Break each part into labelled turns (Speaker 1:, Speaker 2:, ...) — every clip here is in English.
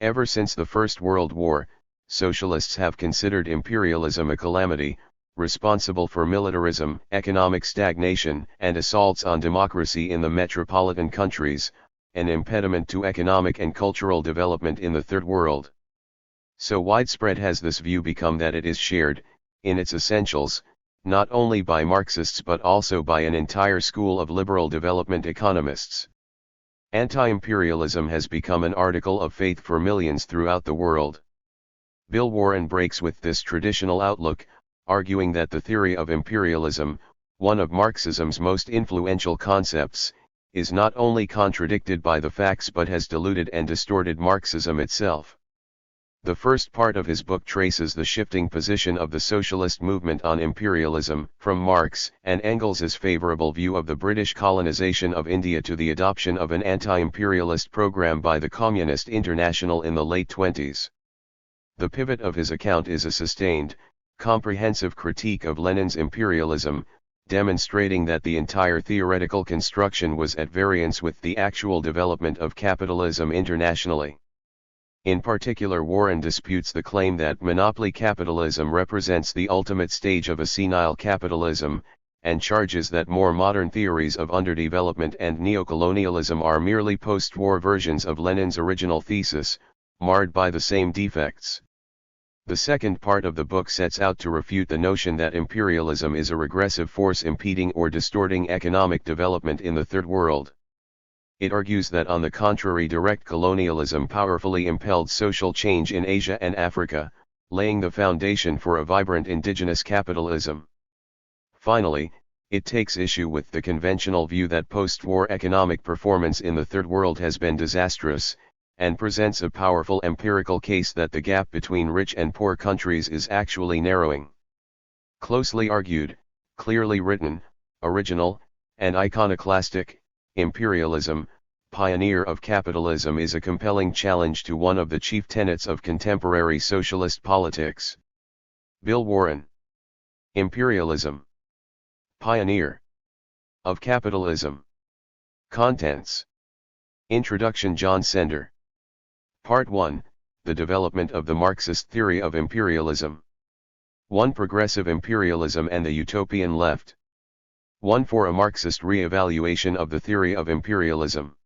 Speaker 1: Ever since the First World War, socialists have considered imperialism a calamity, responsible for militarism, economic stagnation, and assaults on democracy in the metropolitan countries, an impediment to economic and cultural development in the Third World. So widespread has this view become that it is shared, in its essentials, not only by Marxists but also by an entire school of liberal development economists. Anti-imperialism has become an article of faith for millions throughout the world. Bill Warren breaks with this traditional outlook, arguing that the theory of imperialism, one of Marxism's most influential concepts, is not only contradicted by the facts but has diluted and distorted Marxism itself. The first part of his book traces the shifting position of the socialist movement on imperialism, from Marx and Engels' favorable view of the British colonization of India to the adoption of an anti-imperialist program by the Communist International in the late 20s. The pivot of his account is a sustained, comprehensive critique of Lenin's imperialism, demonstrating that the entire theoretical construction was at variance with the actual development of capitalism internationally. In particular, Warren disputes the claim that monopoly capitalism represents the ultimate stage of a senile capitalism, and charges that more modern theories of underdevelopment and neocolonialism are merely post-war versions of Lenin's original thesis, marred by the same defects. The second part of the book sets out to refute the notion that imperialism is a regressive force impeding or distorting economic development in the Third World. It argues that on the contrary, direct colonialism powerfully impelled social change in Asia and Africa, laying the foundation for a vibrant indigenous capitalism. Finally, it takes issue with the conventional view that post-war economic performance in the Third World has been disastrous, and presents a powerful empirical case that the gap between rich and poor countries is actually narrowing. Closely argued, clearly written, original, and iconoclastic, imperialism, pioneer of capitalism, is a compelling challenge to one of the chief tenets of contemporary socialist politics. Bill Warren. Imperialism. Pioneer of capitalism. Contents. Introduction. John Sender. Part 1, The Development of the Marxist Theory of Imperialism. 1. Progressive imperialism and the utopian left. 1. For a Marxist re-evaluation of the theory of imperialism.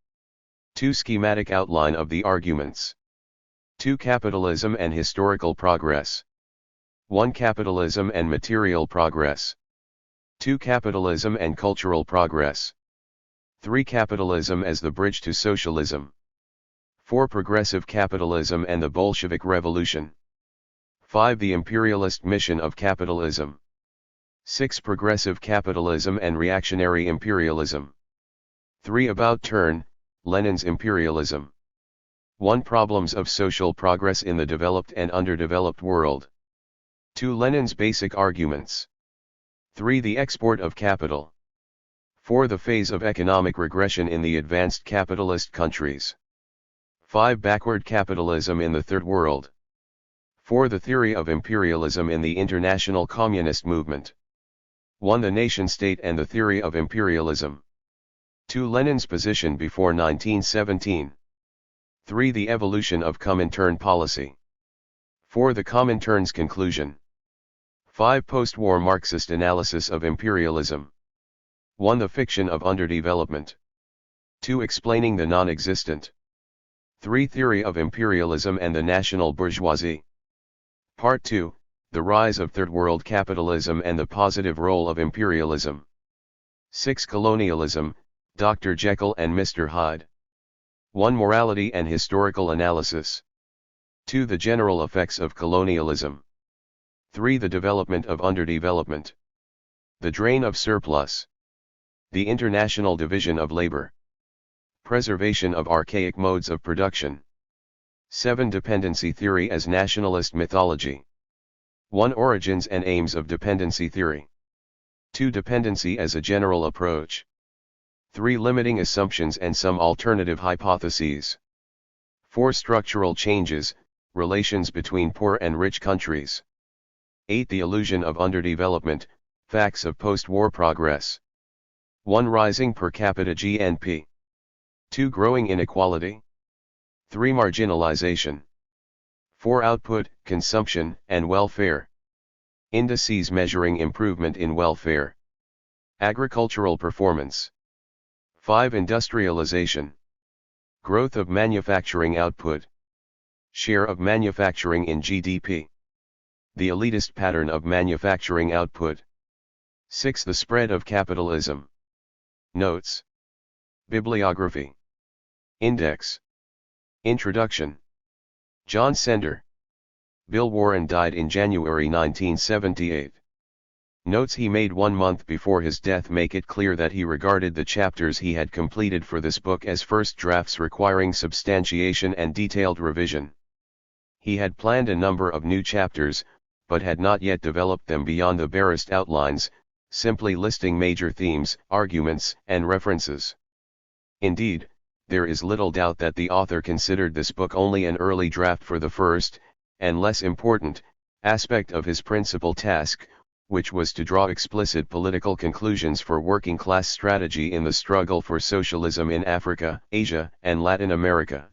Speaker 1: 2. Schematic outline of the arguments. 2. Capitalism and historical progress. 1. Capitalism and material progress. 2. Capitalism and cultural progress. 3. Capitalism as the bridge to socialism. 4. Progressive capitalism and the Bolshevik Revolution. 5. The imperialist mission of capitalism. 6. Progressive capitalism and reactionary imperialism. 3. About turn, Lenin's imperialism. 1. Problems of social progress in the developed and underdeveloped world. 2. Lenin's basic arguments. 3. The export of capital. 4. The phase of economic regression in the advanced capitalist countries. 5. Backward capitalism in the Third World. 4. The theory of imperialism in the international communist movement. 1. The nation-state and the theory of imperialism. 2. Lenin's position before 1917. 3. The evolution of Comintern policy. 4. The Comintern's conclusion. 5. Post-war Marxist analysis of imperialism. 1. The fiction of underdevelopment. 2. Explaining the non-existent. 3. Theory of imperialism and the national bourgeoisie. Part 2, The rise of Third World capitalism and the positive role of imperialism. 6. Colonialism, Dr. Jekyll and Mr. Hyde. 1. Morality and historical analysis. 2. The general effects of colonialism. 3. The development of underdevelopment. The drain of surplus. The international division of labor. Preservation of archaic modes of production. 7. Dependency theory as nationalist mythology. 1. Origins and aims of dependency theory. 2. Dependency as a general approach. 3. Limiting assumptions and some alternative hypotheses. 4. Structural changes, relations between poor and rich countries. 8. The illusion of underdevelopment, facts of post-war progress. 1. Rising per capita GNP. 2. Growing inequality. 3. Marginalization. 4. Output, consumption, and welfare. Indices measuring improvement in welfare. Agricultural performance. 5. Industrialization. Growth of manufacturing output. Share of manufacturing in GDP. The elitist pattern of manufacturing output. 6. The spread of capitalism. Notes. Bibliography. Index. Introduction. John Sender. Bill Warren died in January 1978. Notes he made 1 month before his death make it clear that he regarded the chapters he had completed for this book as first drafts requiring substantiation and detailed revision. He had planned a number of new chapters, but had not yet developed them beyond the barest outlines, simply listing major themes, arguments, and references. Indeed, there is little doubt that the author considered this book only an early draft for the first, and less important, aspect of his principal task, which was to draw explicit political conclusions for working-class strategy in the struggle for socialism in Africa, Asia, and Latin America.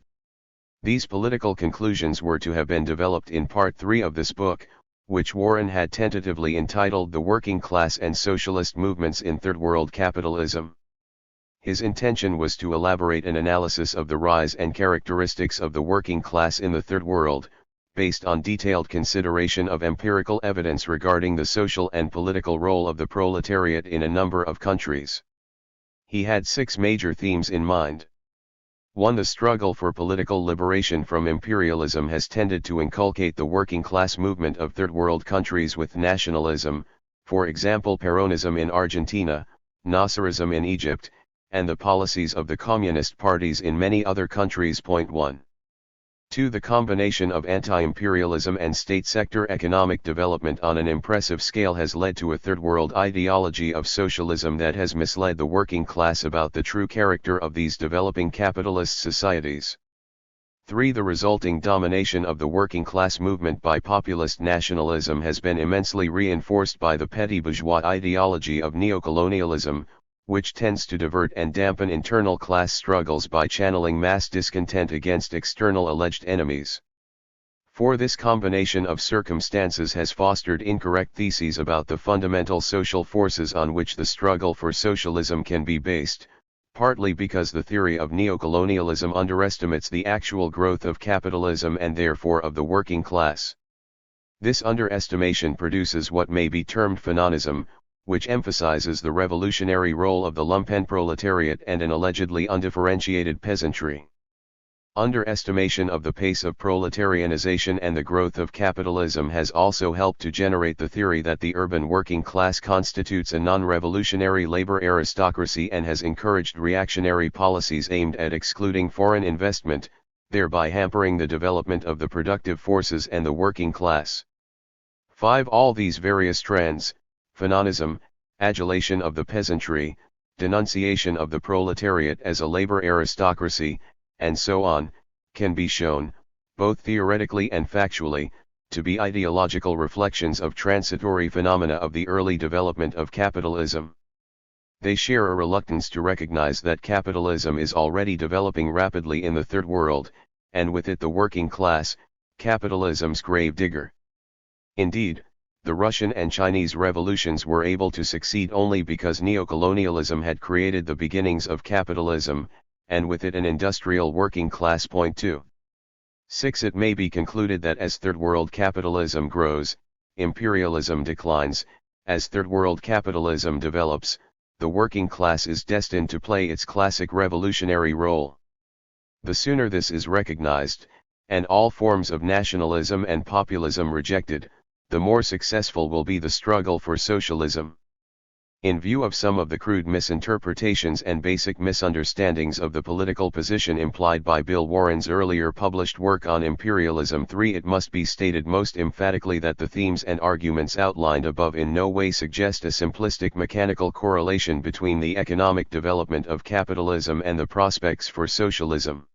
Speaker 1: These political conclusions were to have been developed in Part 3 of this book, which Warren had tentatively entitled The Working Class and Socialist Movements in Third World Capitalism. His intention was to elaborate an analysis of the rise and characteristics of the working class in the Third World, based on detailed consideration of empirical evidence regarding the social and political role of the proletariat in a number of countries. He had 6 major themes in mind. 1. The struggle for political liberation from imperialism has tended to inculcate the working class movement of Third World countries with nationalism, for example Peronism in Argentina, Nasserism in Egypt, and the policies of the communist parties in many other countries. 1. 2. The combination of anti-imperialism and state sector economic development on an impressive scale has led to a third world ideology of socialism that has misled the working class about the true character of these developing capitalist societies. 3. The resulting domination of the working class movement by populist nationalism has been immensely reinforced by the petty bourgeois ideology of neocolonialism, which tends to divert and dampen internal class struggles by channeling mass discontent against external alleged enemies. 4. This combination of circumstances has fostered incorrect theses about the fundamental social forces on which the struggle for socialism can be based, partly because the theory of neocolonialism underestimates the actual growth of capitalism and therefore of the working class. This underestimation produces what may be termed fananism, which emphasizes the revolutionary role of the lumpenproletariat and an allegedly undifferentiated peasantry. Underestimation of the pace of proletarianization and the growth of capitalism has also helped to generate the theory that the urban working class constitutes a non-revolutionary labor aristocracy and has encouraged reactionary policies aimed at excluding foreign investment, thereby hampering the development of the productive forces and the working class. 5. All these various trends, fananism, adulation of the peasantry, denunciation of the proletariat as a labor aristocracy, and so on, can be shown, both theoretically and factually, to be ideological reflections of transitory phenomena of the early development of capitalism. They share a reluctance to recognize that capitalism is already developing rapidly in the Third World, and with it the working class, capitalism's gravedigger. Indeed, the Russian and Chinese revolutions were able to succeed only because neocolonialism had created the beginnings of capitalism, and with it an industrial working class. 2. 6. It may be concluded that as Third World capitalism grows, imperialism declines. As Third World capitalism develops, the working class is destined to play its classic revolutionary role. The sooner this is recognized, and all forms of nationalism and populism rejected, the more successful will be the struggle for socialism. In view of some of the crude misinterpretations and basic misunderstandings of the political position implied by Bill Warren's earlier published work on imperialism 3, it must be stated most emphatically that the themes and arguments outlined above in no way suggest a simplistic mechanical correlation between the economic development of capitalism and the prospects for socialism.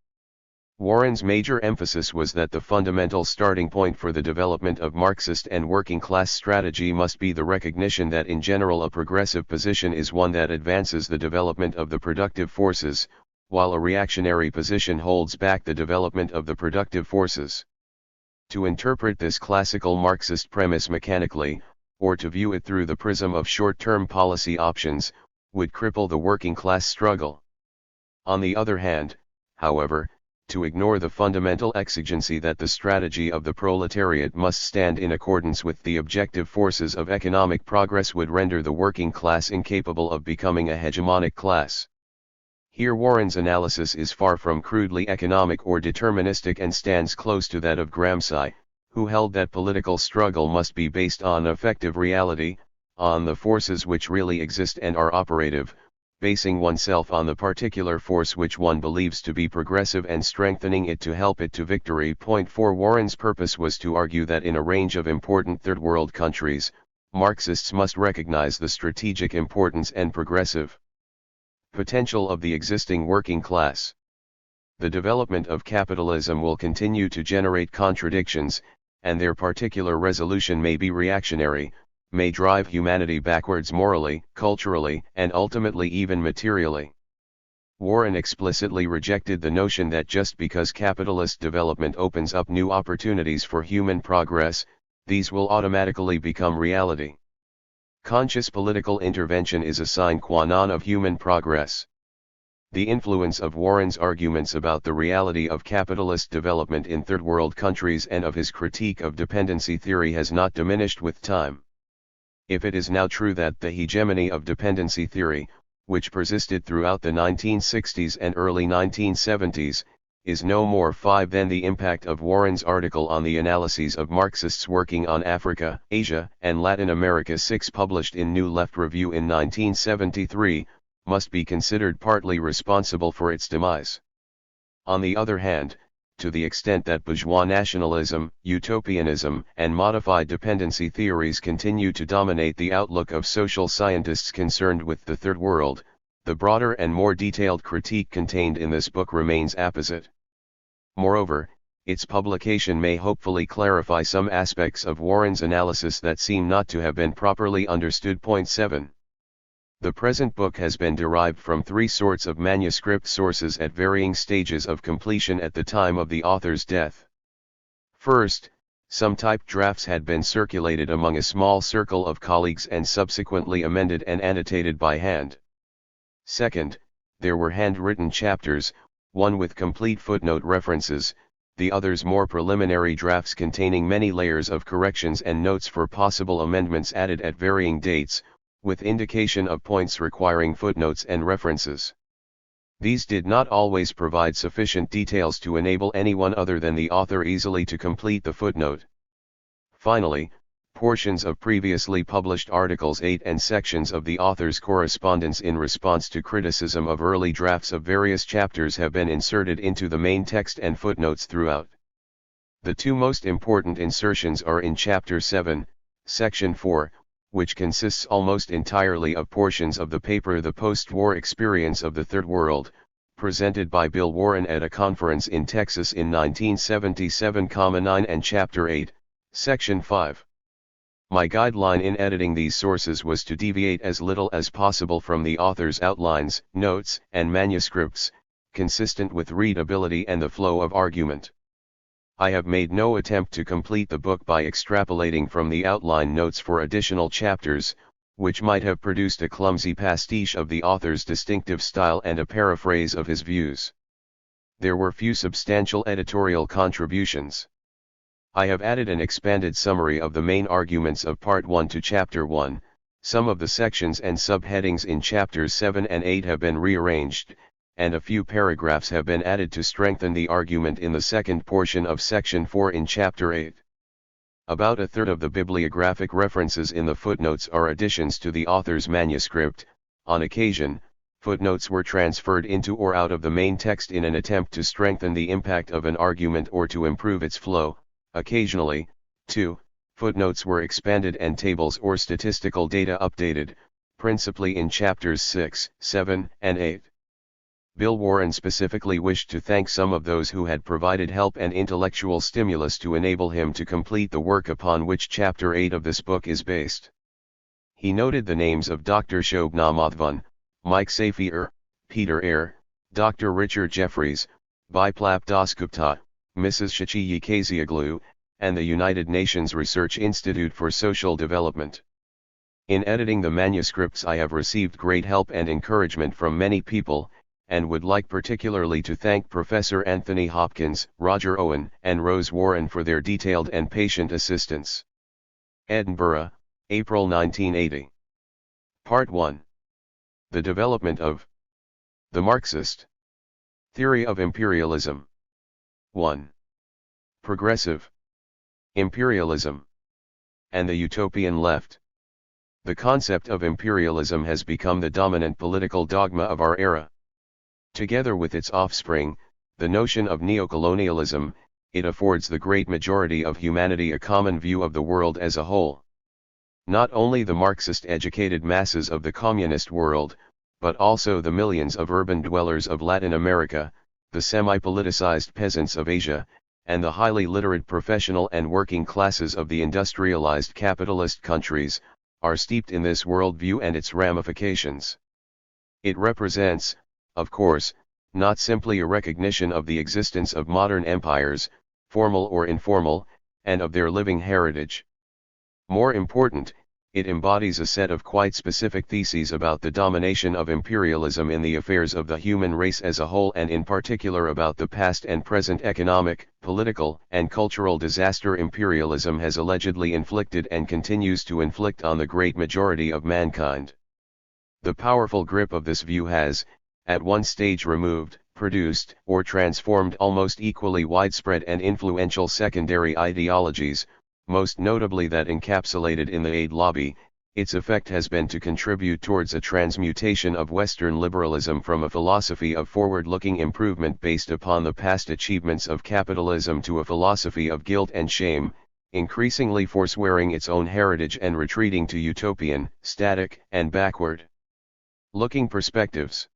Speaker 1: Warren's major emphasis was that the fundamental starting point for the development of Marxist and working-class strategy must be the recognition that in general a progressive position is one that advances the development of the productive forces, while a reactionary position holds back the development of the productive forces. To interpret this classical Marxist premise mechanically, or to view it through the prism of short-term policy options, would cripple the working class struggle. On the other hand, however, to ignore the fundamental exigency that the strategy of the proletariat must stand in accordance with the objective forces of economic progress would render the working class incapable of becoming a hegemonic class. Here Warren's analysis is far from crudely economic or deterministic and stands close to that of Gramsci, who held that political struggle must be based on effective reality, on the forces which really exist and are operative, basing oneself on the particular force which one believes to be progressive and strengthening it to help it to victory. Point 4 Warren's purpose was to argue that in a range of important third world countries, Marxists must recognize the strategic importance and progressive potential of the existing working class. The development of capitalism will continue to generate contradictions, and their particular resolution may be reactionary, may drive humanity backwards morally, culturally, and ultimately even materially. Warren explicitly rejected the notion that just because capitalist development opens up new opportunities for human progress, these will automatically become reality. Conscious political intervention is a sine qua non of human progress. The influence of Warren's arguments about the reality of capitalist development in third world countries and of his critique of dependency theory has not diminished with time. If it is now true that the hegemony of dependency theory, which persisted throughout the 1960s and early 1970s, is no more 5 than the impact of Warren's article on the analyses of Marxists working on Africa, Asia, and Latin America 6 published in New Left Review in 1973, must be considered partly responsible for its demise. On the other hand, to the extent that bourgeois nationalism, utopianism, and modified dependency theories continue to dominate the outlook of social scientists concerned with the Third World, the broader and more detailed critique contained in this book remains apposite. Moreover, its publication may hopefully clarify some aspects of Warren's analysis that seem not to have been properly understood. Point 7. The present book has been derived from 3 sorts of manuscript sources at varying stages of completion at the time of the author's death. First, some typed drafts had been circulated among a small circle of colleagues and subsequently amended and annotated by hand. Second, there were handwritten chapters, one with complete footnote references, the others more preliminary drafts containing many layers of corrections and notes for possible amendments added at varying dates, with indication of points requiring footnotes and references. These did not always provide sufficient details to enable anyone other than the author easily to complete the footnote. Finally, portions of previously published articles 8 and sections of the author's correspondence in response to criticism of early drafts of various chapters have been inserted into the main text and footnotes throughout. The 2 most important insertions are in Chapter 7, Section 4, which consists almost entirely of portions of the paper The Post-War Experience of the Third World, presented by Bill Warren at a conference in Texas in 1977, 9 and Chapter 8, Section 5. My guideline in editing these sources was to deviate as little as possible from the author's outlines, notes, and manuscripts, consistent with readability and the flow of argument. I have made no attempt to complete the book by extrapolating from the outline notes for additional chapters, which might have produced a clumsy pastiche of the author's distinctive style and a paraphrase of his views. There were few substantial editorial contributions. I have added an expanded summary of the main arguments of Part 1 to Chapter 1, some of the sections and subheadings in Chapters 7 and 8 have been rearranged, and a few paragraphs have been added to strengthen the argument in the second portion of Section 4 in Chapter 8. About a third of the bibliographic references in the footnotes are additions to the author's manuscript. On occasion, footnotes were transferred into or out of the main text in an attempt to strengthen the impact of an argument or to improve its flow. Occasionally, too, footnotes were expanded and tables or statistical data updated, principally in Chapters 6, 7, and 8. Bill Warren specifically wished to thank some of those who had provided help and intellectual stimulus to enable him to complete the work upon which Chapter 8 of this book is based. He noted the names of Dr. Shobna Madhavan, Mike Safier, Peter Eyre, Dr. Richard Jeffries, Biplap Dasgupta, Mrs. Shachi Yikazioglu, and the United Nations Research Institute for Social Development. In editing the manuscripts I have received great help and encouragement from many people, and would like particularly to thank Professor Anthony Hopkins, Roger Owen, and Rose Warren for their detailed and patient assistance. Edinburgh, April 1980. Part 1. The Development of the Marxist Theory of Imperialism. 1. Progressive Imperialism and the Utopian Left. The concept of imperialism has become the dominant political dogma of our era. Together with its offspring, the notion of neocolonialism, it affords the great majority of humanity a common view of the world as a whole. Not only the Marxist-educated masses of the communist world, but also the millions of urban dwellers of Latin America, the semi-politicized peasants of Asia, and the highly literate professional and working classes of the industrialized capitalist countries, are steeped in this worldview and its ramifications. It represents, of course, not simply a recognition of the existence of modern empires, formal or informal, and of their living heritage. More important, it embodies a set of quite specific theses about the domination of imperialism in the affairs of the human race as a whole, and in particular about the past and present economic, political, and cultural disaster imperialism has allegedly inflicted and continues to inflict on the great majority of mankind. The powerful grip of this view has, at one stage, removed, produced, or transformed almost equally widespread and influential secondary ideologies, most notably that encapsulated in the aid lobby. Its effect has been to contribute towards a transmutation of Western liberalism from a philosophy of forward-looking improvement based upon the past achievements of capitalism to a philosophy of guilt and shame, increasingly forswearing its own heritage and retreating to utopian, static, and backward-looking perspectives.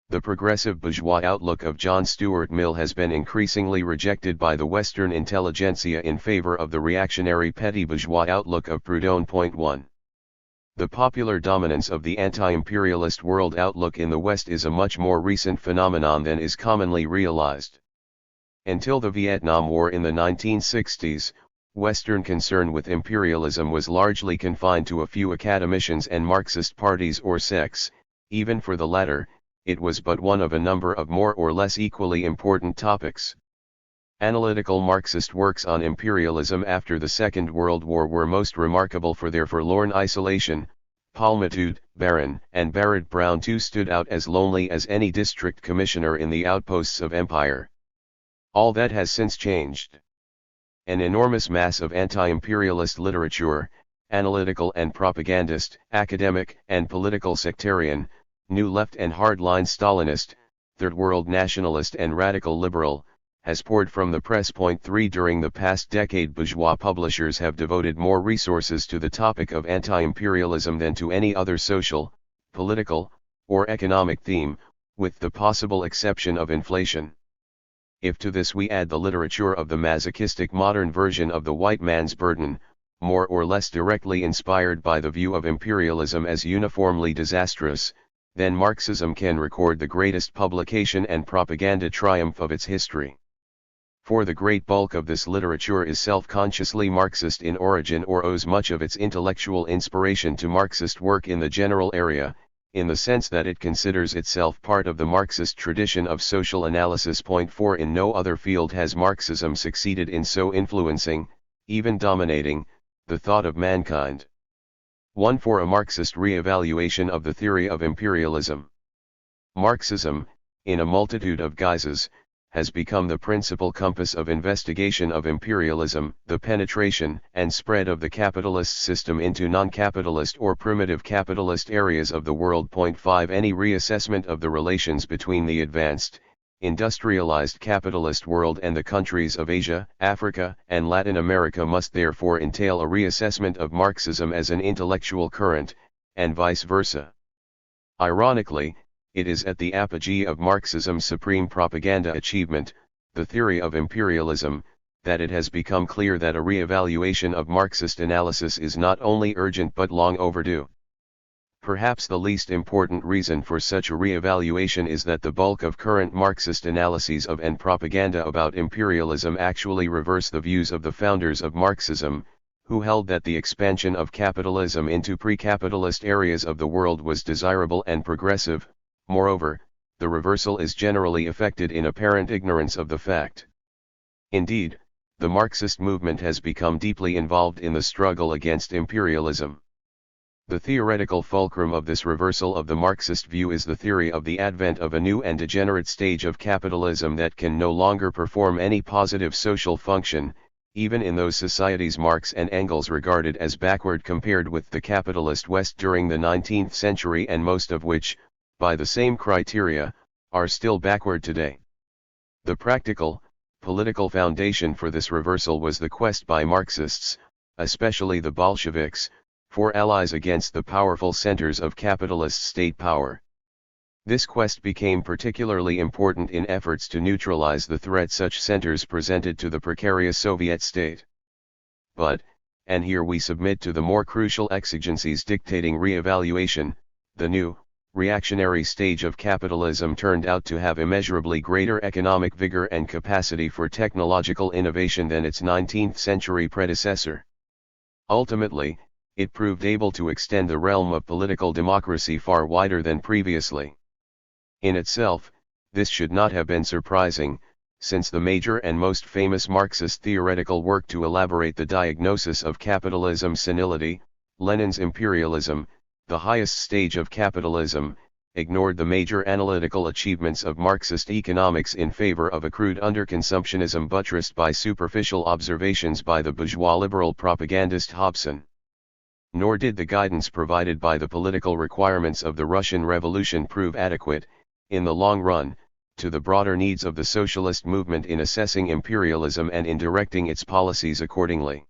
Speaker 1: The progressive bourgeois outlook of John Stuart Mill has been increasingly rejected by the Western intelligentsia in favor of the reactionary petty bourgeois outlook of Proudhon. 1. The popular dominance of the anti-imperialist world outlook in the West is a much more recent phenomenon than is commonly realized. Until the Vietnam War in the 1960s, Western concern with imperialism was largely confined to a few academicians and Marxist parties or sects. Even for the latter, it was but one of a number of more or less equally important topics. Analytical Marxist works on imperialism after the Second World War were most remarkable for their forlorn isolation. Palmatude, Barron, and Barrett Brown too stood out as lonely as any district commissioner in the outposts of empire. All that has since changed. An enormous mass of anti-imperialist literature, analytical and propagandist, academic and political sectarian, New Left and hardline Stalinist, Third World nationalist and radical liberal, has poured from the press. 3 During the past decade, bourgeois publishers have devoted more resources to the topic of anti-imperialism than to any other social, political, or economic theme, with the possible exception of inflation. If to this we add the literature of the masochistic modern version of the white man's burden, more or less directly inspired by the view of imperialism as uniformly disastrous, then Marxism can record the greatest publication and propaganda triumph of its history. For the great bulk of this literature is self-consciously Marxist in origin or owes much of its intellectual inspiration to Marxist work in the general area, in the sense that it considers itself part of the Marxist tradition of social analysis. 4 In no other field has Marxism succeeded in so influencing, even dominating, the thought of mankind. 1. For a Marxist re-evaluation of the theory of imperialism. Marxism, in a multitude of guises, has become the principal compass of investigation of imperialism, the penetration and spread of the capitalist system into non-capitalist or primitive capitalist areas of the world. 5 Any reassessment of the relations between the advanced, industrialized capitalist world and the countries of Asia, Africa, and Latin America must therefore entail a reassessment of Marxism as an intellectual current, and vice versa. Ironically, it is at the apogee of Marxism's supreme propaganda achievement, the theory of imperialism, that it has become clear that a re-evaluation of Marxist analysis is not only urgent but long overdue. Perhaps the least important reason for such a re-evaluation is that the bulk of current Marxist analyses of and propaganda about imperialism actually reverse the views of the founders of Marxism, who held that the expansion of capitalism into pre-capitalist areas of the world was desirable and progressive. Moreover, the reversal is generally effected in apparent ignorance of the fact. Indeed, the Marxist movement has become deeply involved in the struggle against imperialism. The theoretical fulcrum of this reversal of the Marxist view is the theory of the advent of a new and degenerate stage of capitalism that can no longer perform any positive social function, even in those societies Marx and Engels regarded as backward compared with the capitalist West during the 19th century, and most of which, by the same criteria, are still backward today. The practical, political foundation for this reversal was the quest by Marxists, especially the Bolsheviks, for allies against the powerful centers of capitalist state power. This quest became particularly important in efforts to neutralize the threat such centers presented to the precarious Soviet state. But, and here we submit to the more crucial exigencies dictating re-evaluation, the new, reactionary stage of capitalism turned out to have immeasurably greater economic vigor and capacity for technological innovation than its 19th century predecessor. Ultimately, it proved able to extend the realm of political democracy far wider than previously. In itself, this should not have been surprising, since the major and most famous Marxist theoretical work to elaborate the diagnosis of capitalism's senility, Lenin's Imperialism, the highest stage of capitalism, ignored the major analytical achievements of Marxist economics in favor of a crude underconsumptionism buttressed by superficial observations by the bourgeois liberal propagandist Hobson. Nor did the guidance provided by the political requirements of the Russian Revolution prove adequate, in the long run, to the broader needs of the socialist movement in assessing imperialism and in directing its policies accordingly.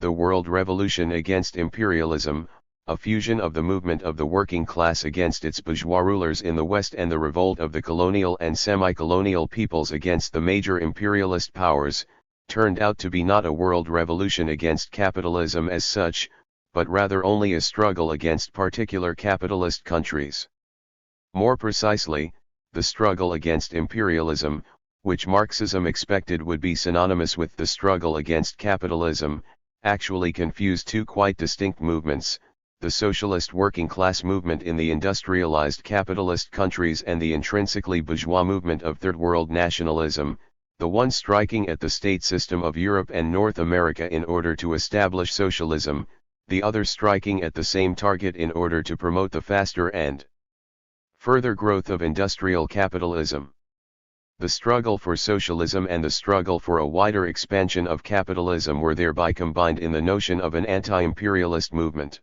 Speaker 1: The World Revolution against Imperialism, a fusion of the movement of the working class against its bourgeois rulers in the West and the revolt of the colonial and semi-colonial peoples against the major imperialist powers, turned out to be not a world revolution against capitalism as such, but rather only a struggle against particular capitalist countries. More precisely, the struggle against imperialism, which Marxism expected would be synonymous with the struggle against capitalism, actually confused two quite distinct movements, the socialist working class movement in the industrialized capitalist countries and the intrinsically bourgeois movement of Third World nationalism, the one striking at the state system of Europe and North America in order to establish socialism, the other striking at the same target in order to promote the faster and further growth of industrial capitalism. The struggle for socialism and the struggle for a wider expansion of capitalism were thereby combined in the notion of an anti-imperialist movement.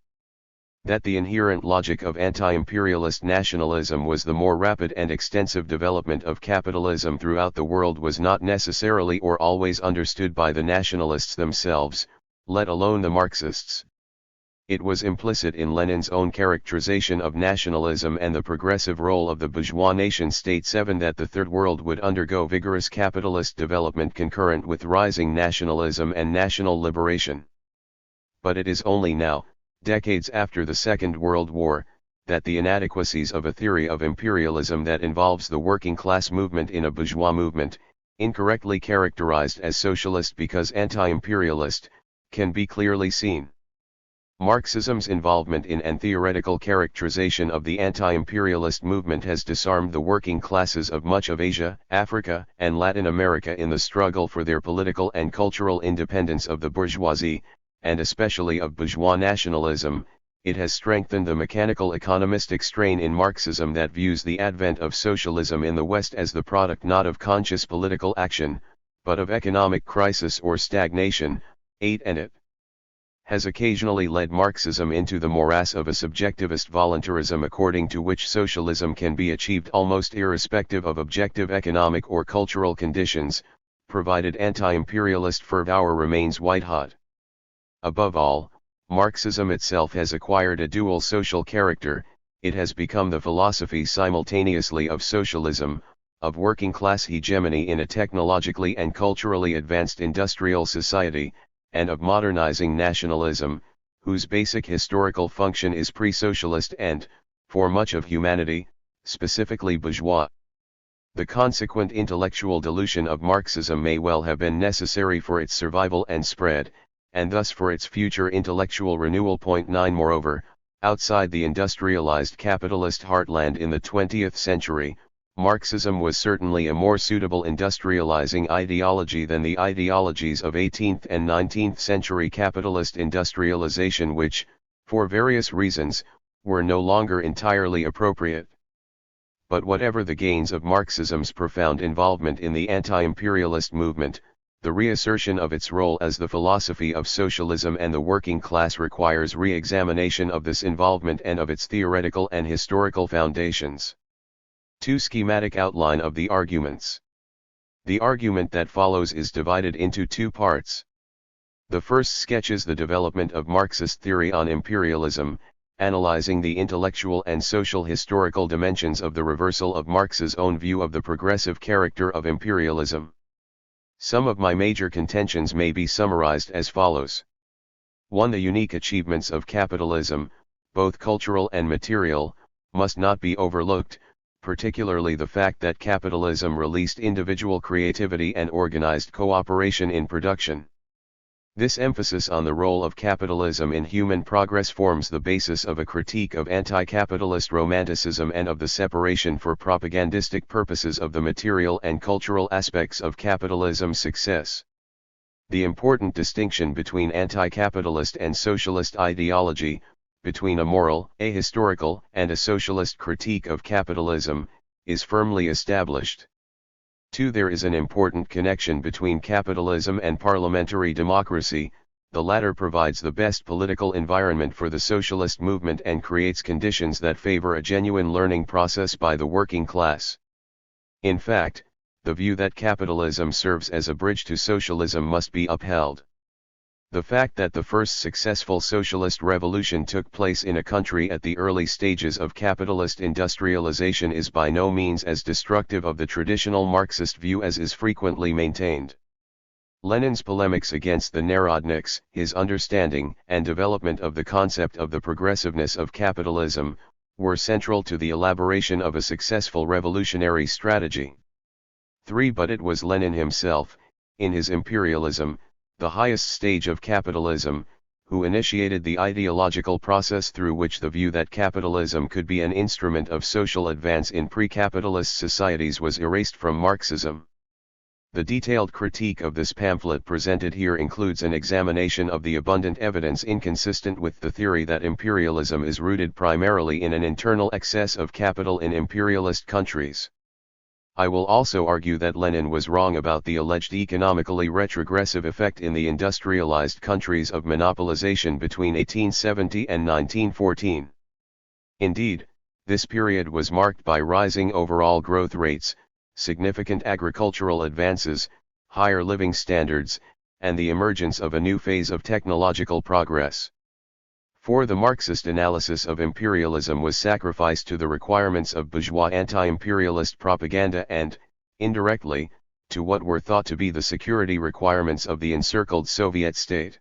Speaker 1: That the inherent logic of anti-imperialist nationalism was the more rapid and extensive development of capitalism throughout the world was not necessarily or always understood by the nationalists themselves, let alone the Marxists. It was implicit in Lenin's own characterization of nationalism and the progressive role of the bourgeois nation-state 7 that the Third World would undergo vigorous capitalist development concurrent with rising nationalism and national liberation. But it is only now, decades after the Second World War, that the inadequacies of a theory of imperialism that involves the working class movement in a bourgeois movement, incorrectly characterized as socialist because anti-imperialist, can be clearly seen. Marxism's involvement in and theoretical characterization of the anti-imperialist movement has disarmed the working classes of much of Asia, Africa, and Latin America in the struggle for their political and cultural independence of the bourgeoisie, and especially of bourgeois nationalism. It has strengthened the mechanical economistic strain in Marxism that views the advent of socialism in the West as the product not of conscious political action, but of economic crisis or stagnation. 8 and it has occasionally led Marxism into the morass of a subjectivist voluntarism according to which socialism can be achieved almost irrespective of objective economic or cultural conditions, provided anti-imperialist fervor remains white-hot. Above all, Marxism itself has acquired a dual social character. It has become the philosophy simultaneously of socialism, of working-class hegemony in a technologically and culturally advanced industrial society, and of modernizing nationalism, whose basic historical function is pre-socialist and, for much of humanity, specifically bourgeois. The consequent intellectual dilution of Marxism may well have been necessary for its survival and spread, and thus for its future intellectual renewal. 9 Moreover, outside the industrialized capitalist heartland in the 20th century, Marxism was certainly a more suitable industrializing ideology than the ideologies of 18th and 19th century capitalist industrialization which, for various reasons, were no longer entirely appropriate. But whatever the gains of Marxism's profound involvement in the anti-imperialist movement, the reassertion of its role as the philosophy of socialism and the working class requires re-examination of this involvement and of its theoretical and historical foundations. 2. Schematic outline of the arguments. The argument that follows is divided into two parts. The first sketches the development of Marxist theory on imperialism, analyzing the intellectual and social historical dimensions of the reversal of Marx's own view of the progressive character of imperialism. Some of my major contentions may be summarized as follows. 1. The unique achievements of capitalism, both cultural and material, must not be overlooked, particularly the fact that capitalism released individual creativity and organized cooperation in production. This emphasis on the role of capitalism in human progress forms the basis of a critique of anti-capitalist romanticism and of the separation for propagandistic purposes of the material and cultural aspects of capitalism's success. The important distinction between anti-capitalist and socialist ideology, between a moral, a historical, and a socialist critique of capitalism, is firmly established. 2. There is an important connection between capitalism and parliamentary democracy. The latter provides the best political environment for the socialist movement and creates conditions that favor a genuine learning process by the working class. In fact, the view that capitalism serves as a bridge to socialism must be upheld. The fact that the first successful socialist revolution took place in a country at the early stages of capitalist industrialization is by no means as destructive of the traditional Marxist view as is frequently maintained. Lenin's polemics against the Narodniks, his understanding and development of the concept of the progressiveness of capitalism, were central to the elaboration of a successful revolutionary strategy. 3. But it was Lenin himself, in his imperialism, the highest stage of capitalism, who initiated the ideological process through which the view that capitalism could be an instrument of social advance in pre-capitalist societies was erased from Marxism. The detailed critique of this pamphlet presented here includes an examination of the abundant evidence inconsistent with the theory that imperialism is rooted primarily in an internal excess of capital in imperialist countries. I will also argue that Lenin was wrong about the alleged economically retrogressive effect in the industrialized countries of monopolization between 1870 and 1914. Indeed, this period was marked by rising overall growth rates, significant agricultural advances, higher living standards, and the emergence of a new phase of technological progress. 4. The Marxist analysis of imperialism was sacrificed to the requirements of bourgeois anti-imperialist propaganda and, indirectly, to what were thought to be the security requirements of the encircled Soviet state.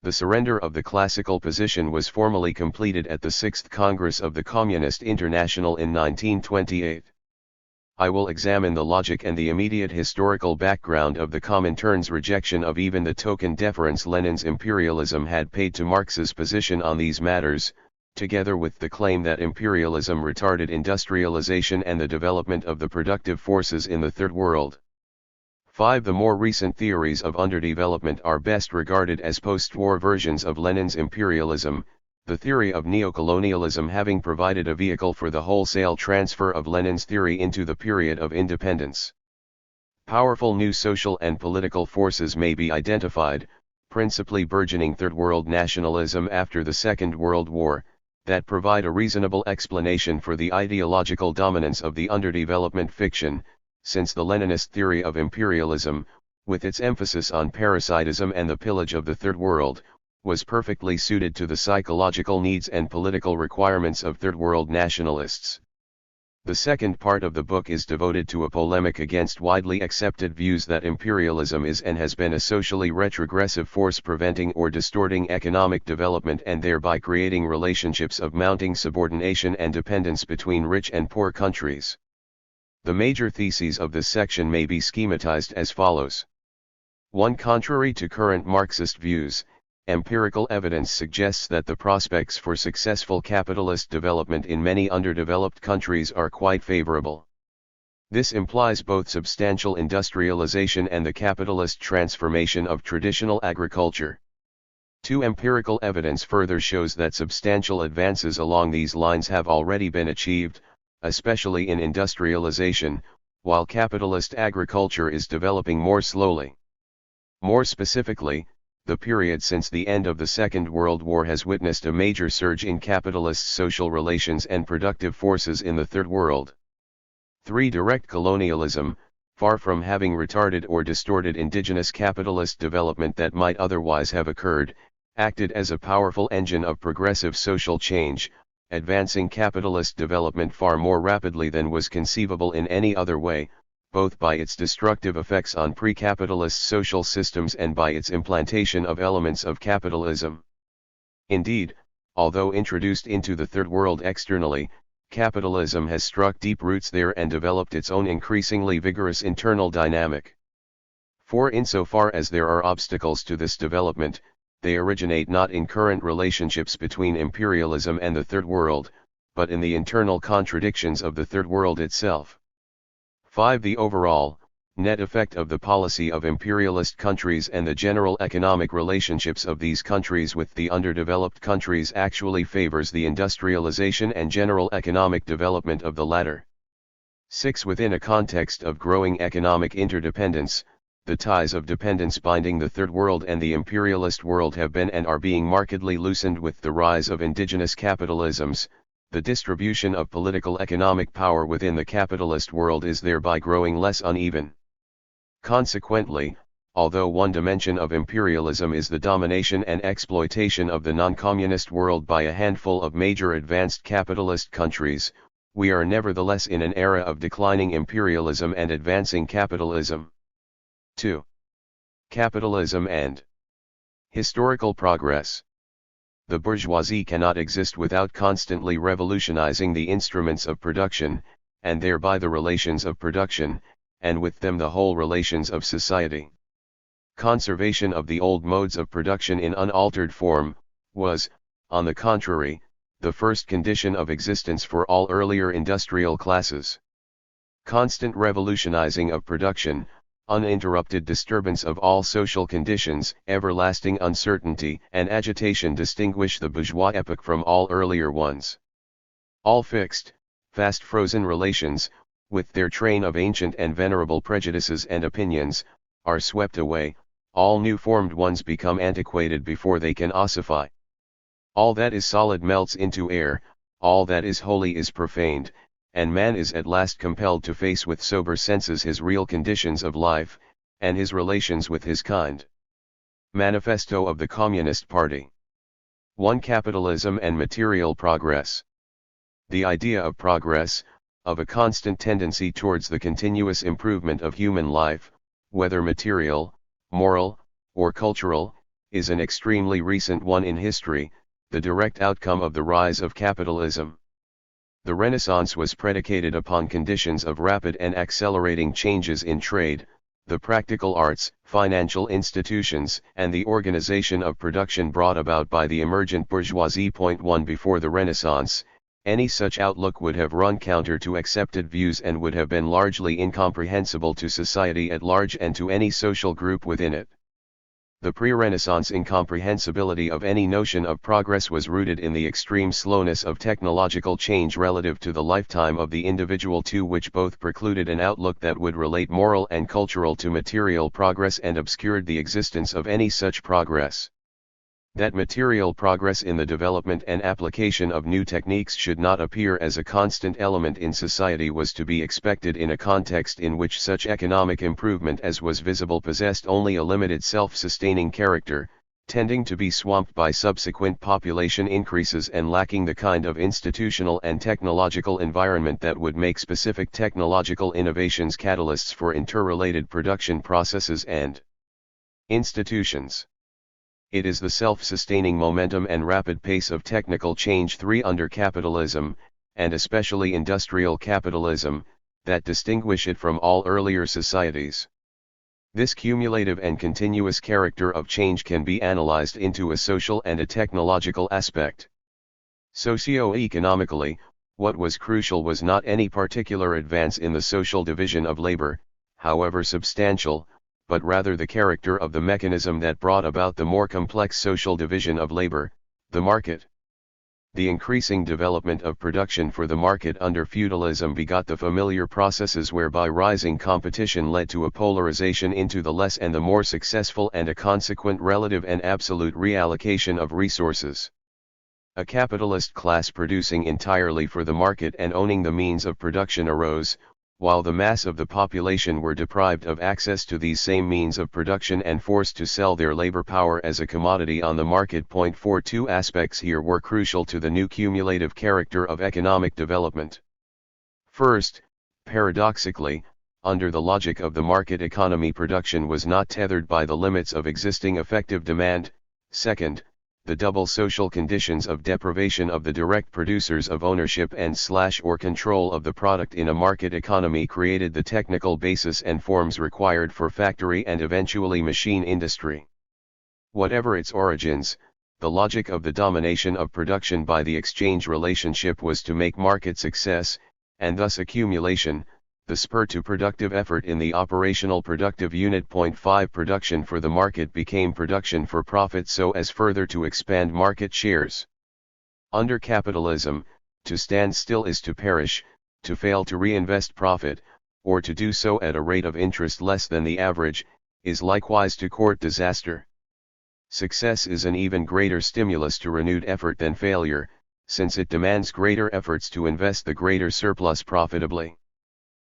Speaker 1: The surrender of the classical position was formally completed at the 6th Congress of the Communist International in 1928. I will examine the logic and the immediate historical background of the Comintern's rejection of even the token deference Lenin's imperialism had paid to Marx's position on these matters, together with the claim that imperialism retarded industrialization and the development of the productive forces in the Third World. 5. The more recent theories of underdevelopment are best regarded as post-war versions of Lenin's imperialism, the theory of neocolonialism having provided a vehicle for the wholesale transfer of Lenin's theory into the period of independence. Powerful new social and political forces may be identified, principally burgeoning Third World nationalism after the Second World War, that provide a reasonable explanation for the ideological dominance of the underdevelopment fiction, since the Leninist theory of imperialism, with its emphasis on parasitism and the pillage of the Third World, was perfectly suited to the psychological needs and political requirements of Third World nationalists. The second part of the book is devoted to a polemic against widely accepted views that imperialism is and has been a socially retrogressive force preventing or distorting economic development and thereby creating relationships of mounting subordination and dependence between rich and poor countries. The major theses of this section may be schematized as follows. 1. Contrary to current Marxist views, empirical evidence suggests that the prospects for successful capitalist development in many underdeveloped countries are quite favorable. This implies both substantial industrialization and the capitalist transformation of traditional agriculture. 2. Empirical evidence further shows that substantial advances along these lines have already been achieved, especially in industrialization, while capitalist agriculture is developing more slowly. More specifically, the period since the end of the Second World War has witnessed a major surge in capitalist social relations and productive forces in the Third World. 3. Direct colonialism, far from having retarded or distorted indigenous capitalist development that might otherwise have occurred, acted as a powerful engine of progressive social change, advancing capitalist development far more rapidly than was conceivable in any other way, both by its destructive effects on pre-capitalist social systems and by its implantation of elements of capitalism. Indeed, although introduced into the Third World externally, capitalism has struck deep roots there and developed its own increasingly vigorous internal dynamic. 4. Insofar as there are obstacles to this development, they originate not in current relationships between imperialism and the Third World, but in the internal contradictions of the Third World itself. 5. The overall, net effect of the policy of imperialist countries and the general economic relationships of these countries with the underdeveloped countries actually favors the industrialization and general economic development of the latter. 6. Within a context of growing economic interdependence, the ties of dependence binding the Third World and the imperialist world have been and are being markedly loosened with the rise of indigenous capitalisms. The distribution of political economic power within the capitalist world is thereby growing less uneven. Consequently, although one dimension of imperialism is the domination and exploitation of the non-communist world by a handful of major advanced capitalist countries, we are nevertheless in an era of declining imperialism and advancing capitalism. 2. Capitalism and historical progress. The bourgeoisie cannot exist without constantly revolutionizing the instruments of production, and thereby the relations of production, and with them the whole relations of society. Conservation of the old modes of production in unaltered form, was, on the contrary, the first condition of existence for all earlier industrial classes. Constant revolutionizing of production, uninterrupted disturbance of all social conditions, everlasting uncertainty and agitation distinguish the bourgeois epoch from all earlier ones. All fixed, fast-frozen relations, with their train of ancient and venerable prejudices and opinions, are swept away, all new-formed ones become antiquated before they can ossify. All that is solid melts into air, all that is holy is profaned, and man is at last compelled to face with sober senses his real conditions of life, and his relations with his kind. Manifesto of the Communist Party. 1. Capitalism and material progress. The idea of progress, of a constant tendency towards the continuous improvement of human life, whether material, moral, or cultural, is an extremely recent one in history, the direct outcome of the rise of capitalism. The Renaissance was predicated upon conditions of rapid and accelerating changes in trade, the practical arts, financial institutions, and the organization of production brought about by the emergent bourgeoisie. 1. Before the Renaissance, any such outlook would have run counter to accepted views and would have been largely incomprehensible to society at large and to any social group within it. The pre-Renaissance incomprehensibility of any notion of progress was rooted in the extreme slowness of technological change relative to the lifetime of the individual, to which both precluded an outlook that would relate moral and cultural to material progress and obscured the existence of any such progress. That material progress in the development and application of new techniques should not appear as a constant element in society was to be expected in a context in which such economic improvement as was visible possessed only a limited self-sustaining character, tending to be swamped by subsequent population increases and lacking the kind of institutional and technological environment that would make specific technological innovations catalysts for interrelated production processes and institutions. It is the self-sustaining momentum and rapid pace of technical change under capitalism, and especially industrial capitalism, that distinguish it from all earlier societies. This cumulative and continuous character of change can be analyzed into a social and a technological aspect. Socio-economically, what was crucial was not any particular advance in the social division of labor, however substantial, but rather the character of the mechanism that brought about the more complex social division of labor, the market. The increasing development of production for the market under feudalism begot the familiar processes whereby rising competition led to a polarization into the less and the more successful and a consequent relative and absolute reallocation of resources. A capitalist class producing entirely for the market and owning the means of production arose, while the mass of the population were deprived of access to these same means of production and forced to sell their labor power as a commodity on the market. 4 Two aspects here were crucial to the new cumulative character of economic development. First, paradoxically, under the logic of the market economy, production was not tethered by the limits of existing effective demand. Second, the double social conditions of deprivation of the direct producers of ownership and/or control of the product in a market economy created the technical basis and forms required for factory and eventually machine industry. Whatever its origins, the logic of the domination of production by the exchange relationship was to make market success, and thus accumulation, the spur to productive effort in the operational productive unit. 5 Production for the market became production for profit so as further to expand market shares. Under capitalism, to stand still is to perish, to fail to reinvest profit, or to do so at a rate of interest less than the average, is likewise to court disaster. Success is an even greater stimulus to renewed effort than failure, since it demands greater efforts to invest the greater surplus profitably.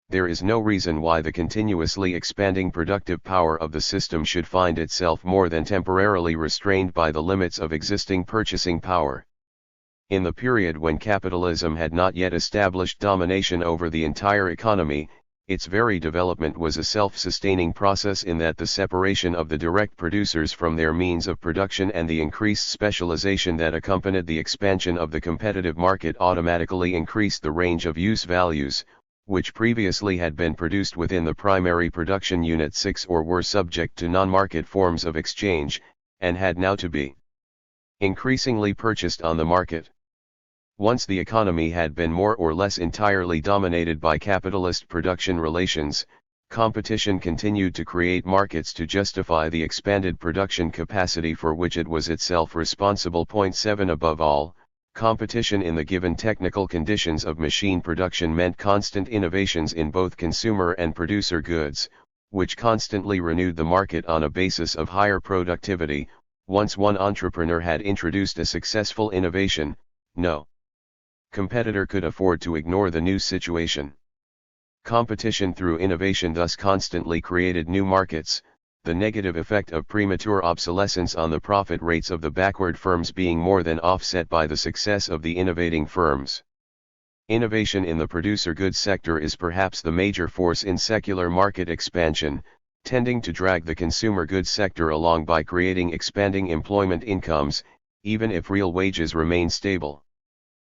Speaker 1: There is no reason why the continuously expanding productive power of the system should find itself more than temporarily restrained by the limits of existing purchasing power. In the period when capitalism had not yet established domination over the entire economy, its very development was a self-sustaining process in that the separation of the direct producers from their means of production and the increased specialization that accompanied the expansion of the competitive market automatically increased the range of use values, which previously had been produced within the primary production unit 6 or were subject to non-market forms of exchange, and had now to be increasingly purchased on the market. Once the economy had been more or less entirely dominated by capitalist production relations, competition continued to create markets to justify the expanded production capacity for which it was itself responsible. 7 Above all, competition in the given technical conditions of machine production meant constant innovations in both consumer and producer goods, which constantly renewed the market on a basis of higher productivity. Once one entrepreneur had introduced a successful innovation, no competitor could afford to ignore the new situation. Competition through innovation thus constantly created new markets, the negative effect of premature obsolescence on the profit rates of the backward firms being more than offset by the success of the innovating firms. Innovation in the producer goods sector is perhaps the major force in secular market expansion, tending to drag the consumer goods sector along by creating expanding employment incomes, even if real wages remain stable.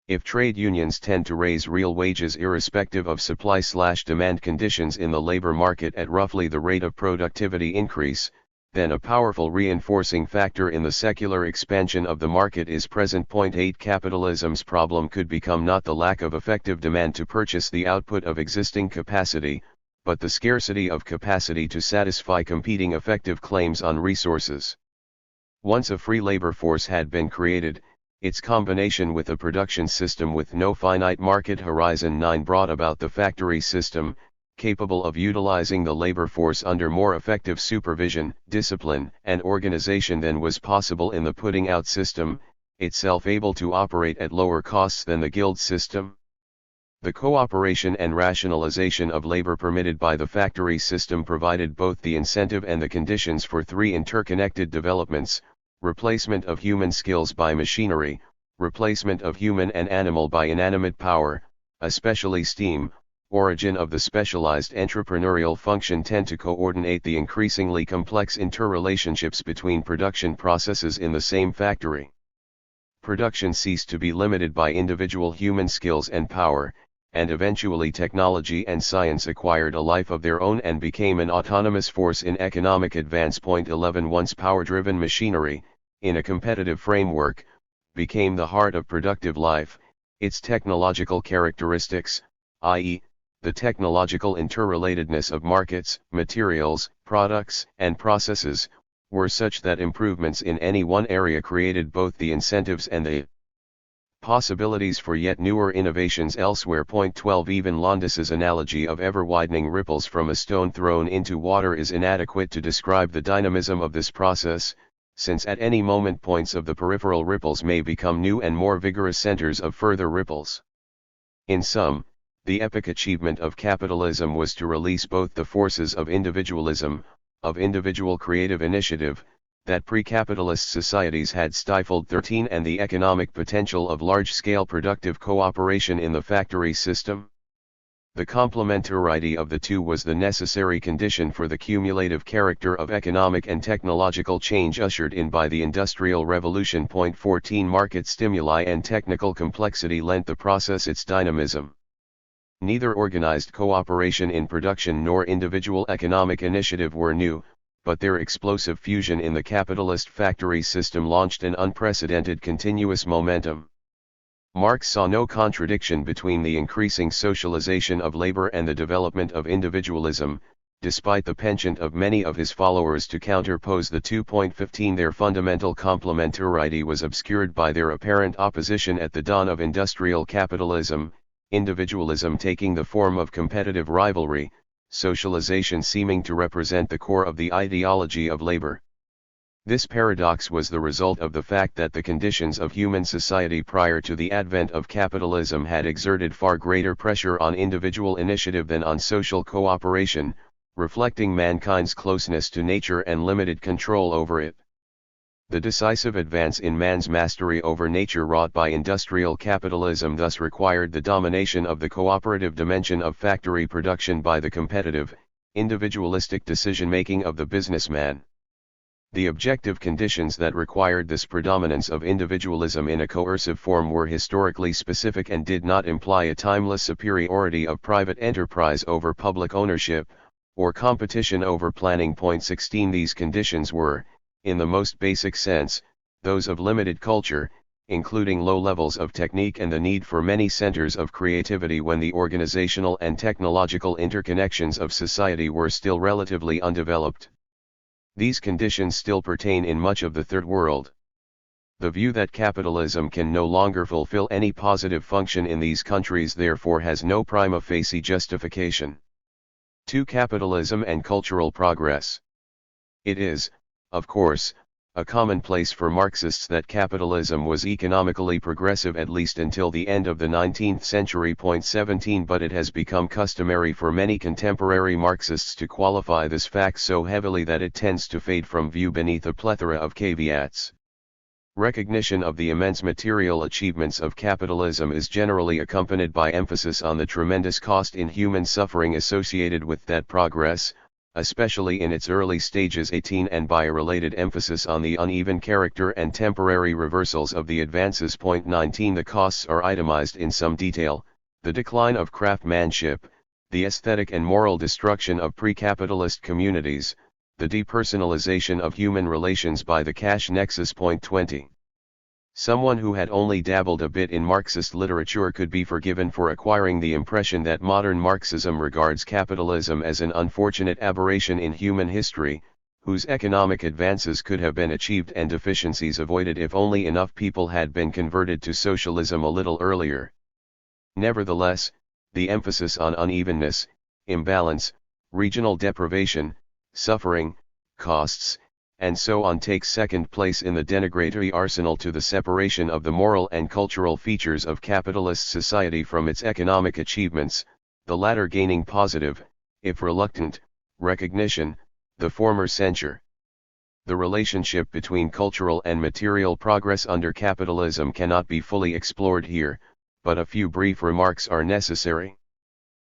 Speaker 1: If trade unions tend to raise real wages irrespective of supply/demand conditions in the labor market at roughly the rate of productivity increase, then a powerful reinforcing factor in the secular expansion of the market is present. 8 Capitalism's problem could become not the lack of effective demand to purchase the output of existing capacity, but the scarcity of capacity to satisfy competing effective claims on resources. Once a free labor force had been created, its combination with a production system with no finite market horizon 9 brought about the factory system, capable of utilizing the labor force under more effective supervision, discipline, and organization than was possible in the putting out system, itself able to operate at lower costs than the guild system. The cooperation and rationalization of labor permitted by the factory system provided both the incentive and the conditions for 3 interconnected developments: replacement of human skills by machinery, replacement of human and animal by inanimate power, especially steam, origin of the specialized entrepreneurial function tend to coordinate the increasingly complex interrelationships between production processes in the same factory. Production ceased to be limited by individual human skills and power, and eventually technology and science acquired a life of their own and became an autonomous force in economic advance. 11 Once power-driven machinery, in a competitive framework, became the heart of productive life, its technological characteristics, i.e., the technological interrelatedness of markets, materials, products, and processes, were such that improvements in any one area created both the incentives and the possibilities for yet newer innovations elsewhere. 12 Even Landis's analogy of ever-widening ripples from a stone thrown into water is inadequate to describe the dynamism of this process, since at any moment points of the peripheral ripples may become new and more vigorous centers of further ripples. In sum, the epic achievement of capitalism was to release both the forces of individualism, of individual creative initiative, that pre-capitalist societies had stifled, and the economic potential of large-scale productive cooperation in the factory system. The complementarity of the two was the necessary condition for the cumulative character of economic and technological change ushered in by the Industrial Revolution. 14 Market stimuli and technical complexity lent the process its dynamism. Neither organized cooperation in production nor individual economic initiative were new, but their explosive fusion in the capitalist factory system launched an unprecedented continuous momentum. Marx saw no contradiction between the increasing socialization of labor and the development of individualism, despite the penchant of many of his followers to counterpose the two. 15 Their fundamental complementarity was obscured by their apparent opposition at the dawn of industrial capitalism, individualism taking the form of competitive rivalry, socialization seeming to represent the core of the ideology of labor. This paradox was the result of the fact that the conditions of human society prior to the advent of capitalism had exerted far greater pressure on individual initiative than on social cooperation, reflecting mankind's closeness to nature and limited control over it. The decisive advance in man's mastery over nature wrought by industrial capitalism thus required the domination of the cooperative dimension of factory production by the competitive, individualistic decision-making of the businessman. The objective conditions that required this predominance of individualism in a coercive form were historically specific and did not imply a timeless superiority of private enterprise over public ownership, or competition over planning. 16 These conditions were, in the most basic sense, those of limited culture, including low levels of technique and the need for many centers of creativity when the organizational and technological interconnections of society were still relatively undeveloped. These conditions still pertain in much of the Third World. The view that capitalism can no longer fulfill any positive function in these countries therefore has no prima facie justification. 2. Capitalism and cultural progress. It is, of course, a commonplace for Marxists that capitalism was economically progressive at least until the end of the 19th century. 17 But it has become customary for many contemporary Marxists to qualify this fact so heavily that it tends to fade from view beneath a plethora of caveats. Recognition of the immense material achievements of capitalism is generally accompanied by emphasis on the tremendous cost in human suffering associated with that progress, especially in its early stages. 18 And by a related emphasis on the uneven character and temporary reversals of the advances. 19 The costs are itemized in some detail: the decline of craftsmanship, the aesthetic and moral destruction of pre-capitalist communities, the depersonalization of human relations by the cash nexus. 20 Someone who had only dabbled a bit in Marxist literature could be forgiven for acquiring the impression that modern Marxism regards capitalism as an unfortunate aberration in human history, whose economic advances could have been achieved and deficiencies avoided if only enough people had been converted to socialism a little earlier. Nevertheless, the emphasis on unevenness, imbalance, regional deprivation, suffering, costs, and so on takes second place in the denigratory arsenal to the separation of the moral and cultural features of capitalist society from its economic achievements, the latter gaining positive, if reluctant, recognition, the former censure. The relationship between cultural and material progress under capitalism cannot be fully explored here, but a few brief remarks are necessary.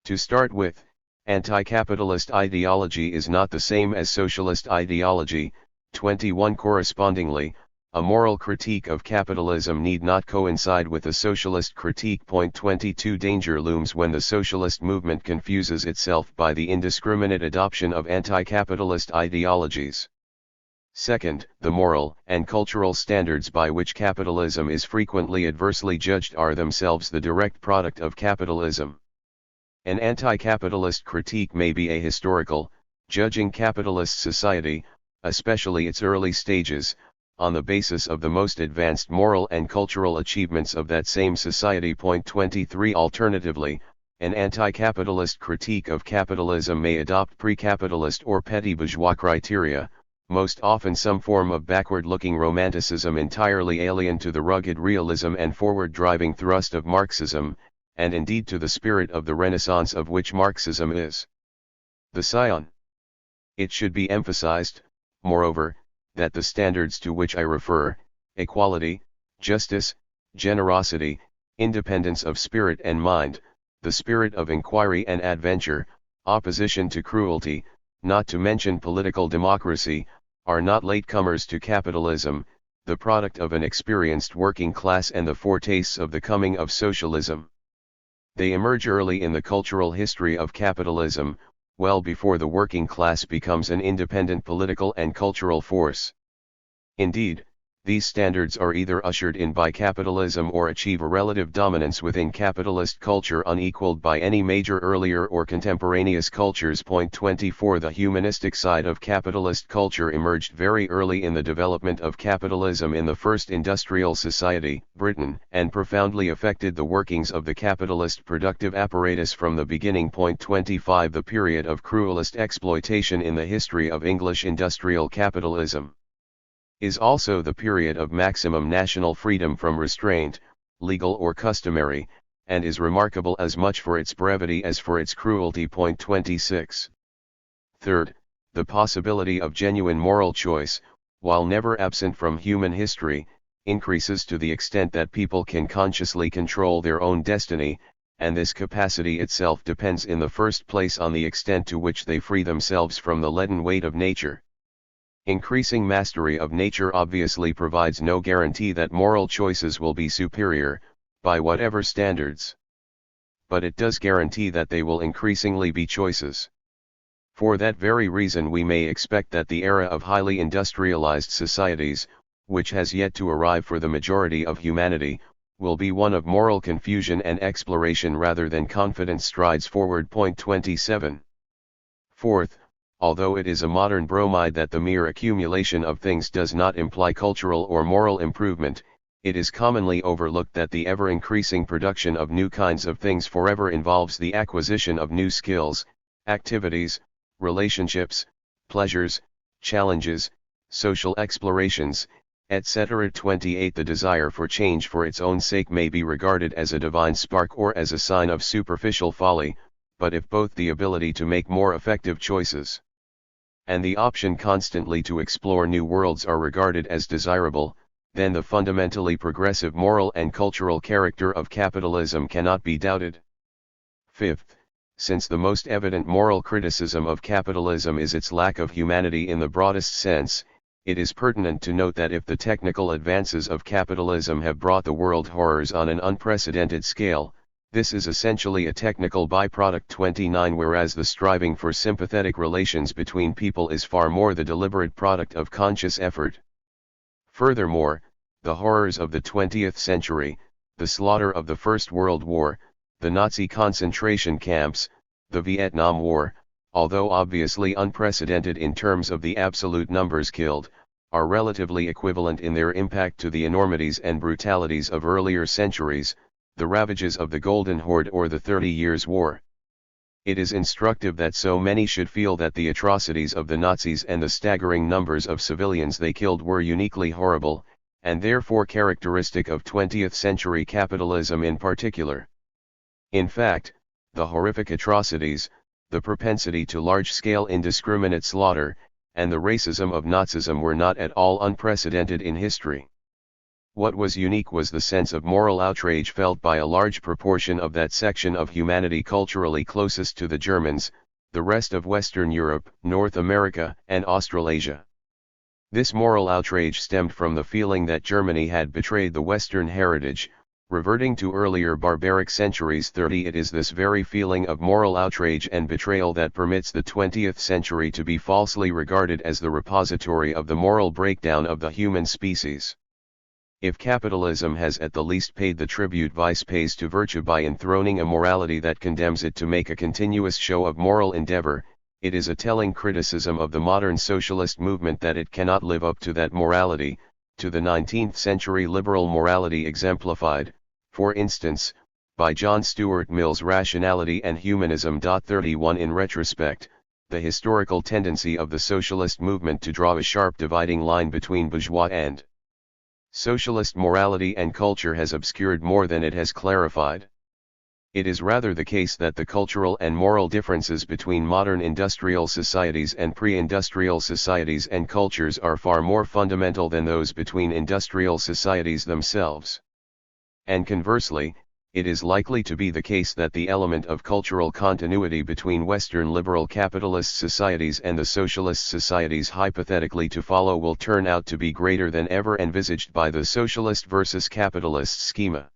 Speaker 1: To start with, anti-capitalist ideology is not the same as socialist ideology. 21 Correspondingly, a moral critique of capitalism need not coincide with a socialist critique. 22 Danger looms when the socialist movement confuses itself by the indiscriminate adoption of anti-capitalist ideologies. Second, the moral and cultural standards by which capitalism is frequently adversely judged are themselves the direct product of capitalism. An anti-capitalist critique may be ahistorical, judging capitalist society, especially its early stages, on the basis of the most advanced moral and cultural achievements of that same society. 23 Alternatively, an anti-capitalist critique of capitalism may adopt pre-capitalist or petty bourgeois criteria, most often some form of backward-looking romanticism entirely alien to the rugged realism and forward-driving thrust of Marxism, and indeed to the spirit of the Renaissance of which Marxism is the scion. It should be emphasized, moreover, that the standards to which I refer, equality, justice, generosity, independence of spirit and mind, the spirit of inquiry and adventure, opposition to cruelty, not to mention political democracy, are not latecomers to capitalism, the product of an experienced working class and the foretastes of the coming of socialism. They emerge early in the cultural history of capitalism, well before the working class becomes an independent political and cultural force. Indeed, these standards are either ushered in by capitalism or achieve a relative dominance within capitalist culture unequaled by any major earlier or contemporaneous cultures. 24 The humanistic side of capitalist culture emerged very early in the development of capitalism in the first industrial society, Britain, and profoundly affected the workings of the capitalist productive apparatus from the beginning. 25 The period of cruelest exploitation in the history of English industrial capitalism is also the period of maximum national freedom from restraint, legal or customary, and is remarkable as much for its brevity as for its cruelty. 26. Third, the possibility of genuine moral choice, while never absent from human history, increases to the extent that people can consciously control their own destiny, and this capacity itself depends in the first place on the extent to which they free themselves from the leaden weight of nature. Increasing mastery of nature obviously provides no guarantee that moral choices will be superior, by whatever standards. But it does guarantee that they will increasingly be choices. For that very reason we may expect that the era of highly industrialized societies, which has yet to arrive for the majority of humanity, will be one of moral confusion and exploration rather than confident strides forward. 27. Fourth, although it is a modern bromide that the mere accumulation of things does not imply cultural or moral improvement, it is commonly overlooked that the ever-increasing production of new kinds of things forever involves the acquisition of new skills, activities, relationships, pleasures, challenges, social explorations, etc. 28 The desire for change for its own sake may be regarded as a divine spark or as a sign of superficial folly, but if both the ability to make more effective choices and the option constantly to explore new worlds are regarded as desirable, then the fundamentally progressive moral and cultural character of capitalism cannot be doubted. Fifth, since the most evident moral criticism of capitalism is its lack of humanity in the broadest sense, it is pertinent to note that if the technical advances of capitalism have brought the world horrors on an unprecedented scale, this is essentially a technical byproduct. 29 Whereas the striving for sympathetic relations between people is far more the deliberate product of conscious effort. Furthermore, the horrors of the 20th century, the slaughter of the First World War, the Nazi concentration camps, the Vietnam War, although obviously unprecedented in terms of the absolute numbers killed, are relatively equivalent in their impact to the enormities and brutalities of earlier centuries, the ravages of the Golden Horde or the 30 Years' War. It is instructive that so many should feel that the atrocities of the Nazis and the staggering numbers of civilians they killed were uniquely horrible, and therefore characteristic of 20th century capitalism in particular. In fact, the horrific atrocities, the propensity to large-scale indiscriminate slaughter, and the racism of Nazism were not at all unprecedented in history. What was unique was the sense of moral outrage felt by a large proportion of that section of humanity culturally closest to the Germans, the rest of Western Europe, North America, and Australasia. This moral outrage stemmed from the feeling that Germany had betrayed the Western heritage, reverting to earlier barbaric centuries. 30 It is this very feeling of moral outrage and betrayal that permits the 20th century to be falsely regarded as the repository of the moral breakdown of the human species. If capitalism has at the least paid the tribute vice pays to virtue by enthroning a morality that condemns it to make a continuous show of moral endeavor, it is a telling criticism of the modern socialist movement that it cannot live up to that morality, to the 19th century liberal morality exemplified, for instance, by John Stuart Mill's Rationality and Humanism. 31 In retrospect, the historical tendency of the socialist movement to draw a sharp dividing line between bourgeois and socialist morality and culture has obscured more than it has clarified. It is rather the case that the cultural and moral differences between modern industrial societies and pre-industrial societies and cultures are far more fundamental than those between industrial societies themselves. And conversely, it is likely to be the case that the element of cultural continuity between Western liberal capitalist societies and the socialist societies hypothetically to follow will turn out to be greater than ever envisaged by the socialist versus capitalist schema.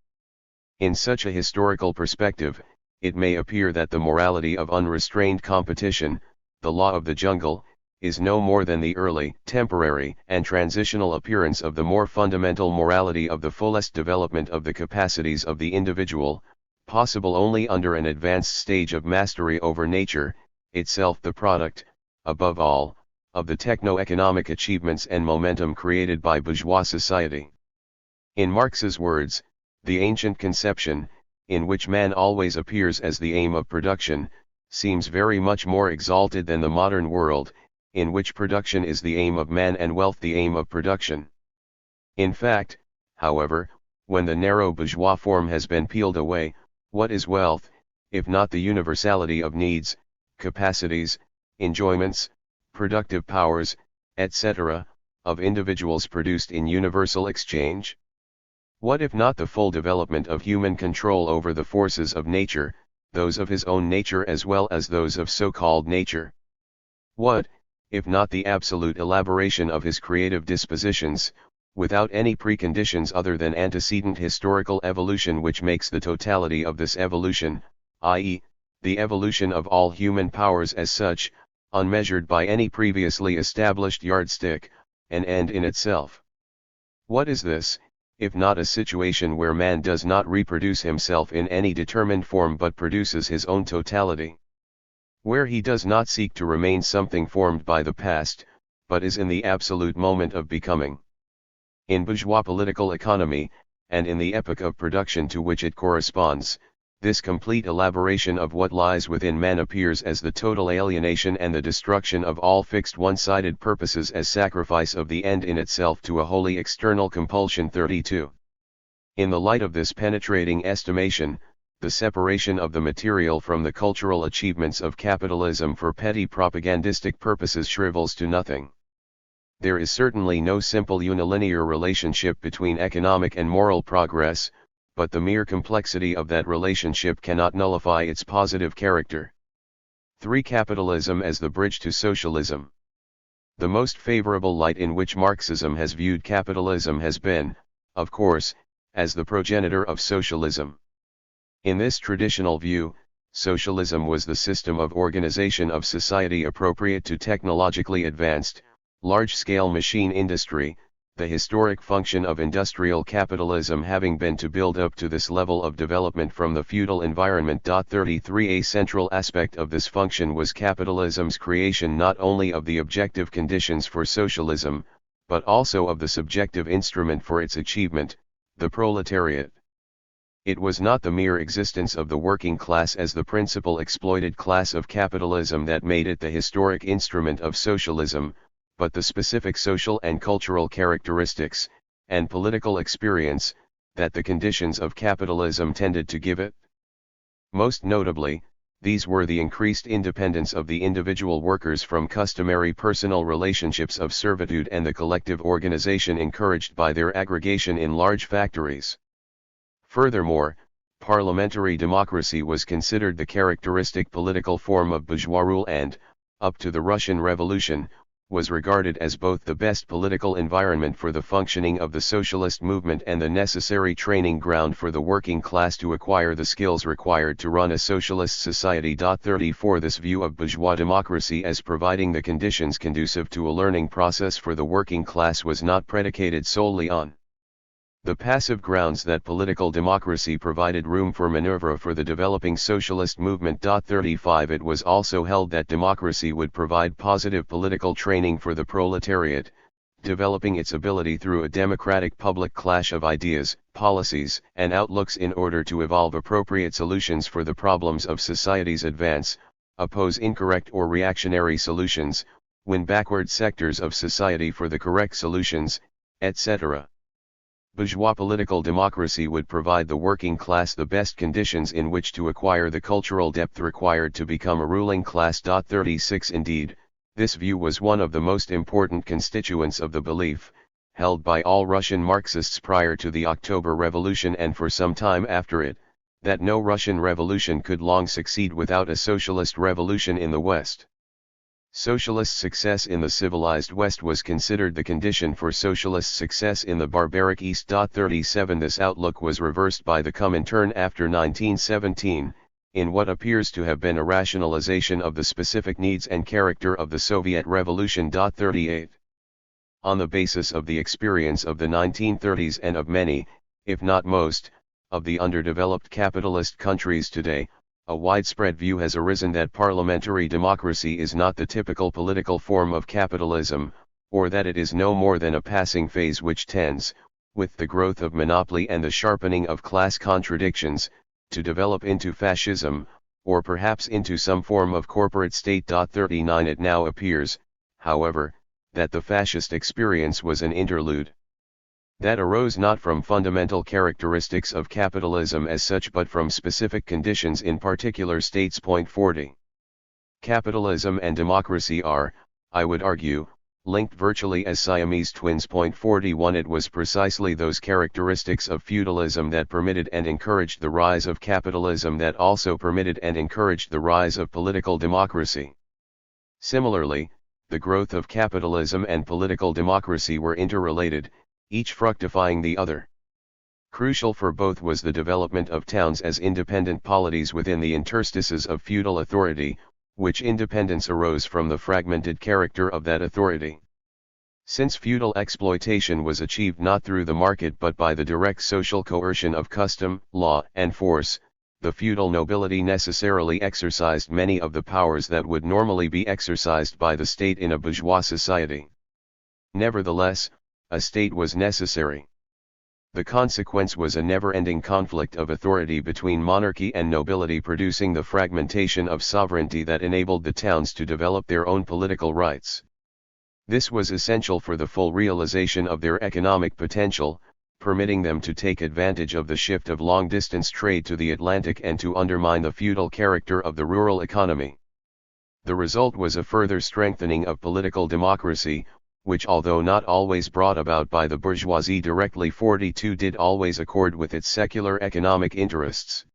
Speaker 1: In such a historical perspective, it may appear that the morality of unrestrained competition, the law of the jungle, is no more than the early, temporary, and transitional appearance of the more fundamental morality of the fullest development of the capacities of the individual, possible only under an advanced stage of mastery over nature, itself the product, above all, of the techno-economic achievements and momentum created by bourgeois society. In Marx's words, the ancient conception, in which man always appears as the aim of production, seems very much more exalted than the modern world, in which production is the aim of man and wealth the aim of production. In fact, however, when the narrow bourgeois form has been peeled away, what is wealth, if not the universality of needs, capacities, enjoyments, productive powers, etc., of individuals produced in universal exchange? What if not the full development of human control over the forces of nature, those of his own nature as well as those of so-called nature? What, if not the absolute elaboration of his creative dispositions, without any preconditions other than antecedent historical evolution which makes the totality of this evolution, i.e., the evolution of all human powers as such, unmeasured by any previously established yardstick, an end in itself? What is this, if not a situation where man does not reproduce himself in any determined form but produces his own totality? Where he does not seek to remain something formed by the past, but is in the absolute moment of becoming. In bourgeois political economy, and in the epoch of production to which it corresponds, this complete elaboration of what lies within man appears as the total alienation and the destruction of all fixed one-sided purposes as sacrifice of the end in itself to a wholly external compulsion. 32. In the light of this penetrating estimation, the separation of the material from the cultural achievements of capitalism for petty propagandistic purposes shrivels to nothing. There is certainly no simple unilinear relationship between economic and moral progress, but the mere complexity of that relationship cannot nullify its positive character. 3. Capitalism as the bridge to socialism. The most favorable light in which Marxism has viewed capitalism has been, of course, as the progenitor of socialism. In this traditional view, socialism was the system of organization of society appropriate to technologically advanced, large-scale machine industry, the historic function of industrial capitalism having been to build up to this level of development from the feudal environment. 33 A central aspect of this function was capitalism's creation not only of the objective conditions for socialism, but also of the subjective instrument for its achievement, the proletariat. It was not the mere existence of the working class as the principal exploited class of capitalism that made it the historic instrument of socialism, but the specific social and cultural characteristics, and political experience, that the conditions of capitalism tended to give it. Most notably, These were the increased independence of the individual workers from customary personal relationships of servitude and the collective organization encouraged by their aggregation in large factories. Furthermore, parliamentary democracy was considered the characteristic political form of bourgeois rule and, up to the Russian Revolution, was regarded as both the best political environment for the functioning of the socialist movement and the necessary training ground for the working class to acquire the skills required to run a socialist society. 34 This view of bourgeois democracy as providing the conditions conducive to a learning process for the working class was not predicated solely on the passive grounds that political democracy provided room for maneuver for the developing socialist movement. 35 It was also held that democracy would provide positive political training for the proletariat, developing its ability through a democratic public clash of ideas, policies, and outlooks in order to evolve appropriate solutions for the problems of society's advance, oppose incorrect or reactionary solutions, win backward sectors of society for the correct solutions, etc. Bourgeois political democracy would provide the working class the best conditions in which to acquire the cultural depth required to become a ruling class. 36 Indeed, this view was one of the most important constituents of the belief, held by all Russian Marxists prior to the October Revolution and for some time after it, that no Russian revolution could long succeed without a socialist revolution in the West. Socialist success in the civilized West was considered the condition for socialist success in the barbaric East. 37 This outlook was reversed by the Comintern after 1917, in what appears to have been a rationalization of the specific needs and character of the Soviet Revolution. 38 On the basis of the experience of the 1930s and of many, if not most, of the underdeveloped capitalist countries today, a widespread view has arisen that parliamentary democracy is not the typical political form of capitalism, or that it is no more than a passing phase which tends, with the growth of monopoly and the sharpening of class contradictions, to develop into fascism, or perhaps into some form of corporate state. 39 It now appears, however, that the fascist experience was an interlude that arose not from fundamental characteristics of capitalism as such but from specific conditions in particular states. 40 Capitalism and democracy are, I would argue, linked virtually as Siamese twins. 41 It was precisely those characteristics of feudalism that permitted and encouraged the rise of capitalism that also permitted and encouraged the rise of political democracy. Similarly, the growth of capitalism and political democracy were interrelated, each fructifying the other. Crucial for both was the development of towns as independent polities within the interstices of feudal authority, which independence arose from the fragmented character of that authority. Since feudal exploitation was achieved not through the market but by the direct social coercion of custom, law, and force, the feudal nobility necessarily exercised many of the powers that would normally be exercised by the state in a bourgeois society. Nevertheless, a state was necessary. The consequence was a never-ending conflict of authority between monarchy and nobility, producing the fragmentation of sovereignty that enabled the towns to develop their own political rights. This was essential for the full realization of their economic potential, permitting them to take advantage of the shift of long-distance trade to the Atlantic and to undermine the feudal character of the rural economy. The result was a further strengthening of political democracy, which although not always brought about by the bourgeoisie directly 42 did always accord with its secular economic interests.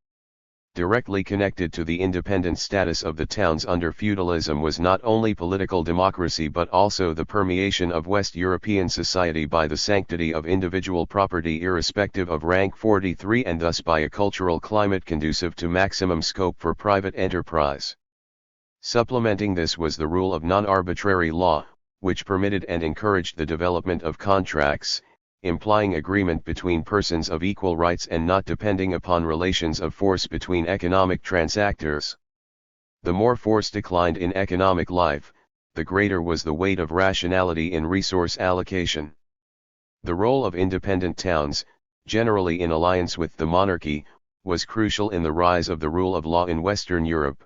Speaker 1: Directly connected to the independent status of the towns under feudalism was not only political democracy but also the permeation of West European society by the sanctity of individual property irrespective of rank 43 and thus by a cultural climate conducive to maximum scope for private enterprise. Supplementing this was the rule of non-arbitrary law, which permitted and encouraged the development of contracts, implying agreement between persons of equal rights and not depending upon relations of force between economic transactors. The more force declined in economic life, the greater was the weight of rationality in resource allocation. The role of independent towns, generally in alliance with the monarchy, was crucial in the rise of the rule of law in Western Europe.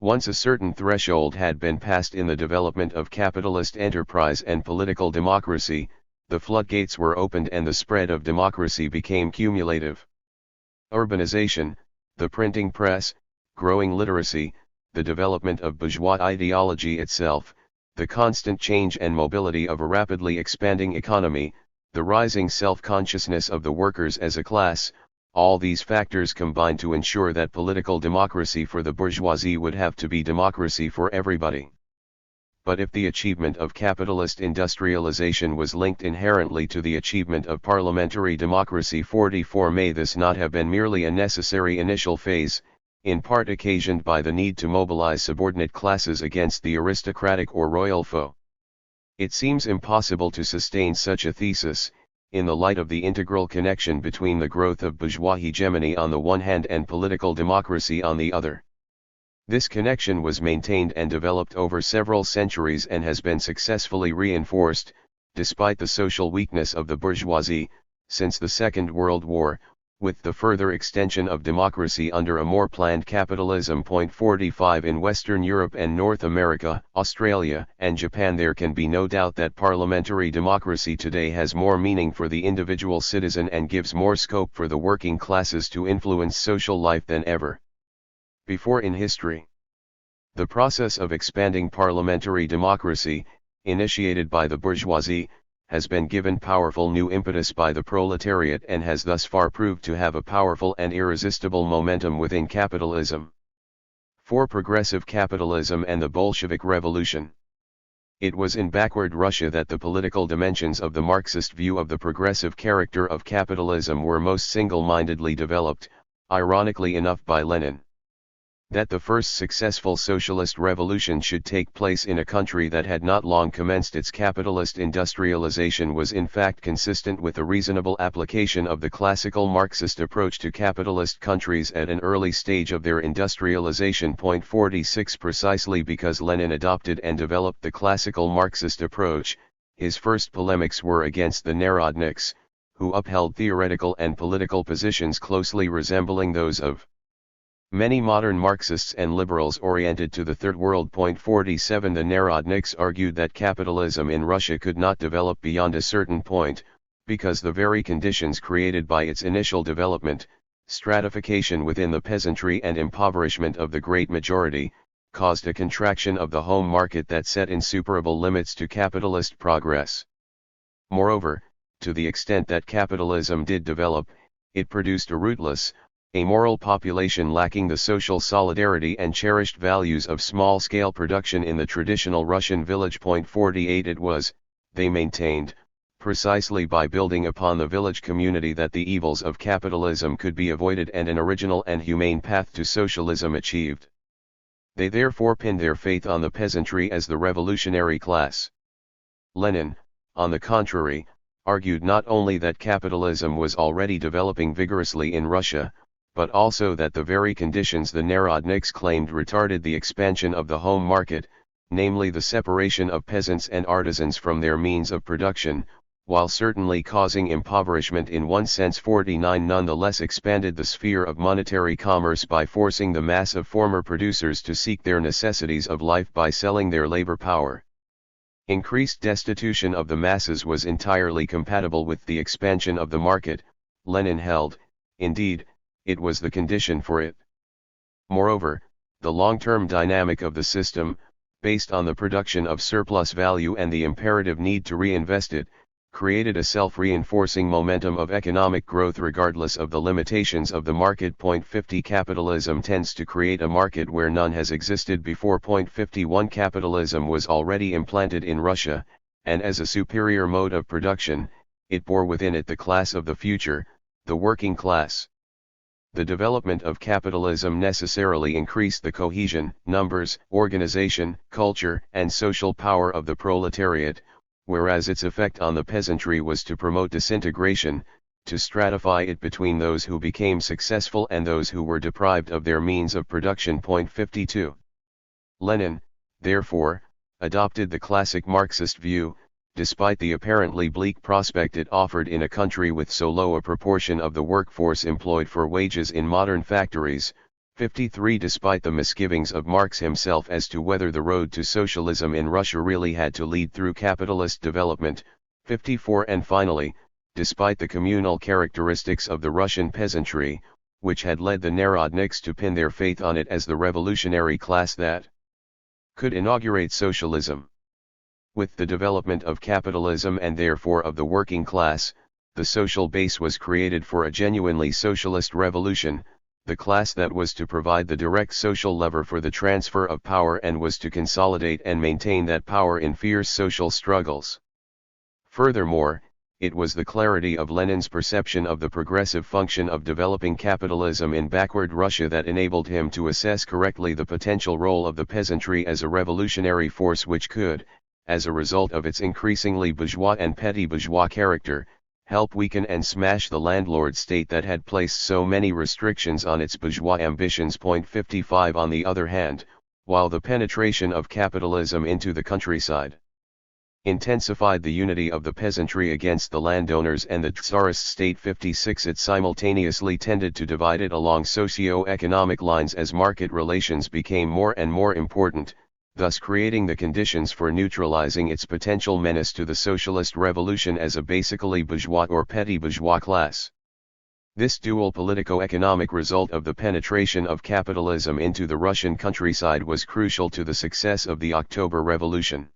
Speaker 1: Once a certain threshold had been passed in the development of capitalist enterprise and political democracy, the floodgates were opened and the spread of democracy became cumulative. Urbanization, the printing press, growing literacy, the development of bourgeois ideology itself, the constant change and mobility of a rapidly expanding economy, the rising self-consciousness of the workers as a class, all these factors combine to ensure that political democracy for the bourgeoisie would have to be democracy for everybody. But if the achievement of capitalist industrialization was linked inherently to the achievement of parliamentary democracy, 44 may this not have been merely a necessary initial phase, in part occasioned by the need to mobilize subordinate classes against the aristocratic or royal foe. It seems impossible to sustain such a thesis, in the light of the integral connection between the growth of bourgeois hegemony on the one hand and political democracy on the other. This connection was maintained and developed over several centuries and has been successfully reinforced, despite the social weakness of the bourgeoisie, since the Second World War, with the further extension of democracy under a more planned capitalism. 45 In Western Europe and North America, Australia, and Japan there can be no doubt that parliamentary democracy today has more meaning for the individual citizen and gives more scope for the working classes to influence social life than ever before in history. The process of expanding parliamentary democracy, initiated by the bourgeoisie, has been given powerful new impetus by the proletariat and has thus far proved to have a powerful and irresistible momentum within capitalism. For progressive capitalism and the Bolshevik Revolution. It was in backward Russia that the political dimensions of the Marxist view of the progressive character of capitalism were most single-mindedly developed, ironically enough by Lenin. That the first successful socialist revolution should take place in a country that had not long commenced its capitalist industrialization was in fact consistent with a reasonable application of the classical Marxist approach to capitalist countries at an early stage of their industrialization. 46 Precisely because Lenin adopted and developed the classical Marxist approach, his first polemics were against the Narodniks, who upheld theoretical and political positions closely resembling those of many modern Marxists and liberals oriented to the Third World. 47 The Narodniks argued that capitalism in Russia could not develop beyond a certain point, because the very conditions created by its initial development, stratification within the peasantry and impoverishment of the great majority, caused a contraction of the home market that set insuperable limits to capitalist progress. Moreover, to the extent that capitalism did develop, it produced a rootless, amoral population lacking the social solidarity and cherished values of small-scale production in the traditional Russian village. 48 It was, they maintained, precisely by building upon the village community that the evils of capitalism could be avoided and an original and humane path to socialism achieved. They therefore pinned their faith on the peasantry as the revolutionary class. Lenin, on the contrary, argued not only that capitalism was already developing vigorously in Russia, but also that the very conditions the Narodniks claimed retarded the expansion of the home market, namely the separation of peasants and artisans from their means of production, while certainly causing impoverishment in one sense. 49 Nonetheless expanded the sphere of monetary commerce by forcing the mass of former producers to seek their necessities of life by selling their labor power. Increased destitution of the masses was entirely compatible with the expansion of the market, Lenin held. Indeed, it was the condition for it. Moreover, the long-term dynamic of the system, based on the production of surplus value and the imperative need to reinvest it, created a self-reinforcing momentum of economic growth regardless of the limitations of the market. 50 Capitalism tends to create a market where none has existed before. 51 Capitalism was already implanted in Russia, and as a superior mode of production, it bore within it the class of the future, the working class. The development of capitalism necessarily increased the cohesion, numbers, organization, culture, and social power of the proletariat, whereas its effect on the peasantry was to promote disintegration, to stratify it between those who became successful and those who were deprived of their means of production. 52. Lenin, therefore, adopted the classic Marxist view, despite the apparently bleak prospect it offered in a country with so low a proportion of the workforce employed for wages in modern factories. 53 Despite the misgivings of Marx himself as to whether the road to socialism in Russia really had to lead through capitalist development. 54 And finally, despite the communal characteristics of the Russian peasantry, which had led the Narodniks to pin their faith on it as the revolutionary class that could inaugurate socialism. With the development of capitalism and therefore of the working class, the social base was created for a genuinely socialist revolution, the class that was to provide the direct social lever for the transfer of power and was to consolidate and maintain that power in fierce social struggles. Furthermore, it was the clarity of Lenin's perception of the progressive function of developing capitalism in backward Russia that enabled him to assess correctly the potential role of the peasantry as a revolutionary force which could, as a result of its increasingly bourgeois and petty bourgeois character, help weaken and smash the landlord state that had placed so many restrictions on its bourgeois ambitions. 55 On the other hand, while the penetration of capitalism into the countryside intensified the unity of the peasantry against the landowners and the Tsarist state. 56 It simultaneously tended to divide it along socio-economic lines as market relations became more and more important, thus creating the conditions for neutralizing its potential menace to the socialist revolution as a basically bourgeois or petty bourgeois class. This dual politico-economic result of the penetration of capitalism into the Russian countryside was crucial to the success of the October Revolution.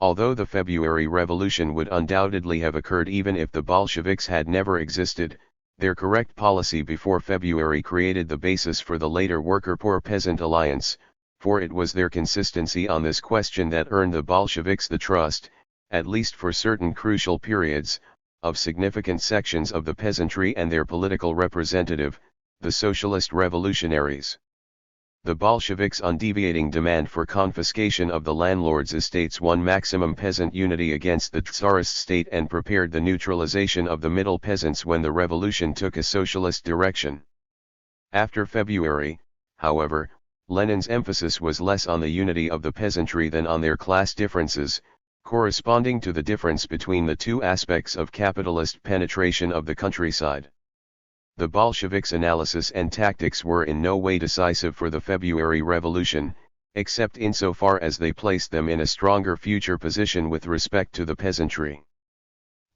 Speaker 1: Although the February Revolution would undoubtedly have occurred even if the Bolsheviks had never existed, their correct policy before February created the basis for the later worker-poor-peasant alliance, for it was their consistency on this question that earned the Bolsheviks the trust, at least for certain crucial periods, of significant sections of the peasantry and their political representative, the socialist revolutionaries. The Bolsheviks' undeviating demand for confiscation of the landlords' estates won maximum peasant unity against the Tsarist state and prepared the neutralization of the middle peasants when the revolution took a socialist direction. After February, however, Lenin's emphasis was less on the unity of the peasantry than on their class differences, corresponding to the difference between the two aspects of capitalist penetration of the countryside. The Bolsheviks' analysis and tactics were in no way decisive for the February Revolution, except insofar as they placed them in a stronger future position with respect to the peasantry.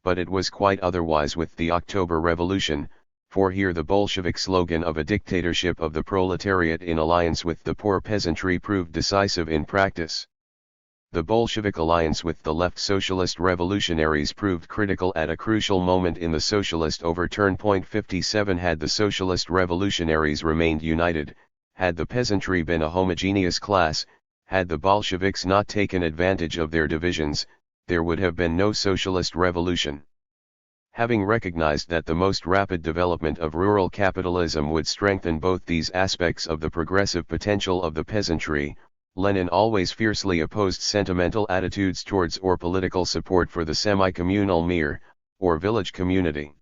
Speaker 1: But it was quite otherwise with the October Revolution, for here the Bolshevik slogan of a dictatorship of the proletariat in alliance with the poor peasantry proved decisive in practice. The Bolshevik alliance with the left socialist revolutionaries proved critical at a crucial moment in the socialist overturn. 57 Had the socialist revolutionaries remained united, had the peasantry been a homogeneous class, had the Bolsheviks not taken advantage of their divisions, there would have been no socialist revolution. Having recognized that the most rapid development of rural capitalism would strengthen both these aspects of the progressive potential of the peasantry, Lenin always fiercely opposed sentimental attitudes towards or political support for the semi-communal mir, or village community.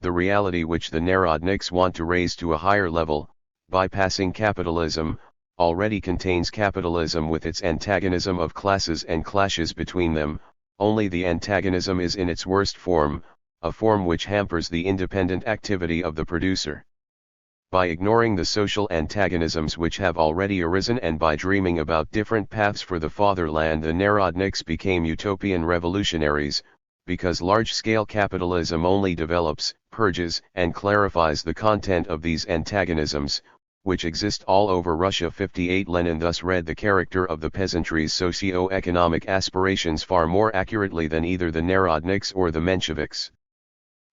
Speaker 1: The reality which the Narodniks want to raise to a higher level, bypassing capitalism, already contains capitalism with its antagonism of classes and clashes between them, only the antagonism is in its worst form, a form which hampers the independent activity of the producer. By ignoring the social antagonisms which have already arisen and by dreaming about different paths for the fatherland, the Narodniks became utopian revolutionaries, because large-scale capitalism only develops, purges, and clarifies the content of these antagonisms, which exist all over Russia. 58 Lenin thus read the character of the peasantry's socio-economic aspirations far more accurately than either the Narodniks or the Mensheviks.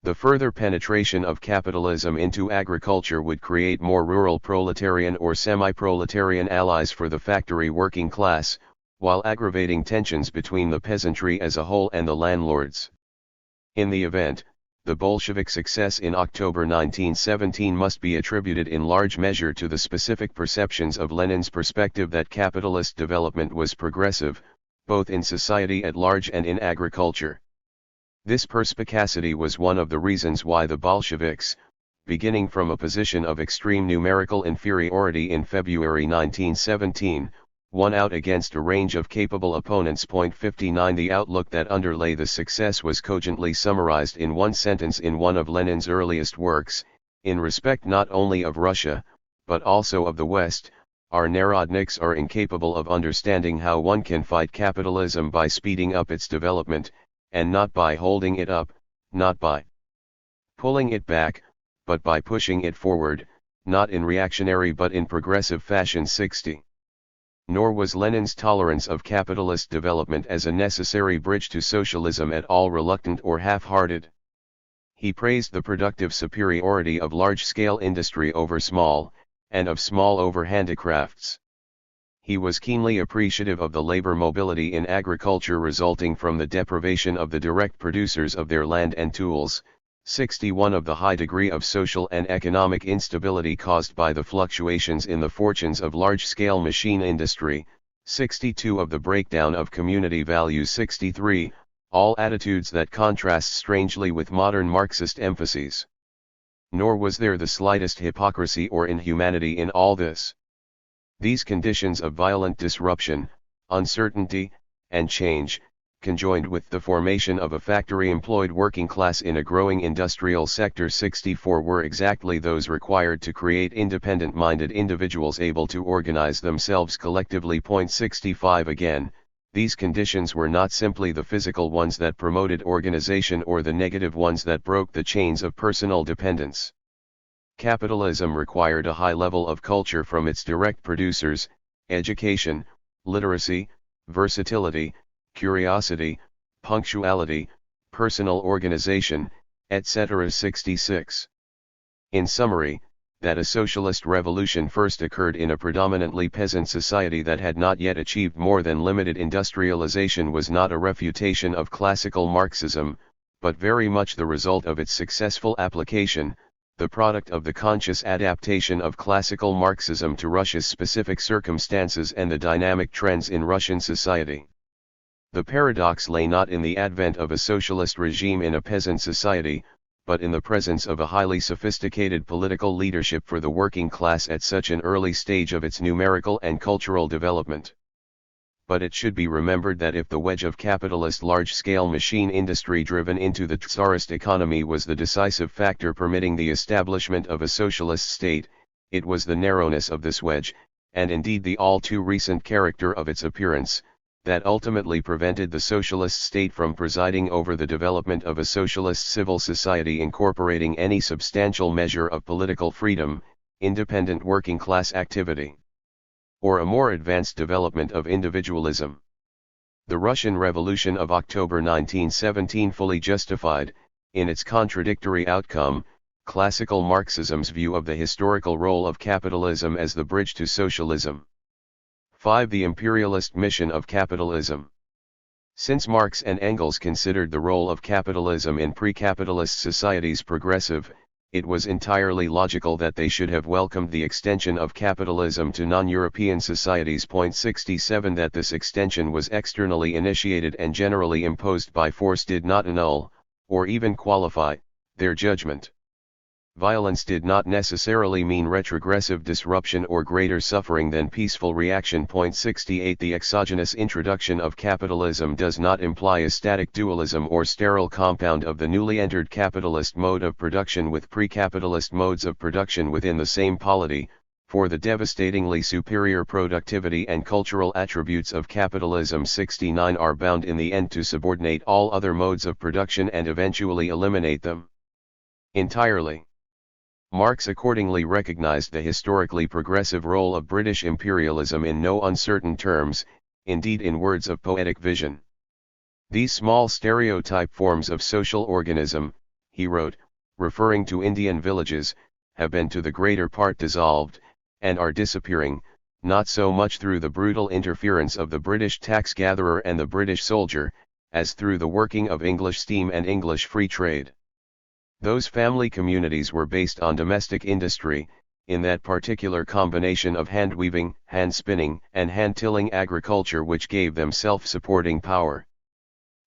Speaker 1: The further penetration of capitalism into agriculture would create more rural proletarian or semi-proletarian allies for the factory working class, while aggravating tensions between the peasantry as a whole and the landlords. In the event, the Bolshevik success in October 1917 must be attributed in large measure to the specific perceptions of Lenin's perspective that capitalist development was progressive, both in society at large and in agriculture. This perspicacity was one of the reasons why the Bolsheviks, beginning from a position of extreme numerical inferiority in February 1917, won out against a range of capable opponents. 59 The outlook that underlay the success was cogently summarized in one sentence in one of Lenin's earliest works: in respect not only of Russia, but also of the West, our Narodniks are incapable of understanding how one can fight capitalism by speeding up its development, and not by holding it up, not by pulling it back, but by pushing it forward, not in reactionary but in progressive fashion. 60. Nor was Lenin's tolerance of capitalist development as a necessary bridge to socialism at all reluctant or half-hearted. He praised the productive superiority of large-scale industry over small, and of small over handicrafts. He was keenly appreciative of the labor mobility in agriculture resulting from the deprivation of the direct producers of their land and tools. 61 Of the high degree of social and economic instability caused by the fluctuations in the fortunes of large-scale machine industry. 62 Of the breakdown of community values. 63 All attitudes that contrast strangely with modern Marxist emphases. Nor was there the slightest hypocrisy or inhumanity in all this. These conditions of violent disruption, uncertainty, and change, conjoined with the formation of a factory-employed working class in a growing industrial sector. 64 Were exactly those required to create independent-minded individuals able to organize themselves collectively. 65 Again, these conditions were not simply the physical ones that promoted organization or the negative ones that broke the chains of personal dependence. Capitalism required a high level of culture from its direct producers, education, literacy, versatility, curiosity, punctuality, personal organization, etc. 66. In summary, that a socialist revolution first occurred in a predominantly peasant society that had not yet achieved more than limited industrialization was not a refutation of classical Marxism, but very much the result of its successful application, the product of the conscious adaptation of classical Marxism to Russia's specific circumstances and the dynamic trends in Russian society. The paradox lay not in the advent of a socialist regime in a peasant society, but in the presence of a highly sophisticated political leadership for the working class at such an early stage of its numerical and cultural development. But it should be remembered that if the wedge of capitalist large-scale machine industry driven into the Tsarist economy was the decisive factor permitting the establishment of a socialist state, it was the narrowness of this wedge, and indeed the all too recent character of its appearance, that ultimately prevented the socialist state from presiding over the development of a socialist civil society incorporating any substantial measure of political freedom, independent working class activity, or a more advanced development of individualism. The Russian Revolution of October 1917 fully justified, in its contradictory outcome, classical Marxism's view of the historical role of capitalism as the bridge to socialism. 5. The imperialist mission of capitalism. Since Marx and Engels considered the role of capitalism in pre-capitalist societies progressive, it was entirely logical that they should have welcomed the extension of capitalism to non-European societies. 67 That this extension was externally initiated and generally imposed by force did not annul, or even qualify, their judgment. Violence did not necessarily mean retrogressive disruption or greater suffering than peaceful reaction. 68 The exogenous introduction of capitalism does not imply a static dualism or sterile compound of the newly entered capitalist mode of production with pre-capitalist modes of production within the same polity, for the devastatingly superior productivity and cultural attributes of capitalism 69 are bound in the end to subordinate all other modes of production and eventually eliminate them entirely. Marx accordingly recognized the historically progressive role of British imperialism in no uncertain terms, indeed in words of poetic vision. These small stereotype forms of social organism, he wrote, referring to Indian villages, have been to the greater part dissolved, and are disappearing, not so much through the brutal interference of the British tax-gatherer and the British soldier, as through the working of English steam and English free trade. Those family communities were based on domestic industry, in that particular combination of hand-weaving, hand-spinning, and hand-tilling agriculture which gave them self-supporting power.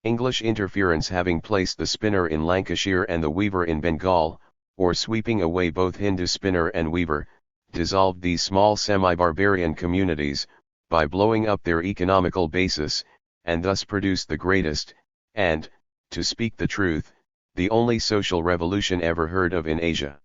Speaker 1: English interference having placed the spinner in Lancashire and the weaver in Bengal, or sweeping away both Hindu spinner and weaver, dissolved these small semi-barbarian communities, by blowing up their economical basis, and thus produced the greatest, and, to speak the truth, the only social revolution ever heard of in Asia.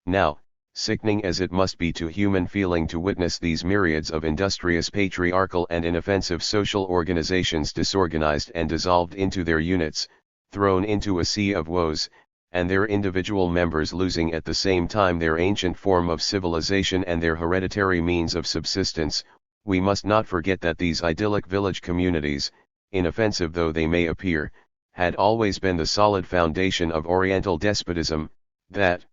Speaker 1: Now, sickening as it must be to human feeling to witness these myriads of industrious patriarchal and inoffensive social organizations disorganized and dissolved into their units, thrown into a sea of woes, and their individual members losing at the same time their ancient form of civilization and their hereditary means of subsistence, we must not forget that these idyllic village communities, inoffensive though they may appear, had always been the solid foundation of Oriental despotism, that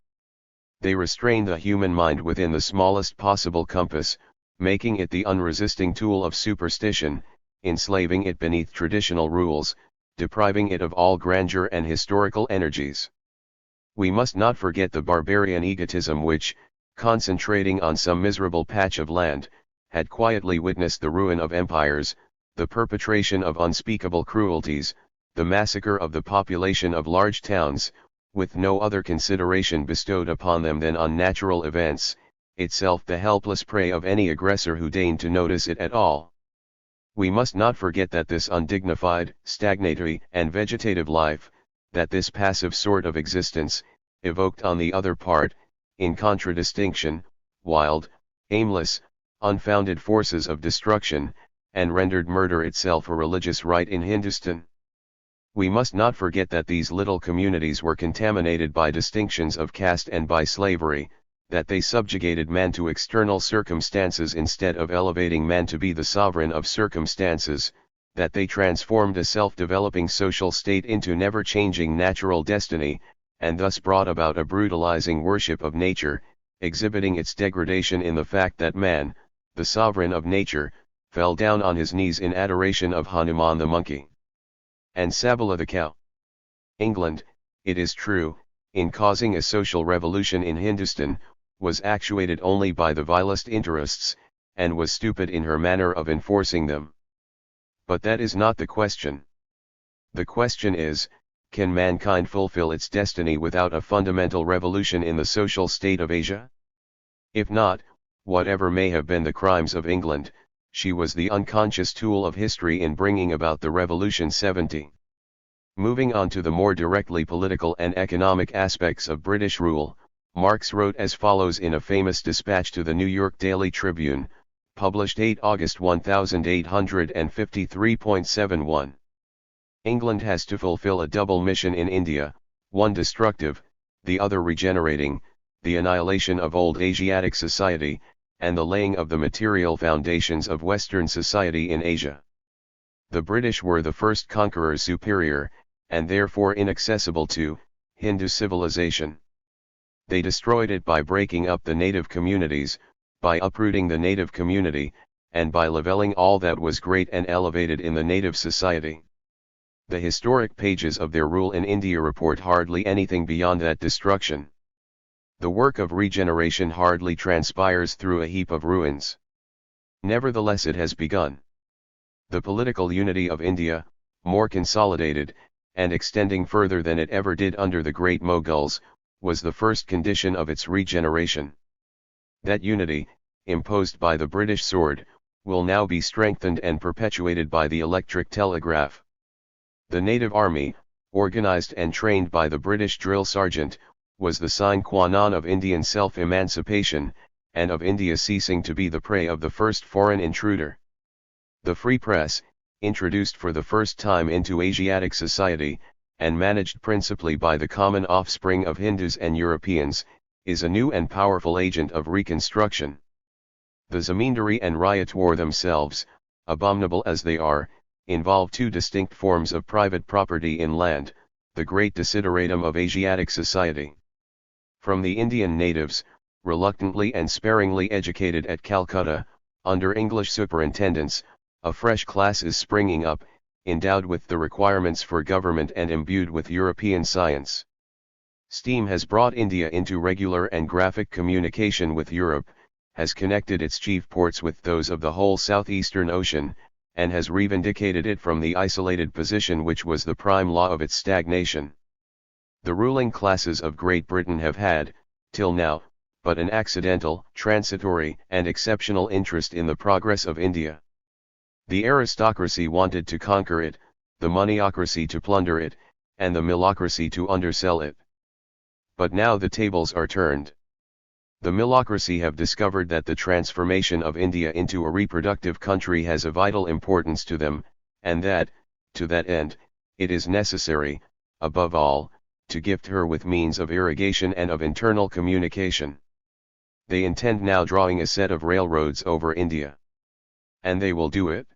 Speaker 1: they restrained the human mind within the smallest possible compass, making it the unresisting tool of superstition, enslaving it beneath traditional rules, depriving it of all grandeur and historical energies. We must not forget the barbarian egotism which, concentrating on some miserable patch of land, had quietly witnessed the ruin of empires, the perpetration of unspeakable cruelties, the massacre of the population of large towns, with no other consideration bestowed upon them than on natural events, itself the helpless prey of any aggressor who deigned to notice it at all. We must not forget that this undignified, stagnatory, and vegetative life, that this passive sort of existence, evoked on the other part, in contradistinction, wild, aimless, unfounded forces of destruction, and rendered murder itself a religious rite in Hindustan. We must not forget that these little communities were contaminated by distinctions of caste and by slavery, that they subjugated man to external circumstances instead of elevating man to be the sovereign of circumstances, that they transformed a self-developing social state into never-changing natural destiny, and thus brought about a brutalizing worship of nature, exhibiting its degradation in the fact that man, the sovereign of nature, fell down on his knees in adoration of Hanuman the monkey and Sabala the cow. England, it is true, in causing a social revolution in Hindustan, was actuated only by the vilest interests, and was stupid in her manner of enforcing them. But that is not the question. The question is, can mankind fulfill its destiny without a fundamental revolution in the social state of Asia? If not, whatever may have been the crimes of England, she was the unconscious tool of history in bringing about the Revolution 70. Moving on to the more directly political and economic aspects of British rule, Marx wrote as follows in a famous dispatch to the New York Daily Tribune, published 8 August 1853.71. England has to fulfill a double mission in India, one destructive, the other regenerating, the annihilation of old Asiatic society, and the laying of the material foundations of Western society in Asia. The British were the first conquerors superior, and therefore inaccessible to, Hindu civilization. They destroyed it by breaking up the native communities, by uprooting the native community, and by levelling all that was great and elevated in the native society. The historic pages of their rule in India report hardly anything beyond that destruction. The work of regeneration hardly transpires through a heap of ruins. Nevertheless, it has begun. The political unity of India, more consolidated, and extending further than it ever did under the great Mughals, was the first condition of its regeneration. That unity, imposed by the British sword, will now be strengthened and perpetuated by the electric telegraph. The native army, organized and trained by the British drill sergeant, was the sine qua non of Indian self-emancipation, and of India ceasing to be the prey of the first foreign intruder. The free press, introduced for the first time into Asiatic society, and managed principally by the common offspring of Hindus and Europeans, is a new and powerful agent of reconstruction. The zamindari and riot war themselves, abominable as they are, involve two distinct forms of private property in land, the great desideratum of Asiatic society. From the Indian natives, reluctantly and sparingly educated at Calcutta, under English superintendence, a fresh class is springing up, endowed with the requirements for government and imbued with European science. Steam has brought India into regular and graphic communication with Europe, has connected its chief ports with those of the whole southeastern ocean, and has revindicated it from the isolated position which was the prime law of its stagnation. The ruling classes of Great Britain have had, till now, but an accidental, transitory, and exceptional interest in the progress of India. The aristocracy wanted to conquer it, the moneyocracy to plunder it, and the millocracy to undersell it. But now the tables are turned. The millocracy have discovered that the transformation of India into a reproductive country has a vital importance to them, and that, to that end, it is necessary, above all, to gift her with means of irrigation and of internal communication. They intend now drawing a set of railroads over India. And they will do it.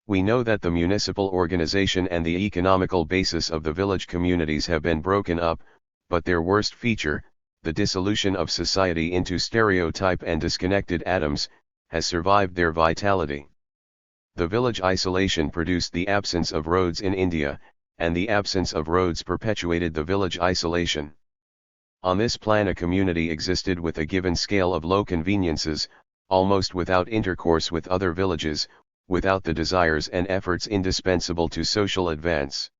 Speaker 1: We know that the municipal organization and the economical basis of the village communities have been broken up, but their worst feature, the dissolution of society into stereotype and disconnected atoms, has survived their vitality. The village isolation produced the absence of roads in India, and the absence of roads perpetuated the village isolation. On this plan a community existed with a given scale of low conveniences, almost without intercourse with other villages, without the desires and efforts indispensable to social advance.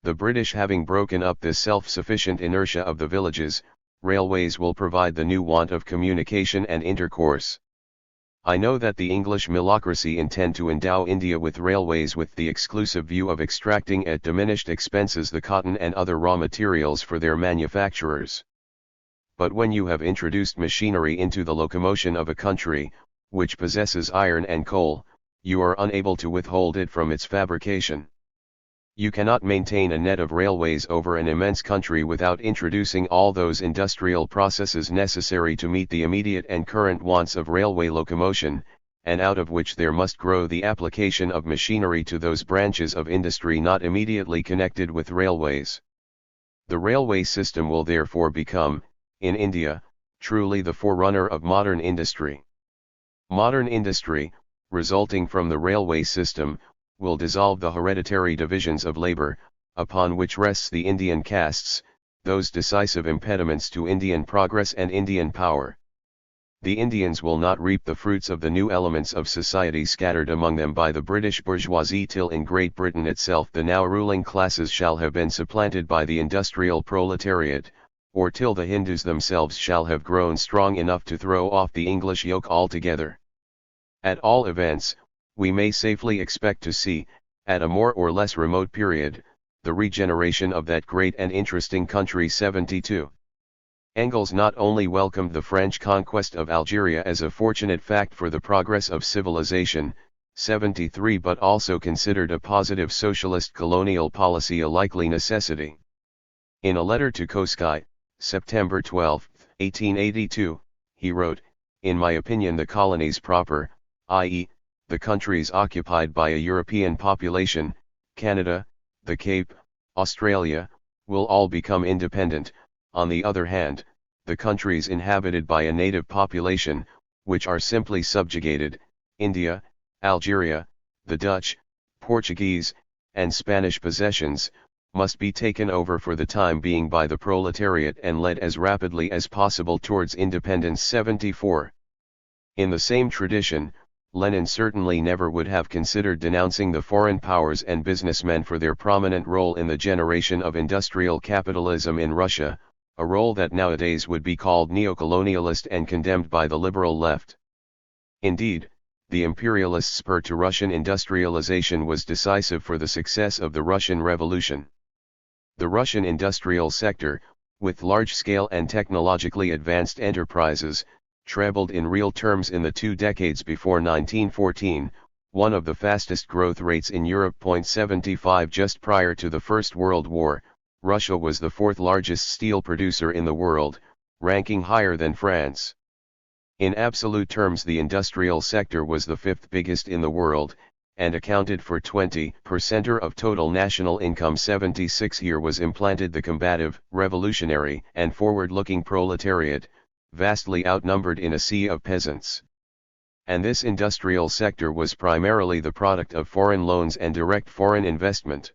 Speaker 1: The British having broken up this self-sufficient inertia of the villages, railways will provide the new want of communication and intercourse. I know that the English millocracy intend to endow India with railways with the exclusive view of extracting at diminished expenses the cotton and other raw materials for their manufacturers. But when you have introduced machinery into the locomotion of a country, which possesses iron and coal, you are unable to withhold it from its fabrication. You cannot maintain a net of railways over an immense country without introducing all those industrial processes necessary to meet the immediate and current wants of railway locomotion, and out of which there must grow the application of machinery to those branches of industry not immediately connected with railways. The railway system will therefore become, in India, truly the forerunner of modern industry. Modern industry, resulting from the railway system, will dissolve the hereditary divisions of labor, upon which rests the Indian castes, those decisive impediments to Indian progress and Indian power. The Indians will not reap the fruits of the new elements of society scattered among them by the British bourgeoisie till in Great Britain itself the now ruling classes shall have been supplanted by the industrial proletariat, or till the Hindus themselves shall have grown strong enough to throw off the English yoke altogether. At all events, we may safely expect to see, at a more or less remote period, the regeneration of that great and interesting country 72. Engels not only welcomed the French conquest of Algeria as a fortunate fact for the progress of civilization, 73, but also considered a positive socialist colonial policy a likely necessity. In a letter to Koski, September 12, 1882, he wrote, "In my opinion the colonies proper, i.e., the countries occupied by a European population, Canada, the Cape, Australia, will all become independent. On the other hand, the countries inhabited by a native population, which are simply subjugated, India, Algeria, the Dutch, Portuguese, and Spanish possessions, must be taken over for the time being by the proletariat and led as rapidly as possible towards independence." 74. In the same tradition, Lenin certainly never would have considered denouncing the foreign powers and businessmen for their prominent role in the generation of industrial capitalism in Russia, a role that nowadays would be called neocolonialist and condemned by the liberal left. Indeed, the imperialist spur to Russian industrialization was decisive for the success of the Russian Revolution. The Russian industrial sector, with large-scale and technologically advanced enterprises, trebled in real terms in the 2 decades before 1914, one of the fastest growth rates in Europe. 75 Just prior to the First World War, Russia was the 4th largest steel producer in the world, ranking higher than France. In absolute terms the industrial sector was the 5th biggest in the world, and accounted for 20% of total national income. 76 Here was implanted the combative, revolutionary, and forward-looking proletariat, vastly outnumbered in a sea of peasants. And this industrial sector was primarily the product of foreign loans and direct foreign investment.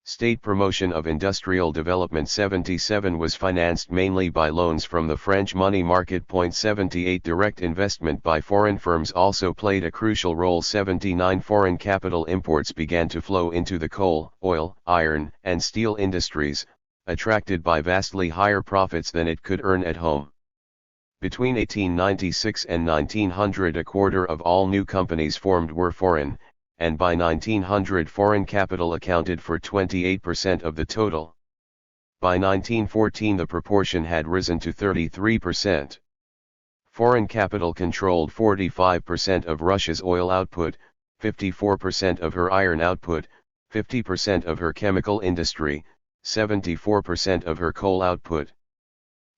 Speaker 1: State promotion of industrial development. 77 was financed mainly by loans from the French money market. 78 Direct investment by foreign firms also played a crucial role. 79 Foreign capital imports began to flow into the coal, oil, iron, and steel industries, attracted by vastly higher profits than it could earn at home. Between 1896 and 1900 a quarter of all new companies formed were foreign, and by 1900 foreign capital accounted for 28% of the total. By 1914 the proportion had risen to 33%. Foreign capital controlled 45% of Russia's oil output, 54% of her iron output, 50% of her chemical industry, 74% of her coal output.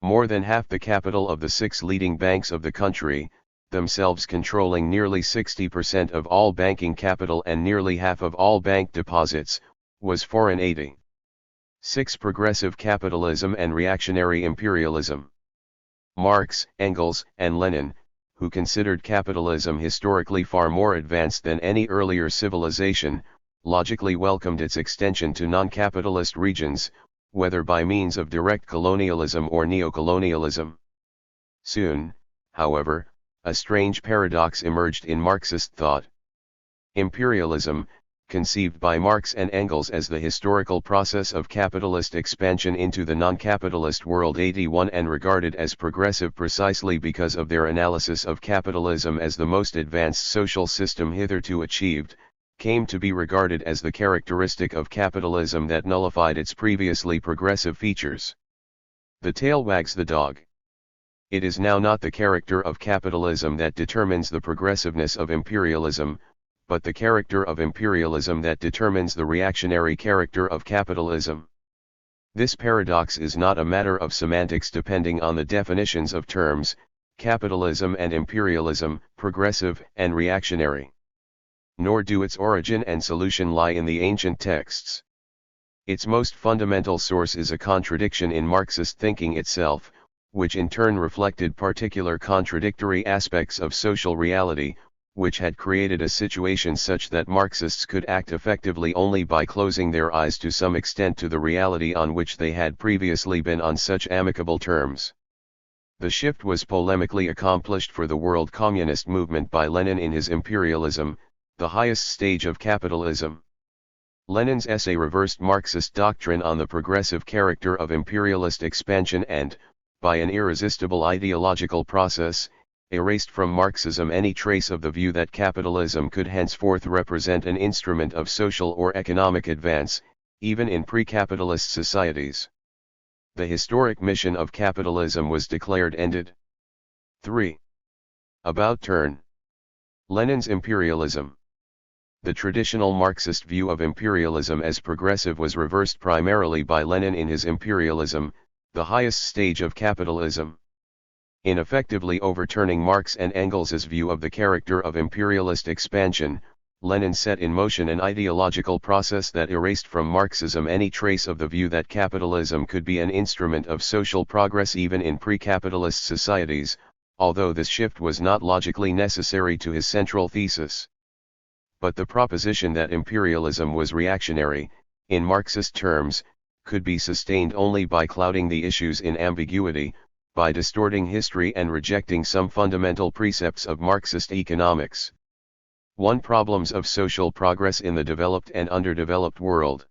Speaker 1: More than half the capital of the 6 leading banks of the country, themselves controlling nearly 60% of all banking capital and nearly half of all bank deposits, was foreign aiding. 6. Progressive capitalism and reactionary imperialism. Marx, Engels, and Lenin, who considered capitalism historically far more advanced than any earlier civilization, logically welcomed its extension to non-capitalist regions, whether by means of direct colonialism or neocolonialism. Soon, however, a strange paradox emerged in Marxist thought. Imperialism, conceived by Marx and Engels as the historical process of capitalist expansion into the non-capitalist world 81 and regarded as progressive precisely because of their analysis of capitalism as the most advanced social system hitherto achieved, came to be regarded as the characteristic of capitalism that nullified its previously progressive features. The tail wags the dog. It is now not the character of capitalism that determines the progressiveness of imperialism, but the character of imperialism that determines the reactionary character of capitalism. This paradox is not a matter of semantics depending on the definitions of terms, capitalism and imperialism, progressive and reactionary. Nor do its origin and solution lie in the ancient texts. Its most fundamental source is a contradiction in Marxist thinking itself, which in turn reflected particular contradictory aspects of social reality, which had created a situation such that Marxists could act effectively only by closing their eyes to some extent to the reality on which they had previously been on such amicable terms. The shift was polemically accomplished for the world communist movement by Lenin in his Imperialism, the highest stage of capitalism. Lenin's essay reversed Marxist doctrine on the progressive character of imperialist expansion and, by an irresistible ideological process, erased from Marxism any trace of the view that capitalism could henceforth represent an instrument of social or economic advance, even in pre-capitalist societies. The historic mission of capitalism was declared ended. 3. About turn. Lenin's imperialism. The traditional Marxist view of imperialism as progressive was reversed primarily by Lenin in his Imperialism, the highest stage of capitalism. In effectively overturning Marx and Engels' view of the character of imperialist expansion, Lenin set in motion an ideological process that erased from Marxism any trace of the view that capitalism could be an instrument of social progress even in pre-capitalist societies, although this shift was not logically necessary to his central thesis. But the proposition that imperialism was reactionary, in Marxist terms, could be sustained only by clouding the issues in ambiguity, by distorting history and rejecting some fundamental precepts of Marxist economics. 1. Problems of social progress in the developed and underdeveloped world.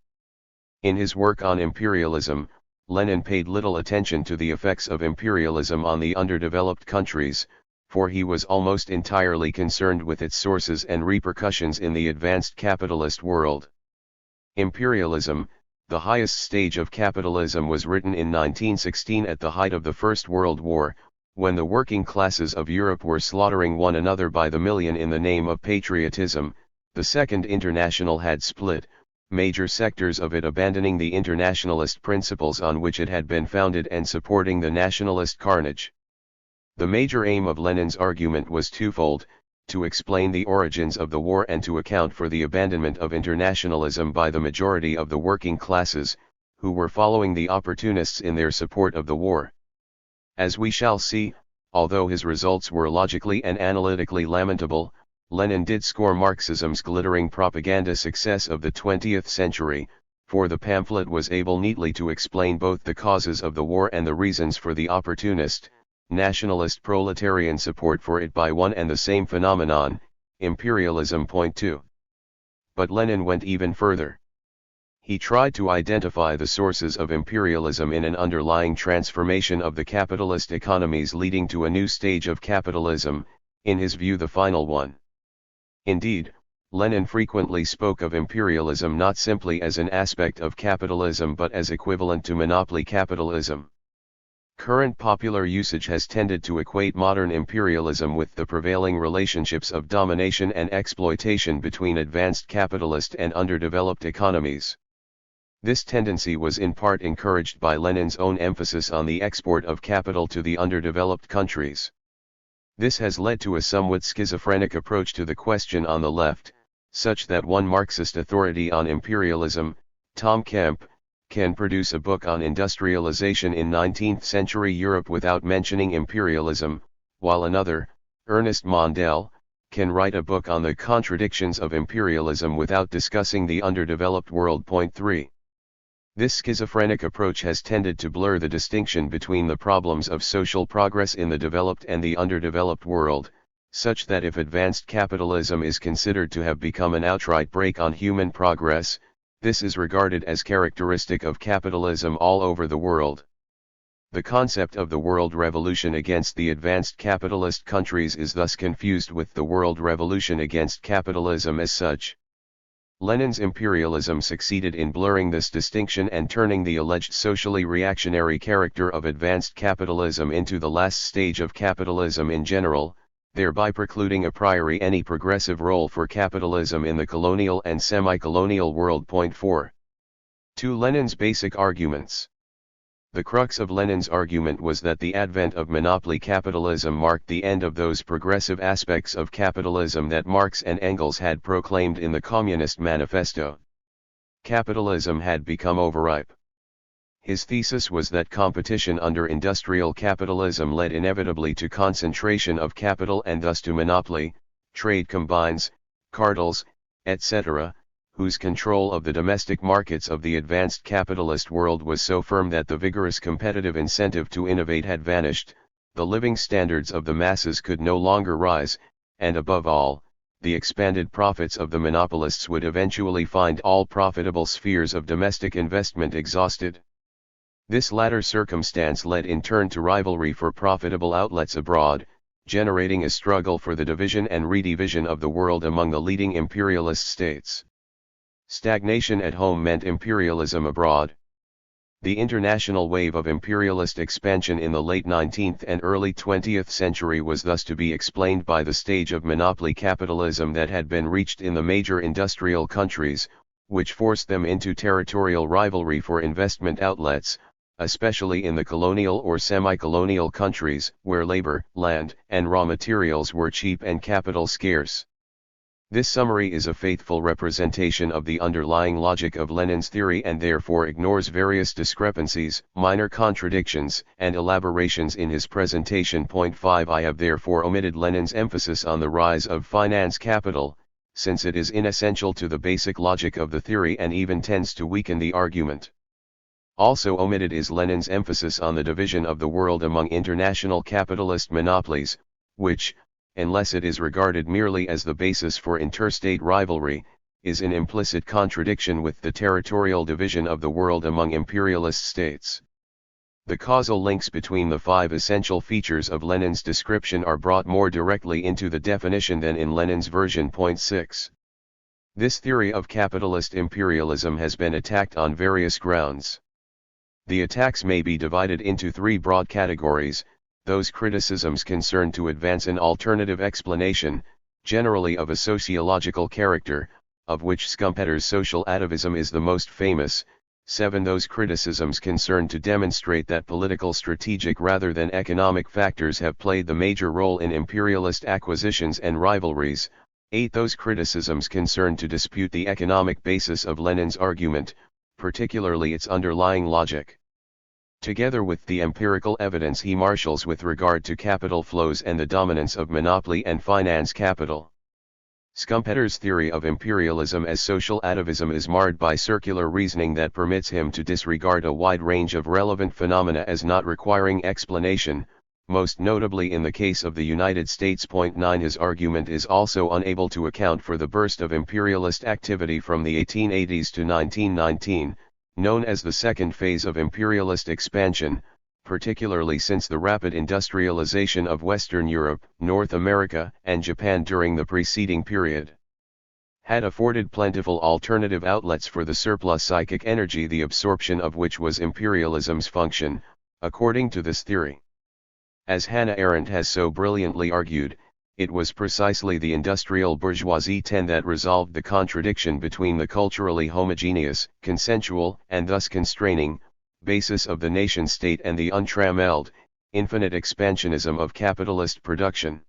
Speaker 1: In his work on imperialism, Lenin paid little attention to the effects of imperialism on the underdeveloped countries, for he was almost entirely concerned with its sources and repercussions in the advanced capitalist world. Imperialism, the highest stage of capitalism, was written in 1916 at the height of the First World War, when the working classes of Europe were slaughtering one another by the million in the name of patriotism. The Second International had split, major sectors of it abandoning the internationalist principles on which it had been founded and supporting the nationalist carnage. The major aim of Lenin's argument was twofold: to explain the origins of the war and to account for the abandonment of internationalism by the majority of the working classes, who were following the opportunists in their support of the war. As we shall see, although his results were logically and analytically lamentable, Lenin did score Marxism's glittering propaganda success of the 20th century, for the pamphlet was able neatly to explain both the causes of the war and the reasons for the opportunist, nationalist proletarian support for it by one and the same phenomenon, imperialism. 2. But Lenin went even further. He tried to identify the sources of imperialism in an underlying transformation of the capitalist economies leading to a new stage of capitalism, in his view the final one. Indeed, Lenin frequently spoke of imperialism not simply as an aspect of capitalism but as equivalent to monopoly capitalism. Current popular usage has tended to equate modern imperialism with the prevailing relationships of domination and exploitation between advanced capitalist and underdeveloped economies. This tendency was in part encouraged by Lenin's own emphasis on the export of capital to the underdeveloped countries. This has led to a somewhat schizophrenic approach to the question on the left, such that one Marxist authority on imperialism, Tom Kemp, can produce a book on industrialization in 19th century Europe without mentioning imperialism, while another, Ernest Mondale, can write a book on the contradictions of imperialism without discussing the underdeveloped world. Point 3. This schizophrenic approach has tended to blur the distinction between the problems of social progress in the developed and the underdeveloped world, such that if advanced capitalism is considered to have become an outright brake on human progress, this is regarded as characteristic of capitalism all over the world. The concept of the world revolution against the advanced capitalist countries is thus confused with the world revolution against capitalism as such. Lenin's imperialism succeeded in blurring this distinction and turning the alleged socially reactionary character of advanced capitalism into the last stage of capitalism in general, thereby precluding a priori any progressive role for capitalism in the colonial and semi-colonial world. Point 4. 2. Lenin's basic arguments. The crux of Lenin's argument was that the advent of monopoly capitalism marked the end of those progressive aspects of capitalism that Marx and Engels had proclaimed in the Communist Manifesto. Capitalism had become overripe. His thesis was that competition under industrial capitalism led inevitably to concentration of capital and thus to monopoly, trade combines, cartels, etc., whose control of the domestic markets of the advanced capitalist world was so firm that the vigorous competitive incentive to innovate had vanished, the living standards of the masses could no longer rise, and above all, the expanded profits of the monopolists would eventually find all profitable spheres of domestic investment exhausted. This latter circumstance led in turn to rivalry for profitable outlets abroad, generating a struggle for the division and redivision of the world among the leading imperialist states. Stagnation at home meant imperialism abroad. The international wave of imperialist expansion in the late 19th and early 20th century was thus to be explained by the stage of monopoly capitalism that had been reached in the major industrial countries, which forced them into territorial rivalry for investment outlets, especially in the colonial or semi-colonial countries, where labor, land, and raw materials were cheap and capital scarce. This summary is a faithful representation of the underlying logic of Lenin's theory and therefore ignores various discrepancies, minor contradictions, and elaborations in his presentation. Point 5. I have therefore omitted Lenin's emphasis on the rise of finance capital, since it is inessential to the basic logic of the theory and even tends to weaken the argument. Also omitted is Lenin's emphasis on the division of the world among international capitalist monopolies, which, unless it is regarded merely as the basis for interstate rivalry, is in implicit contradiction with the territorial division of the world among imperialist states. The causal links between the 5 essential features of Lenin's description are brought more directly into the definition than in Lenin's version. Point 6. This theory of capitalist imperialism has been attacked on various grounds. The attacks may be divided into 3 broad categories: those criticisms concerned to advance an alternative explanation, generally of a sociological character, of which Schumpeter's social atavism is the most famous. 7. Those criticisms concerned to demonstrate that political strategic rather than economic factors have played the major role in imperialist acquisitions and rivalries. 8. Those criticisms concerned to dispute the economic basis of Lenin's argument, particularly its underlying logic. Together with the empirical evidence he marshals with regard to capital flows and the dominance of monopoly and finance capital. Schumpeter's theory of imperialism as social atavism is marred by circular reasoning that permits him to disregard a wide range of relevant phenomena as not requiring explanation, most notably in the case of the United States. Point 9. His argument is also unable to account for the burst of imperialist activity from the 1880s to 1919, known as the second phase of imperialist expansion, particularly since the rapid industrialization of Western Europe, North America, and Japan during the preceding period had afforded plentiful alternative outlets for the surplus psychic energy, the absorption of which was imperialism's function, according to this theory. As Hannah Arendt has so brilliantly argued, It was precisely the industrial bourgeoisie that resolved the contradiction between the culturally homogeneous, consensual, and thus constraining, basis of the nation-state and the untrammeled, infinite expansionism of capitalist production.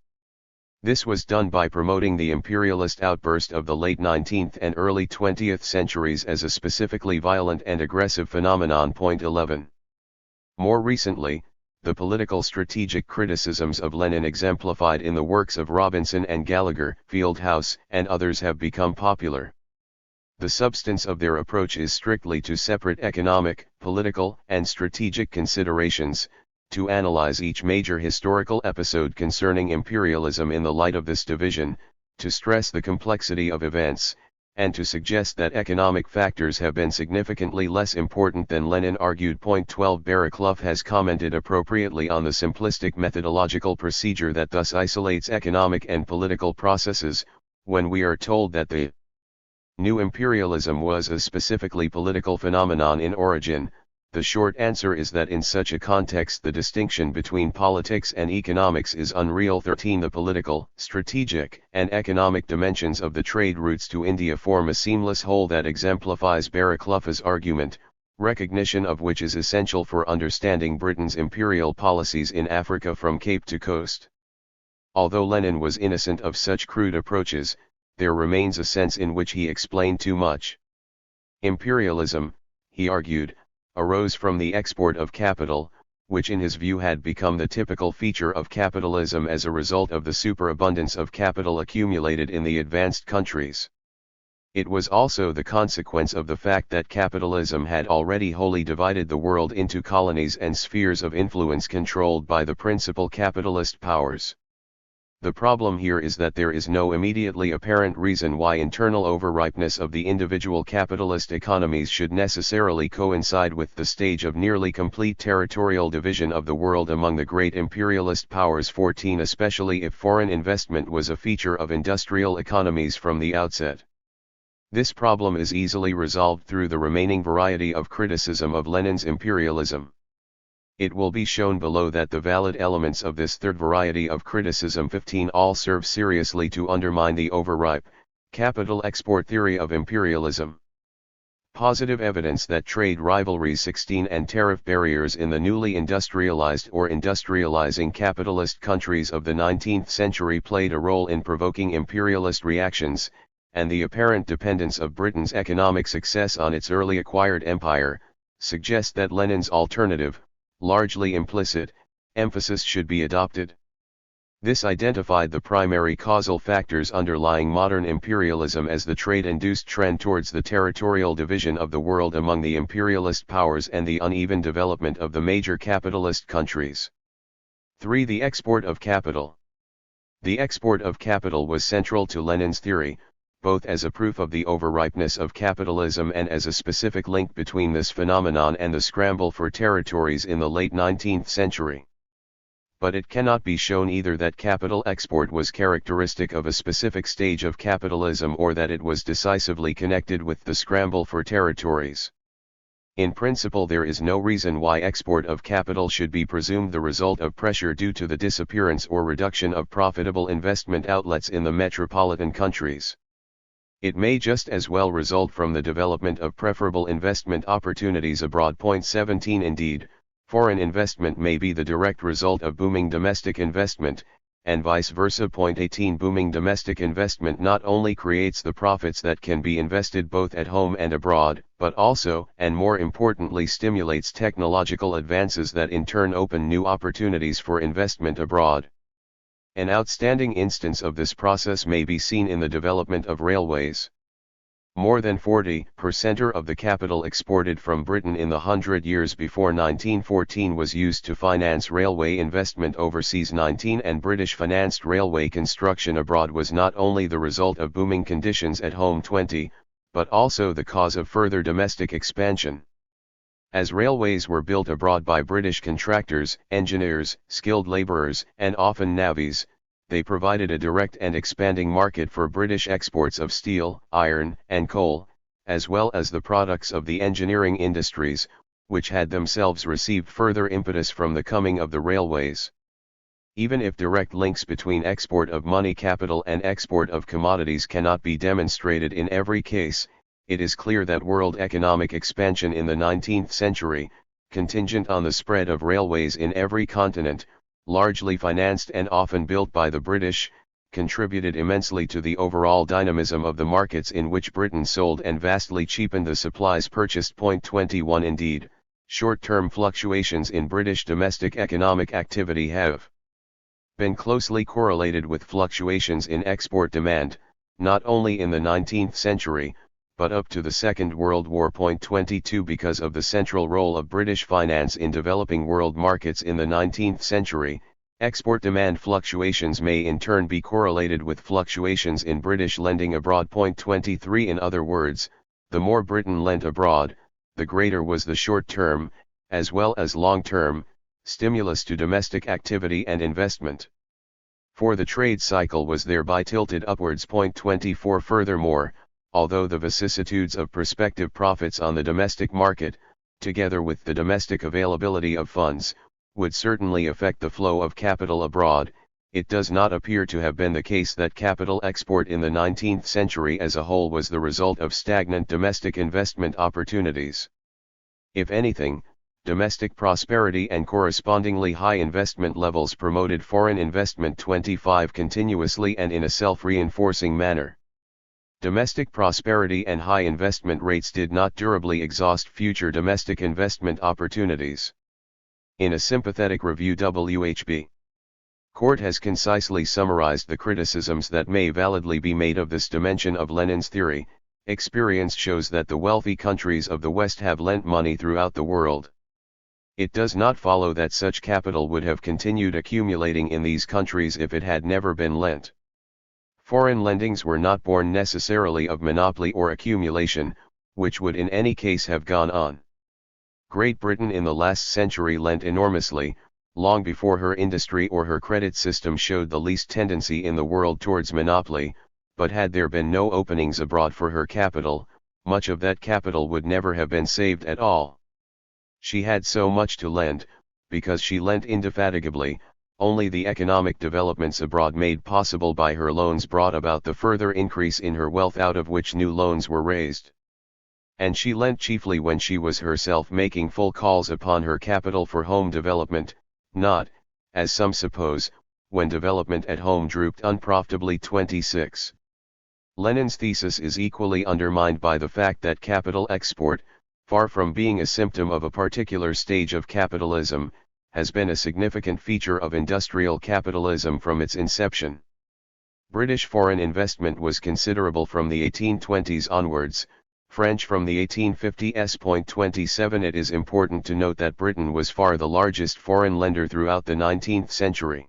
Speaker 1: This was done by promoting the imperialist outburst of the late 19th and early 20th centuries as a specifically violent and aggressive phenomenon. 11. More recently, the political strategic criticisms of Lenin exemplified in the works of Robinson and Gallagher, Fieldhouse, and others have become popular. The substance of their approach is strictly to separate economic, political, and strategic considerations, to analyze each major historical episode concerning imperialism in the light of this division, to stress the complexity of events, and to suggest that economic factors have been significantly less important than Lenin argued. 12. Barraclough has commented appropriately on the simplistic methodological procedure that thus isolates economic and political processes, when we are told that the new imperialism was a specifically political phenomenon in origin. The short answer is that in such a context the distinction between politics and economics is unreal. 13. The political, strategic, and economic dimensions of the trade routes to India form a seamless whole that exemplifies Barraclough's argument, recognition of which is essential for understanding Britain's imperial policies in Africa from Cape to coast. Although Lenin was innocent of such crude approaches, there remains a sense in which he explained too much. Imperialism, he argued, arose from the export of capital, which in his view had become the typical feature of capitalism as a result of the superabundance of capital accumulated in the advanced countries. It was also the consequence of the fact that capitalism had already wholly divided the world into colonies and spheres of influence controlled by the principal capitalist powers. The problem here is that there is no immediately apparent reason why internal overripeness of the individual capitalist economies should necessarily coincide with the stage of nearly complete territorial division of the world among the great imperialist powers. 14. Especially if foreign investment was a feature of industrial economies from the outset. This problem is easily resolved through the remaining variety of criticism of Lenin's imperialism. It will be shown below that the valid elements of this third variety of criticism 15 all serve seriously to undermine the overripe, capital export theory of imperialism. Positive evidence that trade rivalries 16 and tariff barriers in the newly industrialized or industrializing capitalist countries of the 19th century played a role in provoking imperialist reactions, and the apparent dependence of Britain's economic success on its early acquired empire, suggest that Lenin's alternative, largely implicit, emphasis should be adopted. This identified the primary causal factors underlying modern imperialism as the trade-induced trend towards the territorial division of the world among the imperialist powers and the uneven development of the major capitalist countries. 3. The export of capital. The export of capital was central to Lenin's theory, both as a proof of the overripeness of capitalism and as a specific link between this phenomenon and the scramble for territories in the late 19th century. But it cannot be shown either that capital export was characteristic of a specific stage of capitalism or that it was decisively connected with the scramble for territories. In principle, there is no reason why export of capital should be presumed the result of pressure due to the disappearance or reduction of profitable investment outlets in the metropolitan countries. It may just as well result from the development of preferable investment opportunities abroad. 17 Indeed, foreign investment may be the direct result of booming domestic investment, and vice versa. 18 Booming domestic investment not only creates the profits that can be invested both at home and abroad, but also, and more importantly, stimulates technological advances that in turn open new opportunities for investment abroad. An outstanding instance of this process may be seen in the development of railways. More than 40% of the capital exported from Britain in the 100 years before 1914 was used to finance railway investment overseas. 19 And British financed railway construction abroad was not only the result of booming conditions at home. 20, but also the cause of further domestic expansion. As railways were built abroad by British contractors, engineers, skilled labourers, and often navvies, they provided a direct and expanding market for British exports of steel, iron, and coal, as well as the products of the engineering industries, which had themselves received further impetus from the coming of the railways. Even if direct links between export of money capital and export of commodities cannot be demonstrated in every case, it is clear that world economic expansion in the 19th century, contingent on the spread of railways in every continent, largely financed and often built by the British, contributed immensely to the overall dynamism of the markets in which Britain sold and vastly cheapened the supplies purchased. 21 Indeed, short-term fluctuations in British domestic economic activity have been closely correlated with fluctuations in export demand, not only in the 19th century, but up to the Second World War. 22 Because of the central role of British finance in developing world markets in the 19th century, export demand fluctuations may in turn be correlated with fluctuations in British lending abroad. 23 In other words, the more Britain lent abroad, the greater was the short-term, as well as long-term, stimulus to domestic activity and investment. For the trade cycle was thereby tilted upwards. 24 Furthermore, although the vicissitudes of prospective profits on the domestic market, together with the domestic availability of funds, would certainly affect the flow of capital abroad, it does not appear to have been the case that capital export in the 19th century as a whole was the result of stagnant domestic investment opportunities. If anything, domestic prosperity and correspondingly high investment levels promoted foreign investment. 25 Continuously and in a self-reinforcing manner. Domestic prosperity and high investment rates did not durably exhaust future domestic investment opportunities. In a sympathetic review, W.H.B. Court has concisely summarized the criticisms that may validly be made of this dimension of Lenin's theory. Experience shows that the wealthy countries of the West have lent money throughout the world. It does not follow that such capital would have continued accumulating in these countries if it had never been lent. Foreign lendings were not born necessarily of monopoly or accumulation, which would in any case have gone on. Great Britain in the last century lent enormously, long before her industry or her credit system showed the least tendency in the world towards monopoly, but had there been no openings abroad for her capital, much of that capital would never have been saved at all. She had so much to lend, because she lent indefatigably. Only the economic developments abroad made possible by her loans brought about the further increase in her wealth out of which new loans were raised. And she lent chiefly when she was herself making full calls upon her capital for home development, not, as some suppose, when development at home drooped unprofitably. 26. Lenin's thesis is equally undermined by the fact that capital export, far from being a symptom of a particular stage of capitalism, has been a significant feature of industrial capitalism from its inception. British foreign investment was considerable from the 1820s onwards, French from the 1850s. 27 It is important to note that Britain was far the largest foreign lender throughout the 19th century.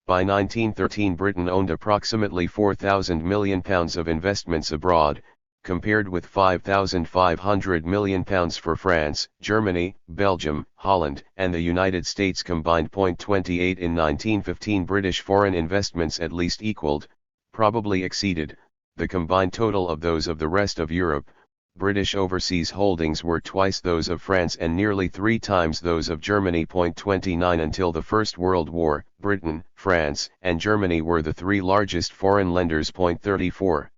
Speaker 1: By 1913 Britain owned approximately £4,000 million of investments abroad, compared with £5,500 million for France, Germany, Belgium, Holland, and the United States combined. 28 In 1915 British foreign investments at least equaled, probably exceeded, the combined total of those of the rest of Europe. British overseas holdings were twice those of France and nearly 3 times those of Germany. 29 Until the First World War, Britain, France, and Germany were the 3 largest foreign lenders. 34.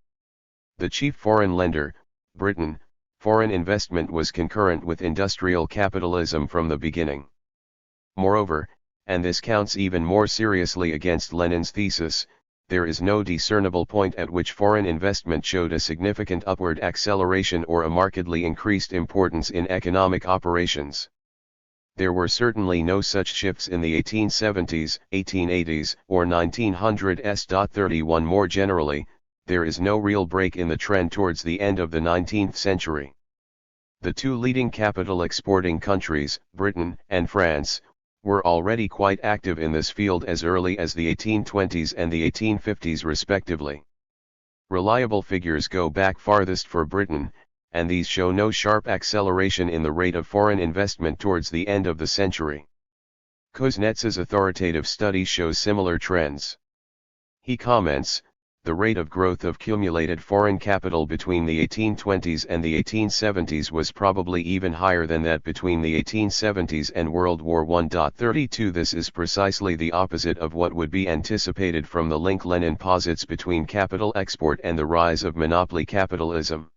Speaker 1: The chief foreign lender, Britain, foreign investment was concurrent with industrial capitalism from the beginning. Moreover, and this counts even more seriously against Lenin's thesis, there is no discernible point at which foreign investment showed a significant upward acceleration or a markedly increased importance in economic operations. There were certainly no such shifts in the 1870s, 1880s, or 1900s. 31 More generally, there is no real break in the trend towards the end of the 19th century. The 2 leading capital exporting countries, Britain and France, were already quite active in this field as early as the 1820s and the 1850s respectively. Reliable figures go back farthest for Britain, and these show no sharp acceleration in the rate of foreign investment towards the end of the century. Kuznets's authoritative study shows similar trends. He comments, the rate of growth of cumulated foreign capital between the 1820s and the 1870s was probably even higher than that between the 1870s and World War I. 32 This is precisely the opposite of what would be anticipated from the link Lenin posits between capital export and the rise of monopoly capitalism.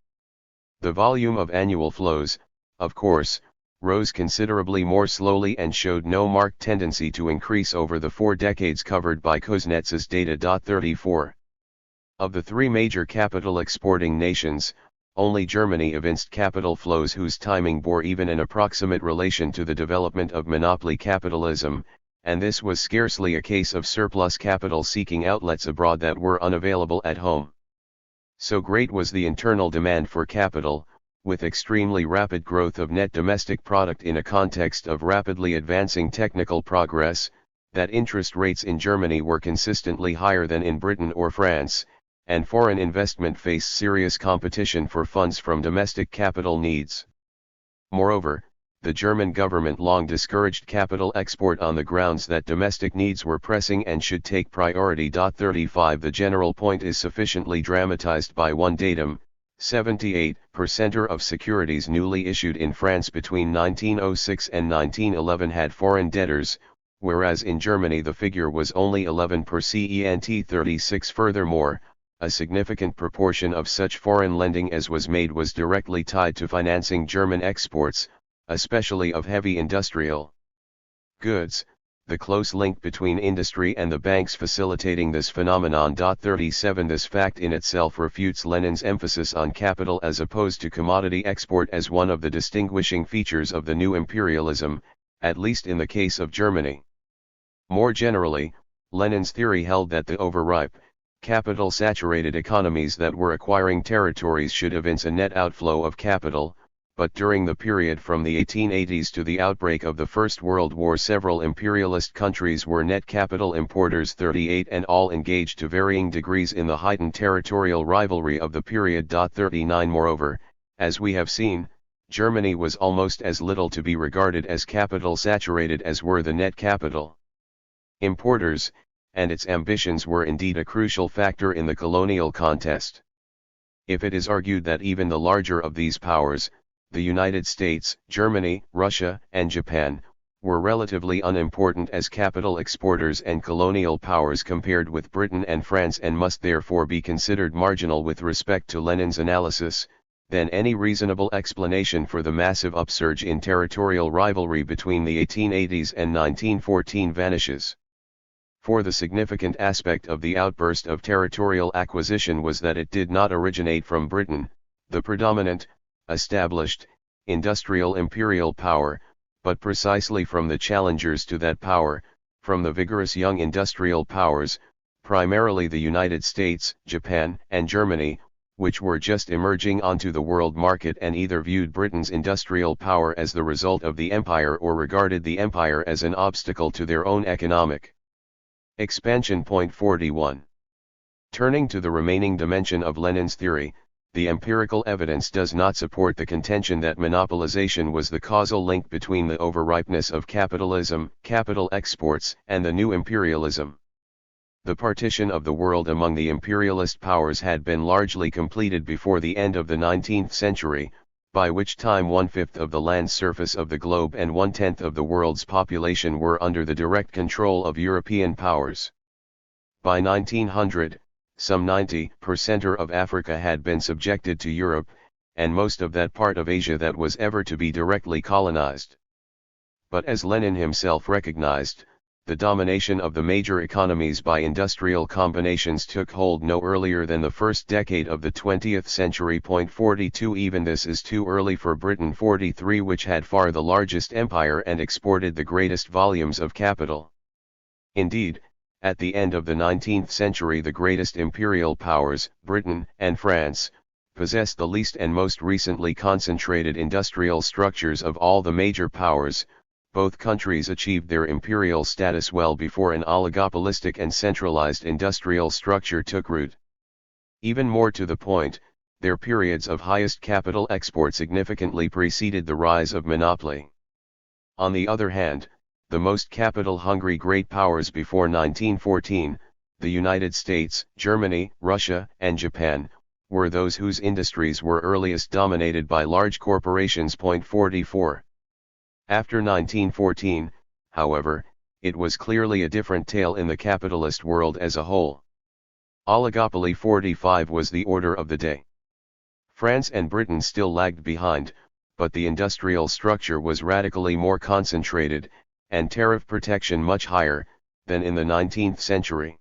Speaker 1: The volume of annual flows, of course, rose considerably more slowly and showed no marked tendency to increase over the 4 decades covered by Kuznets's data. 34. Of the 3 major capital exporting nations, only Germany evinced capital flows whose timing bore even an approximate relation to the development of monopoly capitalism, and this was scarcely a case of surplus capital seeking outlets abroad that were unavailable at home. So great was the internal demand for capital, with extremely rapid growth of net domestic product in a context of rapidly advancing technical progress, that interest rates in Germany were consistently higher than in Britain or France, and foreign investment faced serious competition for funds from domestic capital needs. Moreover, the German government long discouraged capital export on the grounds that domestic needs were pressing and should take priority. 35 The general point is sufficiently dramatized by one datum: 78% of securities newly issued in France between 1906 and 1911 had foreign debtors, whereas in Germany the figure was only 11%. 36 Furthermore, a significant proportion of such foreign lending as was made was directly tied to financing German exports, especially of heavy industrial goods, the close link between industry and the banks facilitating this phenomenon. 37 This fact in itself refutes Lenin's emphasis on capital as opposed to commodity export as one of the distinguishing features of the new imperialism, at least in the case of Germany. More generally, Lenin's theory held that the overripe, capital-saturated economies that were acquiring territories should evince a net outflow of capital, but during the period from the 1880s to the outbreak of the First World War several imperialist countries were net capital importers. 38 And all engaged to varying degrees in the heightened territorial rivalry of the period. 39 Moreover, as we have seen, Germany was almost as little to be regarded as capital-saturated as were the net capital importers, and its ambitions were indeed a crucial factor in the colonial contest. If it is argued that even the larger of these powers, the United States, Germany, Russia, and Japan, were relatively unimportant as capital exporters and colonial powers compared with Britain and France and must therefore be considered marginal with respect to Lenin's analysis, then any reasonable explanation for the massive upsurge in territorial rivalry between the 1880s and 1914 vanishes. For the significant aspect of the outburst of territorial acquisition was that it did not originate from Britain, the predominant, established, industrial imperial power, but precisely from the challengers to that power, from the vigorous young industrial powers, primarily the United States, Japan, and Germany, which were just emerging onto the world market and either viewed Britain's industrial power as the result of the empire or regarded the empire as an obstacle to their own economic expansion. 41. Turning to the remaining dimension of Lenin's theory, the empirical evidence does not support the contention that monopolization was the causal link between the overripeness of capitalism, capital exports, and the new imperialism. The partition of the world among the imperialist powers had been largely completed before the end of the 19th century, by which time 1/5 of the land surface of the globe and 1/10 of the world's population were under the direct control of European powers. By 1900, some 90% of Africa had been subjected to Europe, and most of that part of Asia that was ever to be directly colonized. But as Lenin himself recognized, the domination of the major economies by industrial combinations took hold no earlier than the first decade of the 20th century. 42 Even this is too early for Britain. 43 Which had far the largest empire and exported the greatest volumes of capital. Indeed, at the end of the 19th century the greatest imperial powers, Britain and France, possessed the least and most recently concentrated industrial structures of all the major powers. Both countries achieved their imperial status well before an oligopolistic and centralized industrial structure took root. Even more to the point, their periods of highest capital export significantly preceded the rise of monopoly. On the other hand, the most capital-hungry great powers before 1914, the United States, Germany, Russia, and Japan, were those whose industries were earliest dominated by large corporations. 44. After 1914, however, it was clearly a different tale in the capitalist world as a whole. Oligopoly. 45 was the order of the day. France and Britain still lagged behind, but the industrial structure was radically more concentrated, and tariff protection much higher, than in the 19th century.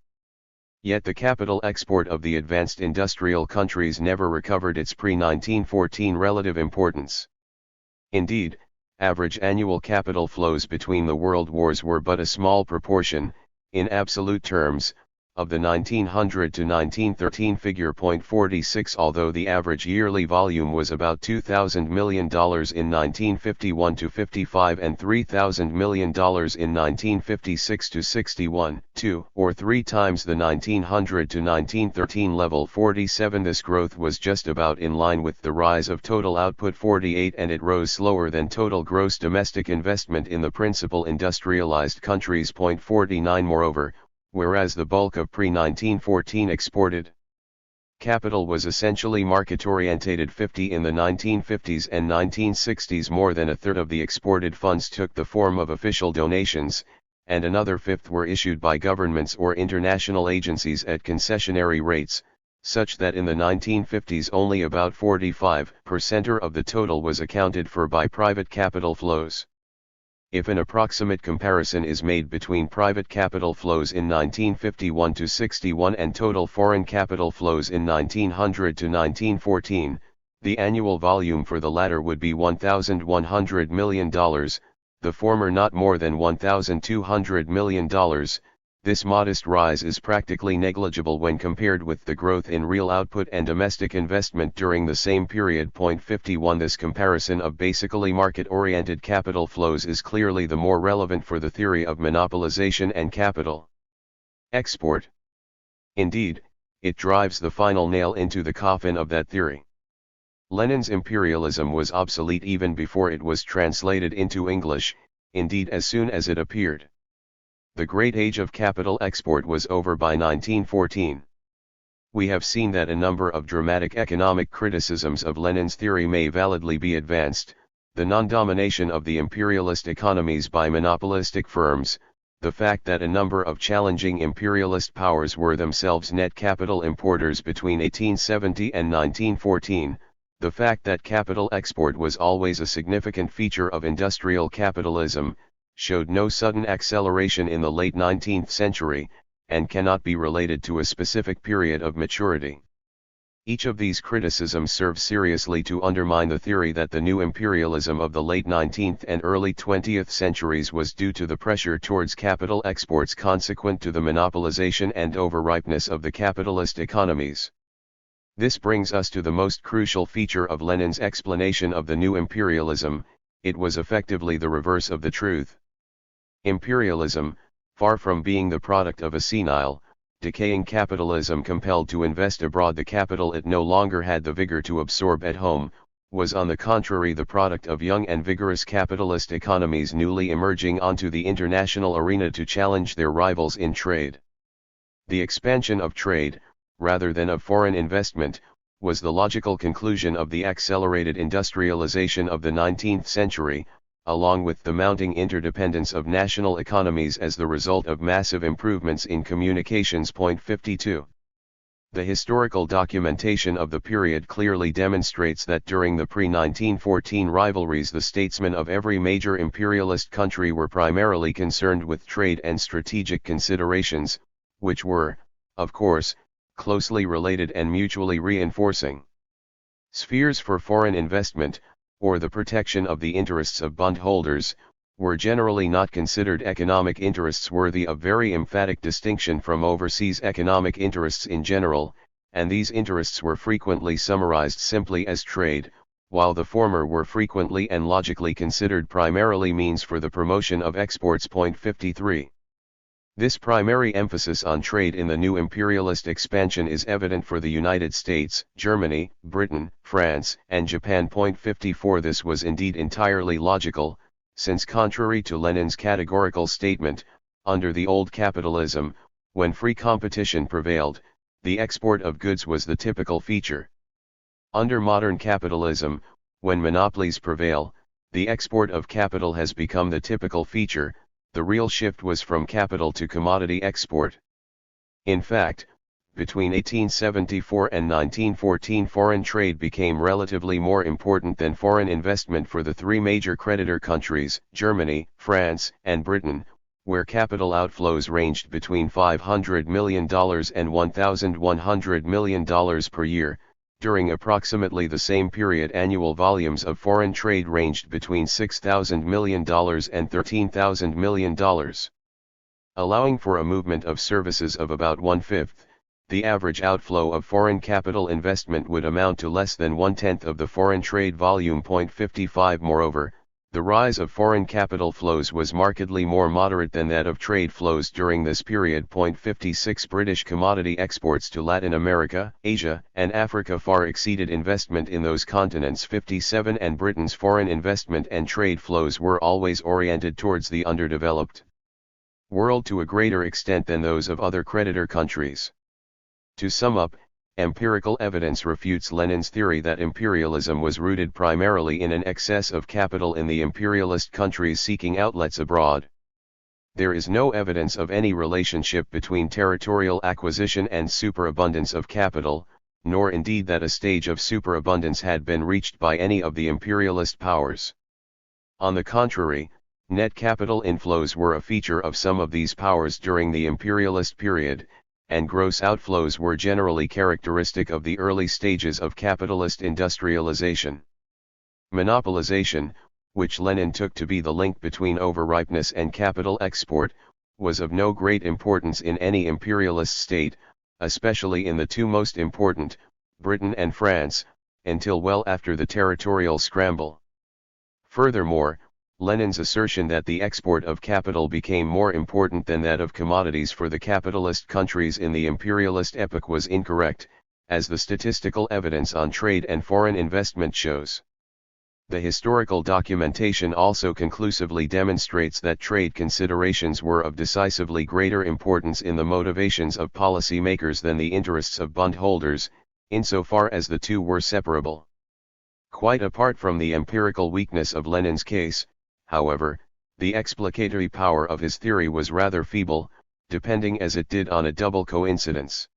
Speaker 1: Yet the capital export of the advanced industrial countries never recovered its pre-1914 relative importance. Indeed, average annual capital flows between the world wars were but a small proportion, in absolute terms, of the 1900 to 1913 figure. 46 Although the average yearly volume was about $2,000 million in 1951 to 55 and $3,000 million in 1956 to 61, 2 or 3 times the 1900 to 1913 level. 47 This growth was just about in line with the rise of total output. 48 And it rose slower than total gross domestic investment in the principal industrialized countries. 49 Moreover, whereas the bulk of pre-1914 exported capital was essentially market-orientated. 50 In the 1950s and 1960s more than a third of the exported funds took the form of official donations, and another fifth were issued by governments or international agencies at concessionary rates, such that in the 1950s only about 45% of the total was accounted for by private capital flows. If an approximate comparison is made between private capital flows in 1951 to 61 and total foreign capital flows in 1900 to 1914, the annual volume for the latter would be $1,100 million, the former not more than $1,200 million. This modest rise is practically negligible when compared with the growth in real output and domestic investment during the same period. 51 This comparison of basically market-oriented capital flows is clearly the more relevant for the theory of monopolization and capital export. Indeed, it drives the final nail into the coffin of that theory. Lenin's imperialism was obsolete even before it was translated into English, indeed as soon as it appeared. The great age of capital export was over by 1914. We have seen that a number of dramatic economic criticisms of Lenin's theory may validly be advanced: the non-domination of the imperialist economies by monopolistic firms, the fact that a number of challenging imperialist powers were themselves net capital importers between 1870 and 1914, the fact that capital export was always a significant feature of industrial capitalism, showed no sudden acceleration in the late 19th century, and cannot be related to a specific period of maturity. Each of these criticisms serves seriously to undermine the theory that the new imperialism of the late 19th and early 20th centuries was due to the pressure towards capital exports consequent to the monopolization and overripeness of the capitalist economies. This brings us to the most crucial feature of Lenin's explanation of the new imperialism: it was effectively the reverse of the truth. Imperialism, far from being the product of a senile, decaying capitalism compelled to invest abroad the capital it no longer had the vigor to absorb at home, was on the contrary the product of young and vigorous capitalist economies newly emerging onto the international arena to challenge their rivals in trade. The expansion of trade, rather than of foreign investment, was the logical conclusion of the accelerated industrialization of the 19th century, along with the mounting interdependence of national economies as the result of massive improvements in communications. 52. The historical documentation of the period clearly demonstrates that during the pre-1914 rivalries the statesmen of every major imperialist country were primarily concerned with trade and strategic considerations, which were, of course, closely related and mutually reinforcing. Spheres for foreign investment, or the protection of the interests of bondholders, were generally not considered economic interests worthy of very emphatic distinction from overseas economic interests in general, and these interests were frequently summarized simply as trade, while the former were frequently and logically considered primarily means for the promotion of exports. 53. This primary emphasis on trade in the new imperialist expansion is evident for the United States, Germany, Britain, France, and Japan. 54. This was indeed entirely logical, since contrary to Lenin's categorical statement, under the old capitalism, When free competition prevailed, the export of goods was the typical feature. Under modern capitalism, when monopolies prevail, the export of capital has become the typical feature. The real shift was from capital to commodity export. In fact, between 1874 and 1914 foreign trade became relatively more important than foreign investment for the three major creditor countries, Germany, France, and Britain, where capital outflows ranged between $500 million and $1,100 million per year. During approximately the same period, annual volumes of foreign trade ranged between $6,000 million and $13,000 million. Allowing for a movement of services of about one-fifth, the average outflow of foreign capital investment would amount to less than one-tenth of the foreign trade volume. 55 Moreover, the rise of foreign capital flows was markedly more moderate than that of trade flows during this period. 56 British commodity exports to Latin America, Asia, and Africa far exceeded investment in those continents. 57 And Britain's foreign investment and trade flows were always oriented towards the underdeveloped world to a greater extent than those of other creditor countries. To sum up, empirical evidence refutes Lenin's theory that imperialism was rooted primarily in an excess of capital in the imperialist countries seeking outlets abroad. There is no evidence of any relationship between territorial acquisition and superabundance of capital, nor indeed that a stage of superabundance had been reached by any of the imperialist powers. On the contrary, net capital inflows were a feature of some of these powers during the imperialist period, and gross outflows were generally characteristic of the early stages of capitalist industrialization. Monopolization, which Lenin took to be the link between overripeness and capital export, was of no great importance in any imperialist state, especially in the two most important, Britain and France, until well after the territorial scramble. Furthermore, Lenin's assertion that the export of capital became more important than that of commodities for the capitalist countries in the imperialist epoch was incorrect, as the statistical evidence on trade and foreign investment shows. The historical documentation also conclusively demonstrates that trade considerations were of decisively greater importance in the motivations of policymakers than the interests of bondholders, insofar as the two were separable. Quite apart from the empirical weakness of Lenin's case, however, the explicatory power of his theory was rather feeble, depending as it did on a double coincidence.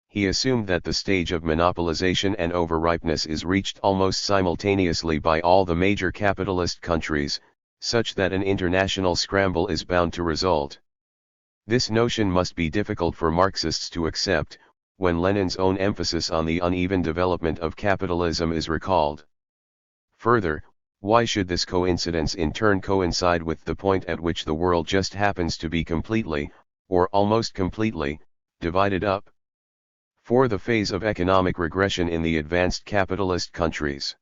Speaker 1: He assumed that the stage of monopolization and overripeness is reached almost simultaneously by all the major capitalist countries, such that an international scramble is bound to result. This notion must be difficult for Marxists to accept, when Lenin's own emphasis on the uneven development of capitalism is recalled. Further, why should this coincidence in turn coincide with the point at which the world just happens to be completely, or almost completely, divided up? For the phase of economic regression in the advanced capitalist countries.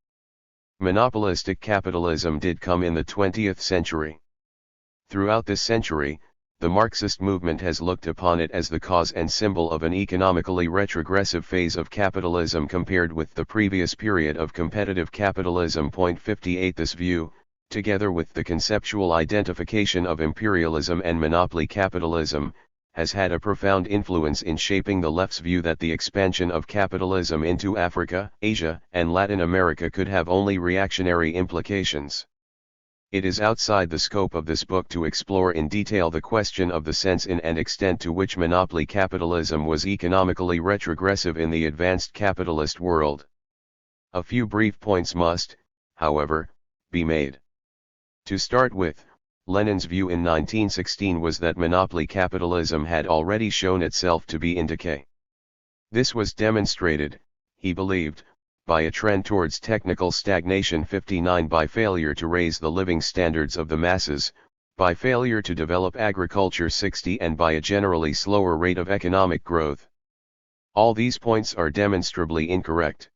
Speaker 1: Monopolistic capitalism did come in the 20th century. Throughout this century, the Marxist movement has looked upon it as the cause and symbol of an economically retrogressive phase of capitalism compared with the previous period of competitive capitalism. 58 This view, together with the conceptual identification of imperialism and monopoly capitalism, has had a profound influence in shaping the left's view that the expansion of capitalism into Africa, Asia, and Latin America could have only reactionary implications. It is outside the scope of this book to explore in detail the question of the sense in and extent to which monopoly capitalism was economically retrogressive in the advanced capitalist world. A few brief points must, however, be made. To start with, Lenin's view in 1916 was that monopoly capitalism had already shown itself to be in decay. This was demonstrated, he believed, by a trend towards technical stagnation. 59 By failure to raise the living standards of the masses, by failure to develop agriculture. 60 And by a generally slower rate of economic growth. All these points are demonstrably incorrect.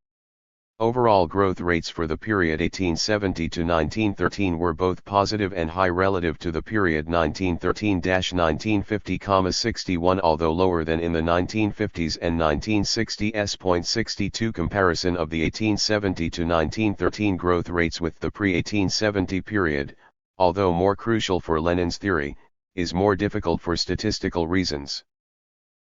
Speaker 1: Overall growth rates for the period 1870 to 1913 were both positive and high relative to the period 1913-1950, 61, although lower than in the 1950s and 1960s. 62 Comparison of the 1870 to 1913 growth rates with the pre-1870 period, although more crucial for Lenin's theory, is more difficult for statistical reasons.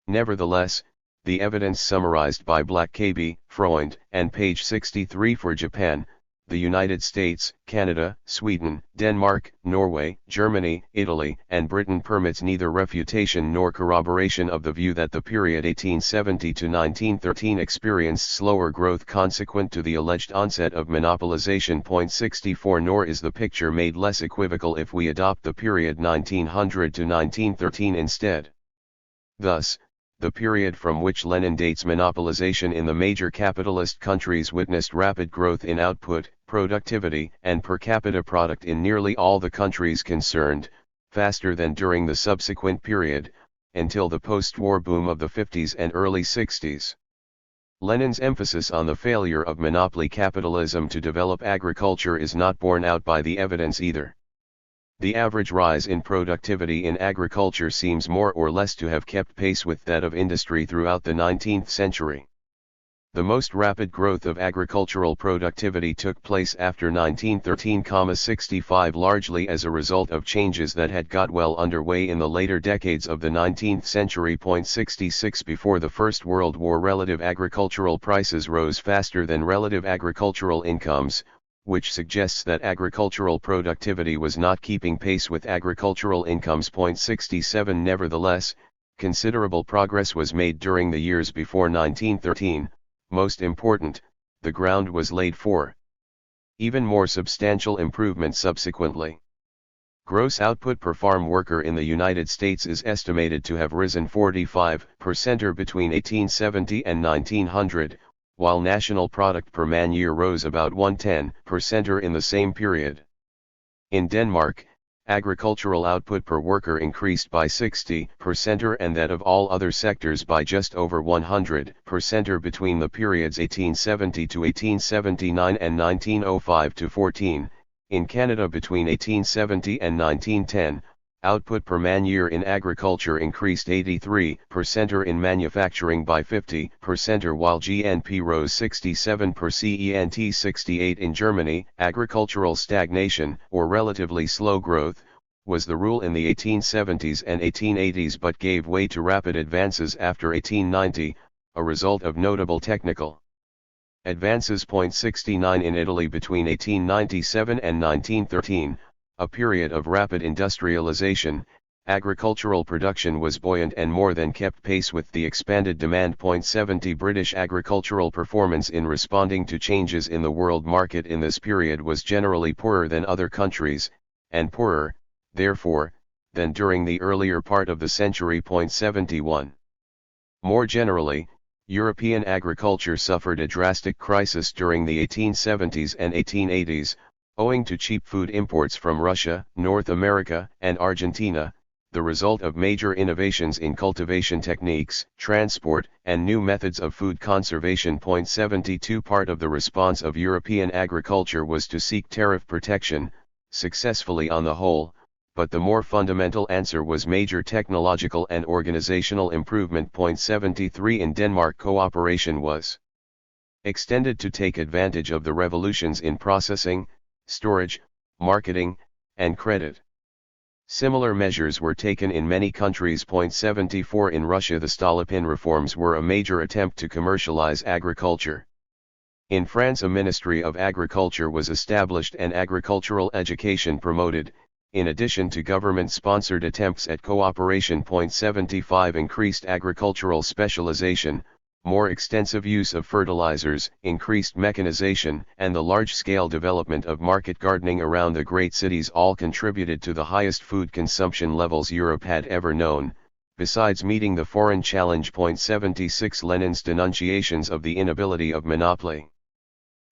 Speaker 1: Nevertheless, the evidence summarized by Black, KB, Freund, and page 63 for Japan, the United States, Canada, Sweden, Denmark, Norway, Germany, Italy, and Britain permits neither refutation nor corroboration of the view that the period 1870 to 1913 experienced slower growth consequent to the alleged onset of monopolization. 64 Nor is the picture made less equivocal if we adopt the period 1900 to 1913 instead. Thus, the period from which Lenin dates monopolization in the major capitalist countries witnessed rapid growth in output, productivity, and per capita product in nearly all the countries concerned, faster than during the subsequent period, until the post-war boom of the 50s and early 60s. Lenin's emphasis on the failure of monopoly capitalism to develop agriculture is not borne out by the evidence either. The average rise in productivity in agriculture seems more or less to have kept pace with that of industry throughout the 19th century. The most rapid growth of agricultural productivity took place after 1913-65, largely as a result of changes that had got well underway in the later decades of the 19th century. 66 Before the First World War, relative agricultural prices rose faster than relative agricultural incomes, which suggests that agricultural productivity was not keeping pace with agricultural incomes. 67 Nevertheless, considerable progress was made during the years before 1913, most important, the ground was laid for even more substantial improvement subsequently. Gross output per farm worker in the United States is estimated to have risen 45% between 1870 and 1900, while national product per man year rose about 110% in the same period. In Denmark, agricultural output per worker increased by 60% and that of all other sectors by just over 100% between the periods 1870 to 1879 and 1905 to 14. In Canada between 1870 and 1910, output per man year in agriculture increased 83%, in manufacturing by 50%, while GNP rose 67%, 68 in Germany. Agricultural stagnation, or relatively slow growth, was the rule in the 1870s and 1880s but gave way to rapid advances after 1890, a result of notable technical advances. 69 In Italy between 1897 and 1913, a period of rapid industrialization, agricultural production was buoyant and more than kept pace with the expanded demand. 70 British agricultural performance in responding to changes in the world market in this period was generally poorer than other countries, and poorer, therefore, than during the earlier part of the century. 71 More generally, European agriculture suffered a drastic crisis during the 1870s and 1880s, owing to cheap food imports from Russia, North America, and Argentina, the result of major innovations in cultivation techniques, transport, and new methods of food conservation. 72 Part of the response of European agriculture was to seek tariff protection, successfully on the whole, but the more fundamental answer was major technological and organizational improvement. 73 In Denmark, cooperation was extended to take advantage of the revolutions in processing, storage, marketing, and credit. Similar measures were taken in many countries. 74 In Russia, the Stolypin reforms were a major attempt to commercialize agriculture. In France, a Ministry of Agriculture was established and agricultural education promoted, in addition to government-sponsored attempts at cooperation. 75 Increased agricultural specialization, more extensive use of fertilizers, increased mechanization, and the large-scale development of market gardening around the great cities all contributed to the highest food consumption levels Europe had ever known, besides meeting the foreign challenge. 76 Lenin's denunciations of the inability of monopoly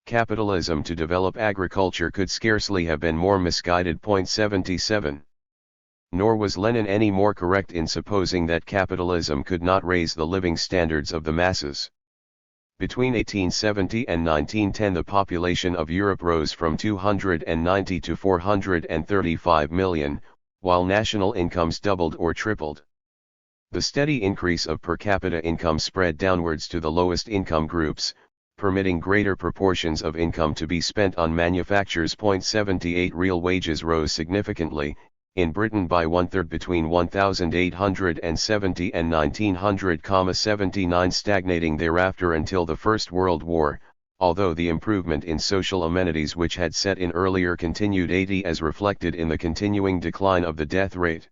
Speaker 1: capitalism to develop agriculture could scarcely have been more misguided. 77 Nor was Lenin any more correct in supposing that capitalism could not raise the living standards of the masses. Between 1870 and 1910 the population of Europe rose from 290 to 435 million, while national incomes doubled or tripled. The steady increase of per capita income spread downwards to the lowest income groups, permitting greater proportions of income to be spent on manufactures. 78 Real wages rose significantly, in Britain by one-third between 1870 and 1900,79, stagnating thereafter until the First World War, although the improvement in social amenities which had set in earlier continued 80, as reflected in the continuing decline of the death rate.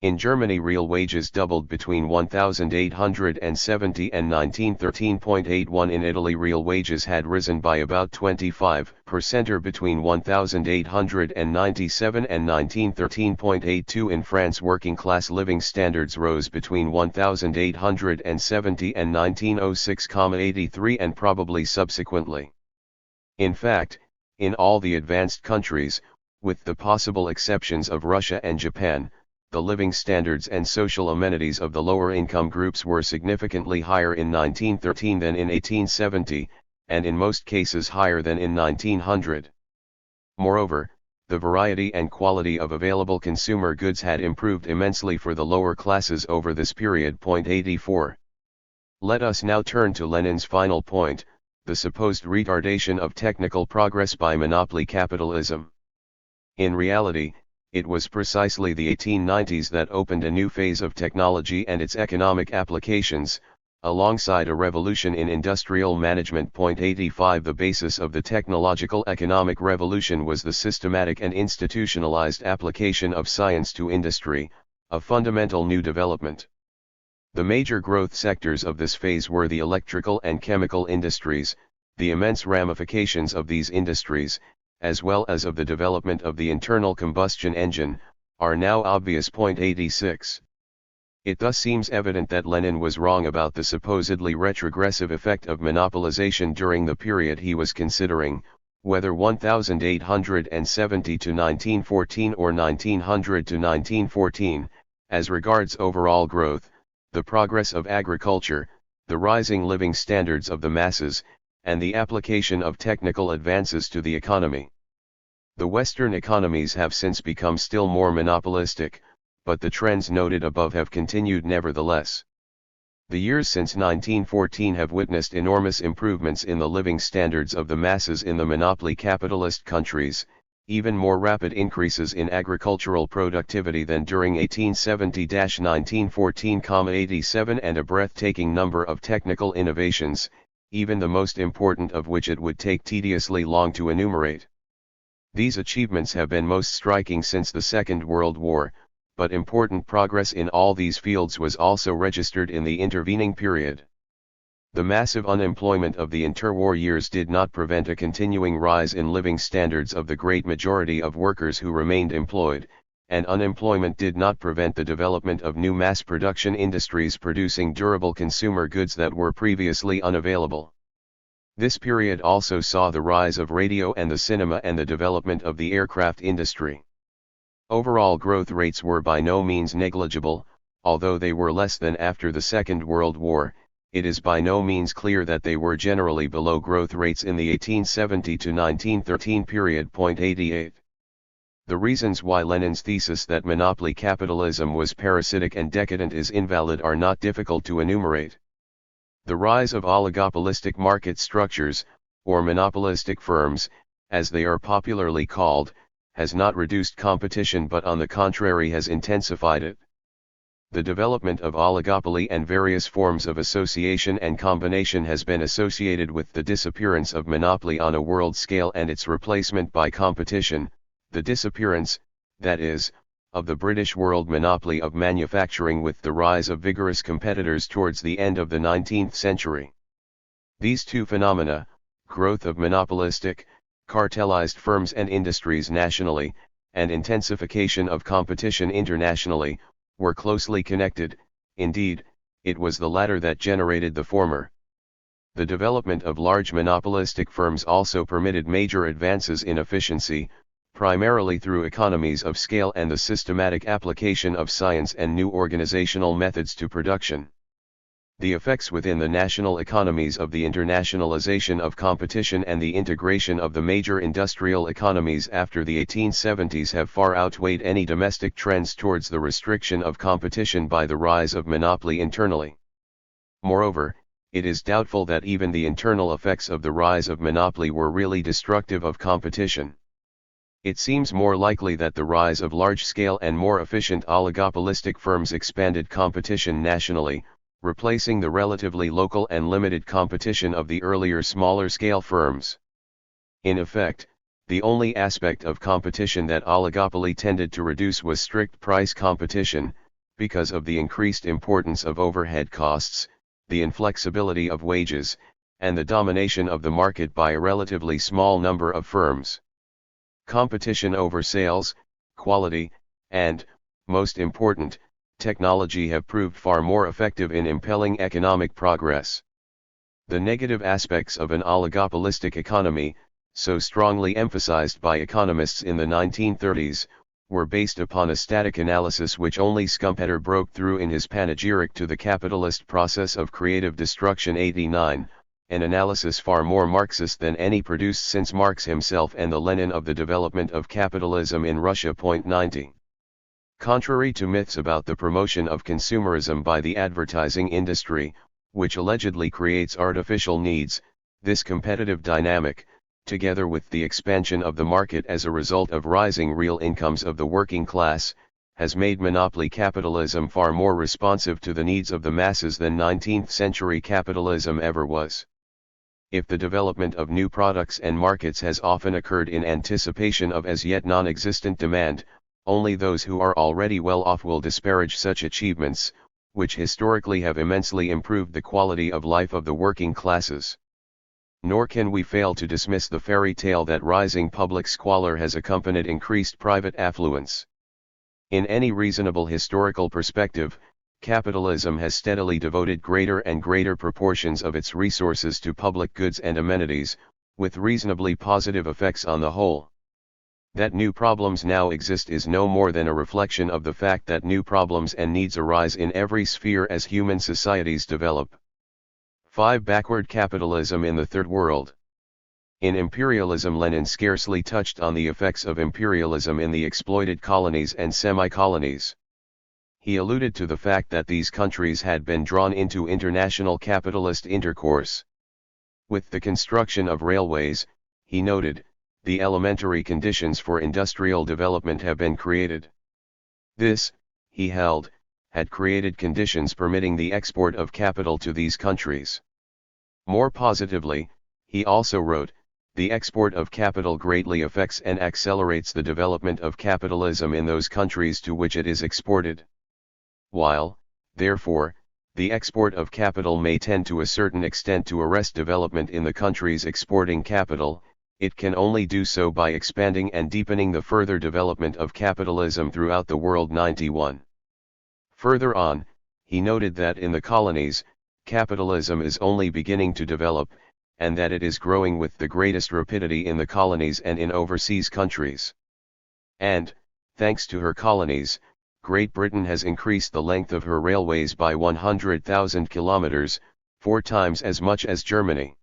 Speaker 1: In Germany, real wages doubled between 1870 and 1913.81. In Italy, real wages had risen by about 25% between 1897 and 1913.82. In France, working-class living standards rose between 1870 and 1906,83, and probably subsequently. In fact, in all the advanced countries, with the possible exceptions of Russia and Japan, the living standards and social amenities of the lower income groups were significantly higher in 1913 than in 1870, and in most cases higher than in 1900. Moreover, the variety and quality of available consumer goods had improved immensely for the lower classes over this period. 84. Let us now turn to Lenin's final point, the supposed retardation of technical progress by monopoly capitalism. In reality, it was precisely the 1890s that opened a new phase of technology and its economic applications, alongside a revolution in industrial management. 85. The basis of the technological economic revolution was the systematic and institutionalized application of science to industry, a fundamental new development. The major growth sectors of this phase were the electrical and chemical industries. The immense ramifications of these industries, as well as of the development of the internal combustion engine, are now obvious. 86. It thus seems evident that Lenin was wrong about the supposedly retrogressive effect of monopolization during the period he was considering, whether 1870 to 1914 or 1900 to 1914, as regards overall growth, the progress of agriculture, the rising living standards of the masses, and the application of technical advances to the economy. The Western economies have since become still more monopolistic, but the trends noted above have continued nevertheless. The years since 1914 have witnessed enormous improvements in the living standards of the masses in the monopoly capitalist countries, even more rapid increases in agricultural productivity than during 1870-1914,87, and a breathtaking number of technical innovations, even the most important of which it would take tediously long to enumerate. These achievements have been most striking since the Second World War, but important progress in all these fields was also registered in the intervening period. The massive unemployment of the interwar years did not prevent a continuing rise in living standards of the great majority of workers who remained employed, and unemployment did not prevent the development of new mass production industries producing durable consumer goods that were previously unavailable. This period also saw the rise of radio and the cinema and the development of the aircraft industry. Overall growth rates were by no means negligible, although they were less than after the Second World War. It is by no means clear that they were generally below growth rates in the 1870 to 1913 period. 88. The reasons why Lenin's thesis that monopoly capitalism was parasitic and decadent is invalid are not difficult to enumerate. The rise of oligopolistic market structures, or monopolistic firms, as they are popularly called, has not reduced competition but on the contrary has intensified it. The development of oligopoly and various forms of association and combination has been associated with the disappearance of monopoly on a world scale and its replacement by competition, the disappearance, that is, of the British world monopoly of manufacturing with the rise of vigorous competitors towards the end of the 19th century. These two phenomena, growth of monopolistic, cartelized firms and industries nationally, and intensification of competition internationally, were closely connected. Indeed, it was the latter that generated the former. The development of large monopolistic firms also permitted major advances in efficiency, primarily through economies of scale and the systematic application of science and new organizational methods to production. The effects within the national economies of the internationalization of competition and the integration of the major industrial economies after the 1870s have far outweighed any domestic trends towards the restriction of competition by the rise of monopoly internally. Moreover, it is doubtful that even the internal effects of the rise of monopoly were really destructive of competition. It seems more likely that the rise of large-scale and more efficient oligopolistic firms expanded competition nationally, replacing the relatively local and limited competition of the earlier smaller-scale firms. In effect, the only aspect of competition that oligopoly tended to reduce was strict price competition, because of the increased importance of overhead costs, the inflexibility of wages, and the domination of the market by a relatively small number of firms. Competition over sales, quality, and, most important, technology have proved far more effective in impelling economic progress. The negative aspects of an oligopolistic economy, so strongly emphasized by economists in the 1930s, were based upon a static analysis which only Schumpeter broke through in his panegyric to the capitalist process of creative destruction 89, an analysis far more Marxist than any produced since Marx himself and the Lenin of the development of capitalism in Russia. 90. Contrary to myths about the promotion of consumerism by the advertising industry, which allegedly creates artificial needs, this competitive dynamic, together with the expansion of the market as a result of rising real incomes of the working class, has made monopoly capitalism far more responsive to the needs of the masses than 19th century capitalism ever was. If the development of new products and markets has often occurred in anticipation of as yet non-existent demand, only those who are already well off will disparage such achievements, which historically have immensely improved the quality of life of the working classes. Nor can we fail to dismiss the fairy tale that rising public squalor has accompanied increased private affluence. In any reasonable historical perspective, capitalism has steadily devoted greater and greater proportions of its resources to public goods and amenities, with reasonably positive effects on the whole. That new problems now exist is no more than a reflection of the fact that new problems and needs arise in every sphere as human societies develop. 5. Backward capitalism in the Third World. In imperialism, Lenin scarcely touched on the effects of imperialism in the exploited colonies and semi-colonies. He alluded to the fact that these countries had been drawn into international capitalist intercourse. With the construction of railways, he noted, the elementary conditions for industrial development have been created. This, he held, had created conditions permitting the export of capital to these countries. More positively, he also wrote, the export of capital greatly affects and accelerates the development of capitalism in those countries to which it is exported. While, therefore, the export of capital may tend to a certain extent to arrest development in the countries exporting capital, it can only do so by expanding and deepening the further development of capitalism throughout the world. 91. Further on, he noted that in the colonies, capitalism is only beginning to develop, and that it is growing with the greatest rapidity in the colonies and in overseas countries. And, thanks to her colonies, Great Britain has increased the length of her railways by 100,000 kilometers, 4 times as much as Germany.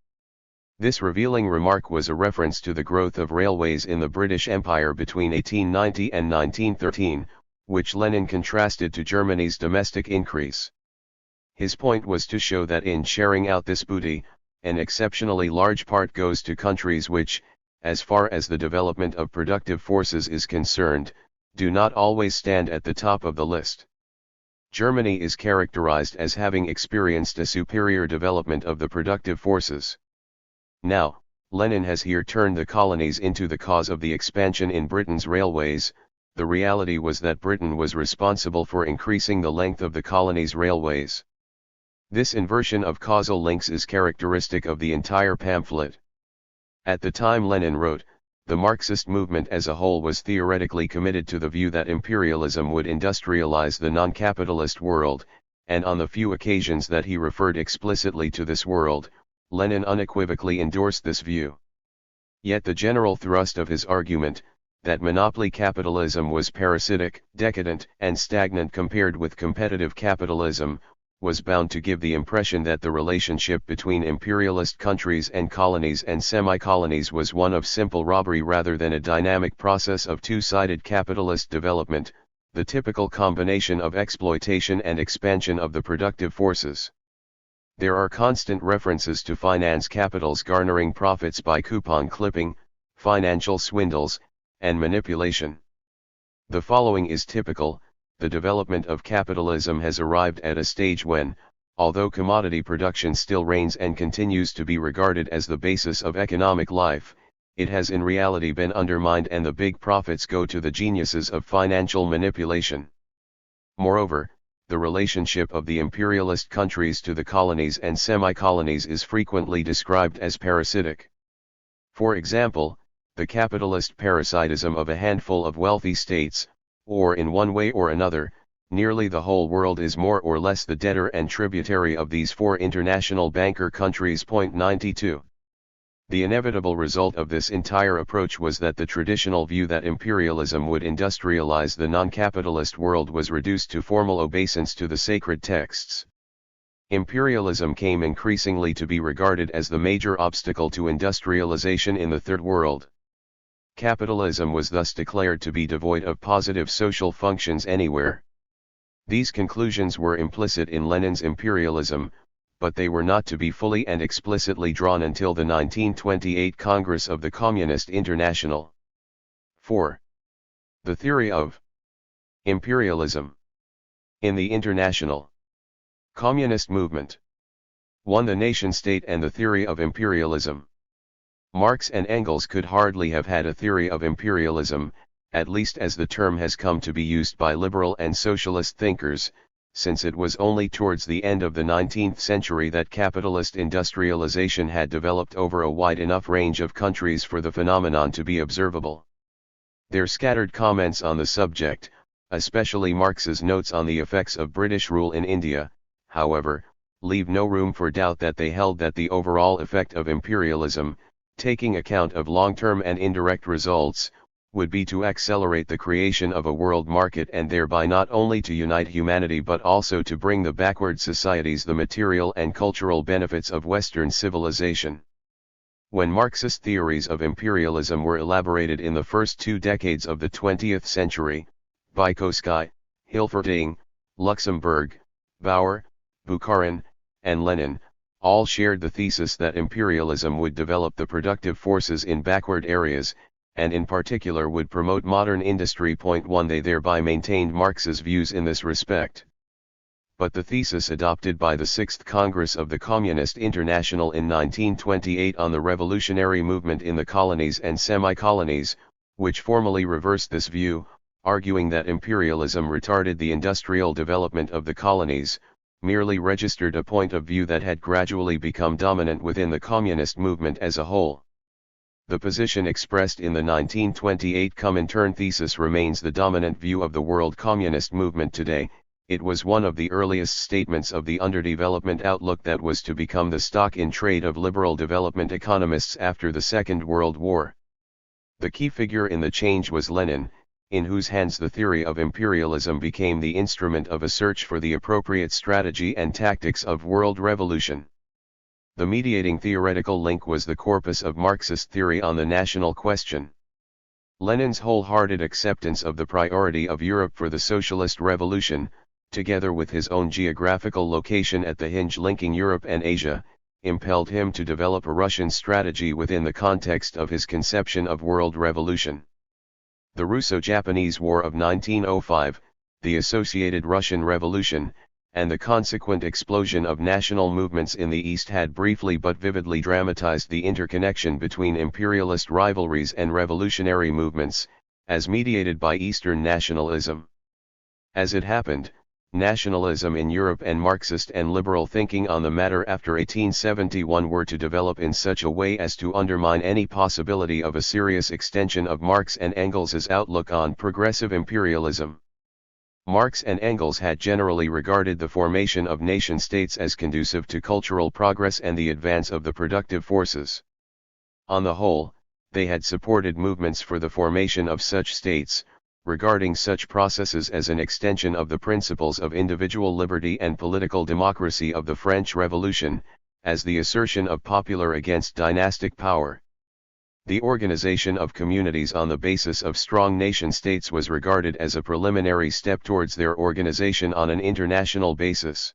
Speaker 1: This revealing remark was a reference to the growth of railways in the British Empire between 1890 and 1913, which Lenin contrasted to Germany's domestic increase. His point was to show that in sharing out this booty, an exceptionally large part goes to countries which, as far as the development of productive forces is concerned, do not always stand at the top of the list. Germany is characterized as having experienced a superior development of the productive forces. Now, Lenin has here turned the colonies into the cause of the expansion in Britain's railways. The reality was that Britain was responsible for increasing the length of the colonies' railways. This inversion of causal links is characteristic of the entire pamphlet. At the time Lenin wrote, the Marxist movement as a whole was theoretically committed to the view that imperialism would industrialize the non-capitalist world, and on the few occasions that he referred explicitly to this world, Lenin unequivocally endorsed this view. Yet the general thrust of his argument, that monopoly capitalism was parasitic, decadent, and stagnant compared with competitive capitalism, was bound to give the impression that the relationship between imperialist countries and colonies and semi-colonies was one of simple robbery rather than a dynamic process of two-sided capitalist development, the typical combination of exploitation and expansion of the productive forces. There are constant references to finance capitals garnering profits by coupon clipping, financial swindles, and manipulation. The following is typical: the development of capitalism has arrived at a stage when, although commodity production still reigns and continues to be regarded as the basis of economic life, it has in reality been undermined and the big profits go to the geniuses of financial manipulation. Moreover, the relationship of the imperialist countries to the colonies and semi-colonies is frequently described as parasitic. For example, the capitalist parasitism of a handful of wealthy states, or in one way or another, nearly the whole world is more or less the debtor and tributary of these four international banker countries. 92. The inevitable result of this entire approach was that the traditional view that imperialism would industrialize the non-capitalist world was reduced to formal obeisance to the sacred texts. Imperialism came increasingly to be regarded as the major obstacle to industrialization in the Third World. Capitalism was thus declared to be devoid of positive social functions anywhere. These conclusions were implicit in Lenin's imperialism, but they were not to be fully and explicitly drawn until the 1928 Congress of the Communist International. 4. The theory of imperialism in the international communist movement. 1. The nation-state and the theory of imperialism. Marx and Engels could hardly have had a theory of imperialism, at least as the term has come to be used by liberal and socialist thinkers, since it was only towards the end of the 19th century that capitalist industrialization had developed over a wide enough range of countries for the phenomenon to be observable. Their scattered comments on the subject, especially Marx's notes on the effects of British rule in India, however, leave no room for doubt that they held that the overall effect of imperialism, taking account of long-term and indirect results, would be to accelerate the creation of a world market and thereby not only to unite humanity but also to bring the backward societies the material and cultural benefits of Western civilization. When Marxist theories of imperialism were elaborated in the first 2 decades of the 20th century, Vygotsky, Hilferding, Luxemburg, Bauer, Bukharin, and Lenin, all shared the thesis that imperialism would develop the productive forces in backward areas, and in particular would promote modern industry. 1. They thereby maintained Marx's views in this respect. But the thesis adopted by the 6th Congress of the Communist International in 1928 on the revolutionary movement in the colonies and semi-colonies, which formally reversed this view, arguing that imperialism retarded the industrial development of the colonies, merely registered a point of view that had gradually become dominant within the communist movement as a whole. The position expressed in the 1928 Comintern thesis remains the dominant view of the world communist movement today. It was one of the earliest statements of the underdevelopment outlook that was to become the stock in trade of liberal development economists after the Second World War. The key figure in the change was Lenin, in whose hands the theory of imperialism became the instrument of a search for the appropriate strategy and tactics of world revolution. The mediating theoretical link was the corpus of Marxist theory on the national question. Lenin's wholehearted acceptance of the priority of Europe for the socialist revolution, together with his own geographical location at the hinge linking Europe and Asia, impelled him to develop a Russian strategy within the context of his conception of world revolution. The Russo-Japanese War of 1905, the associated Russian Revolution, and the consequent explosion of national movements in the East had briefly but vividly dramatized the interconnection between imperialist rivalries and revolutionary movements, as mediated by Eastern nationalism. As it happened, nationalism in Europe and Marxist and liberal thinking on the matter after 1871 were to develop in such a way as to undermine any possibility of a serious extension of Marx and Engels's outlook on progressive imperialism. Marx and Engels had generally regarded the formation of nation-states as conducive to cultural progress and the advance of the productive forces. On the whole, they had supported movements for the formation of such states, regarding such processes as an extension of the principles of individual liberty and political democracy of the French Revolution, as the assertion of popular against dynastic power. The organization of communities on the basis of strong nation-states was regarded as a preliminary step towards their organization on an international basis.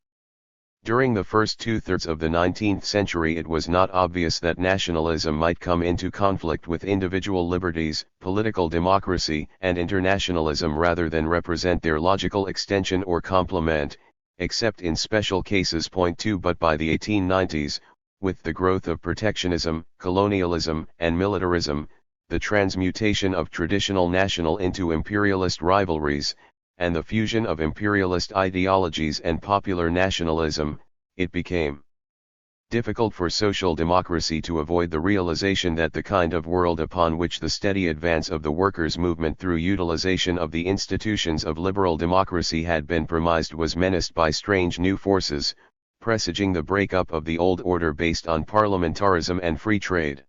Speaker 1: During the first two-thirds of the 19th century it was not obvious that nationalism might come into conflict with individual liberties, political democracy, and internationalism rather than represent their logical extension or complement, except in special cases. Point 2 But by the 1890s, with the growth of protectionism, colonialism, and militarism, the transmutation of traditional national into imperialist rivalries, and the fusion of imperialist ideologies and popular nationalism, it became difficult for social democracy to avoid the realization that the kind of world upon which the steady advance of the workers' movement through utilization of the institutions of liberal democracy had been premised was menaced by strange new forces, presaging the breakup of the old order based on parliamentarism and free trade.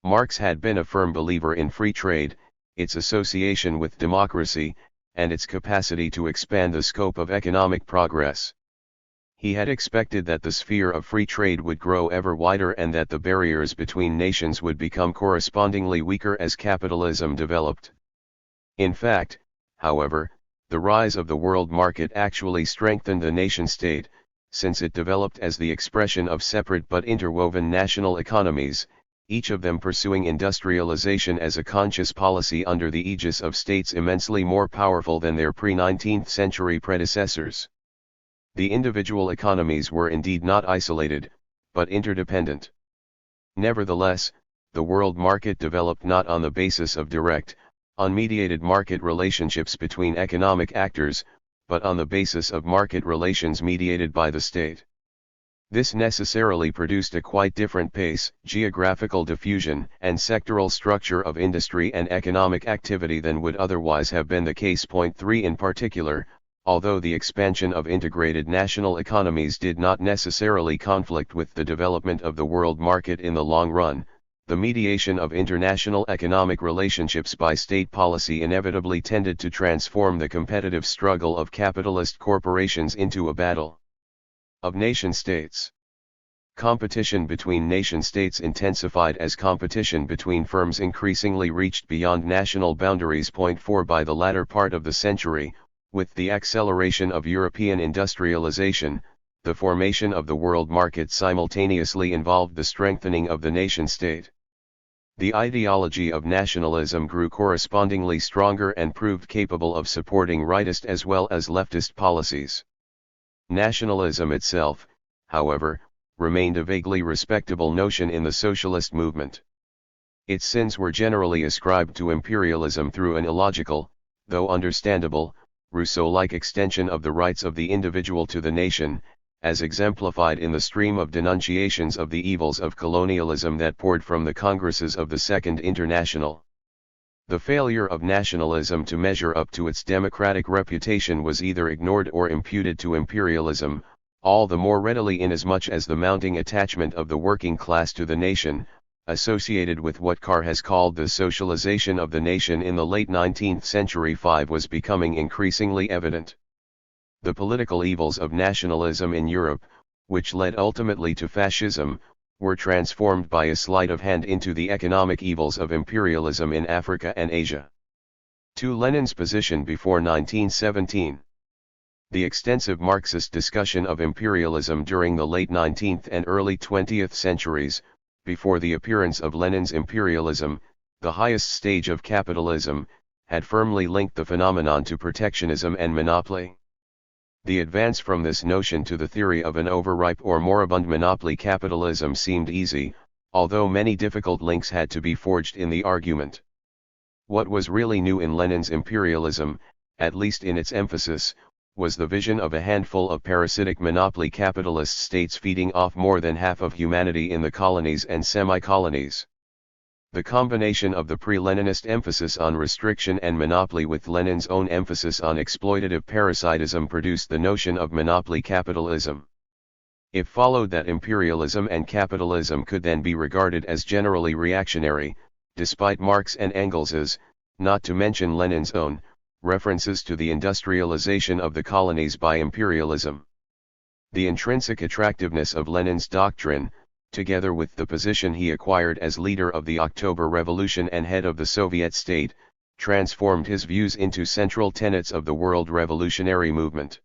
Speaker 1: Marx had been a firm believer in free trade, its association with democracy, and its capacity to expand the scope of economic progress. He had expected that the sphere of free trade would grow ever wider and that the barriers between nations would become correspondingly weaker as capitalism developed. In fact, however, the rise of the world market actually strengthened the nation-state, since it developed as the expression of separate but interwoven national economies, each of them pursuing industrialization as a conscious policy under the aegis of states immensely more powerful than their pre-19th century predecessors. The individual economies were indeed not isolated, but interdependent. Nevertheless, the world market developed not on the basis of direct, unmediated market relationships between economic actors, but on the basis of market relations mediated by the state. This necessarily produced a quite different pace, geographical diffusion, and sectoral structure of industry and economic activity than would otherwise have been the case. Point 3 In particular, although the expansion of integrated national economies did not necessarily conflict with the development of the world market in the long run, the mediation of international economic relationships by state policy inevitably tended to transform the competitive struggle of capitalist corporations into a battle of nation-states. Competition between nation-states intensified as competition between firms increasingly reached beyond national boundaries. Point 4 By the latter part of the century, with the acceleration of European industrialization, the formation of the world market simultaneously involved the strengthening of the nation-state. The ideology of nationalism grew correspondingly stronger and proved capable of supporting rightist as well as leftist policies. Nationalism itself, however, remained a vaguely respectable notion in the socialist movement. Its sins were generally ascribed to imperialism through an illogical, though understandable, Rousseau-like extension of the rights of the individual to the nation, as exemplified in the stream of denunciations of the evils of colonialism that poured from the congresses of the Second International. The failure of nationalism to measure up to its democratic reputation was either ignored or imputed to imperialism, all the more readily inasmuch as the mounting attachment of the working class to the nation, associated with what Carr has called the socialization of the nation in the late 19th century, was becoming increasingly evident. The political evils of nationalism in Europe, which led ultimately to fascism, were transformed by a sleight of hand into the economic evils of imperialism in Africa and Asia. To Lenin's position before 1917. The extensive Marxist discussion of imperialism during the late 19th and early 20th centuries, before the appearance of Lenin's imperialism, the highest stage of capitalism, had firmly linked the phenomenon to protectionism and monopoly. The advance from this notion to the theory of an overripe or moribund monopoly capitalism seemed easy, although many difficult links had to be forged in the argument. What was really new in Lenin's imperialism, at least in its emphasis, was the vision of a handful of parasitic monopoly capitalist states feeding off more than half of humanity in the colonies and semi-colonies. The combination of the pre-Leninist emphasis on restriction and monopoly with Lenin's own emphasis on exploitative parasitism produced the notion of monopoly capitalism. It followed that imperialism and capitalism could then be regarded as generally reactionary, despite Marx and Engels's, not to mention Lenin's own, references to the industrialization of the colonies by imperialism. The intrinsic attractiveness of Lenin's doctrine, together with the position he acquired as leader of the October Revolution and head of the Soviet state, transformed his views into central tenets of the world revolutionary movement.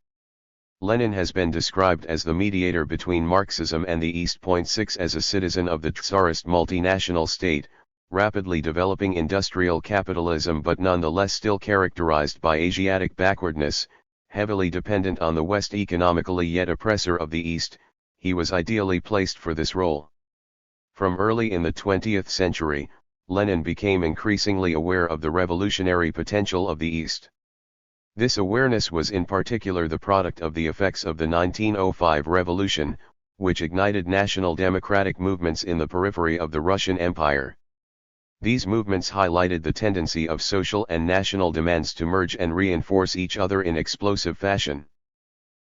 Speaker 1: Lenin has been described as the mediator between Marxism and the East. 6 As a citizen of the Tsarist multinational state, rapidly developing industrial capitalism but nonetheless still characterized by Asiatic backwardness, heavily dependent on the West economically yet oppressor of the East, he was ideally placed for this role. From early in the 20th century, Lenin became increasingly aware of the revolutionary potential of the East. This awareness was in particular the product of the effects of the 1905 revolution, which ignited national democratic movements in the periphery of the Russian Empire. These movements highlighted the tendency of social and national demands to merge and reinforce each other in explosive fashion.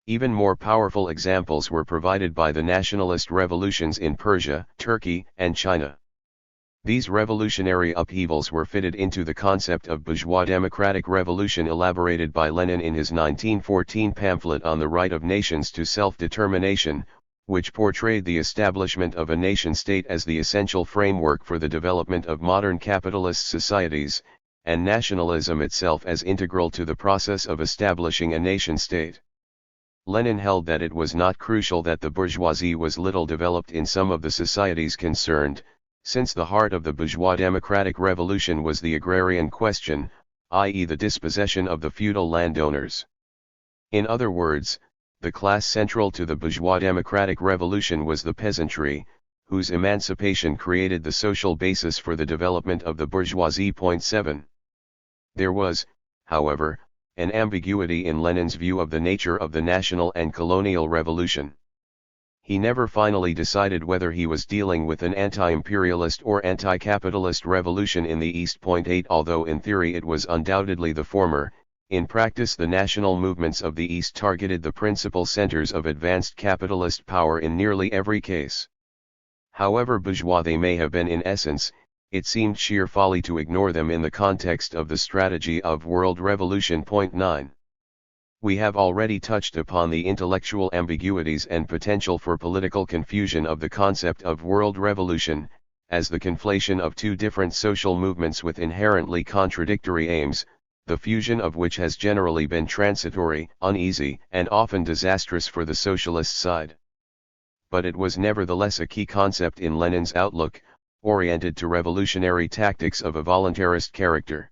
Speaker 1: Even more powerful examples were provided by the nationalist revolutions in Persia, Turkey, and China. These revolutionary upheavals were fitted into the concept of bourgeois democratic revolution elaborated by Lenin in his 1914 pamphlet on the right of nations to self-determination, which portrayed the establishment of a nation-state as the essential framework for the development of modern capitalist societies, and nationalism itself as integral to the process of establishing a nation-state. Lenin held that it was not crucial that the bourgeoisie was little developed in some of the societies concerned, since the heart of the bourgeois democratic revolution was the agrarian question, i.e. the dispossession of the feudal landowners. In other words, the class central to the bourgeois democratic revolution was the peasantry, whose emancipation created the social basis for the development of the bourgeoisie. 7. There was, however, an ambiguity in Lenin's view of the nature of the national and colonial revolution. He never finally decided whether he was dealing with an anti-imperialist or anti-capitalist revolution in the East. 8 Although in theory it was undoubtedly the former, in practice the national movements of the East targeted the principal centers of advanced capitalist power in nearly every case. However bourgeois they may have been in essence, it seemed sheer folly to ignore them in the context of the strategy of world revolution. 9. We have already touched upon the intellectual ambiguities and potential for political confusion of the concept of world revolution, as the conflation of two different social movements with inherently contradictory aims, the fusion of which has generally been transitory, uneasy, and often disastrous for the socialist side. But it was nevertheless a key concept in Lenin's outlook, oriented to revolutionary tactics of a voluntarist character.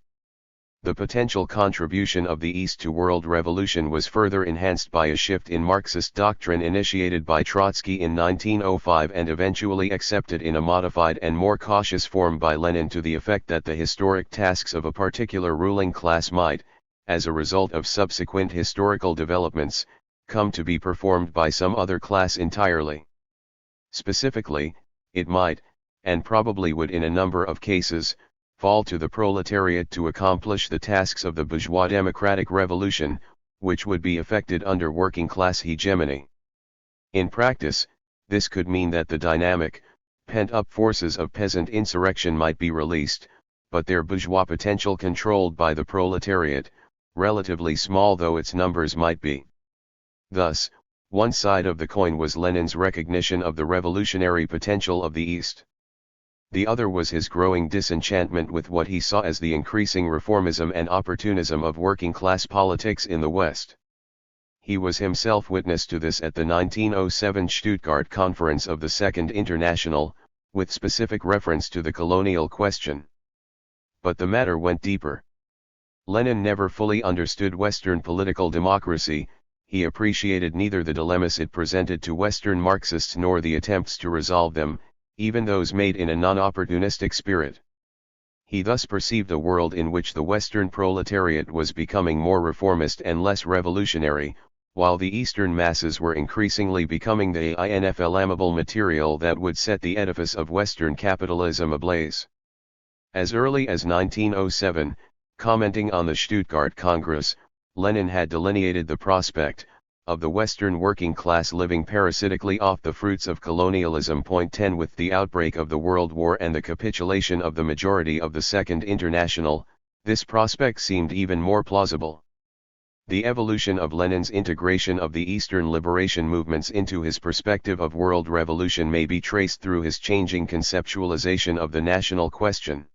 Speaker 1: The potential contribution of the East to world revolution was further enhanced by a shift in Marxist doctrine initiated by Trotsky in 1905 and eventually accepted in a modified and more cautious form by Lenin, to the effect that the historic tasks of a particular ruling class might, as a result of subsequent historical developments, come to be performed by some other class entirely. Specifically, it might, and probably would in a number of cases, fall to the proletariat to accomplish the tasks of the bourgeois democratic revolution, which would be effected under working-class hegemony. In practice, this could mean that the dynamic, pent-up forces of peasant insurrection might be released, but their bourgeois potential controlled by the proletariat, relatively small though its numbers might be. Thus, one side of the coin was Lenin's recognition of the revolutionary potential of the East. The other was his growing disenchantment with what he saw as the increasing reformism and opportunism of working-class politics in the West. He was himself witness to this at the 1907 Stuttgart Conference of the Second International, with specific reference to the colonial question. But the matter went deeper. Lenin never fully understood Western political democracy. He appreciated neither the dilemmas it presented to Western Marxists nor the attempts to resolve them, even those made in a non-opportunistic spirit. He thus perceived a world in which the Western proletariat was becoming more reformist and less revolutionary, while the Eastern masses were increasingly becoming the inflammable material that would set the edifice of Western capitalism ablaze. As early as 1907, commenting on the Stuttgart Congress, Lenin had delineated the prospect of the Western working class living parasitically off the fruits of colonialism. 10 With the outbreak of the World War and the capitulation of the majority of the Second International, this prospect seemed even more plausible. The evolution of Lenin's integration of the Eastern liberation movements into his perspective of world revolution may be traced through his changing conceptualization of the national question.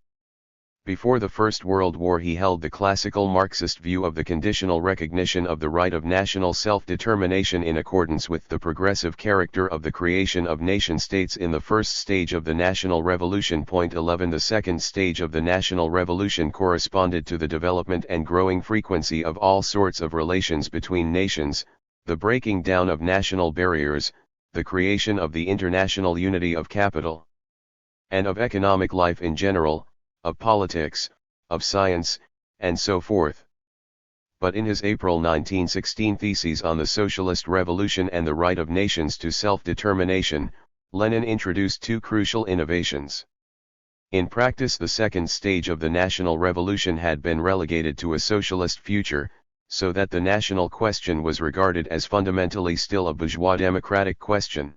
Speaker 1: Before the First World War he held the classical Marxist view of the conditional recognition of the right of national self-determination in accordance with the progressive character of the creation of nation-states in the first stage of the national revolution. 11 The second stage of the national revolution corresponded to the development and growing frequency of all sorts of relations between nations, the breaking down of national barriers, the creation of the international unity of capital and of economic life in general, of politics, of science, and so forth. But in his April 1916 theses on the socialist revolution and the right of nations to self-determination, Lenin introduced two crucial innovations. In practice, the second stage of the national revolution had been relegated to a socialist future, so that the national question was regarded as fundamentally still a bourgeois democratic question.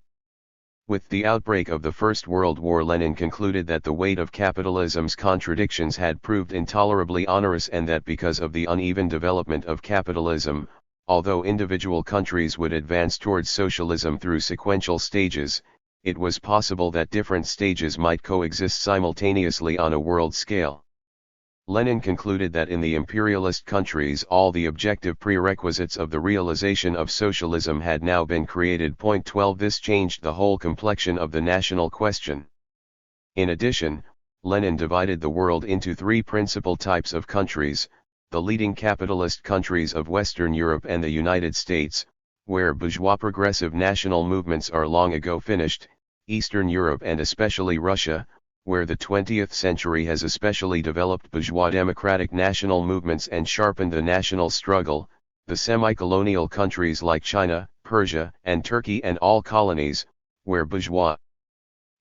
Speaker 1: With the outbreak of the First World War, Lenin concluded that the weight of capitalism's contradictions had proved intolerably onerous, and that because of the uneven development of capitalism, although individual countries would advance towards socialism through sequential stages, it was possible that different stages might coexist simultaneously on a world scale. Lenin concluded that in the imperialist countries all the objective prerequisites of the realization of socialism had now been created. 12 This changed the whole complexion of the national question. In addition, Lenin divided the world into three principal types of countries: the leading capitalist countries of Western Europe and the United States, where bourgeois progressive national movements are long ago finished; Eastern Europe and especially Russia, where the 20th century has especially developed bourgeois democratic national movements and sharpened the national struggle; the semi-colonial countries like China, Persia, and Turkey, and all colonies, where bourgeois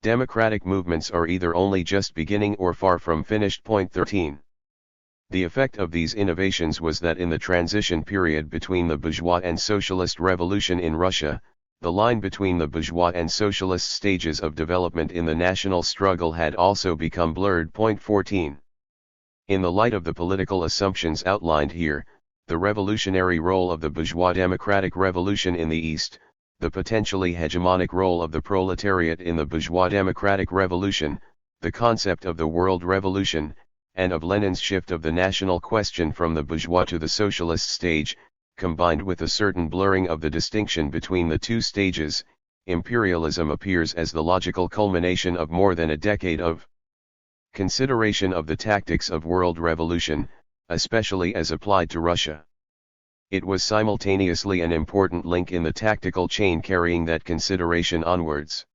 Speaker 1: democratic movements are either only just beginning or far from finished. 13. The effect of these innovations was that in the transition period between the bourgeois and socialist revolution in Russia, the line between the bourgeois and socialist stages of development in the national struggle had also become blurred. 14. In the light of the political assumptions outlined here, the revolutionary role of the bourgeois democratic revolution in the East, the potentially hegemonic role of the proletariat in the bourgeois democratic revolution, the concept of the world revolution, and of Lenin's shift of the national question from the bourgeois to the socialist stage, combined with a certain blurring of the distinction between the two stages, imperialism appears as the logical culmination of more than a decade of consideration of the tactics of world revolution, especially as applied to Russia. It was simultaneously an important link in the tactical chain carrying that consideration onwards.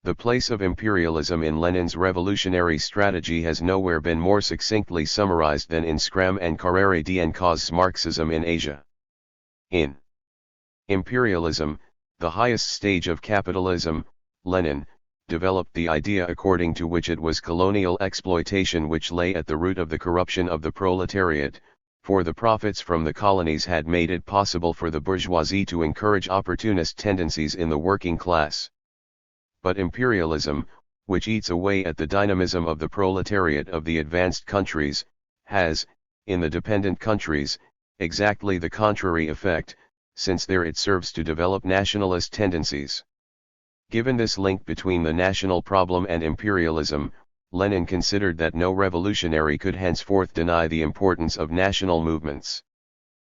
Speaker 1: The place of imperialism in Lenin's revolutionary strategy has nowhere been more succinctly summarized than in Schramm and Carrere d'Encause's Marxism in Asia. In imperialism, the highest stage of capitalism, Lenin developed the idea according to which it was colonial exploitation which lay at the root of the corruption of the proletariat, for the profits from the colonies had made it possible for the bourgeoisie to encourage opportunist tendencies in the working class. But imperialism, which eats away at the dynamism of the proletariat of the advanced countries, has, in the dependent countries, exactly the contrary effect, since there it serves to develop nationalist tendencies. Given this link between the national problem and imperialism, Lenin considered that no revolutionary could henceforth deny the importance of national movements.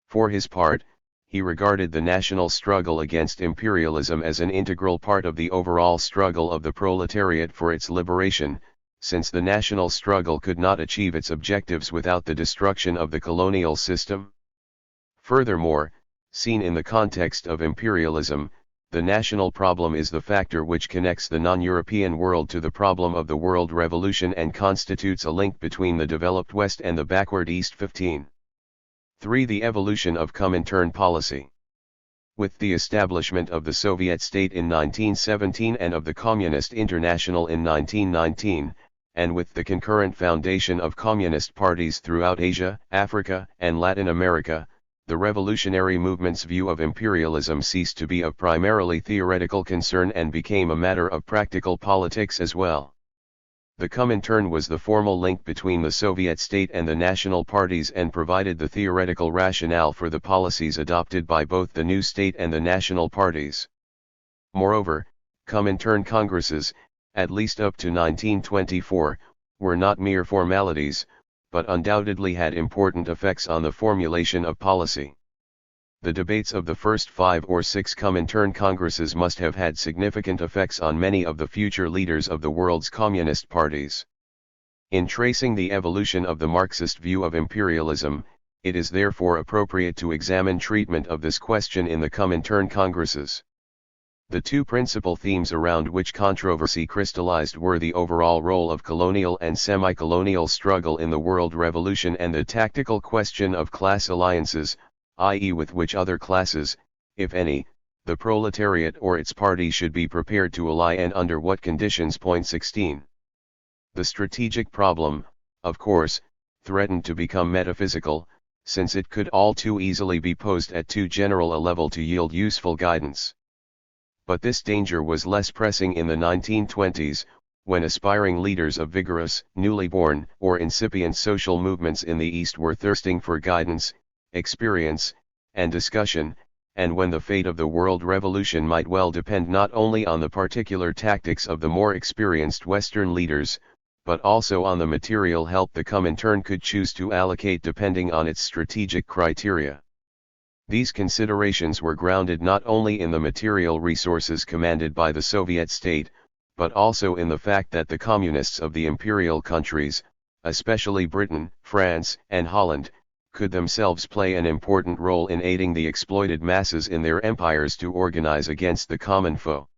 Speaker 1: For his part, he regarded the national struggle against imperialism as an integral part of the overall struggle of the proletariat for its liberation, since the national struggle could not achieve its objectives without the destruction of the colonial system. Furthermore, seen in the context of imperialism, the national problem is the factor which connects the non-European world to the problem of the world revolution and constitutes a link between the developed West and the backward East. 15. 3. The evolution of Comintern policy. With the establishment of the Soviet state in 1917 and of the Communist International in 1919, and with the concurrent foundation of communist parties throughout Asia, Africa, and Latin America, the revolutionary movement's view of imperialism ceased to be of primarily theoretical concern and became a matter of practical politics as well. The Comintern was the formal link between the Soviet state and the national parties and provided the theoretical rationale for the policies adopted by both the new state and the national parties. Moreover, Comintern congresses, at least up to 1924, were not mere formalities, but undoubtedly had important effects on the formulation of policy. The debates of the first 5 or 6 Comintern Congresses must have had significant effects on many of the future leaders of the world's communist parties. In tracing the evolution of the Marxist view of imperialism, it is therefore appropriate to examine treatment of this question in the Comintern Congresses. The 2 principal themes around which controversy crystallized were the overall role of colonial and semi-colonial struggle in the world revolution and the tactical question of class alliances, i.e. with which other classes, if any, the proletariat or its party should be prepared to ally and under what conditions. Point 16. The strategic problem, of course, threatened to become metaphysical, since it could all too easily be posed at too general a level to yield useful guidance. But this danger was less pressing in the 1920s, when aspiring leaders of vigorous, newly born, or incipient social movements in the East were thirsting for guidance, experience, and discussion, and when the fate of the world revolution might well depend not only on the particular tactics of the more experienced Western leaders, but also on the material help the Comintern could choose to allocate depending on its strategic criteria. These considerations were grounded not only in the material resources commanded by the Soviet state, but also in the fact that the communists of the imperial countries, especially Britain, France, and Holland, could themselves play an important role in aiding the exploited masses in their empires to organize against the common foe.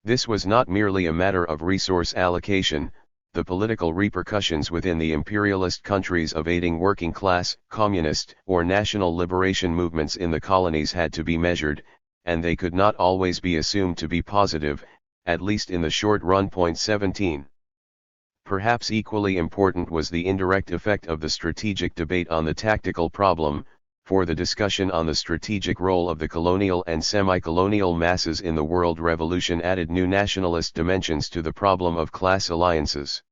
Speaker 1: This was not merely a matter of resource allocation. The political repercussions within the imperialist countries of aiding working class, communist, or national liberation movements in the colonies had to be measured, and they could not always be assumed to be positive, at least in the short run. Point 17. Perhaps equally important was the indirect effect of the strategic debate on the tactical problem, for the discussion on the strategic role of the colonial and semi-colonial masses in the world revolution added new nationalist dimensions to the problem of class alliances.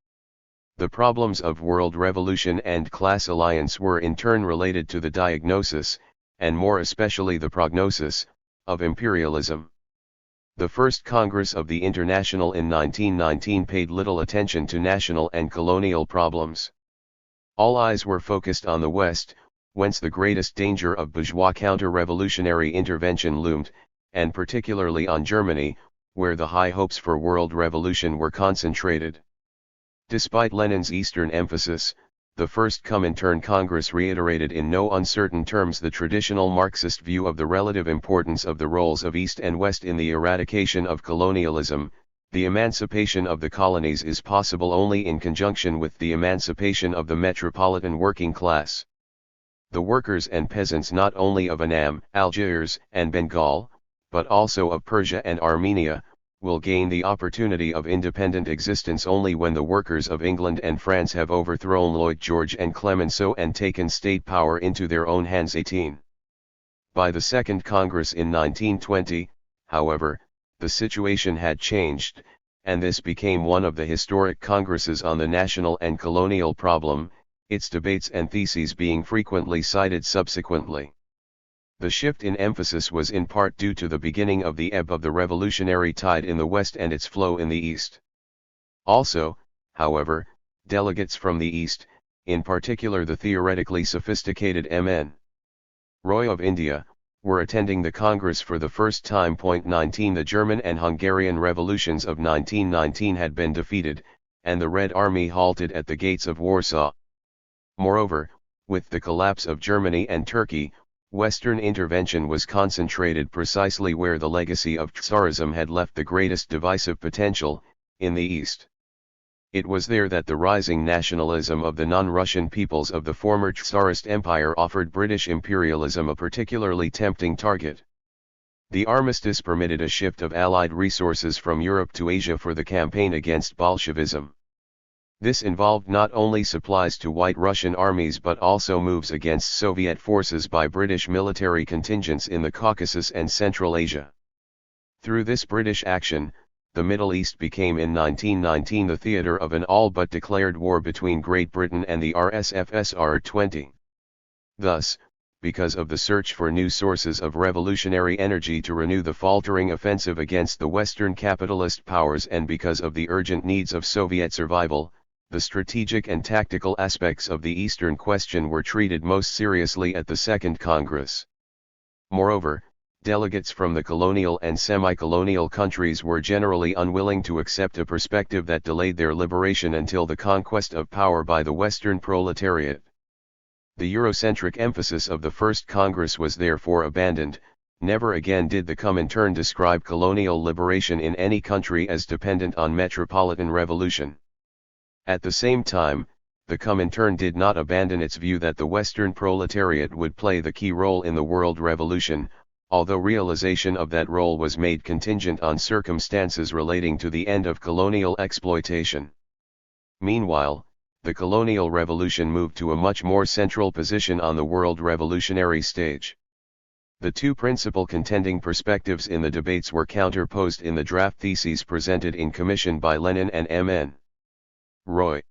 Speaker 1: The problems of world revolution and class alliance were in turn related to the diagnosis, and more especially the prognosis, of imperialism. The first Congress of the International in 1919 paid little attention to national and colonial problems. All eyes were focused on the West, whence the greatest danger of bourgeois counter-revolutionary intervention loomed, and particularly on Germany, where the high hopes for world revolution were concentrated. Despite Lenin's Eastern emphasis, the first Comintern Congress reiterated in no uncertain terms the traditional Marxist view of the relative importance of the roles of East and West in the eradication of colonialism. The emancipation of the colonies is possible only in conjunction with the emancipation of the metropolitan working class. The workers and peasants not only of Annam, Algiers, and Bengal, but also of Persia and Armenia, will gain the opportunity of independent existence only when the workers of England and France have overthrown Lloyd George and Clemenceau and taken state power into their own hands. 18. By the Second Congress in 1920, however, the situation had changed, and this became one of the historic congresses on the national and colonial problem, its debates and theses being frequently cited subsequently. The shift in emphasis was in part due to the beginning of the ebb of the revolutionary tide in the West and its flow in the East. Also, however, delegates from the East, in particular the theoretically sophisticated M.N. Roy of India, were attending the Congress for the first time. 19. The German and Hungarian revolutions of 1919 had been defeated, and the Red Army halted at the gates of Warsaw. Moreover, with the collapse of Germany and Turkey, Western intervention was concentrated precisely where the legacy of Tsarism had left the greatest divisive potential, in the East. It was there that the rising nationalism of the non-Russian peoples of the former Tsarist Empire offered British imperialism a particularly tempting target. The armistice permitted a shift of Allied resources from Europe to Asia for the campaign against Bolshevism. This involved not only supplies to White Russian armies but also moves against Soviet forces by British military contingents in the Caucasus and Central Asia. Through this British action, the Middle East became in 1919 the theater of an all-but declared war between Great Britain and the RSFSR. 20. Thus, because of the search for new sources of revolutionary energy to renew the faltering offensive against the Western capitalist powers and because of the urgent needs of Soviet survival, the strategic and tactical aspects of the Eastern question were treated most seriously at the Second Congress. Moreover, delegates from the colonial and semi-colonial countries were generally unwilling to accept a perspective that delayed their liberation until the conquest of power by the Western proletariat. The Eurocentric emphasis of the First Congress was therefore abandoned. Never again did the Comintern describe colonial liberation in any country as dependent on metropolitan revolution. At the same time, the Comintern did not abandon its view that the Western proletariat would play the key role in the world revolution, although realization of that role was made contingent on circumstances relating to the end of colonial exploitation. Meanwhile, the colonial revolution moved to a much more central position on the world revolutionary stage. The two principal contending perspectives in the debates were counterposed in the draft theses presented in commission by Lenin and M.N. Roy.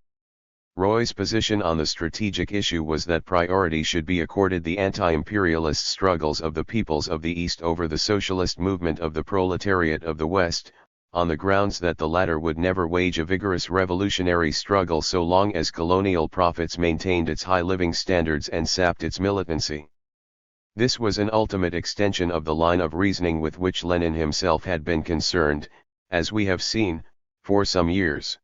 Speaker 1: Roy's position on the strategic issue was that priority should be accorded the anti-imperialist struggles of the peoples of the East over the socialist movement of the proletariat of the West, on the grounds that the latter would never wage a vigorous revolutionary struggle so long as colonial profits maintained its high living standards and sapped its militancy. This was an ultimate extension of the line of reasoning with which Lenin himself had been concerned, as we have seen, for some years.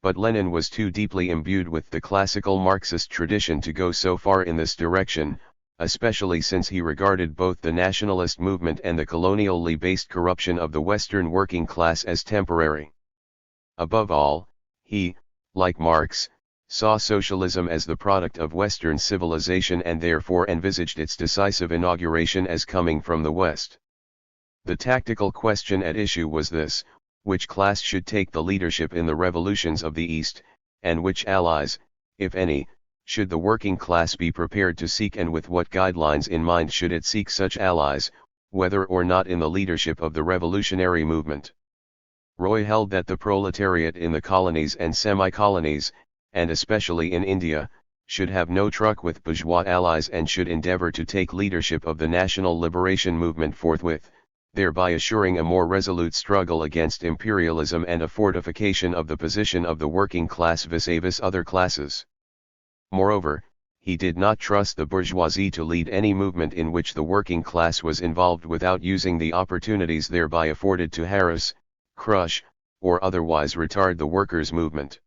Speaker 1: But Lenin was too deeply imbued with the classical Marxist tradition to go so far in this direction, especially since he regarded both the nationalist movement and the colonially based corruption of the Western working class as temporary. Above all, he, like Marx, saw socialism as the product of Western civilization and therefore envisaged its decisive inauguration as coming from the West. The tactical question at issue was this: which class should take the leadership in the revolutions of the East, and which allies, if any, should the working class be prepared to seek, and with what guidelines in mind should it seek such allies, whether or not in the leadership of the revolutionary movement. Roy held that the proletariat in the colonies and semi-colonies, and especially in India, should have no truck with bourgeois allies and should endeavor to take leadership of the national liberation movement forthwith, thereby assuring a more resolute struggle against imperialism and a fortification of the position of the working class vis-a-vis other classes. Moreover, he did not trust the bourgeoisie to lead any movement in which the working class was involved without using the opportunities thereby afforded to harass, crush, or otherwise retard the workers' movement.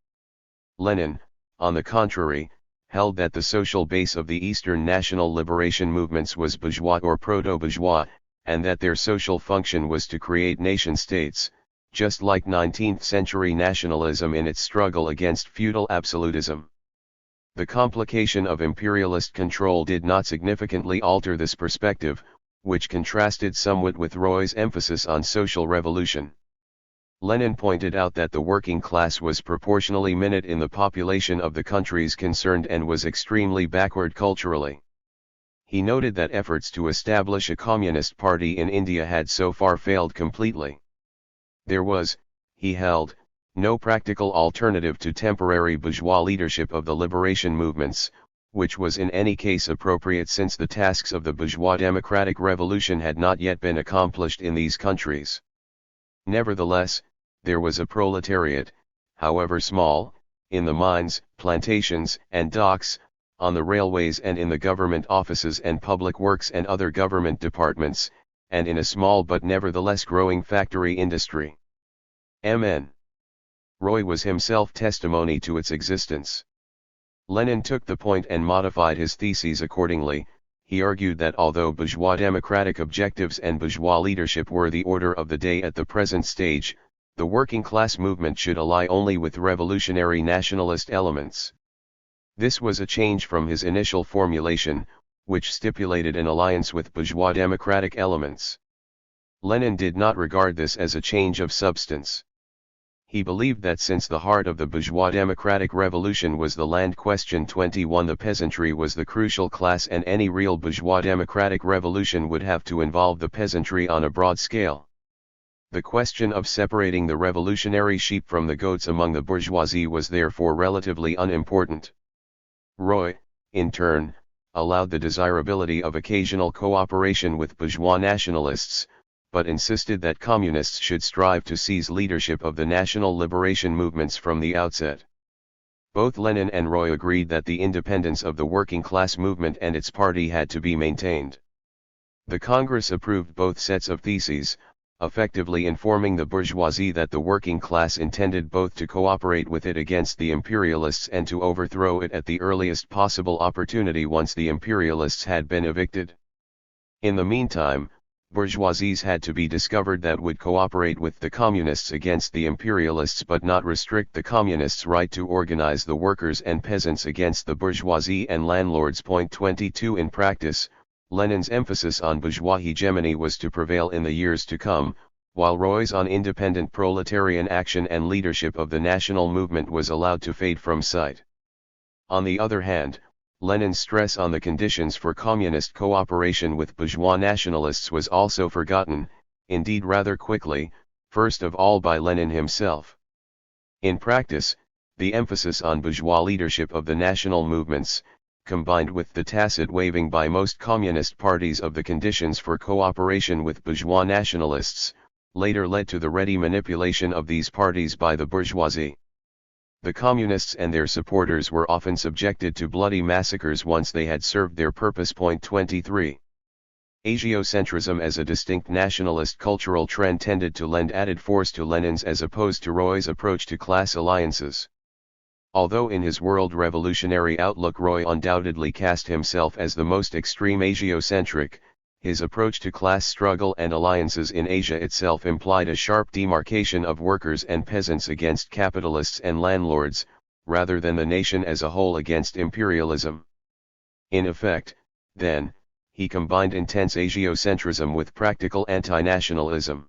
Speaker 1: Lenin, on the contrary, held that the social base of the Eastern national liberation movements was bourgeois or proto-bourgeois, and that their social function was to create nation-states, just like 19th-century nationalism in its struggle against feudal absolutism. The complication of imperialist control did not significantly alter this perspective, which contrasted somewhat with Roy's emphasis on social revolution. Lenin pointed out that the working class was proportionally minute in the population of the countries concerned and was extremely backward culturally. He noted that efforts to establish a communist party in India had so far failed completely. There was, he held, no practical alternative to temporary bourgeois leadership of the liberation movements, which was in any case appropriate since the tasks of the bourgeois democratic revolution had not yet been accomplished in these countries. Nevertheless, there was a proletariat, however small, in the mines, plantations, and docks, on the railways and in the government offices and public works and other government departments, and in a small but nevertheless growing factory industry. M.N. Roy was himself testimony to its existence. Lenin took the point and modified his theses accordingly. He argued that although bourgeois democratic objectives and bourgeois leadership were the order of the day at the present stage, the working class movement should ally only with revolutionary nationalist elements. This was a change from his initial formulation, which stipulated an alliance with bourgeois democratic elements. Lenin did not regard this as a change of substance. He believed that since the heart of the bourgeois democratic revolution was the land question 21, the peasantry was the crucial class, and any real bourgeois democratic revolution would have to involve the peasantry on a broad scale. The question of separating the revolutionary sheep from the goats among the bourgeoisie was therefore relatively unimportant. Roy, in turn, allowed the desirability of occasional cooperation with bourgeois nationalists, but insisted that communists should strive to seize leadership of the national liberation movements from the outset. Both Lenin and Roy agreed that the independence of the working class movement and its party had to be maintained. The Congress approved both sets of theses, effectively informing the bourgeoisie that the working class intended both to cooperate with it against the imperialists and to overthrow it at the earliest possible opportunity once the imperialists had been evicted. In the meantime, bourgeoisies had to be discovered that would cooperate with the communists against the imperialists but not restrict the communists' right to organize the workers and peasants against the bourgeoisie and landlords. Point 22. In practice, Lenin's emphasis on bourgeois hegemony was to prevail in the years to come, while Roy's on independent proletarian action and leadership of the national movement was allowed to fade from sight. On the other hand, Lenin's stress on the conditions for communist cooperation with bourgeois nationalists was also forgotten, indeed rather quickly, first of all by Lenin himself. In practice, the emphasis on bourgeois leadership of the national movements, combined with the tacit waiving by most communist parties of the conditions for cooperation with bourgeois nationalists, later led to the ready manipulation of these parties by the bourgeoisie. The communists and their supporters were often subjected to bloody massacres once they had served their purpose. Point 23. Asiocentrism as a distinct nationalist cultural trend tended to lend added force to Lenin's as opposed to Roy's approach to class alliances. Although in his world revolutionary outlook Roy undoubtedly cast himself as the most extreme Asiocentric, his approach to class struggle and alliances in Asia itself implied a sharp demarcation of workers and peasants against capitalists and landlords, rather than the nation as a whole against imperialism. In effect, then, he combined intense Asiocentrism with practical anti-nationalism.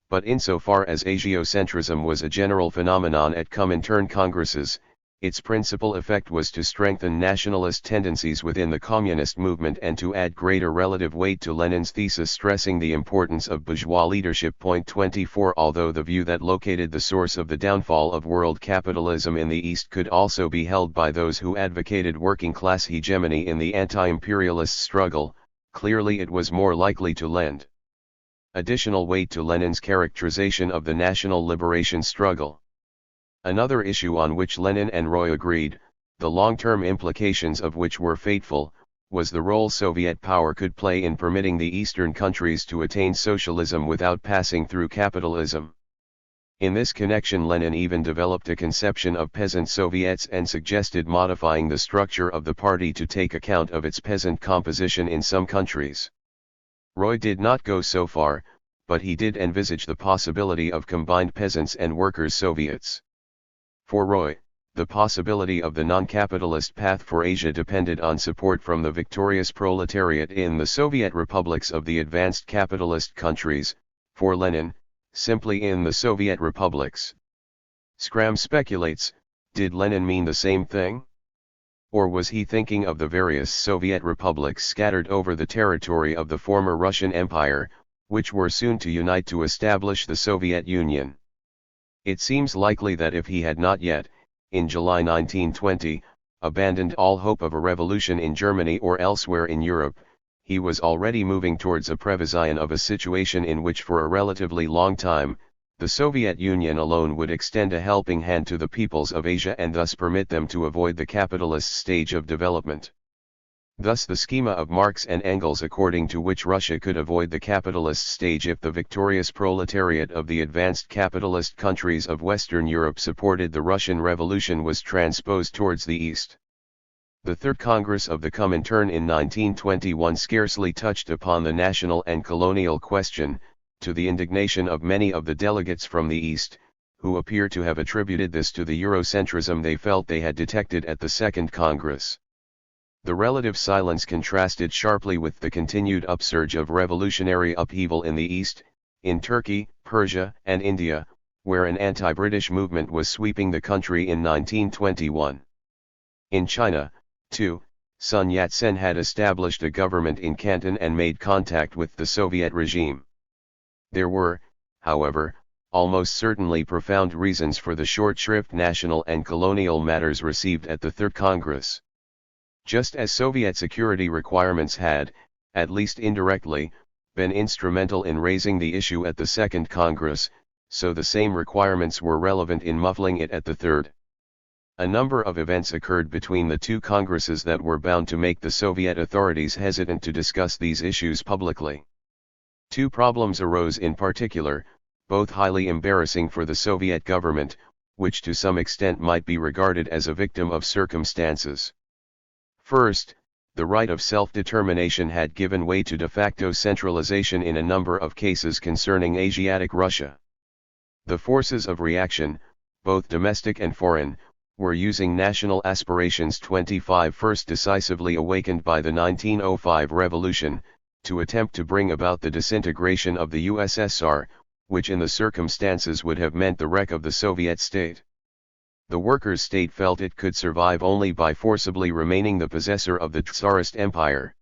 Speaker 1: But insofar as Asiocentrism was a general phenomenon at Comintern congresses, its principal effect was to strengthen nationalist tendencies within the communist movement and to add greater relative weight to Lenin's thesis stressing the importance of bourgeois leadership. Point 24. Although the view that located the source of the downfall of world capitalism in the East could also be held by those who advocated working class hegemony in the anti-imperialist struggle, clearly it was more likely to lend additional weight to Lenin's characterization of the national liberation struggle. Another issue on which Lenin and Roy agreed, the long-term implications of which were fateful, was the role Soviet power could play in permitting the Eastern countries to attain socialism without passing through capitalism. In this connection Lenin even developed a conception of peasant Soviets and suggested modifying the structure of the party to take account of its peasant composition in some countries. Roy did not go so far, but he did envisage the possibility of combined peasants and workers' Soviets. For Roy, the possibility of the non-capitalist path for Asia depended on support from the victorious proletariat in the Soviet republics of the advanced capitalist countries, for Lenin, simply in the Soviet republics. Scram speculates, did Lenin mean the same thing? Or was he thinking of the various Soviet republics scattered over the territory of the former Russian Empire, which were soon to unite to establish the Soviet Union? It seems likely that if he had not yet, in July 1920, abandoned all hope of a revolution in Germany or elsewhere in Europe, he was already moving towards a prevision of a situation in which for a relatively long time, the Soviet Union alone would extend a helping hand to the peoples of Asia and thus permit them to avoid the capitalist stage of development. Thus the schema of Marx and Engels according to which Russia could avoid the capitalist stage if the victorious proletariat of the advanced capitalist countries of Western Europe supported the Russian Revolution was transposed towards the East. The Third Congress of the Comintern in 1921 scarcely touched upon the national and colonial question, to the indignation of many of the delegates from the East, who appear to have attributed this to the Eurocentrism they felt they had detected at the Second Congress. The relative silence contrasted sharply with the continued upsurge of revolutionary upheaval in the East, in Turkey, Persia, and India, where an anti-British movement was sweeping the country in 1921. In China, too, Sun Yat-sen had established a government in Canton and made contact with the Soviet regime. There were, however, almost certainly profound reasons for the short shrift national and colonial matters received at the Third Congress. Just as Soviet security requirements had, at least indirectly, been instrumental in raising the issue at the Second Congress, so the same requirements were relevant in muffling it at the Third. A number of events occurred between the two Congresses that were bound to make the Soviet authorities hesitant to discuss these issues publicly. Two problems arose in particular, both highly embarrassing for the Soviet government, which to some extent might be regarded as a victim of circumstances. First, the right of self-determination had given way to de facto centralization in a number of cases concerning Asiatic Russia. The forces of reaction, both domestic and foreign, were using national aspirations 25 first decisively awakened by the 1905 revolution, to attempt to bring about the disintegration of the USSR, which in the circumstances would have meant the wreck of the Soviet state. The workers' state felt it could survive only by forcibly remaining the possessor of the Tsarist Empire.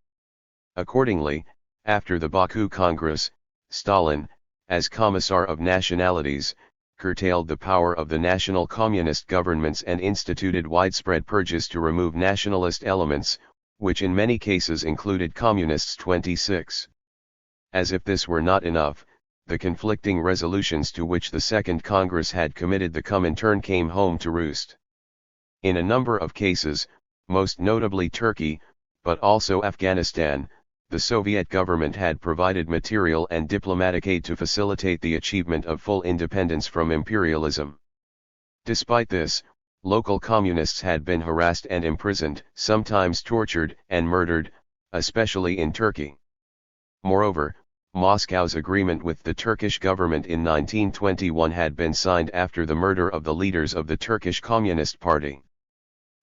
Speaker 1: Accordingly, after the Baku Congress, Stalin, as Commissar of Nationalities, curtailed the power of the national communist governments and instituted widespread purges to remove nationalist elements, which in many cases included communists. 26. As if this were not enough, the conflicting resolutions to which the Second Congress had committed the Comintern came home to roost. In a number of cases, most notably Turkey, but also Afghanistan, the Soviet government had provided material and diplomatic aid to facilitate the achievement of full independence from imperialism. Despite this, local communists had been harassed and imprisoned, sometimes tortured and murdered, especially in Turkey. Moreover, Moscow's agreement with the Turkish government in 1921 had been signed after the murder of the leaders of the Turkish Communist Party.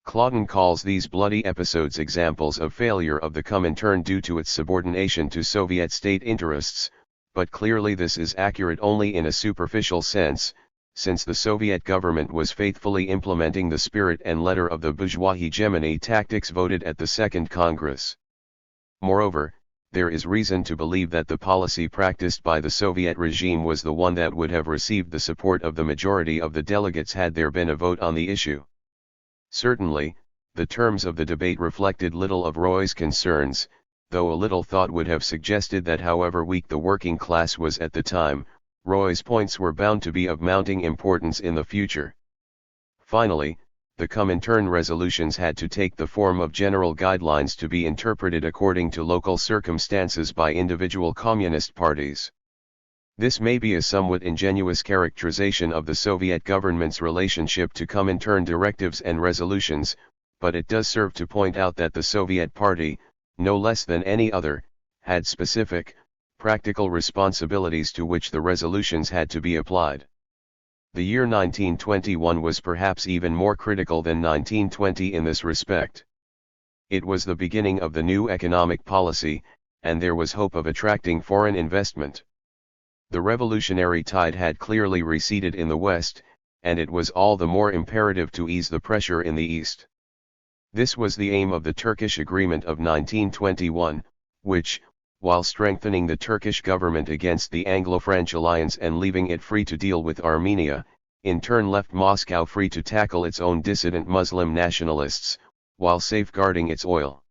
Speaker 1: Clausen calls these bloody episodes examples of failure of the Comintern due to its subordination to Soviet state interests, but clearly this is accurate only in a superficial sense, since the Soviet government was faithfully implementing the spirit and letter of the bourgeois hegemony tactics voted at the Second Congress. Moreover, there is reason to believe that the policy practiced by the Soviet regime was the one that would have received the support of the majority of the delegates had there been a vote on the issue. Certainly, the terms of the debate reflected little of Roy's concerns, though a little thought would have suggested that however weak the working class was at the time, Roy's points were bound to be of mounting importance in the future. Finally, the Comintern resolutions had to take the form of general guidelines to be interpreted according to local circumstances by individual communist parties. This may be a somewhat ingenuous characterization of the Soviet government's relationship to Comintern directives and resolutions, but it does serve to point out that the Soviet Party, no less than any other, had specific, practical responsibilities to which the resolutions had to be applied. The year 1921 was perhaps even more critical than 1920 in this respect. It was the beginning of the new economic policy, and there was hope of attracting foreign investment. The revolutionary tide had clearly receded in the West, and it was all the more imperative to ease the pressure in the East. This was the aim of the Turkish Agreement of 1921, which, while strengthening the Turkish government against the Anglo-French alliance and leaving it free to deal with Armenia, in turn left Moscow free to tackle its own dissident Muslim nationalists, while safeguarding its oil.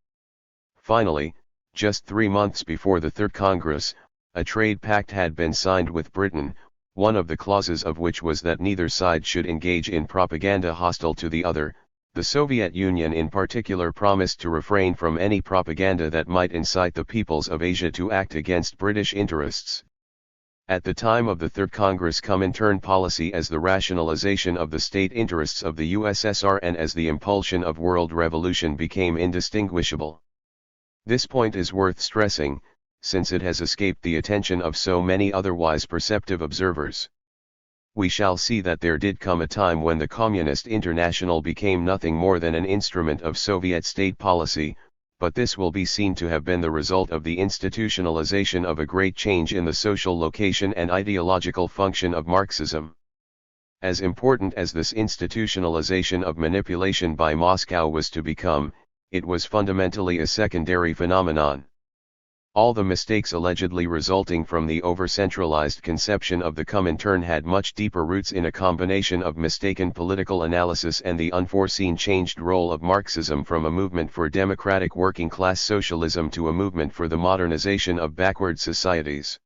Speaker 1: Finally, just 3 months before the Third Congress, a trade pact had been signed with Britain, one of the clauses of which was that neither side should engage in propaganda hostile to the other. The Soviet Union in particular promised to refrain from any propaganda that might incite the peoples of Asia to act against British interests. At the time of the Third Congress, Comintern policy as the rationalization of the state interests of the USSR and as the impulsion of world revolution became indistinguishable. This point is worth stressing, since it has escaped the attention of so many otherwise perceptive observers. We shall see that there did come a time when the Communist International became nothing more than an instrument of Soviet state policy, but this will be seen to have been the result of the institutionalization of a great change in the social location and ideological function of Marxism. As important as this institutionalization of manipulation by Moscow was to become, it was fundamentally a secondary phenomenon. All the mistakes allegedly resulting from the over-centralized conception of the Comintern had much deeper roots in a combination of mistaken political analysis and the unforeseen changed role of Marxism from a movement for democratic working-class socialism to a movement for the modernization of backward societies.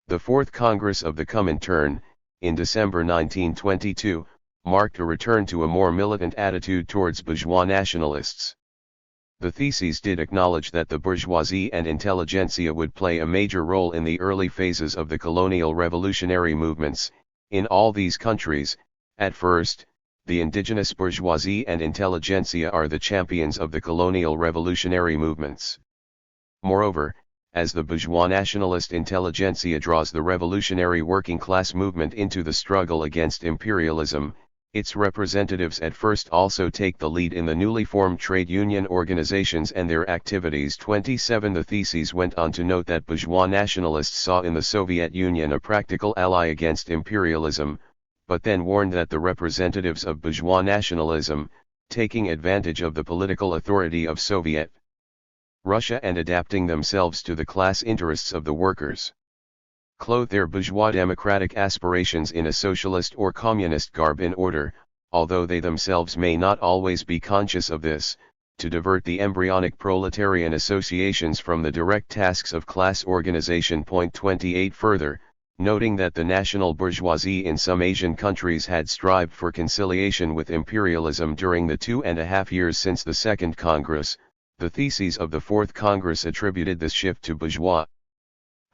Speaker 1: The Fourth Congress of the Comintern, in December 1922, marked a return to a more militant attitude towards bourgeois nationalists. The theses did acknowledge that the bourgeoisie and intelligentsia would play a major role in the early phases of the colonial revolutionary movements. In all these countries, at first, the indigenous bourgeoisie and intelligentsia are the champions of the colonial revolutionary movements. Moreover, as the bourgeois nationalist intelligentsia draws the revolutionary working class movement into the struggle against imperialism, its representatives at first also take the lead in the newly formed trade union organizations and their activities. 27 The theses went on to note that bourgeois nationalists saw in the Soviet Union a practical ally against imperialism, but then warned that the representatives of bourgeois nationalism, taking advantage of the political authority of Soviet Russia and adapting themselves to the class interests of the workers, clothe their bourgeois democratic aspirations in a socialist or communist garb in order, although they themselves may not always be conscious of this, to divert the embryonic proletarian associations from the direct tasks of class organization. 28 Further, noting that the national bourgeoisie in some Asian countries had strived for conciliation with imperialism during the 2.5 years since the Second Congress, the theses of the Fourth Congress attributed this shift to bourgeois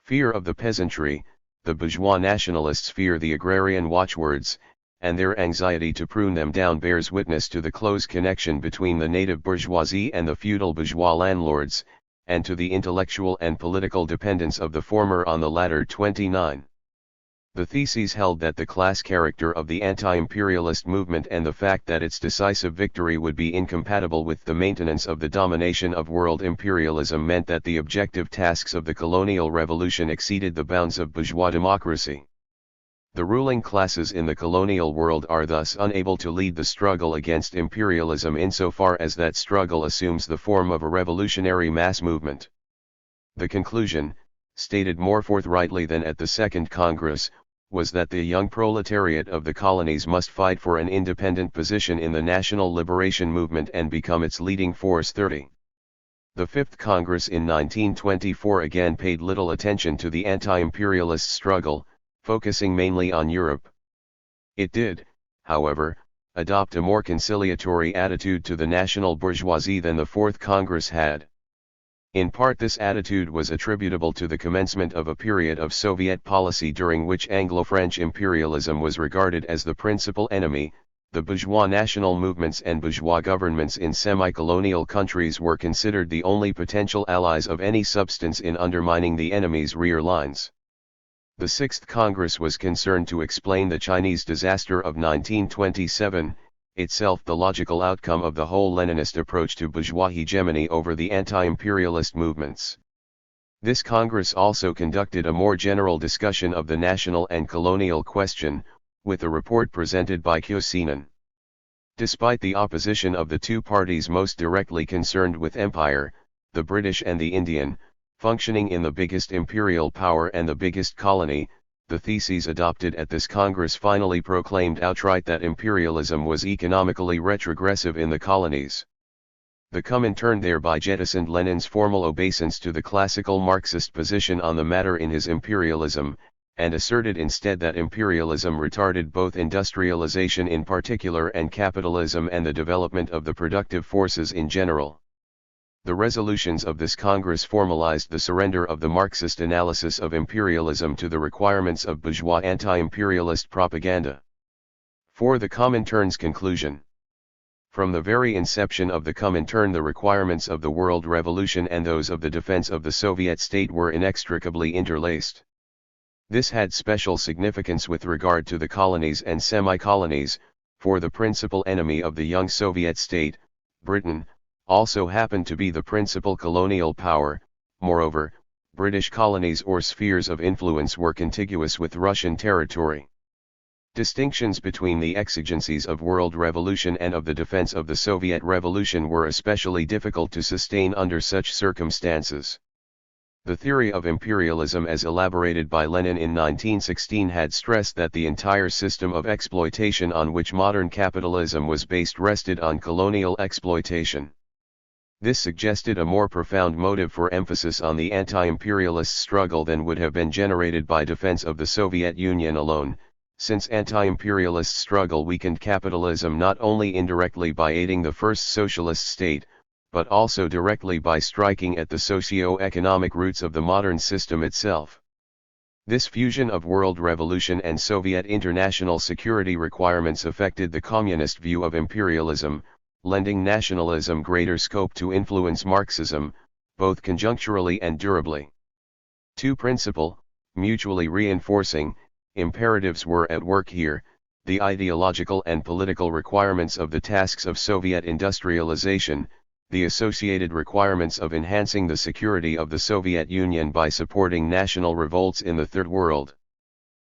Speaker 1: fear of the peasantry. The bourgeois nationalists fear the agrarian watchwords, and their anxiety to prune them down bears witness to the close connection between the native bourgeoisie and the feudal bourgeois landlords, and to the intellectual and political dependence of the former on the latter. 29. The theses held that the class character of the anti-imperialist movement and the fact that its decisive victory would be incompatible with the maintenance of the domination of world imperialism meant that the objective tasks of the colonial revolution exceeded the bounds of bourgeois democracy. The ruling classes in the colonial world are thus unable to lead the struggle against imperialism insofar as that struggle assumes the form of a revolutionary mass movement. The conclusion, stated more forthrightly than at the Second Congress, was that the young proletariat of the colonies must fight for an independent position in the national liberation movement and become its leading force. 30. The Fifth Congress in 1924 again paid little attention to the anti-imperialist struggle, focusing mainly on Europe. It did, however, adopt a more conciliatory attitude to the national bourgeoisie than the Fourth Congress had. In part this attitude was attributable to the commencement of a period of Soviet policy during which Anglo-French imperialism was regarded as the principal enemy. The bourgeois national movements and bourgeois governments in semi-colonial countries were considered the only potential allies of any substance in undermining the enemy's rear lines. The Sixth Congress was concerned to explain the Chinese disaster of 1927, itself the logical outcome of the whole Leninist approach to bourgeois hegemony over the anti-imperialist movements. This Congress also conducted a more general discussion of the national and colonial question, with a report presented by Kyosenin. Despite the opposition of the two parties most directly concerned with empire, the British and the Indian, functioning in the biggest imperial power and the biggest colony, the theses adopted at this Congress finally proclaimed outright that imperialism was economically retrogressive in the colonies. The Comintern thereby jettisoned Lenin's formal obeisance to the classical Marxist position on the matter in his Imperialism, and asserted instead that imperialism retarded both industrialization in particular and capitalism and the development of the productive forces in general. The resolutions of this Congress formalized the surrender of the Marxist analysis of imperialism to the requirements of bourgeois anti-imperialist propaganda. For the Comintern's conclusion. From the very inception of the Comintern, the requirements of the world revolution and those of the defense of the Soviet state were inextricably interlaced. This had special significance with regard to the colonies and semi-colonies, for the principal enemy of the young Soviet state, Britain, also happened to be the principal colonial power. Moreover, British colonies or spheres of influence were contiguous with Russian territory. Distinctions between the exigencies of world revolution and of the defense of the Soviet revolution were especially difficult to sustain under such circumstances. The theory of imperialism as elaborated by Lenin in 1916 had stressed that the entire system of exploitation on which modern capitalism was based rested on colonial exploitation. This suggested a more profound motive for emphasis on the anti-imperialist struggle than would have been generated by defense of the Soviet Union alone, Since anti-imperialist struggle weakened capitalism not only indirectly by aiding the first socialist state, but also directly by striking at the socio-economic roots of the modern system itself. This fusion of world revolution and Soviet international security requirements affected the communist view of imperialism, lending nationalism greater scope to influence Marxism, both conjuncturally and durably. Two principal, mutually reinforcing, imperatives were at work here: the ideological and political requirements of the tasks of Soviet industrialization, the associated requirements of enhancing the security of the Soviet Union by supporting national revolts in the Third World.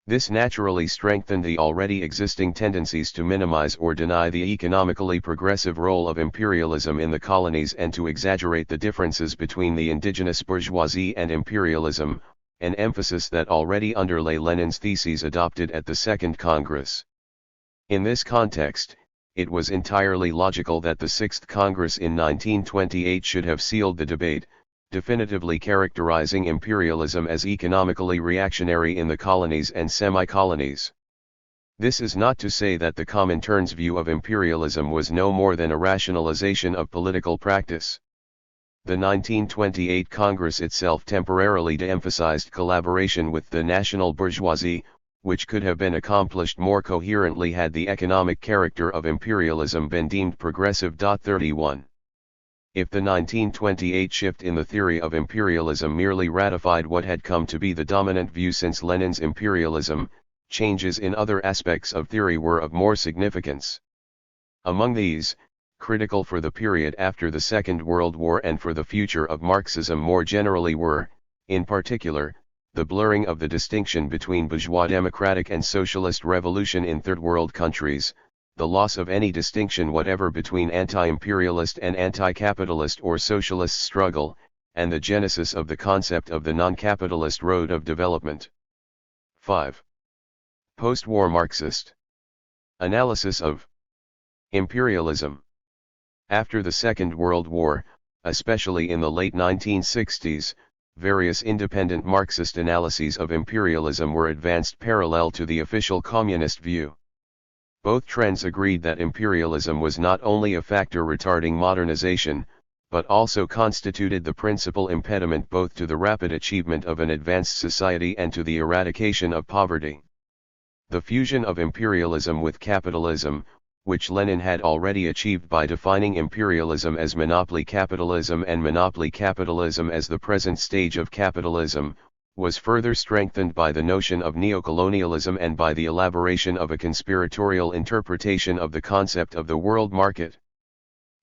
Speaker 1: This naturally strengthened the already existing tendencies to minimize or deny the economically progressive role of imperialism in the colonies and to exaggerate the differences between the indigenous bourgeoisie and imperialism, an emphasis that already underlay Lenin's theses adopted at the Second Congress. In this context, it was entirely logical that the Sixth Congress in 1928 should have sealed the debate, definitively characterizing imperialism as economically reactionary in the colonies and semi-colonies. This is not to say that the Comintern's view of imperialism was no more than a rationalization of political practice. The 1928 Congress itself temporarily de-emphasized collaboration with the national bourgeoisie, which could have been accomplished more coherently had the economic character of imperialism been deemed progressive. 31. If the 1928 shift in the theory of imperialism merely ratified what had come to be the dominant view since Lenin's imperialism, changes in other aspects of theory were of more significance. Among these, critical for the period after the Second World War and for the future of Marxism more generally were, in particular, the blurring of the distinction between bourgeois democratic and socialist revolution in Third World countries, the loss of any distinction whatever between anti-imperialist and anti-capitalist or socialist struggle, and the genesis of the concept of the non-capitalist road of development. 5. Post-war Marxist analysis of imperialism. After the Second World War, especially in the late 1960s, various independent Marxist analyses of imperialism were advanced parallel to the official communist view. Both trends agreed that imperialism was not only a factor retarding modernization, but also constituted the principal impediment both to the rapid achievement of an advanced society and to the eradication of poverty. The fusion of imperialism with capitalism, which Lenin had already achieved by defining imperialism as monopoly capitalism and monopoly capitalism as the present stage of capitalism, was further strengthened by the notion of neocolonialism and by the elaboration of a conspiratorial interpretation of the concept of the world market.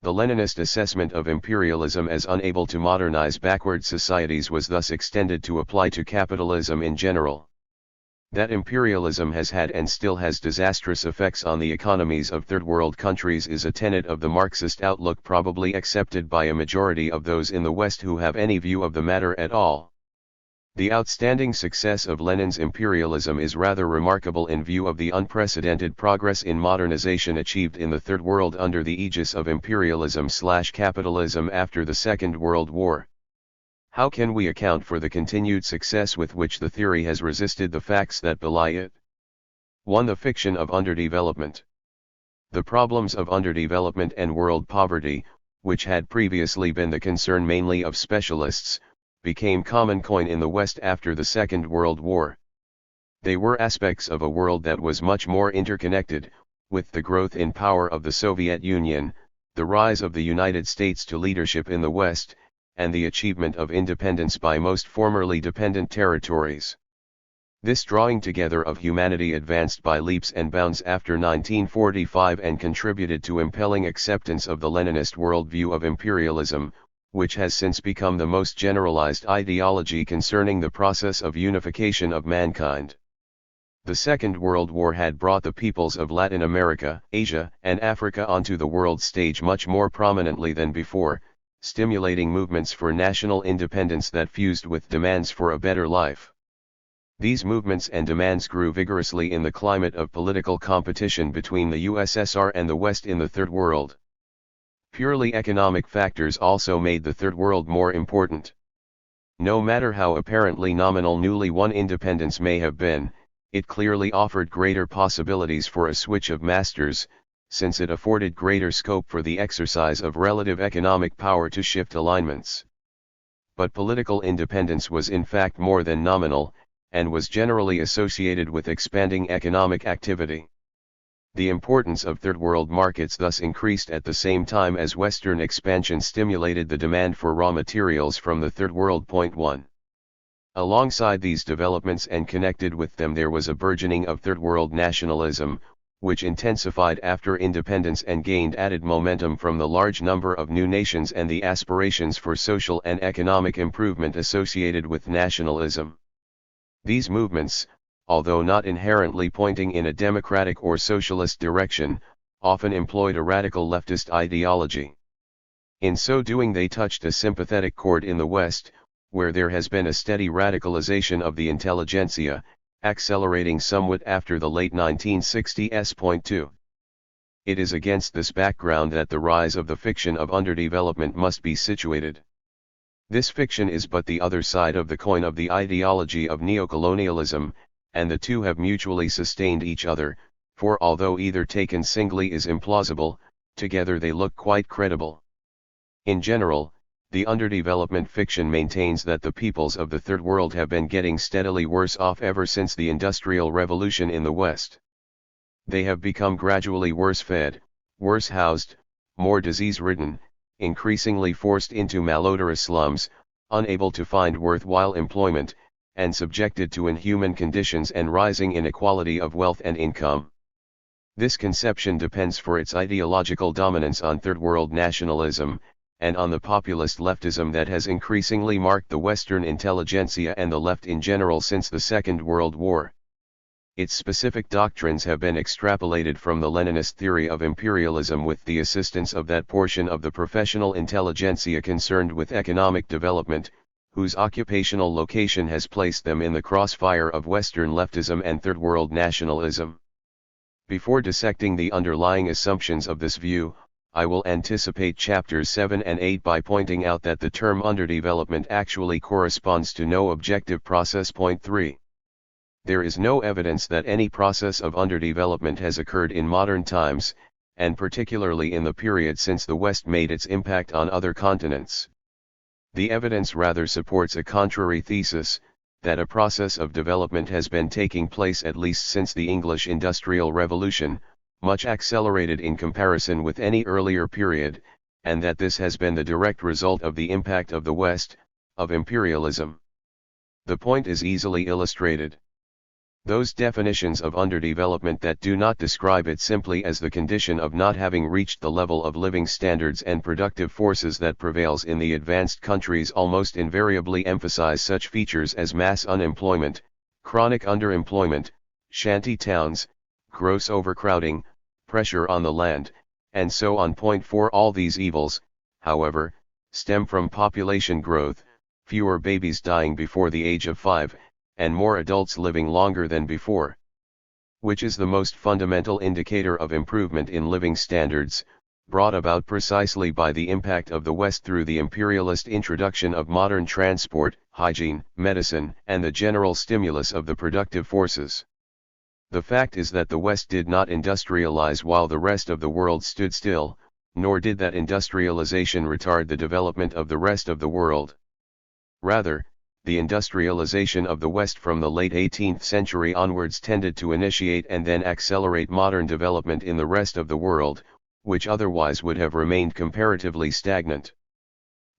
Speaker 1: The Leninist assessment of imperialism as unable to modernize backward societies was thus extended to apply to capitalism in general. That imperialism has had and still has disastrous effects on the economies of Third World countries is a tenet of the Marxist outlook probably accepted by a majority of those in the West who have any view of the matter at all. The outstanding success of Lenin's imperialism is rather remarkable in view of the unprecedented progress in modernization achieved in the Third World under the aegis of imperialism/capitalism after the Second World War. How can we account for the continued success with which the theory has resisted the facts that belie it? 1. The fiction of underdevelopment. The problems of underdevelopment and world poverty, which had previously been the concern mainly of specialists, became common coin in the West after the Second World War. They were aspects of a world that was much more interconnected, with the growth in power of the Soviet Union, the rise of the United States to leadership in the West, and the achievement of independence by most formerly dependent territories. This drawing together of humanity advanced by leaps and bounds after 1945 and contributed to impelling acceptance of the Leninist worldview of imperialism, which has since become the most generalized ideology concerning the process of unification of mankind. The Second World War had brought the peoples of Latin America, Asia, and Africa onto the world stage much more prominently than before, stimulating movements for national independence that fused with demands for a better life. These movements and demands grew vigorously in the climate of political competition between the USSR and the West in the Third World. Purely economic factors also made the Third World more important. No matter how apparently nominal newly won independence may have been, It clearly offered greater possibilities for a switch of masters, since it afforded greater scope for the exercise of relative economic power to shift alignments. But political independence was in fact more than nominal, and was generally associated with expanding economic activity. The importance of Third World markets thus increased at the same time as Western expansion stimulated the demand for raw materials from the Third World. 1. Alongside these developments and connected with them there was a burgeoning of Third World nationalism, which intensified after independence and gained added momentum from the large number of new nations and the aspirations for social and economic improvement associated with nationalism. These movements, although not inherently pointing in a democratic or socialist direction, often employed a radical leftist ideology. In so doing they touched a sympathetic chord in the West, where there has been a steady radicalization of the intelligentsia, accelerating somewhat after the late 1960s. 2. It is against this background that the rise of the fiction of underdevelopment must be situated. This fiction is but the other side of the coin of the ideology of neocolonialism, and the two have mutually sustained each other, for although either taken singly is implausible, together they look quite credible. In general, the underdevelopment fiction maintains that the peoples of the Third World have been getting steadily worse off ever since the Industrial Revolution in the West. They have become gradually worse fed, worse housed, more disease-ridden, increasingly forced into malodorous slums, unable to find worthwhile employment, and subjected to inhuman conditions and rising inequality of wealth and income. This conception depends for its ideological dominance on Third World nationalism, and on the populist leftism that has increasingly marked the Western intelligentsia and the left in general since the Second World War. Its specific doctrines have been extrapolated from the Leninist theory of imperialism with the assistance of that portion of the professional intelligentsia concerned with economic development, whose occupational location has placed them in the crossfire of Western leftism and Third World nationalism. Before dissecting the underlying assumptions of this view, I will anticipate chapters 7 and 8 by pointing out that the term underdevelopment actually corresponds to no objective process. 3. There is no evidence that any process of underdevelopment has occurred in modern times, and particularly in the period since the West made its impact on other continents. The evidence rather supports a contrary thesis, that a process of development has been taking place at least since the English Industrial Revolution, much accelerated in comparison with any earlier period, and that this has been the direct result of the impact of the West, of imperialism. The point is easily illustrated. Those definitions of underdevelopment that do not describe it simply as the condition of not having reached the level of living standards and productive forces that prevails in the advanced countries almost invariably emphasize such features as mass unemployment, chronic underemployment, shanty towns, gross overcrowding, pressure on the land, and so on. 4. All these evils, however, stem from population growth, fewer babies dying before the age of 5, and more adults living longer than before. Which is the most fundamental indicator of improvement in living standards, brought about precisely by the impact of the West through the imperialist introduction of modern transport, hygiene, medicine, and the general stimulus of the productive forces. The fact is that the West did not industrialize while the rest of the world stood still, nor did that industrialization retard the development of the rest of the world. Rather, the industrialization of the West from the late 18th century onwards tended to initiate and then accelerate modern development in the rest of the world, which otherwise would have remained comparatively stagnant.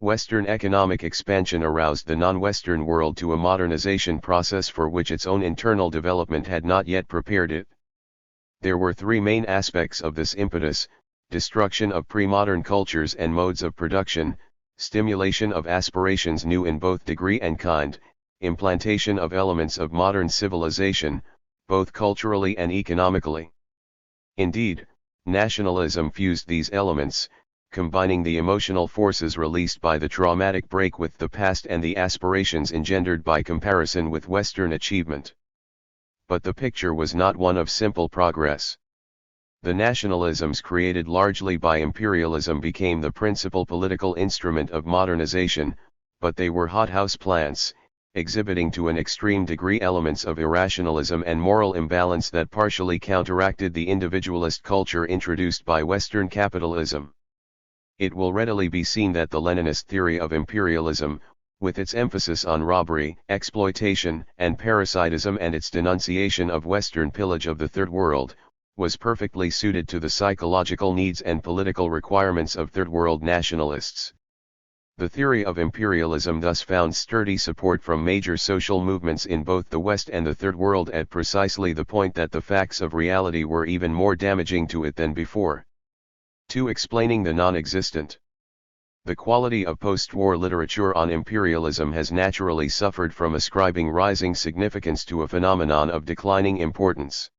Speaker 1: Western economic expansion aroused the non-Western world to a modernization process for which its own internal development had not yet prepared it. There were three main aspects of this impetus: destruction of pre-modern cultures and modes of production, stimulation of aspirations new in both degree and kind, implantation of elements of modern civilization, both culturally and economically. Indeed, nationalism fused these elements, combining the emotional forces released by the traumatic break with the past and the aspirations engendered by comparison with Western achievement. But the picture was not one of simple progress. The nationalisms created largely by imperialism became the principal political instrument of modernization, but they were hothouse plants, exhibiting to an extreme degree elements of irrationalism and moral imbalance that partially counteracted the individualist culture introduced by Western capitalism. It will readily be seen that the Leninist theory of imperialism, with its emphasis on robbery, exploitation, and parasitism and its denunciation of Western pillage of the Third World, was perfectly suited to the psychological needs and political requirements of Third World nationalists. The theory of imperialism thus found sturdy support from major social movements in both the West and the Third World at precisely the point that the facts of reality were even more damaging to it than before. 2. Explaining the non-existent. The quality of post-war literature on imperialism has naturally suffered from ascribing rising significance to a phenomenon of declining importance.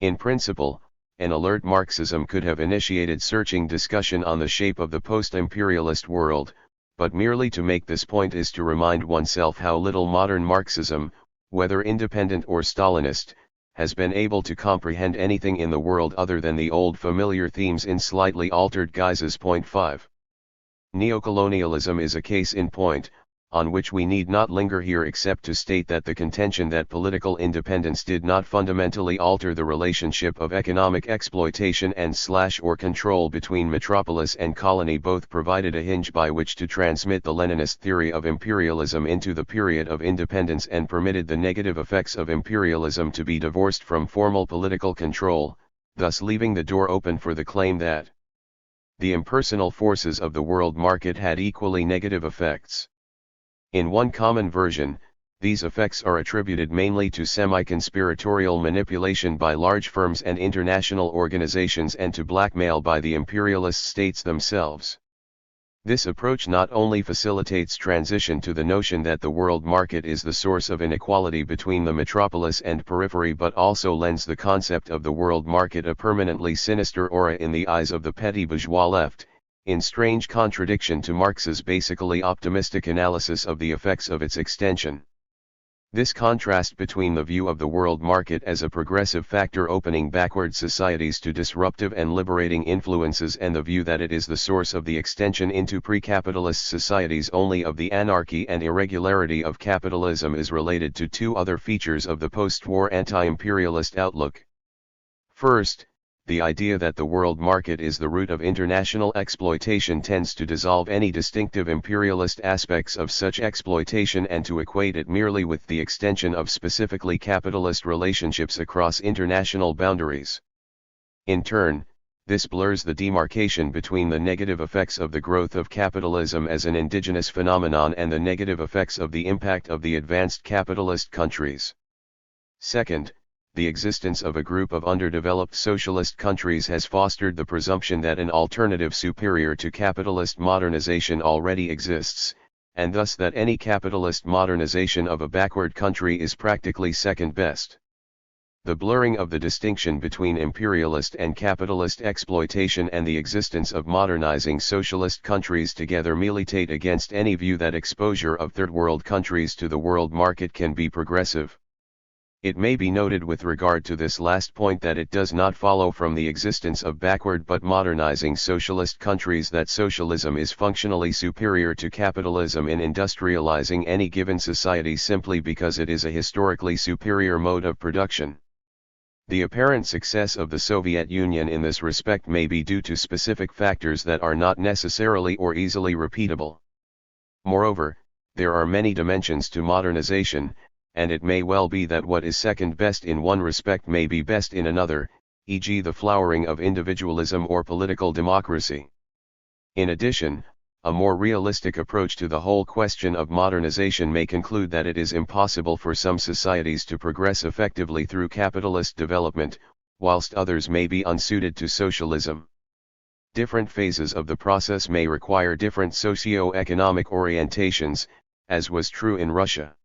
Speaker 1: In principle, an alert Marxism could have initiated searching discussion on the shape of the post-imperialist world, but merely to make this point is to remind oneself how little modern Marxism, whether independent or Stalinist, has been able to comprehend anything in the world other than the old familiar themes in slightly altered guises. 5. Neocolonialism is a case in point, on which we need not linger here except to state that the contention that political independence did not fundamentally alter the relationship of economic exploitation and or control between metropolis and colony both provided a hinge by which to transmit the Leninist theory of imperialism into the period of independence and permitted the negative effects of imperialism to be divorced from formal political control, thus leaving the door open for the claim that the impersonal forces of the world market had equally negative effects. In one common version, these effects are attributed mainly to semi-conspiratorial manipulation by large firms and international organizations and to blackmail by the imperialist states themselves. This approach not only facilitates transition to the notion that the world market is the source of inequality between the metropolis and periphery but also lends the concept of the world market a permanently sinister aura in the eyes of the petty bourgeois left, in strange contradiction to Marx's basically optimistic analysis of the effects of its extension. This contrast between the view of the world market as a progressive factor opening backward societies to disruptive and liberating influences and the view that it is the source of the extension into pre-capitalist societies only of the anarchy and irregularity of capitalism is related to two other features of the post-war anti-imperialist outlook. First, the idea that the world market is the root of international exploitation tends to dissolve any distinctive imperialist aspects of such exploitation and to equate it merely with the extension of specifically capitalist relationships across international boundaries. In turn, this blurs the demarcation between the negative effects of the growth of capitalism as an indigenous phenomenon and the negative effects of the impact of the advanced capitalist countries. Second, the existence of a group of underdeveloped socialist countries has fostered the presumption that an alternative superior to capitalist modernization already exists, and thus that any capitalist modernization of a backward country is practically second best. The blurring of the distinction between imperialist and capitalist exploitation and the existence of modernizing socialist countries together militate against any view that exposure of third world countries to the world market can be progressive. It may be noted with regard to this last point that it does not follow from the existence of backward but modernizing socialist countries that socialism is functionally superior to capitalism in industrializing any given society simply because it is a historically superior mode of production. The apparent success of the Soviet Union in this respect may be due to specific factors that are not necessarily or easily repeatable. Moreover, there are many dimensions to modernization, and it may well be that what is second best in one respect may be best in another, e.g. the flowering of individualism or political democracy. In addition, a more realistic approach to the whole question of modernization may conclude that it is impossible for some societies to progress effectively through capitalist development, whilst others may be unsuited to socialism. Different phases of the process may require different socio-economic orientations, as was true in Russia.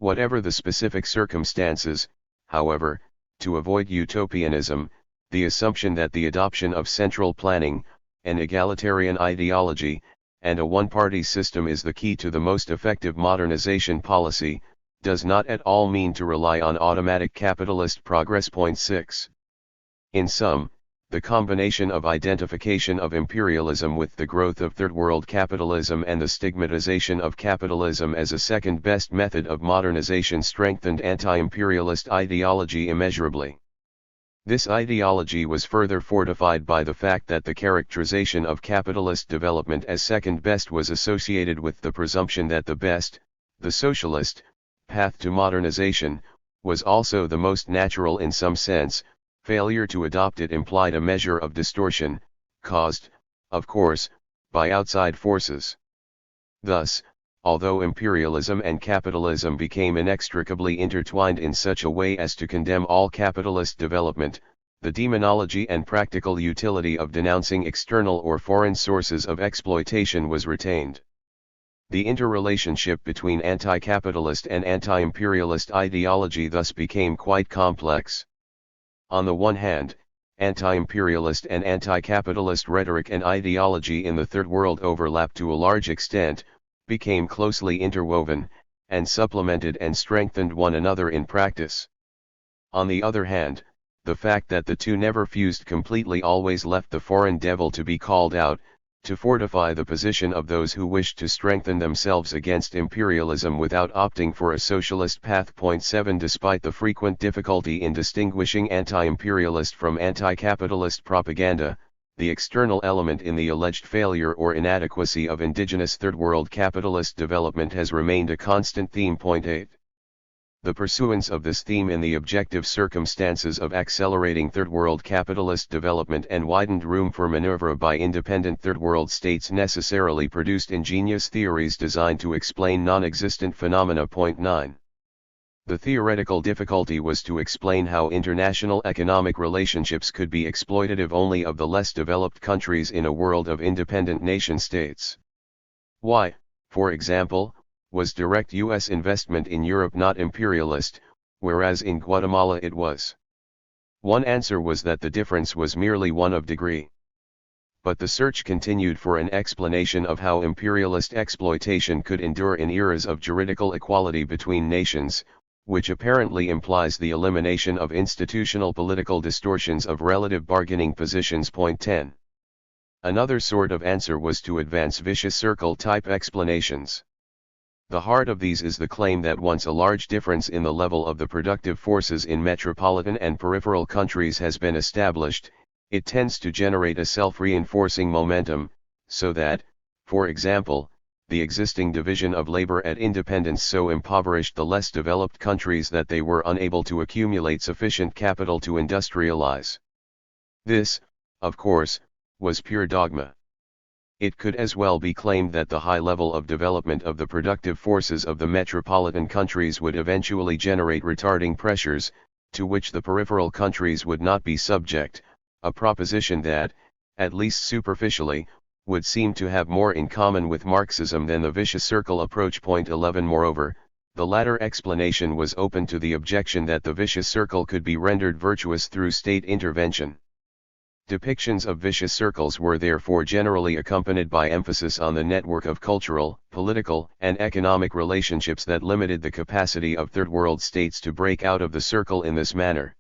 Speaker 1: Whatever the specific circumstances, however, to avoid utopianism, the assumption that the adoption of central planning, an egalitarian ideology, and a one-party system is the key to the most effective modernization policy, does not at all mean to rely on automatic capitalist progress. 6. In sum, the combination of identification of imperialism with the growth of third world capitalism and the stigmatization of capitalism as a second-best method of modernization strengthened anti-imperialist ideology immeasurably. This ideology was further fortified by the fact that the characterization of capitalist development as second best was associated with the presumption that the best, the socialist, path to modernization, was also the most natural in some sense. Failure to adopt it implied a measure of distortion, caused, of course, by outside forces. Thus, although imperialism and capitalism became inextricably intertwined in such a way as to condemn all capitalist development, the demonology and practical utility of denouncing external or foreign sources of exploitation was retained. The interrelationship between anti-capitalist and anti-imperialist ideology thus became quite complex. On the one hand, anti-imperialist and anti-capitalist rhetoric and ideology in the Third World overlapped to a large extent, became closely interwoven, and supplemented and strengthened one another in practice. On the other hand, the fact that the two never fused completely always left the foreign devil to be called out, to fortify the position of those who wished to strengthen themselves against imperialism without opting for a socialist path. 7 Despite the frequent difficulty in distinguishing anti-imperialist from anti-capitalist propaganda, the external element in the alleged failure or inadequacy of indigenous third world capitalist development has remained a constant theme. 8. The pursuance of this theme in the objective circumstances of accelerating third world capitalist development and widened room for maneuver by independent third world states necessarily produced ingenious theories designed to explain non-existent phenomena. 9. The theoretical difficulty was to explain how international economic relationships could be exploitative only of the less developed countries in a world of independent nation-states. Why, for example, was direct U.S. investment in Europe not imperialist, whereas in Guatemala it was? One answer was that the difference was merely one of degree. But the search continued for an explanation of how imperialist exploitation could endure in eras of juridical equality between nations, which apparently implies the elimination of institutional political distortions of relative bargaining positions. 10. Another sort of answer was to advance vicious circle type explanations. The heart of these is the claim that once a large difference in the level of the productive forces in metropolitan and peripheral countries has been established, it tends to generate a self-reinforcing momentum, so that, for example, the existing division of labor at independence so impoverished the less developed countries that they were unable to accumulate sufficient capital to industrialize. This, of course, was pure dogma. It could as well be claimed that the high level of development of the productive forces of the metropolitan countries would eventually generate retarding pressures, to which the peripheral countries would not be subject, a proposition that, at least superficially, would seem to have more in common with Marxism than the vicious circle approach. 11 Moreover, the latter explanation was open to the objection that the vicious circle could be rendered virtuous through state intervention. Depictions of vicious circles were therefore generally accompanied by emphasis on the network of cultural, political, and economic relationships that limited the capacity of third world states to break out of the circle in this manner.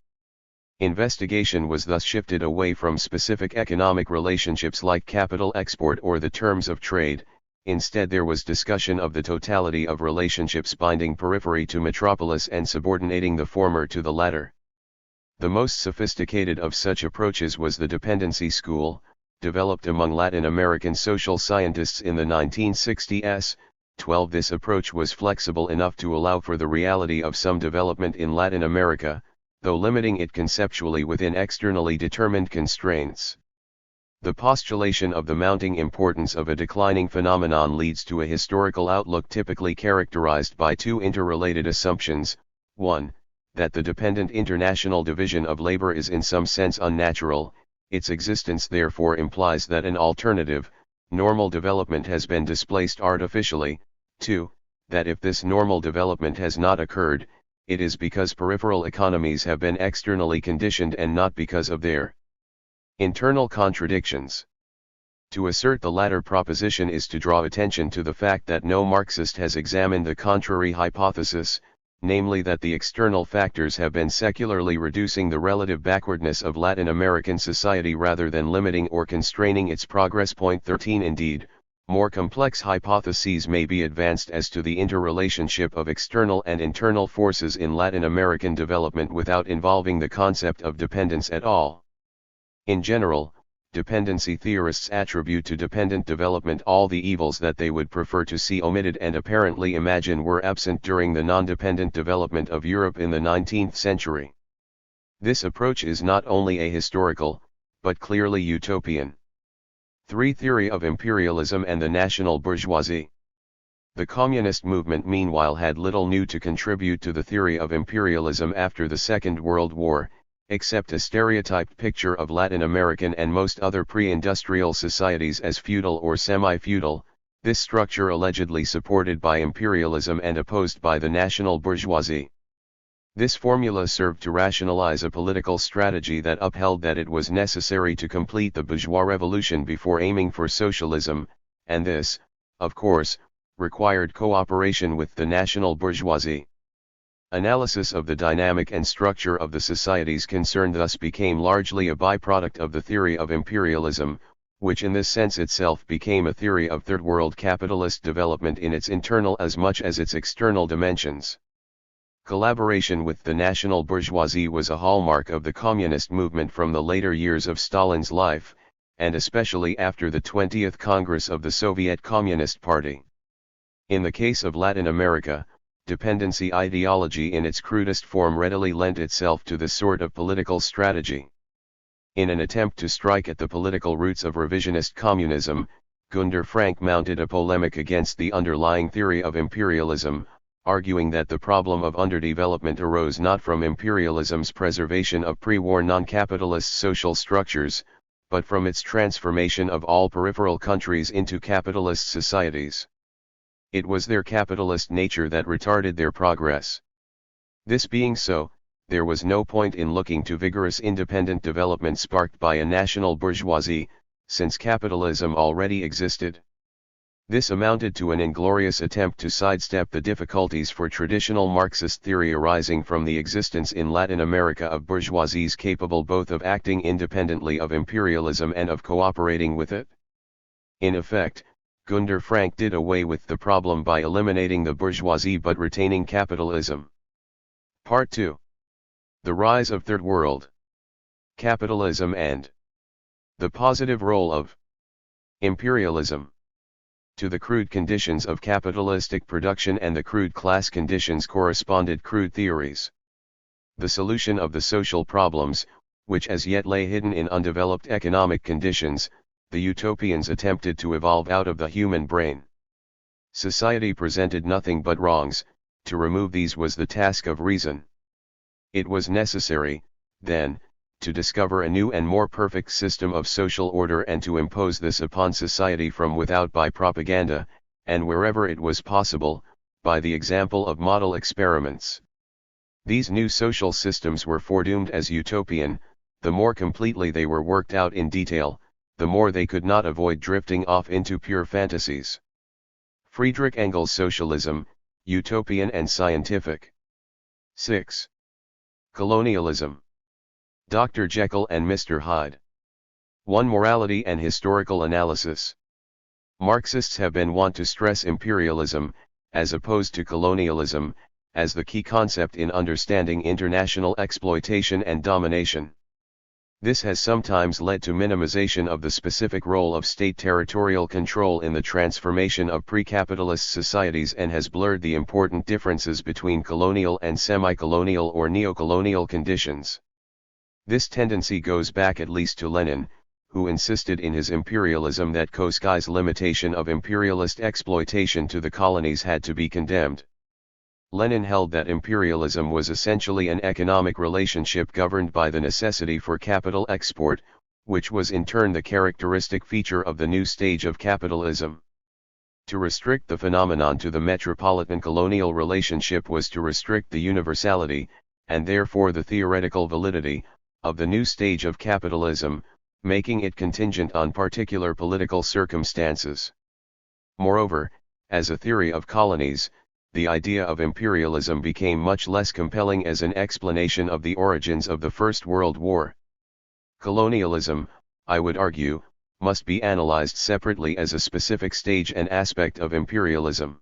Speaker 1: Investigation was thus shifted away from specific economic relationships like capital export or the terms of trade. Instead, there was discussion of the totality of relationships binding periphery to metropolis and subordinating the former to the latter. The most sophisticated of such approaches was the dependency school, developed among Latin American social scientists in the 1960s. 12 This approach was flexible enough to allow for the reality of some development in Latin America, though limiting it conceptually within externally determined constraints. The postulation of the mounting importance of a declining phenomenon leads to a historical outlook typically characterized by two interrelated assumptions. 1. That the dependent international division of labor is in some sense unnatural, its existence therefore implies that an alternative, normal development has been displaced artificially. 2. That if this normal development has not occurred, it is because peripheral economies have been externally conditioned and not because of their internal contradictions. To assert the latter proposition is to draw attention to the fact that no Marxist has examined the contrary hypothesis, namely that the external factors have been secularly reducing the relative backwardness of Latin American society rather than limiting or constraining its progress. Point 13. Indeed, more complex hypotheses may be advanced as to the interrelationship of external and internal forces in Latin American development without involving the concept of dependence at all. In general, dependency theorists attribute to dependent development all the evils that they would prefer to see omitted and apparently imagine were absent during the non-dependent development of Europe in the 19th century. This approach is not only ahistorical, but clearly utopian. 3. Theory of imperialism and the national bourgeoisie. The communist movement meanwhile had little new to contribute to the theory of imperialism after the Second World War, except a stereotyped picture of Latin American and most other pre-industrial societies as feudal or semi-feudal, this structure allegedly supported by imperialism and opposed by the national bourgeoisie. This formula served to rationalize a political strategy that upheld that it was necessary to complete the bourgeois revolution before aiming for socialism, and this, of course, required cooperation with the national bourgeoisie. Analysis of the dynamic and structure of the societies concerned thus became largely a byproduct of the theory of imperialism, which in this sense itself became a theory of third world capitalist development in its internal as much as its external dimensions. Collaboration with the national bourgeoisie was a hallmark of the communist movement from the later years of Stalin's life, and especially after the 20th Congress of the Soviet Communist Party. In the case of Latin America, dependency ideology in its crudest form readily lent itself to this sort of political strategy. In an attempt to strike at the political roots of revisionist communism, Günter Frank mounted a polemic against the underlying theory of imperialism, arguing that the problem of underdevelopment arose not from imperialism's preservation of pre-war non-capitalist social structures, but from its transformation of all peripheral countries into capitalist societies. It was their capitalist nature that retarded their progress. This being so, there was no point in looking to vigorous independent development sparked by a national bourgeoisie, since capitalism already existed. This amounted to an inglorious attempt to sidestep the difficulties for traditional Marxist theory arising from the existence in Latin America of bourgeoisies capable both of acting independently of imperialism and of cooperating with it. In effect, Günter Frank did away with the problem by eliminating the bourgeoisie but retaining capitalism. Part 2. The Rise of Third World Capitalism and the Positive Role of Imperialism. To the crude conditions of capitalistic production and the crude class conditions corresponded crude theories. The solution of the social problems, which as yet lay hidden in undeveloped economic conditions, the utopians attempted to evolve out of the human brain. Society presented nothing but wrongs, to remove these was the task of reason. It was necessary, then, to discover a new and more perfect system of social order and to impose this upon society from without by propaganda, and wherever it was possible, by the example of model experiments. These new social systems were foredoomed as utopian, the more completely they were worked out in detail, the more they could not avoid drifting off into pure fantasies. Friedrich Engels' Socialism, Utopian and Scientific. 6. Colonialism. Dr. Jekyll and Mr. Hyde. 1. Morality and historical analysis. Marxists have been wont to stress imperialism, as opposed to colonialism, as the key concept in understanding international exploitation and domination. This has sometimes led to minimization of the specific role of state territorial control in the transformation of pre-capitalist societies and has blurred the important differences between colonial and semi-colonial or neo-colonial conditions. This tendency goes back at least to Lenin, who insisted in his Imperialism that Koskai's limitation of imperialist exploitation to the colonies had to be condemned. Lenin held that imperialism was essentially an economic relationship governed by the necessity for capital export, which was in turn the characteristic feature of the new stage of capitalism. To restrict the phenomenon to the metropolitan colonial relationship was to restrict the universality, and therefore the theoretical validity, of the new stage of capitalism, making it contingent on particular political circumstances. Moreover, as a theory of colonies, the idea of imperialism became much less compelling as an explanation of the origins of the First World War. Colonialism, I would argue, must be analyzed separately as a specific stage and aspect of imperialism.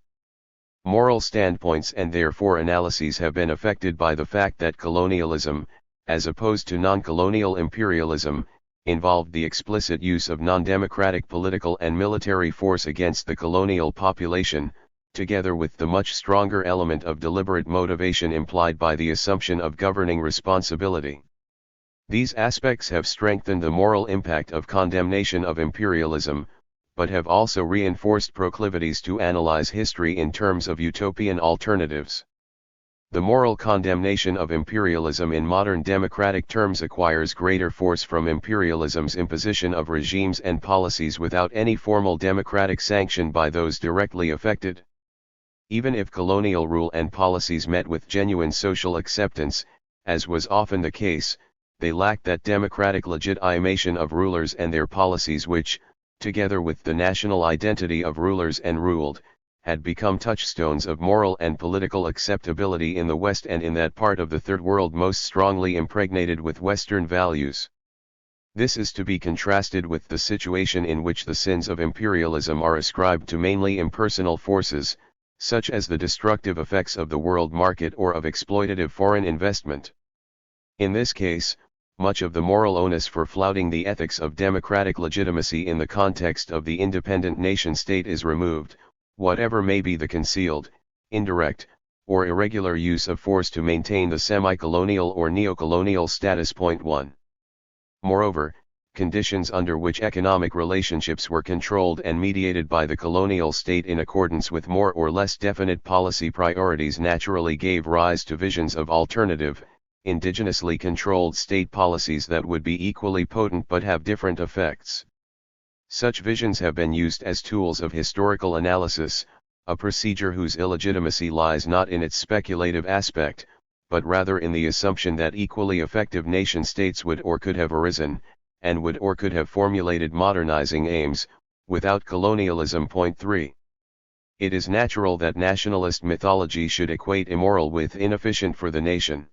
Speaker 1: Moral standpoints and therefore analyses have been affected by the fact that colonialism, as opposed to non-colonial imperialism, involved the explicit use of non-democratic political and military force against the colonial population, together with the much stronger element of deliberate motivation implied by the assumption of governing responsibility. These aspects have strengthened the moral impact of condemnation of imperialism, but have also reinforced proclivities to analyze history in terms of utopian alternatives. The moral condemnation of imperialism in modern democratic terms acquires greater force from imperialism's imposition of regimes and policies without any formal democratic sanction by those directly affected. Even if colonial rule and policies met with genuine social acceptance, as was often the case, they lacked that democratic legitimation of rulers and their policies which, together with the national identity of rulers and ruled, had become touchstones of moral and political acceptability in the West and in that part of the Third World most strongly impregnated with Western values. This is to be contrasted with the situation in which the sins of imperialism are ascribed to mainly impersonal forces, such as the destructive effects of the world market or of exploitative foreign investment. In this case, much of the moral onus for flouting the ethics of democratic legitimacy in the context of the independent nation-state is removed, whatever may be the concealed, indirect, or irregular use of force to maintain the semi-colonial or neo-colonial status. 1. Moreover, conditions under which economic relationships were controlled and mediated by the colonial state in accordance with more or less definite policy priorities naturally gave rise to visions of alternative, indigenously controlled state policies that would be equally potent but have different effects. Such visions have been used as tools of historical analysis, a procedure whose illegitimacy lies not in its speculative aspect, but rather in the assumption that equally effective nation-states would or could have arisen, and would or could have formulated modernizing aims, without colonialism. 3. It is natural that nationalist mythology should equate immoral with inefficient for the nation.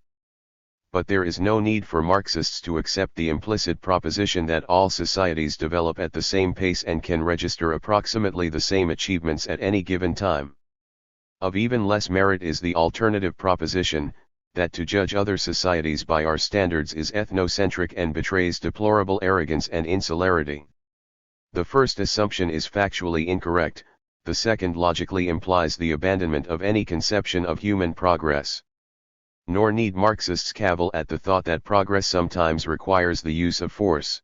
Speaker 1: But there is no need for Marxists to accept the implicit proposition that all societies develop at the same pace and can register approximately the same achievements at any given time. Of even less merit is the alternative proposition, that to judge other societies by our standards is ethnocentric and betrays deplorable arrogance and insularity. The first assumption is factually incorrect, the second logically implies the abandonment of any conception of human progress. Nor need Marxists cavil at the thought that progress sometimes requires the use of force.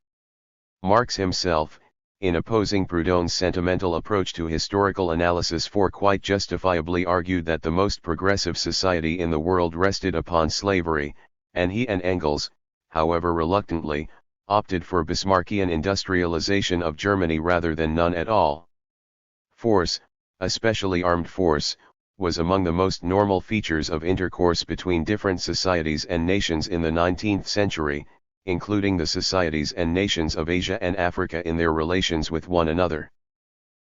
Speaker 1: Marx himself, in opposing Proudhon's sentimental approach to historical analysis, quite justifiably argued that the most progressive society in the world rested upon slavery, and he and Engels, however reluctantly, opted for Bismarckian industrialization of Germany rather than none at all. Force, especially armed force, was among the most normal features of intercourse between different societies and nations in the 19th century, including the societies and nations of Asia and Africa in their relations with one another.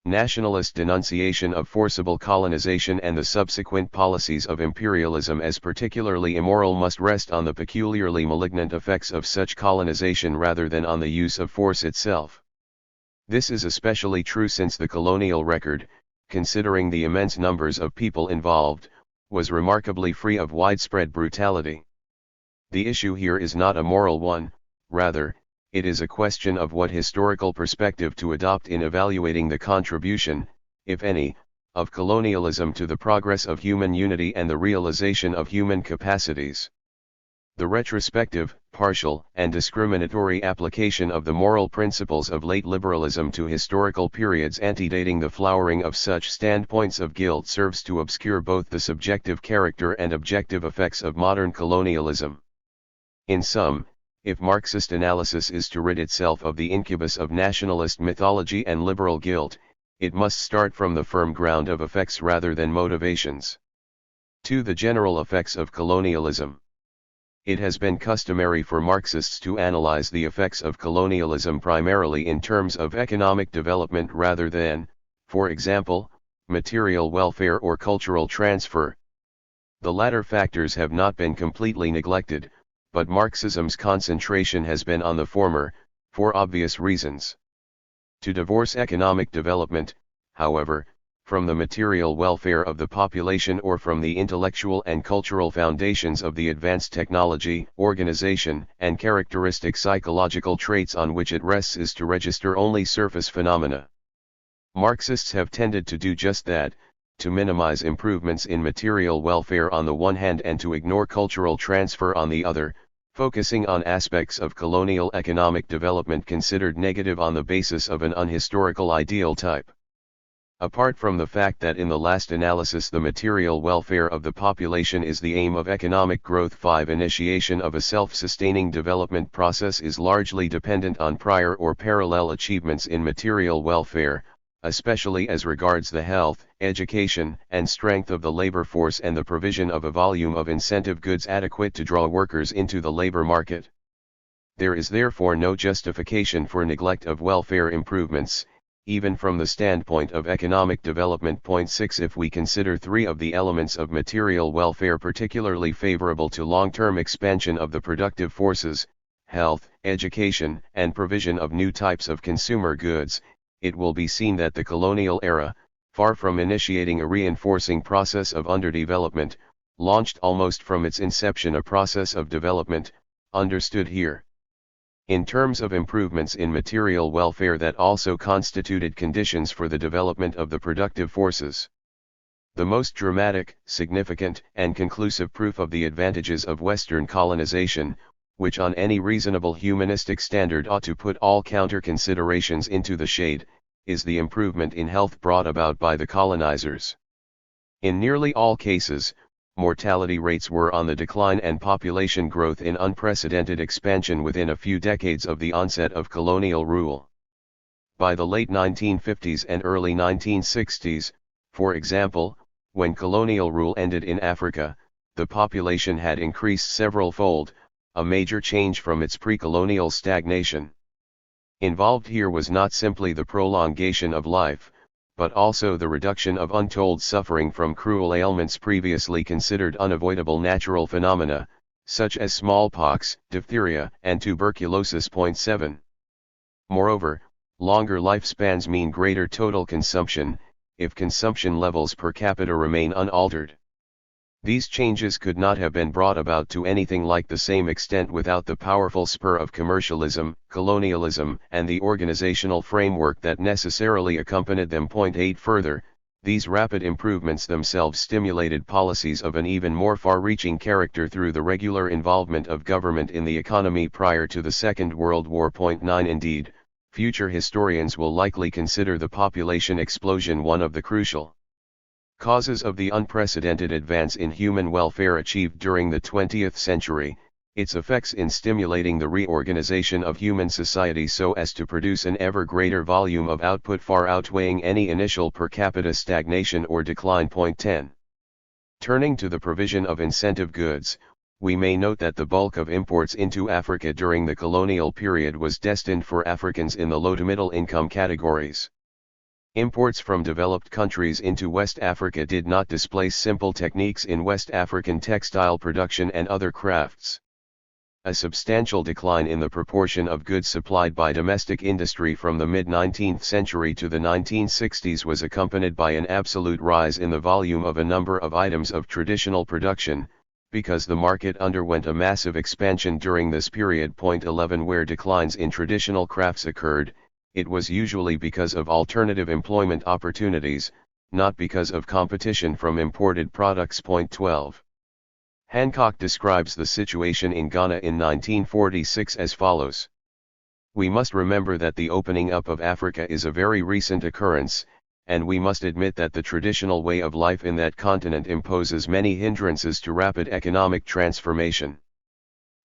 Speaker 1: Nationalist denunciation of forcible colonization and the subsequent policies of imperialism as particularly immoral must rest on the peculiarly malignant effects of such colonization rather than on the use of force itself. This is especially true since the colonial record, considering the immense numbers of people involved, was remarkably free of widespread brutality. The issue here is not a moral one, rather, it is a question of what historical perspective to adopt in evaluating the contribution, if any, of colonialism to the progress of human unity and the realization of human capacities. The retrospective, partial, and discriminatory application of the moral principles of late liberalism to historical periods antedating the flowering of such standpoints of guilt serves to obscure both the subjective character and objective effects of modern colonialism. In sum, if Marxist analysis is to rid itself of the incubus of nationalist mythology and liberal guilt, it must start from the firm ground of effects rather than motivations. 2. The general effects of colonialism. It has been customary for Marxists to analyze the effects of colonialism primarily in terms of economic development rather than, for example, material welfare or cultural transfer. The latter factors have not been completely neglected, but Marxism's concentration has been on the former, for obvious reasons. To divorce economic development, however, from the material welfare of the population or from the intellectual and cultural foundations of the advanced technology, organization, and characteristic psychological traits on which it rests is to register only surface phenomena. Marxists have tended to do just that, to minimize improvements in material welfare on the one hand and to ignore cultural transfer on the other, focusing on aspects of colonial economic development considered negative on the basis of an unhistorical ideal type. Apart from the fact that in the last analysis the material welfare of the population is the aim of economic growth, 5. Initiation of a self-sustaining development process is largely dependent on prior or parallel achievements in material welfare, especially as regards the health, education, and strength of the labor force and the provision of a volume of incentive goods adequate to draw workers into the labor market. There is therefore no justification for neglect of welfare improvements, even from the standpoint of economic development. 6. If we consider three of the elements of material welfare particularly favorable to long-term expansion of the productive forces, health, education, and provision of new types of consumer goods, it will be seen that the colonial era, far from initiating a reinforcing process of underdevelopment, launched almost from its inception a process of development, understood here in terms of improvements in material welfare that also constituted conditions for the development of the productive forces. The most dramatic, significant, and conclusive proof of the advantages of Western colonization, which on any reasonable humanistic standard ought to put all counter-considerations into the shade, is the improvement in health brought about by the colonizers. In nearly all cases, mortality rates were on the decline and population growth in unprecedented expansion within a few decades of the onset of colonial rule. By the late 1950s and early 1960s, for example, when colonial rule ended in Africa, the population had increased several-fold, a major change from its pre-colonial stagnation. Involved here was not simply the prolongation of life, but also the reduction of untold suffering from cruel ailments previously considered unavoidable natural phenomena, such as smallpox, diphtheria, and tuberculosis. 7. Moreover, longer lifespans mean greater total consumption, if consumption levels per capita remain unaltered. These changes could not have been brought about to anything like the same extent without the powerful spur of commercialism, colonialism, and the organizational framework that necessarily accompanied them. 8. Further, these rapid improvements themselves stimulated policies of an even more far-reaching character through the regular involvement of government in the economy prior to the Second World War. 9. Indeed, future historians will likely consider the population explosion one of the crucial causes of the unprecedented advance in human welfare achieved during the 20th century, its effects in stimulating the reorganization of human society so as to produce an ever greater volume of output far outweighing any initial per capita stagnation or decline. 10. Turning to the provision of incentive goods, we may note that the bulk of imports into Africa during the colonial period was destined for Africans in the low to middle income categories. Imports from developed countries into West Africa did not displace simple techniques in West African textile production and other crafts. A substantial decline in the proportion of goods supplied by domestic industry from the mid-19th century to the 1960s was accompanied by an absolute rise in the volume of a number of items of traditional production, because the market underwent a massive expansion during this period. 11 Where declines in traditional crafts occurred, it was usually because of alternative employment opportunities, not because of competition from imported products. 12. Hancock describes the situation in Ghana in 1946 as follows. We must remember that the opening up of Africa is a very recent occurrence, and we must admit that the traditional way of life in that continent imposes many hindrances to rapid economic transformation.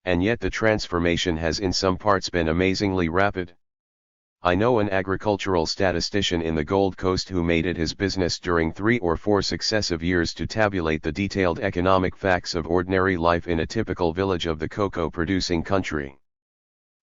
Speaker 1: And yet the transformation has in some parts been amazingly rapid. I know an agricultural statistician in the Gold Coast who made it his business during 3 or 4 successive years to tabulate the detailed economic facts of ordinary life in a typical village of the cocoa-producing country.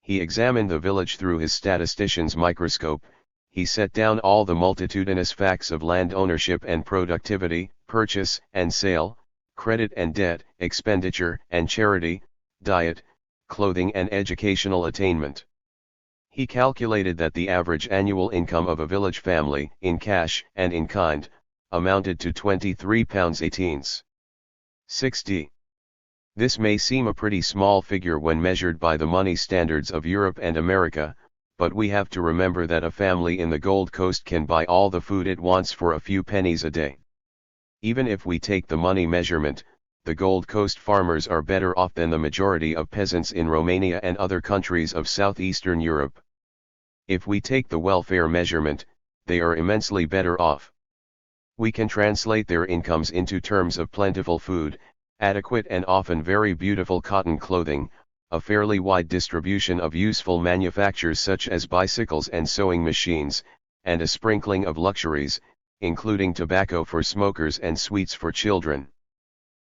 Speaker 1: He examined the village through his statistician's microscope, he set down all the multitudinous facts of land ownership and productivity, purchase and sale, credit and debt, expenditure and charity, diet, clothing and educational attainment. He calculated that the average annual income of a village family, in cash and in kind, amounted to £23.1860. This may seem a pretty small figure when measured by the money standards of Europe and America, but we have to remember that a family in the Gold Coast can buy all the food it wants for a few pennies a day. Even if we take the money measurement, the Gold Coast farmers are better off than the majority of peasants in Romania and other countries of southeastern Europe. If we take the welfare measurement, they are immensely better off. We can translate their incomes into terms of plentiful food, adequate and often very beautiful cotton clothing, a fairly wide distribution of useful manufactures such as bicycles and sewing machines, and a sprinkling of luxuries, including tobacco for smokers and sweets for children.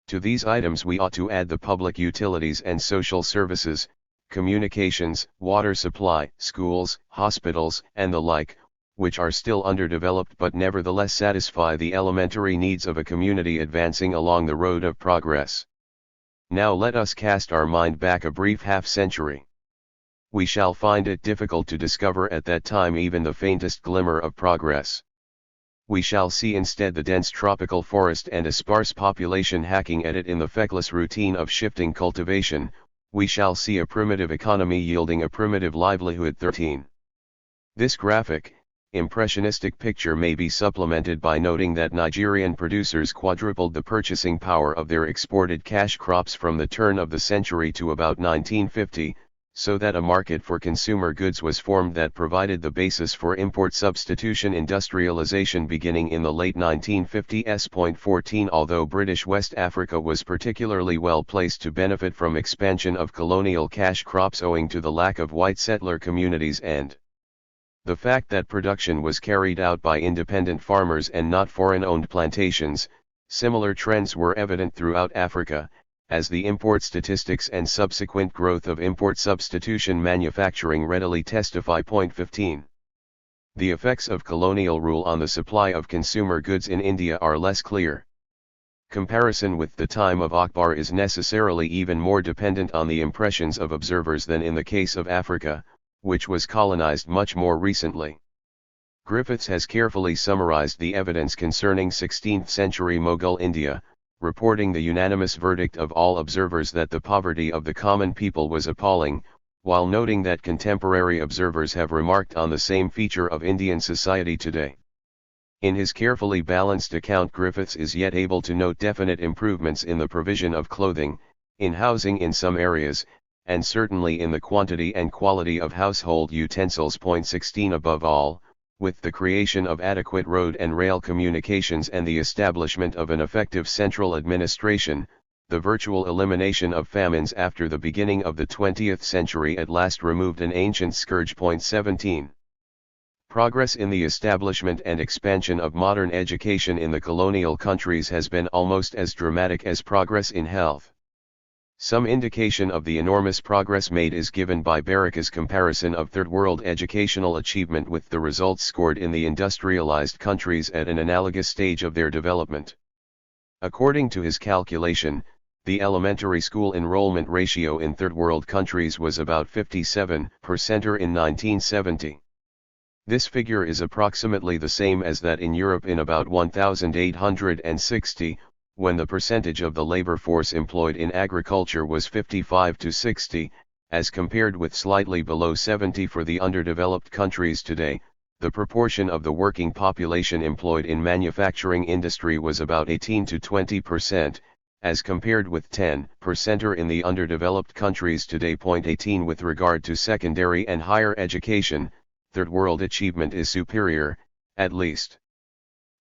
Speaker 1: To these items we ought to add the public utilities and social services, communications, water supply, schools, hospitals, and the like, which are still underdeveloped but nevertheless satisfy the elementary needs of a community advancing along the road of progress. Now let us cast our mind back a brief half-century. We shall find it difficult to discover at that time even the faintest glimmer of progress. We shall see instead the dense tropical forest and a sparse population hacking at it in the feckless routine of shifting cultivation. We shall see a primitive economy yielding a primitive livelihood. 13. This graphic, impressionistic picture may be supplemented by noting that Nigerian producers quadrupled the purchasing power of their exported cash crops from the turn of the century to about 1950, so that a market for consumer goods was formed that provided the basis for import substitution industrialization beginning in the late 1950s. 14 Although British West Africa was particularly well placed to benefit from expansion of colonial cash crops owing to the lack of white settler communities and the fact that production was carried out by independent farmers and not foreign-owned plantations, similar trends were evident throughout Africa, as the import statistics and subsequent growth of import substitution manufacturing readily testify. 15. The effects of colonial rule on the supply of consumer goods in India are less clear. Comparison with the time of Akbar is necessarily even more dependent on the impressions of observers than in the case of Africa, which was colonized much more recently. Griffiths has carefully summarized the evidence concerning 16th-century Mughal India, reporting the unanimous verdict of all observers that the poverty of the common people was appalling, while noting that contemporary observers have remarked on the same feature of Indian society today. In his carefully balanced account, Griffiths is yet able to note definite improvements in the provision of clothing, in housing in some areas, and certainly in the quantity and quality of household utensils. 16 Above all, with the creation of adequate road and rail communications and the establishment of an effective central administration, the virtual elimination of famines after the beginning of the 20th century at last removed an ancient scourge. 17. Progress in the establishment and expansion of modern education in the colonial countries has been almost as dramatic as progress in health. Some indication of the enormous progress made is given by Baraka's comparison of Third World educational achievement with the results scored in the industrialized countries at an analogous stage of their development. According to his calculation, the elementary school enrollment ratio in Third World countries was about 57% in 1970. This figure is approximately the same as that in Europe in about 1860, when the percentage of the labor force employed in agriculture was 55 to 60, as compared with slightly below 70 for the underdeveloped countries today. The proportion of the working population employed in manufacturing industry was about 18 to 20%, as compared with 10% in the underdeveloped countries today. 18 With regard to secondary and higher education, Third World achievement is superior, at least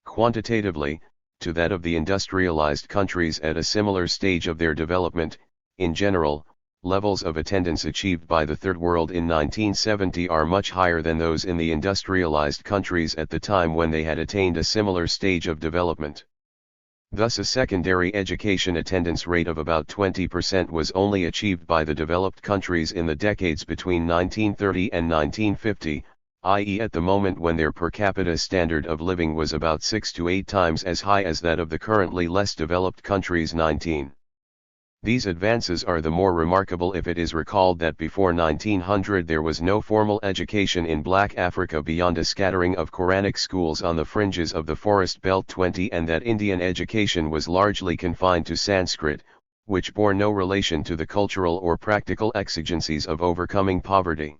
Speaker 1: quantitatively, to that of the industrialized countries at a similar stage of their development. In general, levels of attendance achieved by the Third World in 1970 are much higher than those in the industrialized countries at the time when they had attained a similar stage of development. Thus a secondary education attendance rate of about 20% was only achieved by the developed countries in the decades between 1930 and 1950, i.e. at the moment when their per capita standard of living was about 6 to 8 times as high as that of the currently less developed countries. 19. These advances are the more remarkable if it is recalled that before 1900 there was no formal education in Black Africa beyond a scattering of Quranic schools on the fringes of the forest belt. 20. And that Indian education was largely confined to Sanskrit, which bore no relation to the cultural or practical exigencies of overcoming poverty.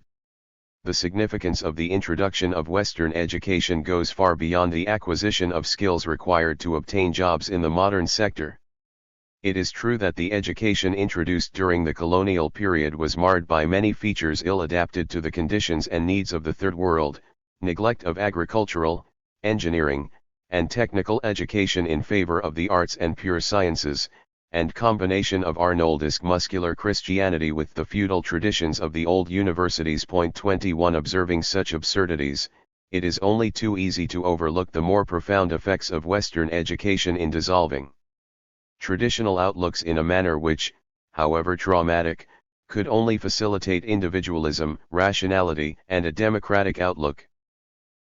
Speaker 1: The significance of the introduction of Western education goes far beyond the acquisition of skills required to obtain jobs in the modern sector. It is true that the education introduced during the colonial period was marred by many features ill-adapted to the conditions and needs of the Third World, neglect of agricultural, engineering, and technical education in favor of the arts and pure sciences, and combination of Arnoldesque muscular Christianity with the feudal traditions of the old universities. 21. Observing such absurdities, it is only too easy to overlook the more profound effects of Western education in dissolving traditional outlooks in a manner which, however traumatic, could only facilitate individualism, rationality, and a democratic outlook.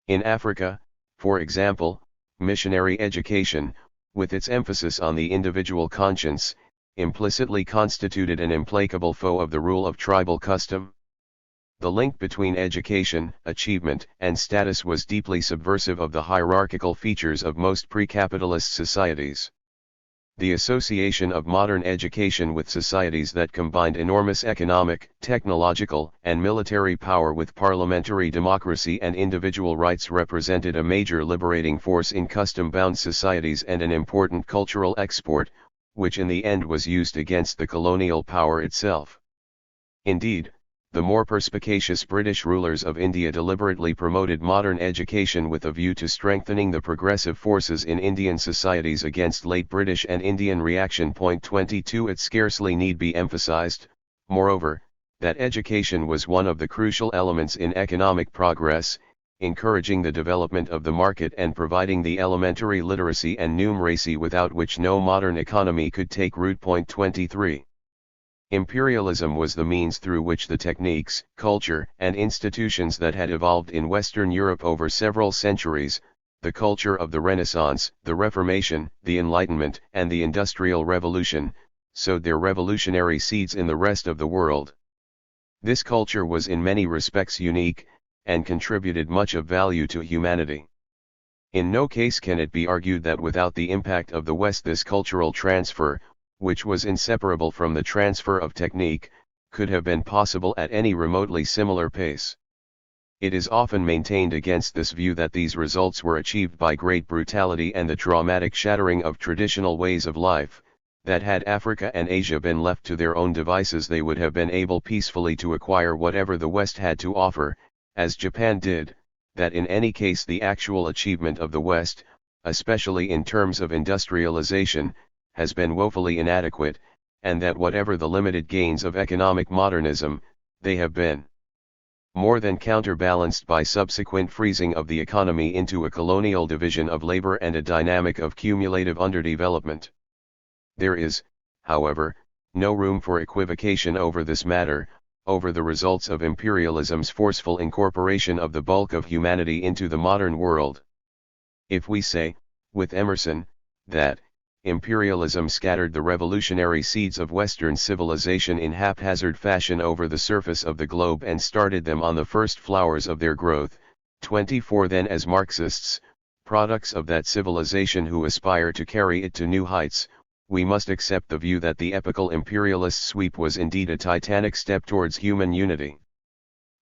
Speaker 1: In Africa, for example, missionary education, with its emphasis on the individual conscience, implicitly constituted an implacable foe of the rule of tribal custom. The link between education, achievement, and status was deeply subversive of the hierarchical features of most pre-capitalist societies. The association of modern education with societies that combined enormous economic, technological, and military power with parliamentary democracy and individual rights represented a major liberating force in custom-bound societies and an important cultural export, which in the end was used against the colonial power itself. Indeed, the more perspicacious British rulers of India deliberately promoted modern education with a view to strengthening the progressive forces in Indian societies against late British and Indian reaction. 22. It scarcely need be emphasized, moreover, that education was one of the crucial elements in economic progress, encouraging the development of the market and providing the elementary literacy and numeracy without which no modern economy could take root. 23. Imperialism was the means through which the techniques, culture, and institutions that had evolved in Western Europe over several centuries, the culture of the Renaissance, the Reformation, the Enlightenment, and the Industrial Revolution, sowed their revolutionary seeds in the rest of the world. This culture was in many respects unique, and contributed much of value to humanity. In no case can it be argued that without the impact of the West this cultural transfer, which was inseparable from the transfer of technique, could have been possible at any remotely similar pace. It is often maintained against this view that these results were achieved by great brutality and the traumatic shattering of traditional ways of life, that had Africa and Asia been left to their own devices they would have been able peacefully to acquire whatever the West had to offer, as Japan did, that in any case the actual achievement of the West, especially in terms of industrialization, has been woefully inadequate, and that whatever the limited gains of economic modernism, they have been more than counterbalanced by subsequent freezing of the economy into a colonial division of labor and a dynamic of cumulative underdevelopment. There is, however, no room for equivocation over this matter, over the results of imperialism's forceful incorporation of the bulk of humanity into the modern world. If we say, with Emerson, that imperialism scattered the revolutionary seeds of Western civilization in haphazard fashion over the surface of the globe and started them on the first flowers of their growth. 24. Then as Marxists, products of that civilization who aspire to carry it to new heights, we must accept the view that the epochal imperialist sweep was indeed a titanic step towards human unity.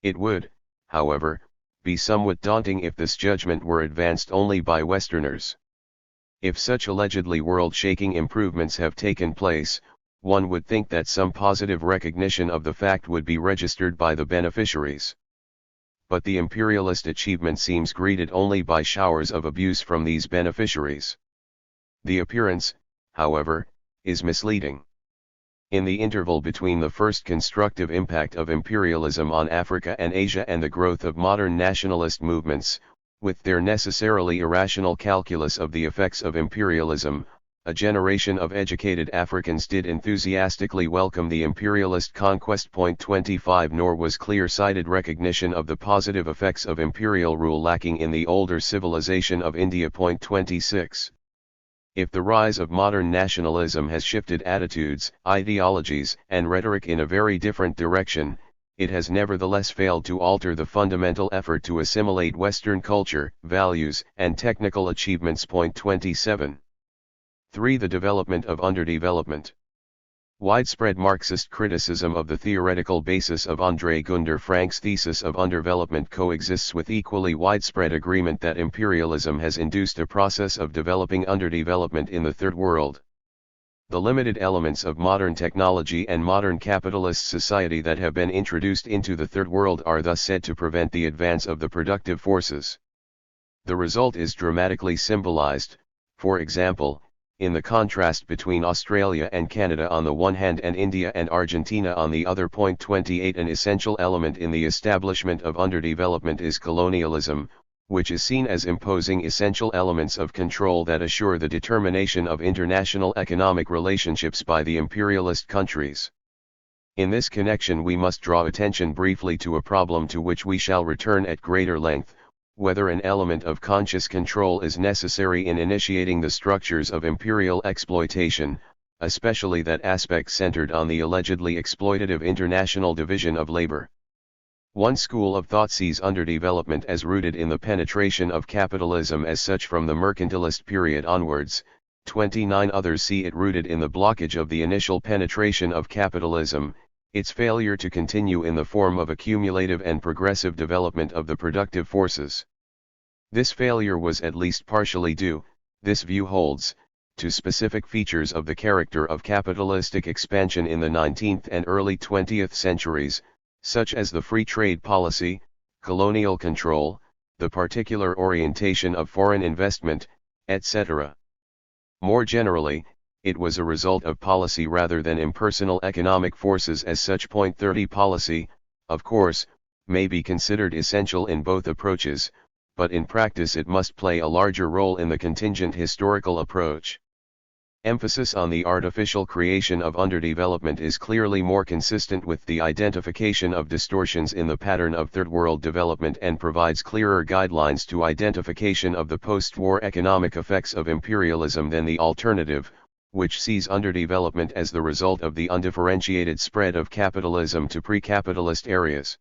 Speaker 1: It would, however, be somewhat daunting if this judgment were advanced only by Westerners. If such allegedly world-shaking improvements have taken place, one would think that some positive recognition of the fact would be registered by the beneficiaries. But the imperialist achievement seems greeted only by showers of abuse from these beneficiaries. The appearance, however, is misleading. In the interval between the first constructive impact of imperialism on Africa and Asia and the growth of modern nationalist movements, with their necessarily irrational calculus of the effects of imperialism, a generation of educated Africans did enthusiastically welcome the imperialist conquest. 25 Nor was clear-sighted recognition of the positive effects of imperial rule lacking in the older civilization of India. 26 If the rise of modern nationalism has shifted attitudes, ideologies, and rhetoric in a very different direction, it has nevertheless failed to alter the fundamental effort to assimilate Western culture, values, and technical achievements. 27 3. The development of underdevelopment. Widespread Marxist criticism of the theoretical basis of André Gunder Frank's thesis of underdevelopment coexists with equally widespread agreement that imperialism has induced a process of developing underdevelopment in the Third World. The limited elements of modern technology and modern capitalist society that have been introduced into the Third World are thus said to prevent the advance of the productive forces. The result is dramatically symbolized, for example, in the contrast between Australia and Canada on the one hand and India and Argentina on the other. 28 An essential element in the establishment of underdevelopment is colonialism, which is seen as imposing essential elements of control that assure the determination of international economic relationships by the imperialist countries. In this connection we must draw attention briefly to a problem to which we shall return at greater length: whether an element of conscious control is necessary in initiating the structures of imperial exploitation, especially that aspect centered on the allegedly exploitative international division of labor. One school of thought sees underdevelopment as rooted in the penetration of capitalism as such from the mercantilist period onwards. 29 Others see it rooted in the blockage of the initial penetration of capitalism, its failure to continue in the form of accumulative and progressive development of the productive forces. This failure was at least partially due, this view holds, to specific features of the character of capitalistic expansion in the 19th and early 20th centuries, such as the free trade policy, colonial control, the particular orientation of foreign investment, etc. More generally, it was a result of policy rather than impersonal economic forces as such. 30 Policy, of course, may be considered essential in both approaches, but in practice it must play a larger role in the contingent historical approach. Emphasis on the artificial creation of underdevelopment is clearly more consistent with the identification of distortions in the pattern of Third World development and provides clearer guidelines to identification of the post-war economic effects of imperialism than the alternative, which sees underdevelopment as the result of the undifferentiated spread of capitalism to pre-capitalist areas.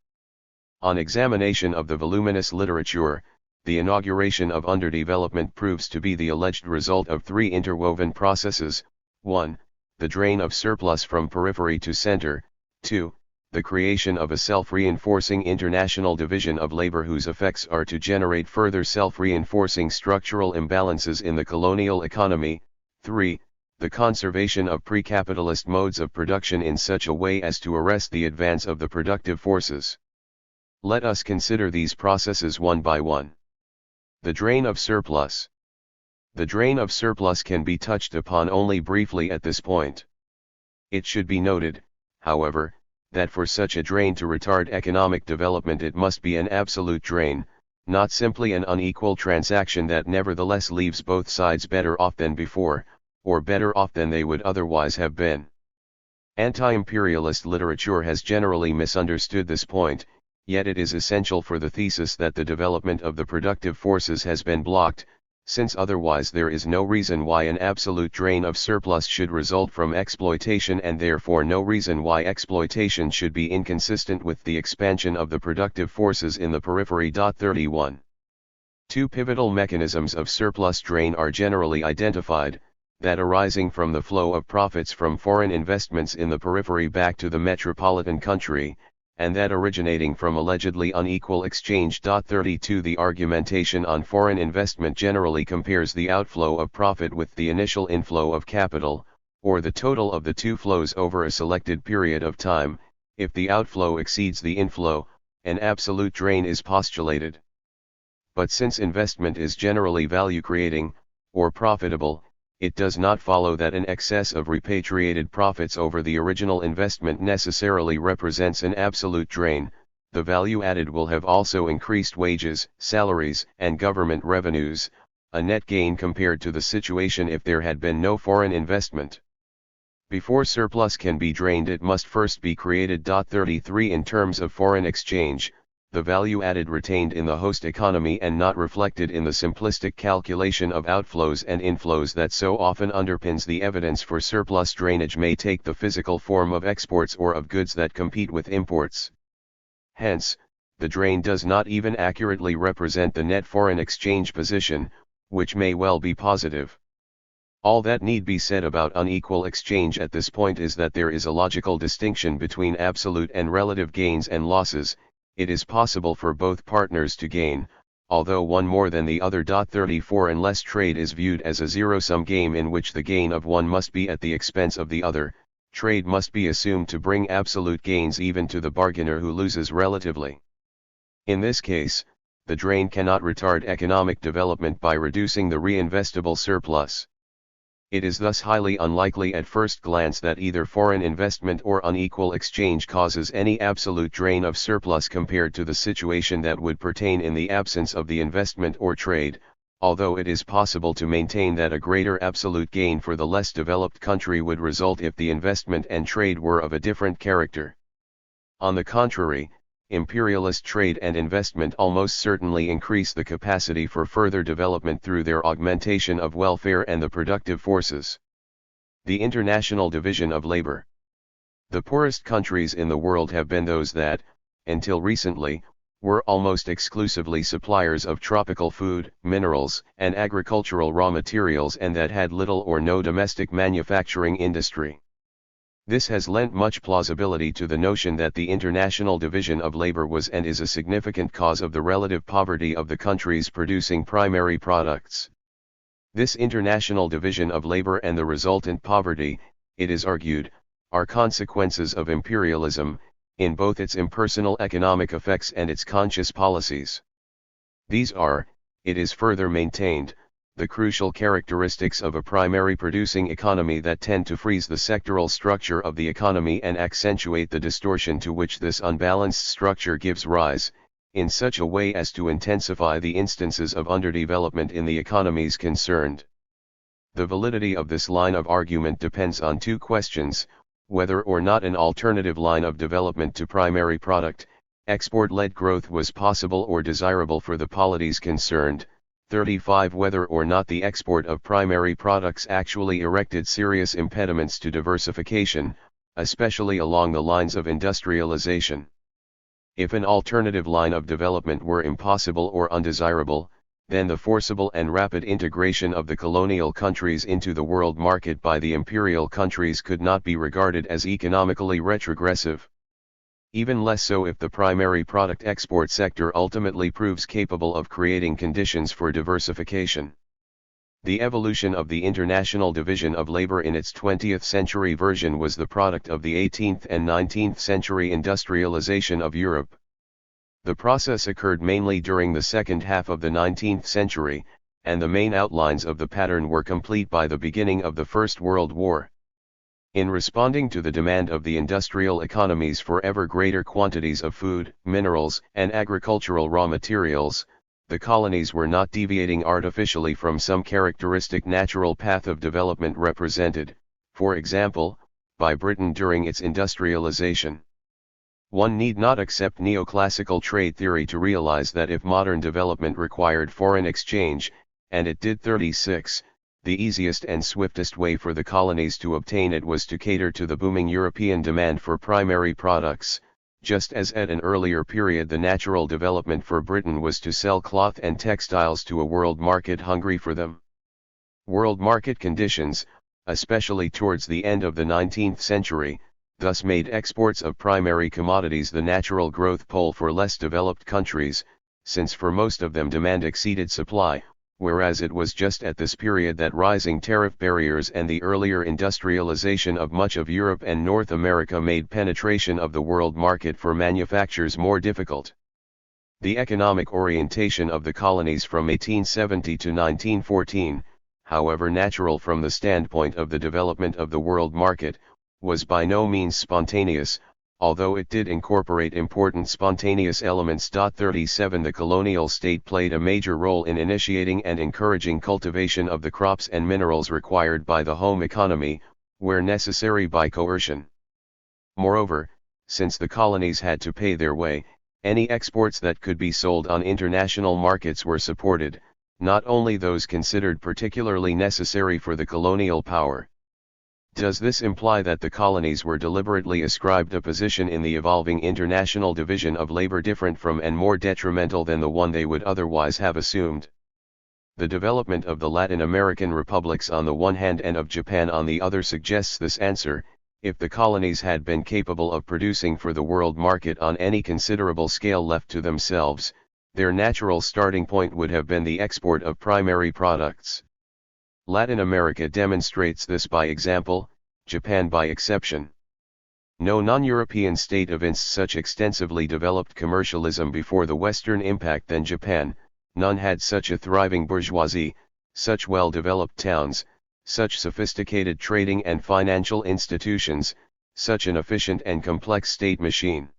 Speaker 1: On examination of the voluminous literature, the inauguration of underdevelopment proves to be the alleged result of three interwoven processes: 1. The drain of surplus from periphery to center; 2. The creation of a self-reinforcing international division of labor whose effects are to generate further self-reinforcing structural imbalances in the colonial economy; 3. The conservation of pre-capitalist modes of production in such a way as to arrest the advance of the productive forces. Let us consider these processes one by one. The drain of surplus. The drain of surplus can be touched upon only briefly at this point. It should be noted, however, that for such a drain to retard economic development it must be an absolute drain, not simply an unequal transaction that nevertheless leaves both sides better off than before, or better off than they would otherwise have been. Anti-imperialist literature has generally misunderstood this point, yet it is essential for the thesis that the development of the productive forces has been blocked, since otherwise there is no reason why an absolute drain of surplus should result from exploitation and therefore no reason why exploitation should be inconsistent with the expansion of the productive forces in the periphery. 31. Two pivotal mechanisms of surplus drain are generally identified: that arising from the flow of profits from foreign investments in the periphery back to the metropolitan country, and that originating from allegedly unequal exchange. 32 The argumentation on foreign investment generally compares the outflow of profit with the initial inflow of capital, or the total of the two flows over a selected period of time. If the outflow exceeds the inflow, an absolute drain is postulated. But since investment is generally value-creating, or profitable, it does not follow that an excess of repatriated profits over the original investment necessarily represents an absolute drain. The value added will have also increased wages, salaries, and government revenues, a net gain compared to the situation if there had been no foreign investment. Before surplus can be drained, it must first be created. 33 In terms of foreign exchange, the value added retained in the host economy and not reflected in the simplistic calculation of outflows and inflows that so often underpins the evidence for surplus drainage may take the physical form of exports or of goods that compete with imports. Hence, the drain does not even accurately represent the net foreign exchange position, which may well be positive. All that need be said about unequal exchange at this point is that there is a logical distinction between absolute and relative gains and losses. It is possible for both partners to gain, although one more than the other. 34 Unless trade is viewed as a zero-sum game in which the gain of one must be at the expense of the other, trade must be assumed to bring absolute gains even to the bargainer who loses relatively. In this case, the drain cannot retard economic development by reducing the reinvestable surplus. It is thus highly unlikely at first glance that either foreign investment or unequal exchange causes any absolute drain of surplus compared to the situation that would pertain in the absence of the investment or trade, although it is possible to maintain that a greater absolute gain for the less developed country would result if the investment and trade were of a different character. On the contrary, imperialist trade and investment almost certainly increase the capacity for further development through their augmentation of welfare and the productive forces. The international division of labor. The poorest countries in the world have been those that, until recently, were almost exclusively suppliers of tropical food, minerals, and agricultural raw materials and that had little or no domestic manufacturing industry. This has lent much plausibility to the notion that the international division of labor was and is a significant cause of the relative poverty of the countries producing primary products. This international division of labor and the resultant poverty, it is argued, are consequences of imperialism, in both its impersonal economic effects and its conscious policies. These are, it is further maintained, the crucial characteristics of a primary producing economy that tend to freeze the sectoral structure of the economy and accentuate the distortion to which this unbalanced structure gives rise, in such a way as to intensify the instances of underdevelopment in the economies concerned. The validity of this line of argument depends on two questions: whether or not an alternative line of development to primary product, export-led growth was possible or desirable for the polities concerned. 35 Whether or not the export of primary products actually erected serious impediments to diversification, especially along the lines of industrialization. If an alternative line of development were impossible or undesirable, then the forcible and rapid integration of the colonial countries into the world market by the imperial countries could not be regarded as economically retrogressive. Even less so if the primary product export sector ultimately proves capable of creating conditions for diversification. The evolution of the international division of labor in its 20th century version was the product of the 18th and 19th century industrialization of Europe. The process occurred mainly during the second half of the 19th century, and the main outlines of the pattern were complete by the beginning of the First World War. In responding to the demand of the industrial economies for ever greater quantities of food, minerals, and agricultural raw materials, the colonies were not deviating artificially from some characteristic natural path of development represented, for example, by Britain during its industrialization. One need not accept neoclassical trade theory to realize that if modern development required foreign exchange, and it did 36, the easiest and swiftest way for the colonies to obtain it was to cater to the booming European demand for primary products, just as at an earlier period the natural development for Britain was to sell cloth and textiles to a world market hungry for them. World market conditions, especially towards the end of the 19th century, thus made exports of primary commodities the natural growth pole for less developed countries, since for most of them demand exceeded supply, whereas it was just at this period that rising tariff barriers and the earlier industrialization of much of Europe and North America made penetration of the world market for manufactures more difficult. The economic orientation of the colonies from 1870 to 1914, however natural from the standpoint of the development of the world market, was by no means spontaneous, although it did incorporate important spontaneous elements. 37 The colonial state played a major role in initiating and encouraging cultivation of the crops and minerals required by the home economy, where necessary by coercion. Moreover, since the colonies had to pay their way, any exports that could be sold on international markets were supported, not only those considered particularly necessary for the colonial power. Does this imply that the colonies were deliberately ascribed a position in the evolving international division of labor different from and more detrimental than the one they would otherwise have assumed? The development of the Latin American republics on the one hand and of Japan on the other suggests this answer. If the colonies had been capable of producing for the world market on any considerable scale left to themselves, their natural starting point would have been the export of primary products. Latin America demonstrates this by example, Japan by exception. No non-European state evinced such extensively developed commercialism before the Western impact than Japan. None had such a thriving bourgeoisie, such well-developed towns, such sophisticated trading and financial institutions, such an efficient and complex state machine.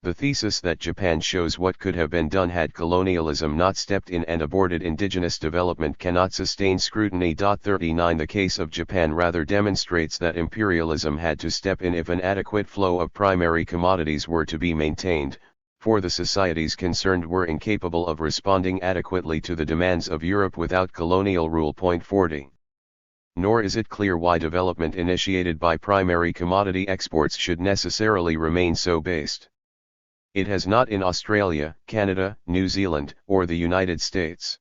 Speaker 1: The thesis that Japan shows what could have been done had colonialism not stepped in and aborted indigenous development cannot sustain scrutiny. 39 The case of Japan rather demonstrates that imperialism had to step in if an adequate flow of primary commodities were to be maintained, for the societies concerned were incapable of responding adequately to the demands of Europe without colonial rule. 40. Nor is it clear why development initiated by primary commodity exports should necessarily remain so based. It has not in Australia, Canada, New Zealand, or the United States.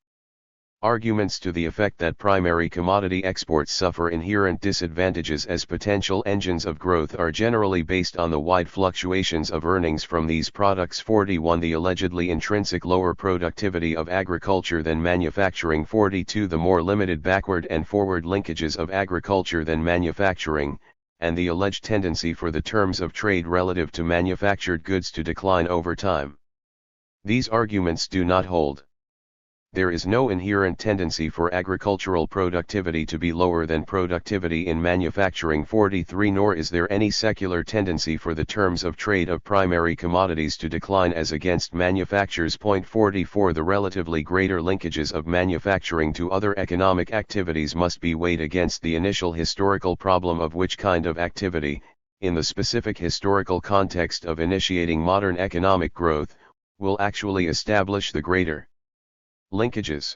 Speaker 1: Arguments to the effect that primary commodity exports suffer inherent disadvantages as potential engines of growth are generally based on the wide fluctuations of earnings from these products. 41 The allegedly intrinsic lower productivity of agriculture than manufacturing. 42 The more limited backward and forward linkages of agriculture than manufacturing, and the alleged tendency for the terms of trade relative to manufactured goods to decline over time. These arguments do not hold. There is no inherent tendency for agricultural productivity to be lower than productivity in manufacturing. 43 Nor is there any secular tendency for the terms of trade of primary commodities to decline as against manufactures. 44 The relatively greater linkages of manufacturing to other economic activities must be weighed against the initial historical problem of which kind of activity, in the specific historical context of initiating modern economic growth, will actually establish the greater linkages.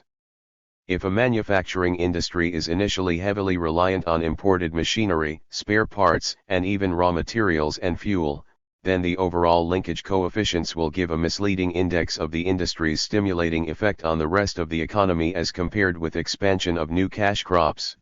Speaker 1: If a manufacturing industry is initially heavily reliant on imported machinery, spare parts, and even raw materials and fuel, then the overall linkage coefficients will give a misleading index of the industry's stimulating effect on the rest of the economy as compared with expansion of new cash crops.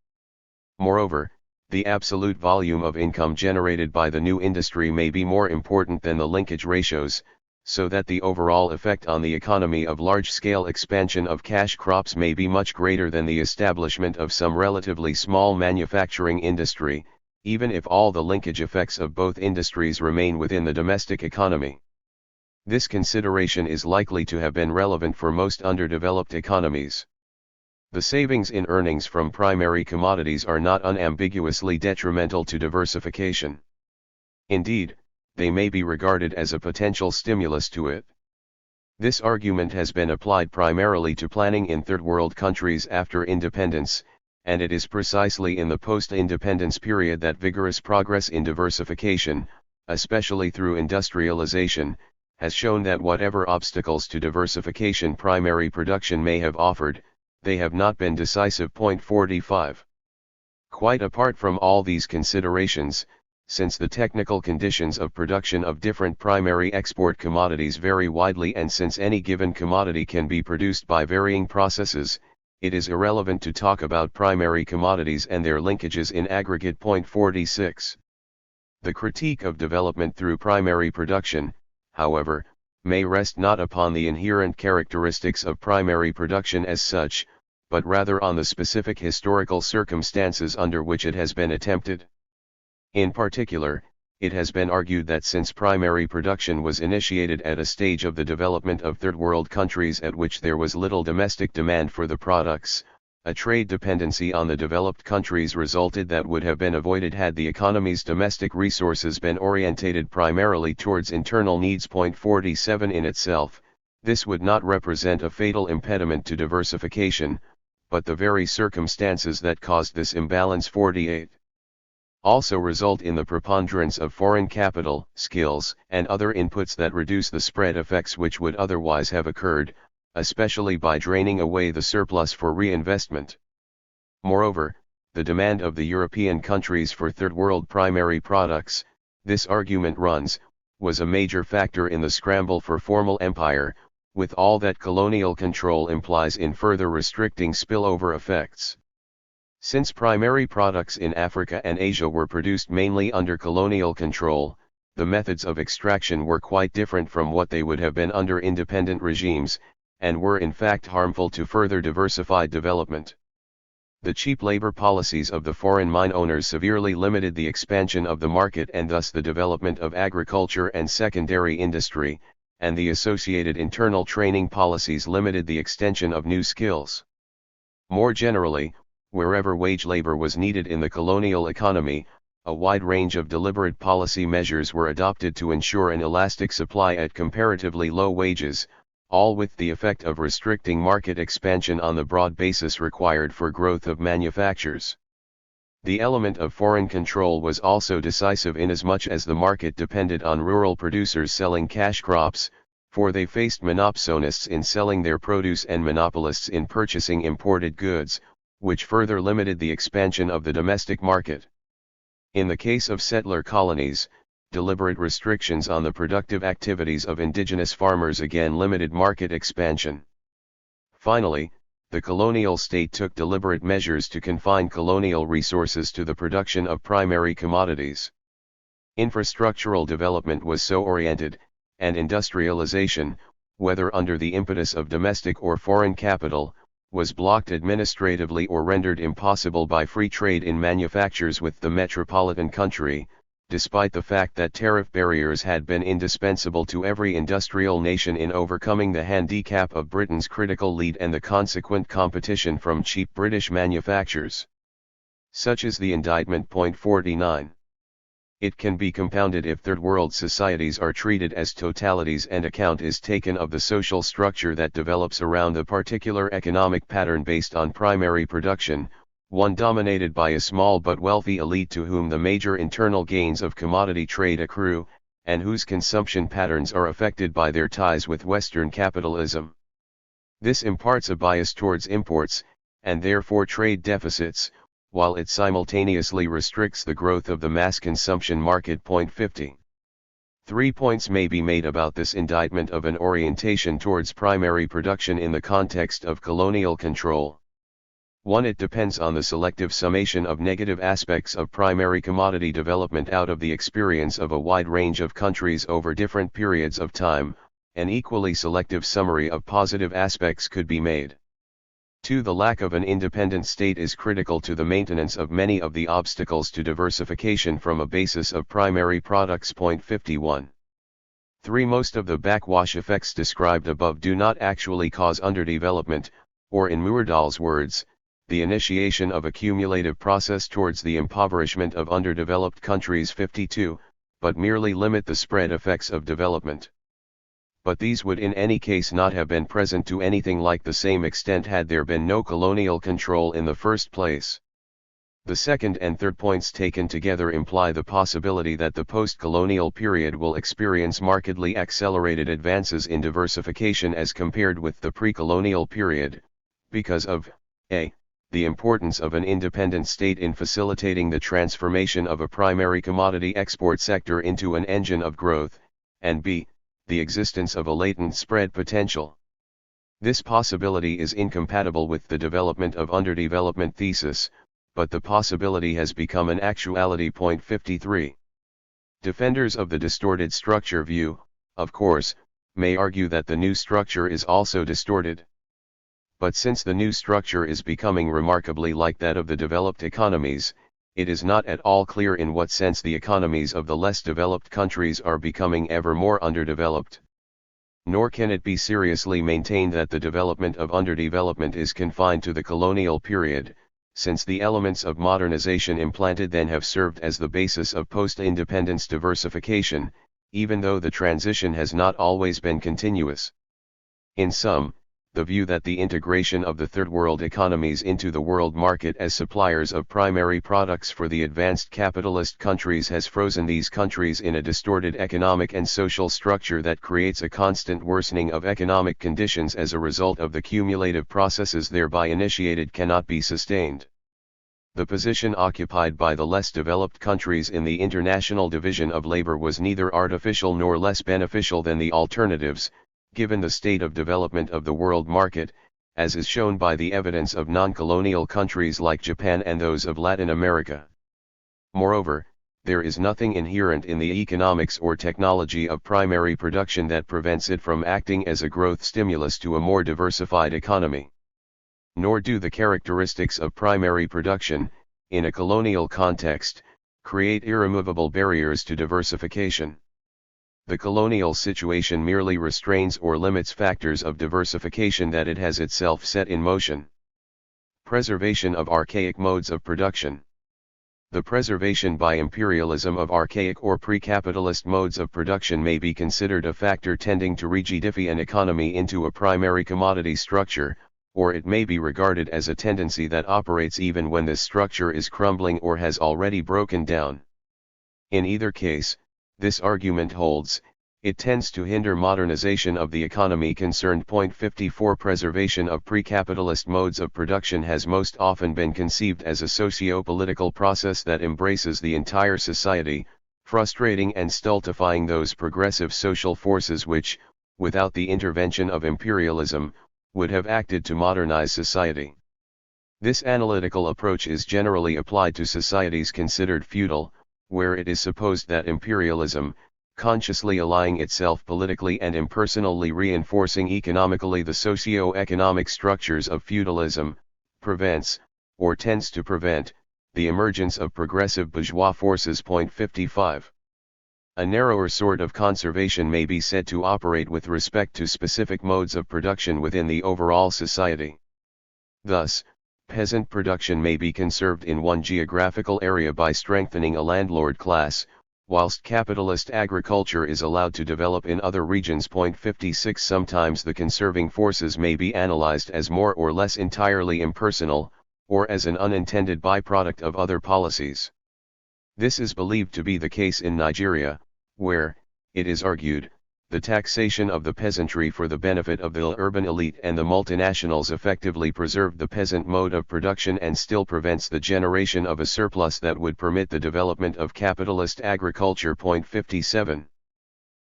Speaker 1: Moreover, the absolute volume of income generated by the new industry may be more important than the linkage ratios, so that the overall effect on the economy of large-scale expansion of cash crops may be much greater than the establishment of some relatively small manufacturing industry, even if all the linkage effects of both industries remain within the domestic economy. This consideration is likely to have been relevant for most underdeveloped economies. The savings in earnings from primary commodities are not unambiguously detrimental to diversification. Indeed, they may be regarded as a potential stimulus to it. This argument has been applied primarily to planning in third world countries after independence, and it is precisely in the post-independence period that vigorous progress in diversification, especially through industrialization, has shown that whatever obstacles to diversification primary production may have offered, they have not been decisive. 45. Quite apart from all these considerations, since the technical conditions of production of different primary export commodities vary widely and since any given commodity can be produced by varying processes, it is irrelevant to talk about primary commodities and their linkages in aggregate. 46. The critique of development through primary production, however, may rest not upon the inherent characteristics of primary production as such, but rather on the specific historical circumstances under which it has been attempted. In particular, it has been argued that since primary production was initiated at a stage of the development of third world countries at which there was little domestic demand for the products, A trade dependency on the developed countries resulted that would have been avoided had the economy's domestic resources been orientated primarily towards internal needs. 47 In itself, this would not represent a fatal impediment to diversification, but the very circumstances that caused this imbalance 48 also result in the preponderance of foreign capital, skills, and other inputs that reduce the spread effects which would otherwise have occurred, especially by draining away the surplus for reinvestment. Moreover, the demand of the European countries for third world primary products, this argument runs, was a major factor in the scramble for formal empire, with all that colonial control implies in further restricting spillover effects. Since primary products in Africa and Asia were produced mainly under colonial control, the methods of extraction were quite different from what they would have been under independent regimes, and were in fact harmful to further diversified development. The cheap labor policies of the foreign mine owners severely limited the expansion of the market and thus the development of agriculture and secondary industry, and the associated internal training policies limited the extension of new skills. More generally, wherever wage labor was needed in the colonial economy, a wide range of deliberate policy measures were adopted to ensure an elastic supply at comparatively low wages, all with the effect of restricting market expansion on the broad basis required for growth of manufactures. The element of foreign control was also decisive inasmuch as the market depended on rural producers selling cash crops, for they faced monopsonists in selling their produce and monopolists in purchasing imported goods, which further limited the expansion of the domestic market. In the case of settler colonies, deliberate restrictions on the productive activities of indigenous farmers again limited market expansion. Finally, the colonial state took deliberate measures to confine colonial resources to the production of primary commodities. Infrastructural development was so oriented, and industrialization, whether under the impetus of domestic or foreign capital, was blocked administratively or rendered impossible by free trade in manufactures with the metropolitan country, despite the fact that tariff barriers had been indispensable to every industrial nation in overcoming the handicap of Britain's critical lead and the consequent competition from cheap British manufactures. Such is the indictment. 49. It can be compounded if third world societies are treated as totalities and account is taken of the social structure that develops around the particular economic pattern based on primary production, one dominated by a small but wealthy elite to whom the major internal gains of commodity trade accrue, and whose consumption patterns are affected by their ties with Western capitalism. This imparts a bias towards imports, and therefore trade deficits, while it simultaneously restricts the growth of the mass consumption market. 50. 3 points may be made about this indictment of an orientation towards primary production in the context of colonial control. 1. It depends on the selective summation of negative aspects of primary commodity development out of the experience of a wide range of countries over different periods of time. An equally selective summary of positive aspects could be made. 2. The lack of an independent state is critical to the maintenance of many of the obstacles to diversification from a basis of primary products. 51. 3. Most of the backwash effects described above do not actually cause underdevelopment, or in Myrdal's words, the initiation of a cumulative process towards the impoverishment of underdeveloped countries. 52, but merely limit the spread effects of development. But these would in any case not have been present to anything like the same extent had there been no colonial control in the first place. The second and third points taken together imply the possibility that the post-colonial period will experience markedly accelerated advances in diversification as compared with the pre-colonial period, because of a. The importance of an independent state in facilitating the transformation of a primary commodity export sector into an engine of growth, and b. The existence of a latent spread potential. This possibility is incompatible with the development of underdevelopment thesis, but the possibility has become an actuality. 53. Defenders of the distorted structure view, of course, may argue that the new structure is also distorted. But since the new structure is becoming remarkably like that of the developed economies, it is not at all clear in what sense the economies of the less developed countries are becoming ever more underdeveloped. Nor can it be seriously maintained that the development of underdevelopment is confined to the colonial period, since the elements of modernization implanted then have served as the basis of post-independence diversification, even though the transition has not always been continuous. In sum, the view that the integration of the third world economies into the world market as suppliers of primary products for the advanced capitalist countries has frozen these countries in a distorted economic and social structure that creates a constant worsening of economic conditions as a result of the cumulative processes thereby initiated cannot be sustained. The position occupied by the less developed countries in the international division of labor was neither artificial nor less beneficial than the alternatives, given the state of development of the world market, as is shown by the evidence of non-colonial countries like Japan and those of Latin America. Moreover, there is nothing inherent in the economics or technology of primary production that prevents it from acting as a growth stimulus to a more diversified economy. Nor do the characteristics of primary production, in a colonial context, create irremovable barriers to diversification. The colonial situation merely restrains or limits factors of diversification that it has itself set in motion. Preservation of archaic modes of production. The preservation by imperialism of archaic or pre-capitalist modes of production may be considered a factor tending to rigidify an economy into a primary commodity structure, or it may be regarded as a tendency that operates even when this structure is crumbling or has already broken down. In either case, this argument holds, it tends to hinder modernization of the economy concerned. 54 Preservation of pre-capitalist modes of production has most often been conceived as a socio-political process that embraces the entire society, frustrating and stultifying those progressive social forces which, without the intervention of imperialism, would have acted to modernize society. This analytical approach is generally applied to societies considered feudal, where it is supposed that imperialism, consciously allying itself politically and impersonally reinforcing economically the socio-economic structures of feudalism, prevents, or tends to prevent, the emergence of progressive bourgeois forces. 55. A narrower sort of conservation may be said to operate with respect to specific modes of production within the overall society. Thus, peasant production may be conserved in one geographical area by strengthening a landlord class, whilst capitalist agriculture is allowed to develop in other regions. 56 Sometimes the conserving forces may be analyzed as more or less entirely impersonal, or as an unintended byproduct of other policies. This is believed to be the case in Nigeria, where, it is argued, the taxation of the peasantry for the benefit of the urban elite and the multinationals effectively preserved the peasant mode of production and still prevents the generation of a surplus that would permit the development of capitalist agriculture. 57.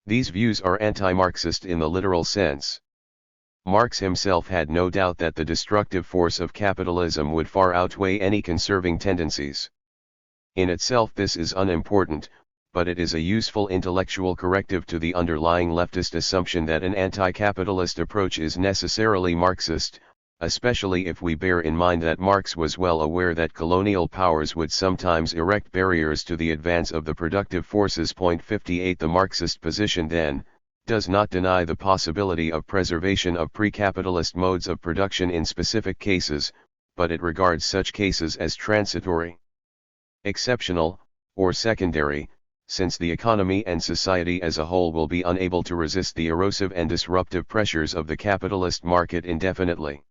Speaker 1: These views are anti-Marxist in the literal sense. Marx himself had no doubt that the destructive force of capitalism would far outweigh any conserving tendencies. In itself this is unimportant, but it is a useful intellectual corrective to the underlying leftist assumption that an anti-capitalist approach is necessarily Marxist, especially if we bear in mind that Marx was well aware that colonial powers would sometimes erect barriers to the advance of the productive forces. 58 The Marxist position, then, does not deny the possibility of preservation of pre-capitalist modes of production in specific cases, but it regards such cases as transitory, exceptional, or secondary, since the economy and society as a whole will be unable to resist the erosive and disruptive pressures of the capitalist market indefinitely.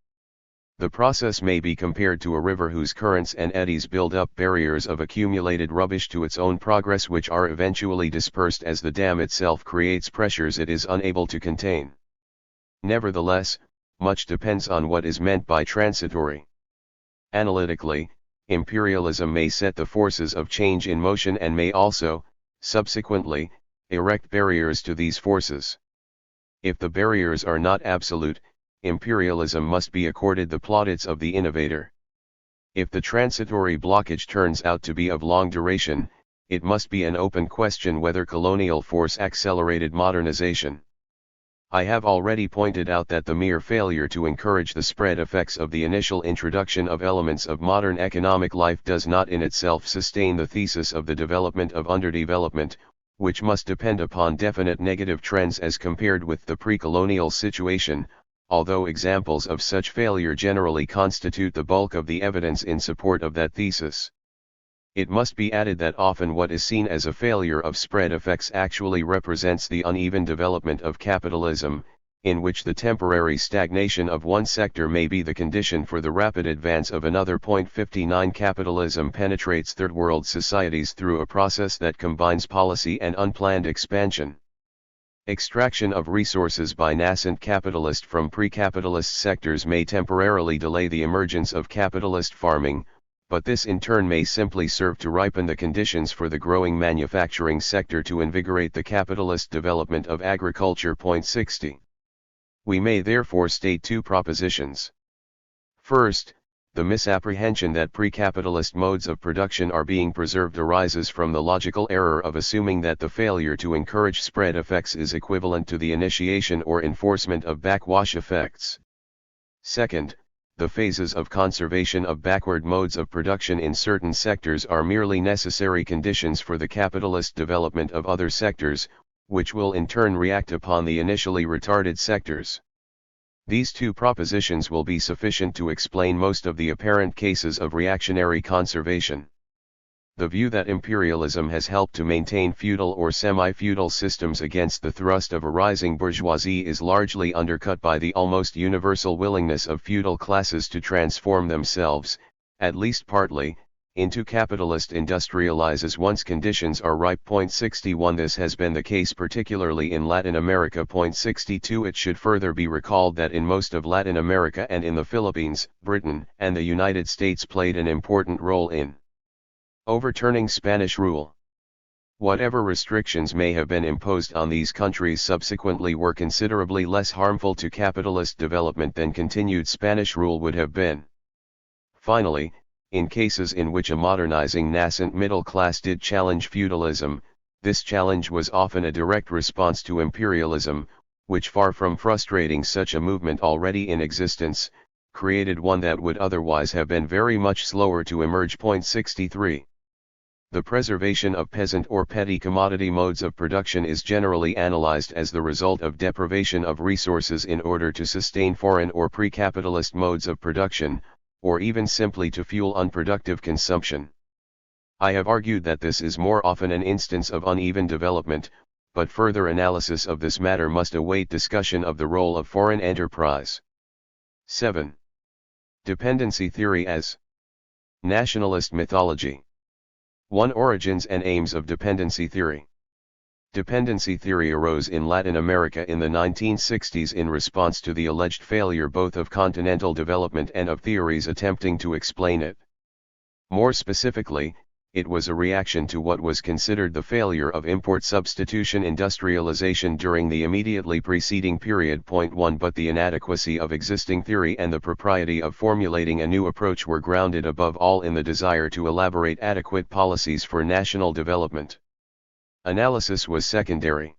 Speaker 1: The process may be compared to a river whose currents and eddies build up barriers of accumulated rubbish to its own progress, which are eventually dispersed as the dam itself creates pressures it is unable to contain. Nevertheless, much depends on what is meant by transitory. Analytically, imperialism may set the forces of change in motion and may also, subsequently, erect barriers to these forces. If the barriers are not absolute, imperialism must be accorded the plaudits of the innovator. If the transitory blockage turns out to be of long duration, it must be an open question whether colonial force accelerated modernization. I have already pointed out that the mere failure to encourage the spread effects of the initial introduction of elements of modern economic life does not in itself sustain the thesis of the development of underdevelopment, which must depend upon definite negative trends as compared with the pre-colonial situation, although examples of such failure generally constitute the bulk of the evidence in support of that thesis. It must be added that often what is seen as a failure of spread effects actually represents the uneven development of capitalism, in which the temporary stagnation of one sector may be the condition for the rapid advance of another. 59 Capitalism penetrates third world societies through a process that combines policy and unplanned expansion. Extraction of resources by nascent capitalist from pre-capitalist sectors may temporarily delay the emergence of capitalist farming, but this in turn may simply serve to ripen the conditions for the growing manufacturing sector to invigorate the capitalist development of agriculture. 60. We may therefore state two propositions. First, the misapprehension that pre-capitalist modes of production are being preserved arises from the logical error of assuming that the failure to encourage spread effects is equivalent to the initiation or enforcement of backwash effects. Second, the phases of conservation of backward modes of production in certain sectors are merely necessary conditions for the capitalist development of other sectors, which will in turn react upon the initially retarded sectors. These two propositions will be sufficient to explain most of the apparent cases of reactionary conservation. The view that imperialism has helped to maintain feudal or semi-feudal systems against the thrust of a rising bourgeoisie is largely undercut by the almost universal willingness of feudal classes to transform themselves, at least partly, into capitalist industrializes once conditions are ripe. 61 This has been the case particularly in Latin America. 62 It should further be recalled that in most of Latin America and in the Philippines, Britain and the United States played an important role in overturning Spanish rule. Whatever restrictions may have been imposed on these countries subsequently were considerably less harmful to capitalist development than continued Spanish rule would have been. Finally, in cases in which a modernizing nascent middle class did challenge feudalism, this challenge was often a direct response to imperialism, which far from frustrating such a movement already in existence, created one that would otherwise have been very much slower to emerge. 63. The preservation of peasant or petty commodity modes of production is generally analyzed as the result of deprivation of resources in order to sustain foreign or pre-capitalist modes of production, or even simply to fuel unproductive consumption. I have argued that this is more often an instance of uneven development, but further analysis of this matter must await discussion of the role of foreign enterprise. 7. Dependency theory as nationalist mythology. 1. Origins and aims of dependency theory. Dependency theory arose in Latin America in the 1960s in response to the alleged failure both of continental development and of theories attempting to explain it. More specifically, it was a reaction to what was considered the failure of import substitution industrialization during the immediately preceding period. 1 But the inadequacy of existing theory and the propriety of formulating a new approach were grounded above all in the desire to elaborate adequate policies for national development. Analysis was secondary.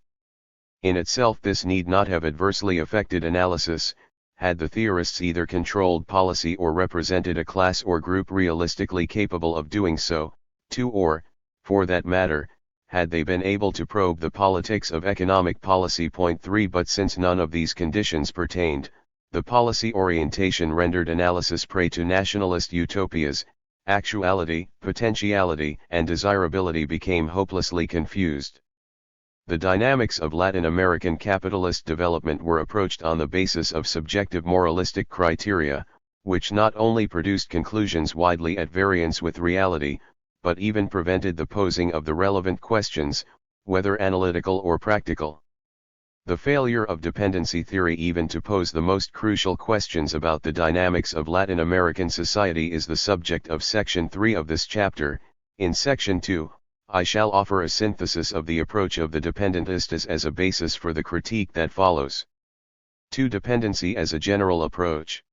Speaker 1: In itself this need not have adversely affected analysis, had the theorists either controlled policy or represented a class or group realistically capable of doing so, 2 or, for that matter, had they been able to probe the politics of economic policy. 3 But since none of these conditions pertained, the policy orientation rendered analysis prey to nationalist utopias. Actuality, potentiality, and desirability became hopelessly confused. The dynamics of Latin American capitalist development were approached on the basis of subjective moralistic criteria, which not only produced conclusions widely at variance with reality, but even prevented the posing of the relevant questions, whether analytical or practical. The failure of dependency theory even to pose the most crucial questions about the dynamics of Latin American society is the subject of Section 3 of this chapter. In Section 2, I shall offer a synthesis of the approach of the dependentistas as a basis for the critique that follows. 2. Dependency as a general approach.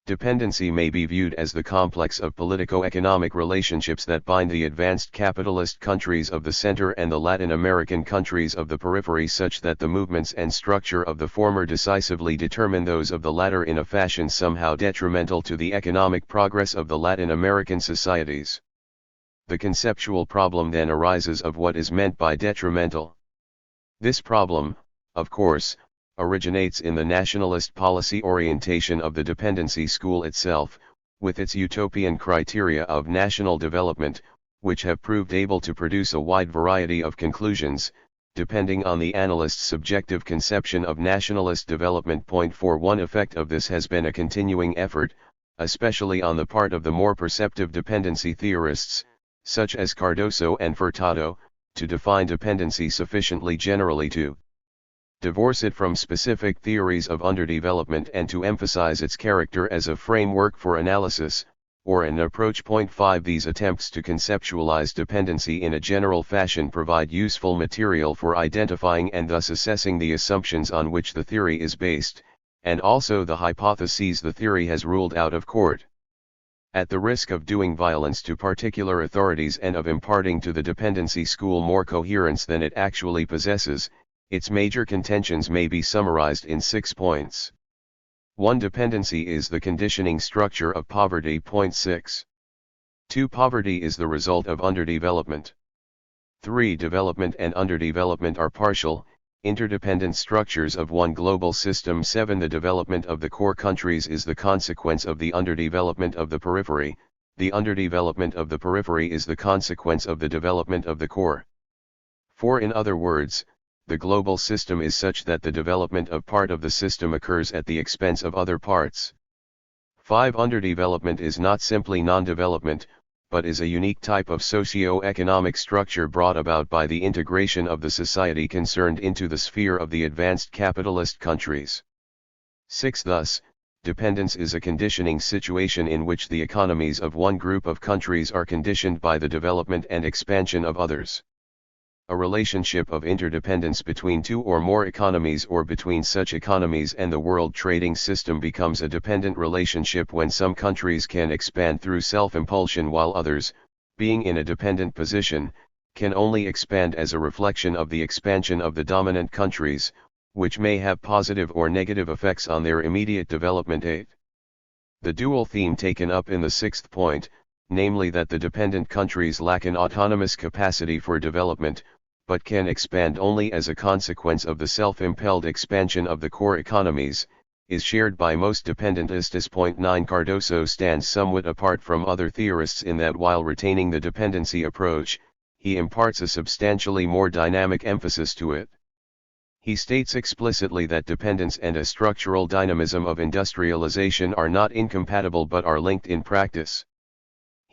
Speaker 1: Dependency may be viewed as the complex of politico-economic relationships that bind the advanced capitalist countries of the center and the Latin American countries of the periphery such that the movements and structure of the former decisively determine those of the latter in a fashion somehow detrimental to the economic progress of the Latin American societies. The conceptual problem then arises of what is meant by detrimental. This problem, of course, originates in the nationalist policy orientation of the dependency school itself, with its utopian criteria of national development, which have proved able to produce a wide variety of conclusions, depending on the analyst's subjective conception of nationalist development. For one effect of this has been a continuing effort, especially on the part of the more perceptive dependency theorists, such as Cardoso and Furtado, to define dependency sufficiently generally to divorce it from specific theories of underdevelopment and to emphasize its character as a framework for analysis, or an approach. 5 These attempts to conceptualize dependency in a general fashion provide useful material for identifying and thus assessing the assumptions on which the theory is based, and also the hypotheses the theory has ruled out of court. At the risk of doing violence to particular authorities and of imparting to the dependency school more coherence than it actually possesses, its major contentions may be summarized in 6 points. 1. Dependency is the conditioning structure of poverty. 6. 2. Poverty is the result of underdevelopment. 3. Development and underdevelopment are partial, interdependent structures of one global system. 7. The development of the core countries is the consequence of the underdevelopment of the periphery. The underdevelopment of the periphery is the consequence of the development of the core. 4. In other words, the global system is such that the development of part of the system occurs at the expense of other parts. 5. Underdevelopment is not simply non-development, but is a unique type of socio-economic structure brought about by the integration of the society concerned into the sphere of the advanced capitalist countries. 6. Thus, dependence is a conditioning situation in which the economies of one group of countries are conditioned by the development and expansion of others. A relationship of interdependence between two or more economies or between such economies and the world trading system becomes a dependent relationship when some countries can expand through self-impulsion while others, being in a dependent position, can only expand as a reflection of the expansion of the dominant countries, which may have positive or negative effects on their immediate development. 8. The dual theme taken up in the 6th point, namely that the dependent countries lack an autonomous capacity for development, but can expand only as a consequence of the self-impelled expansion of the core economies, is shared by most dependentists. 9. Cardoso stands somewhat apart from other theorists in that while retaining the dependency approach, he imparts a substantially more dynamic emphasis to it. He states explicitly that dependence and a structural dynamism of industrialization are not incompatible but are linked in practice.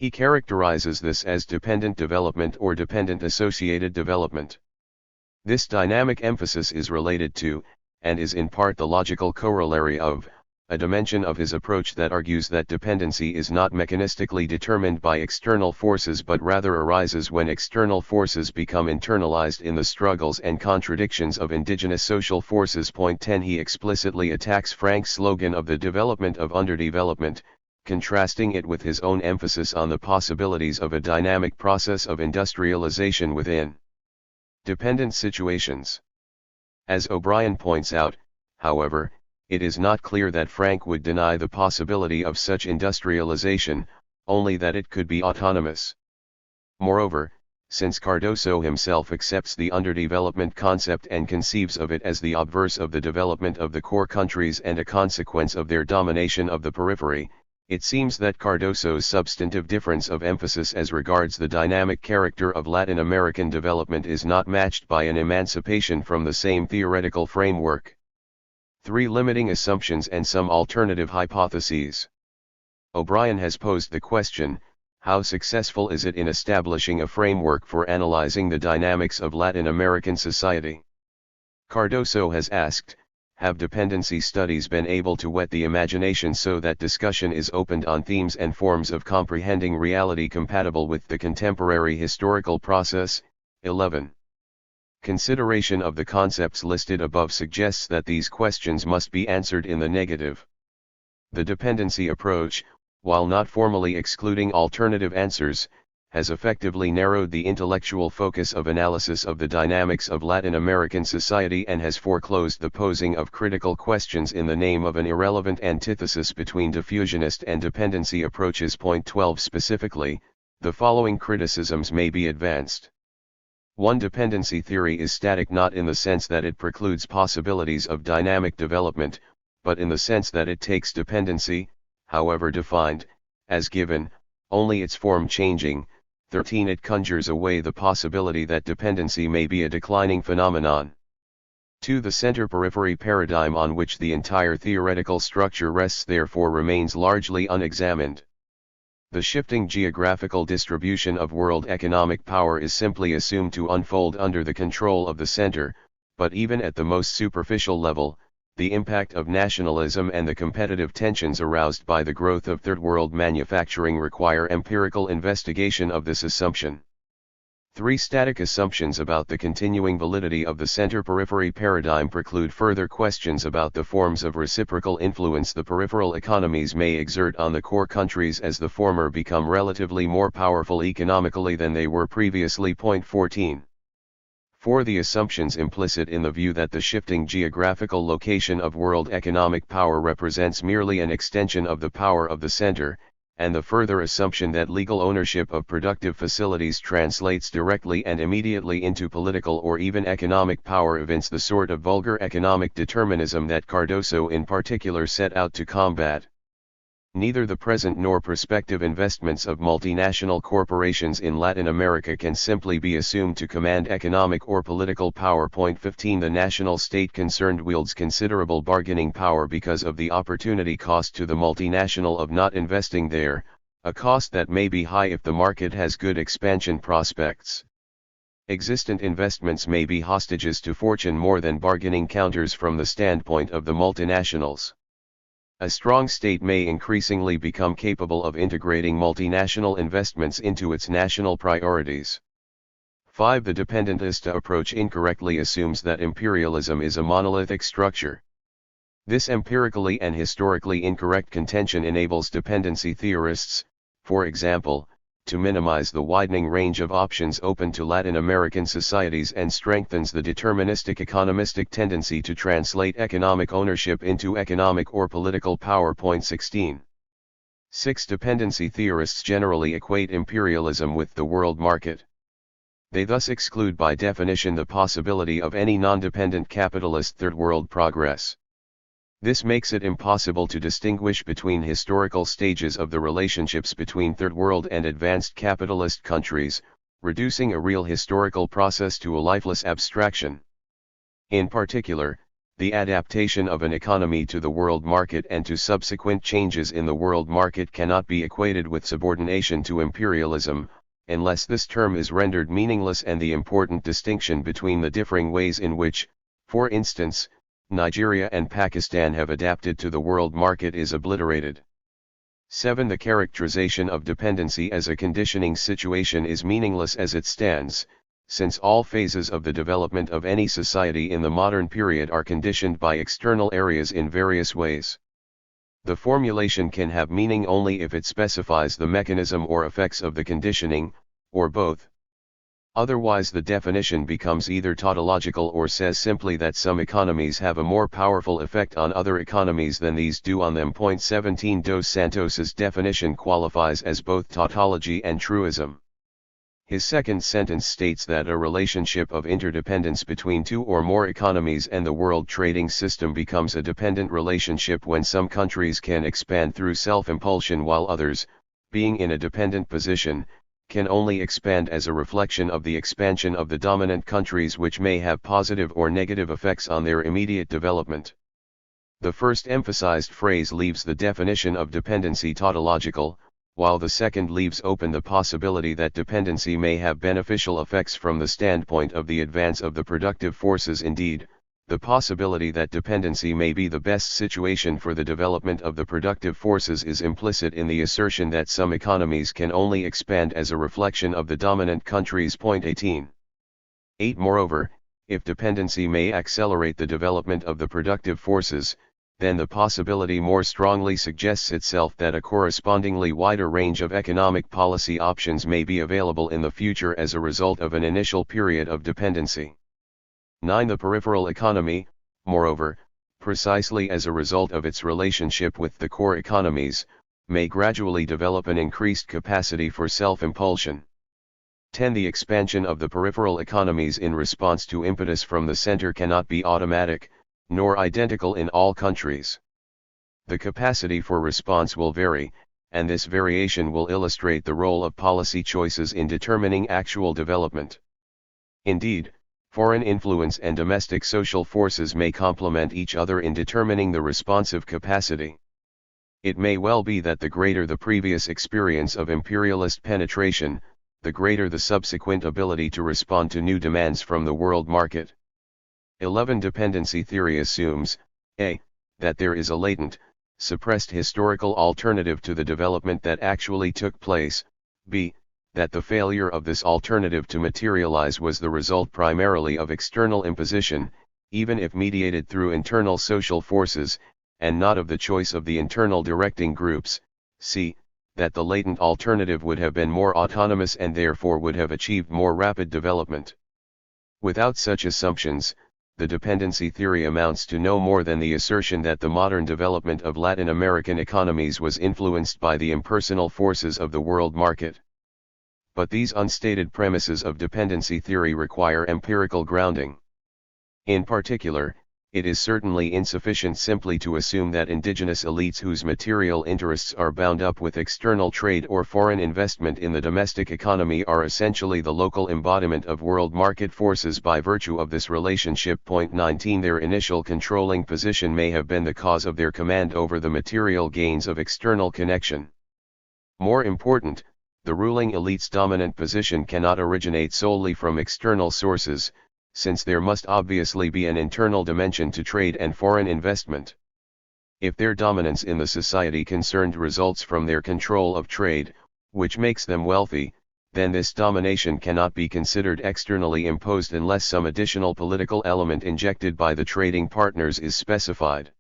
Speaker 1: He characterizes this as dependent development or dependent associated development. This dynamic emphasis is related to, and is in part the logical corollary of, a dimension of his approach that argues that dependency is not mechanistically determined by external forces but rather arises when external forces become internalized in the struggles and contradictions of indigenous social forces. 10. He explicitly attacks Frank's slogan of the development of underdevelopment, contrasting it with his own emphasis on the possibilities of a dynamic process of industrialization within dependent situations. As O'Brien points out, however, it is not clear that Frank would deny the possibility of such industrialization, only that it could be autonomous. Moreover, since Cardoso himself accepts the underdevelopment concept and conceives of it as the obverse of the development of the core countries and a consequence of their domination of the periphery, it seems that Cardoso's substantive difference of emphasis as regards the dynamic character of Latin American development is not matched by an emancipation from the same theoretical framework. 3. Limiting assumptions and some alternative hypotheses. O'Brien has posed the question, how successful is it in establishing a framework for analyzing the dynamics of Latin American society? Cardoso has asked, have dependency studies been able to whet the imagination so that discussion is opened on themes and forms of comprehending reality compatible with the contemporary historical process? 11. Consideration of the concepts listed above suggests that these questions must be answered in the negative. The dependency approach, while not formally excluding alternative answers, has effectively narrowed the intellectual focus of analysis of the dynamics of Latin American society and has foreclosed the posing of critical questions in the name of an irrelevant antithesis between diffusionist and dependency approaches. 12. Specifically, The following criticisms may be advanced. 1. Dependency theory is static not in the sense that it precludes possibilities of dynamic development, but in the sense that it takes dependency, however defined, as given, only its form changing. 13. It conjures away the possibility that dependency may be a declining phenomenon. 2. The center-periphery paradigm on which the entire theoretical structure rests therefore remains largely unexamined. The shifting geographical distribution of world economic power is simply assumed to unfold under the control of the center, but even at the most superficial level, the impact of nationalism and the competitive tensions aroused by the growth of third world manufacturing require empirical investigation of this assumption. 3. Static assumptions about the continuing validity of the center-periphery paradigm preclude further questions about the forms of reciprocal influence the peripheral economies may exert on the core countries as the former become relatively more powerful economically than they were previously. 14. 4. The assumptions implicit in the view that the shifting geographical location of world economic power represents merely an extension of the power of the center, and the further assumption that legal ownership of productive facilities translates directly and immediately into political or even economic power evince the sort of vulgar economic determinism that Cardoso in particular set out to combat. Neither the present nor prospective investments of multinational corporations in Latin America can simply be assumed to command economic or political power. 15. The national state concerned wields considerable bargaining power because of the opportunity cost to the multinational of not investing there, a cost that may be high if the market has good expansion prospects. Existent investments may be hostages to fortune more than bargaining counters from the standpoint of the multinationals. A strong state may increasingly become capable of integrating multinational investments into its national priorities. 5. The dependentist approach incorrectly assumes that imperialism is a monolithic structure. This empirically and historically incorrect contention enables dependency theorists, for example, to minimize the widening range of options open to Latin American societies and strengthens the deterministic economistic tendency to translate economic ownership into economic or political power. 16. 6. Dependency theorists generally equate imperialism with the world market. They thus exclude by definition the possibility of any non-dependent capitalist third world progress. This makes it impossible to distinguish between historical stages of the relationships between third world and advanced capitalist countries, reducing a real historical process to a lifeless abstraction. In particular, the adaptation of an economy to the world market and to subsequent changes in the world market cannot be equated with subordination to imperialism, unless this term is rendered meaningless and the important distinction between the differing ways in which, for instance, Nigeria and Pakistan have adapted to the world market is obliterated. 7. The characterization of dependency as a conditioning situation is meaningless as it stands, since all phases of the development of any society in the modern period are conditioned by external areas in various ways. The formulation can have meaning only if it specifies the mechanism or effects of the conditioning, or both. Otherwise the definition becomes either tautological or says simply that some economies have a more powerful effect on other economies than these do on them. 17. Dos Santos's definition qualifies as both tautology and truism. His second sentence states that a relationship of interdependence between two or more economies and the world trading system becomes a dependent relationship when some countries can expand through self-impulsion while others, being in a dependent position, can only expand as a reflection of the expansion of the dominant countries, which may have positive or negative effects on their immediate development. The first emphasized phrase leaves the definition of dependency tautological, while the second leaves open the possibility that dependency may have beneficial effects from the standpoint of the advance of the productive forces. Indeed, the possibility that dependency may be the best situation for the development of the productive forces is implicit in the assertion that some economies can only expand as a reflection of the dominant countries. 18. 8. Moreover, if dependency may accelerate the development of the productive forces, then the possibility more strongly suggests itself that a correspondingly wider range of economic policy options may be available in the future as a result of an initial period of dependency. 9. The peripheral economy, moreover, precisely as a result of its relationship with the core economies, may gradually develop an increased capacity for self-impulsion. 10. The expansion of the peripheral economies in response to impetus from the center cannot be automatic, nor identical in all countries. The capacity for response will vary, and this variation will illustrate the role of policy choices in determining actual development. Indeed, foreign influence and domestic social forces may complement each other in determining the responsive capacity. It may well be that the greater the previous experience of imperialist penetration, the greater the subsequent ability to respond to new demands from the world market. 11. Dependency theory assumes, a. that there is a latent, suppressed historical alternative to the development that actually took place, b. that the failure of this alternative to materialize was the result primarily of external imposition, even if mediated through internal social forces, and not of the choice of the internal directing groups, c. that the latent alternative would have been more autonomous and therefore would have achieved more rapid development. Without such assumptions, the dependency theory amounts to no more than the assertion that the modern development of Latin American economies was influenced by the impersonal forces of the world market. But these unstated premises of dependency theory require empirical grounding. In particular, it is certainly insufficient simply to assume that indigenous elites whose material interests are bound up with external trade or foreign investment in the domestic economy are essentially the local embodiment of world market forces by virtue of this relationship. 19. Their initial controlling position may have been the cause of their command over the material gains of external connection. More important, the ruling elite's dominant position cannot originate solely from external sources, since there must obviously be an internal dimension to trade and foreign investment. If their dominance in the society concerned results from their control of trade, which makes them wealthy, then this domination cannot be considered externally imposed unless some additional political element injected by the trading partners is specified.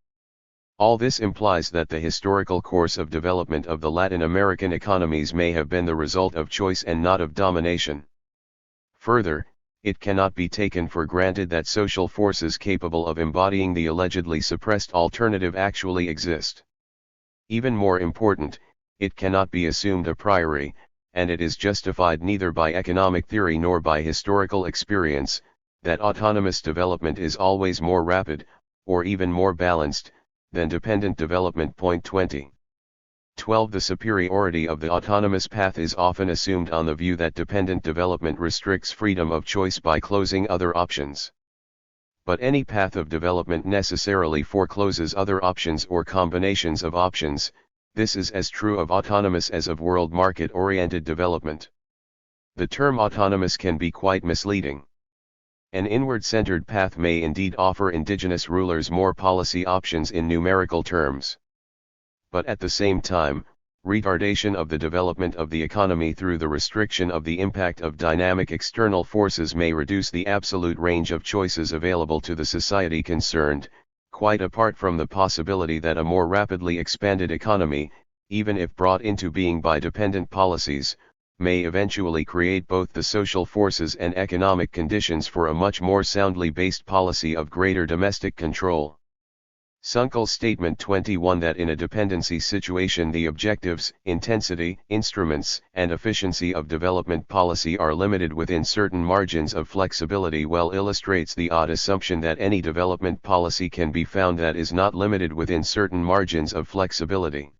Speaker 1: All this implies that the historical course of development of the Latin American economies may have been the result of choice and not of domination. Further, it cannot be taken for granted that social forces capable of embodying the allegedly suppressed alternative actually exist. Even more important, it cannot be assumed a priori, and it is justified neither by economic theory nor by historical experience, that autonomous development is always more rapid, or even more balanced, than dependent development. 20. 12. The superiority of the autonomous path is often assumed on the view that dependent development restricts freedom of choice by closing other options. But any path of development necessarily forecloses other options or combinations of options. This is as true of autonomous as of world market-oriented development. The term autonomous can be quite misleading. An inward-centered path may indeed offer indigenous rulers more policy options in numerical terms. But at the same time, retardation of the development of the economy through the restriction of the impact of dynamic external forces may reduce the absolute range of choices available to the society concerned, quite apart from the possibility that a more rapidly expanded economy, even if brought into being by dependent policies, may eventually create both the social forces and economic conditions for a much more soundly based policy of greater domestic control. Sunkel's statement 21 that in a dependency situation the objectives, intensity, instruments, and efficiency of development policy are limited within certain margins of flexibility well illustrates the odd assumption that any development policy can be found that is not limited within certain margins of flexibility.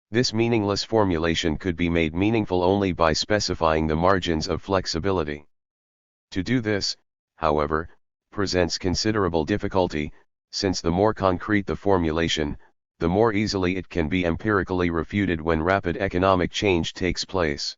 Speaker 1: This meaningless formulation could be made meaningful only by specifying the margins of flexibility. To do this, however, presents considerable difficulty, since the more concrete the formulation, the more easily it can be empirically refuted when rapid economic change takes place.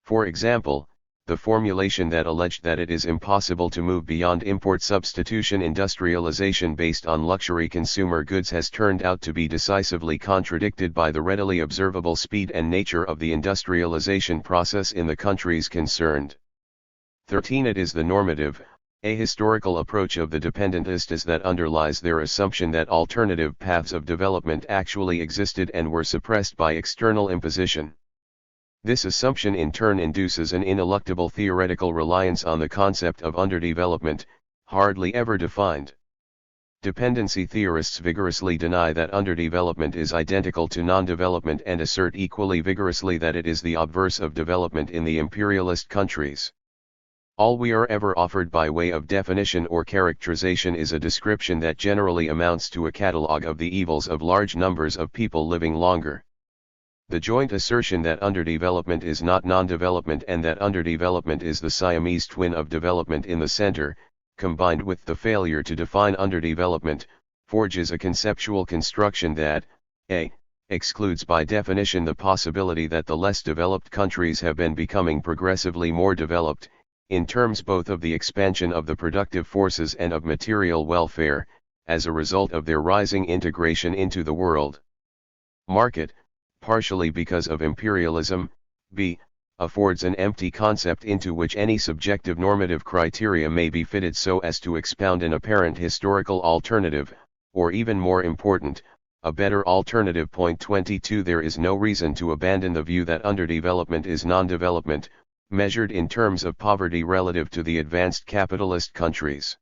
Speaker 1: For example, the formulation that alleged that it is impossible to move beyond import substitution industrialization based on luxury consumer goods has turned out to be decisively contradicted by the readily observable speed and nature of the industrialization process in the countries concerned. 13. It is the normative, ahistorical approach of the dependentists that underlies their assumption that alternative paths of development actually existed and were suppressed by external imposition. This assumption in turn induces an ineluctable theoretical reliance on the concept of underdevelopment, hardly ever defined. Dependency theorists vigorously deny that underdevelopment is identical to non-development and assert equally vigorously that it is the obverse of development in the imperialist countries. All we are ever offered by way of definition or characterization is a description that generally amounts to a catalogue of the evils of large numbers of people living longer. The joint assertion that underdevelopment is not non-development and that underdevelopment is the Siamese twin of development in the center, combined with the failure to define underdevelopment, forges a conceptual construction that, a. excludes by definition the possibility that the less developed countries have been becoming progressively more developed, in terms both of the expansion of the productive forces and of material welfare, as a result of their rising integration into the world market, partially because of imperialism, b. affords an empty concept into which any subjective normative criteria may be fitted so as to expound an apparent historical alternative, or even more important, a better alternative. 22 There is no reason to abandon the view that underdevelopment is non-development, measured in terms of poverty relative to the advanced capitalist countries.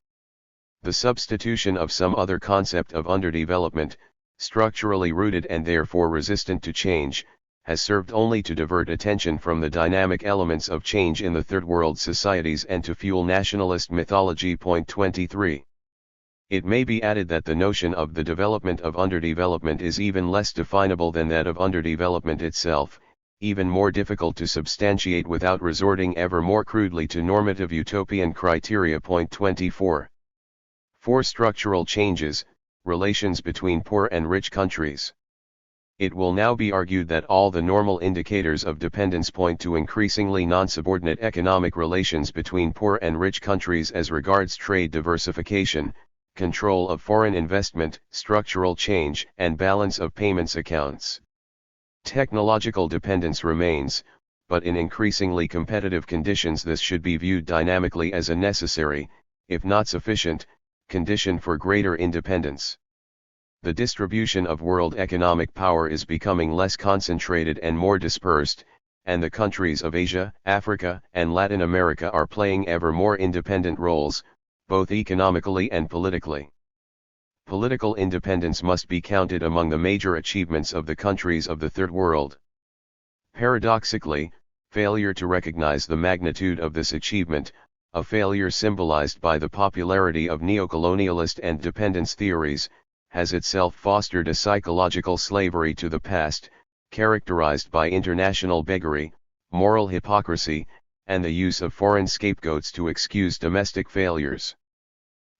Speaker 1: The substitution of some other concept of underdevelopment, structurally rooted and therefore resistant to change, has served only to divert attention from the dynamic elements of change in the Third World societies and to fuel nationalist mythology. 23. It may be added that the notion of the development of underdevelopment is even less definable than that of underdevelopment itself, even more difficult to substantiate without resorting ever more crudely to normative utopian criteria. 24. 4. Structural changes, relations between poor and rich countries. It will now be argued that all the normal indicators of dependence point to increasingly non-subordinate economic relations between poor and rich countries as regards trade diversification, control of foreign investment, structural change, and balance of payments accounts. Technological dependence remains, but in increasingly competitive conditions this should be viewed dynamically as a necessary, if not sufficient, condition for greater independence. The distribution of world economic power is becoming less concentrated and more dispersed, and the countries of Asia, Africa, and Latin America are playing ever more independent roles, both economically and politically. Political independence must be counted among the major achievements of the countries of the Third World. Paradoxically, failure to recognize the magnitude of this achievement, a failure symbolized by the popularity of neocolonialist and dependence theories, has itself fostered a psychological slavery to the past, characterized by international beggary, moral hypocrisy, and the use of foreign scapegoats to excuse domestic failures.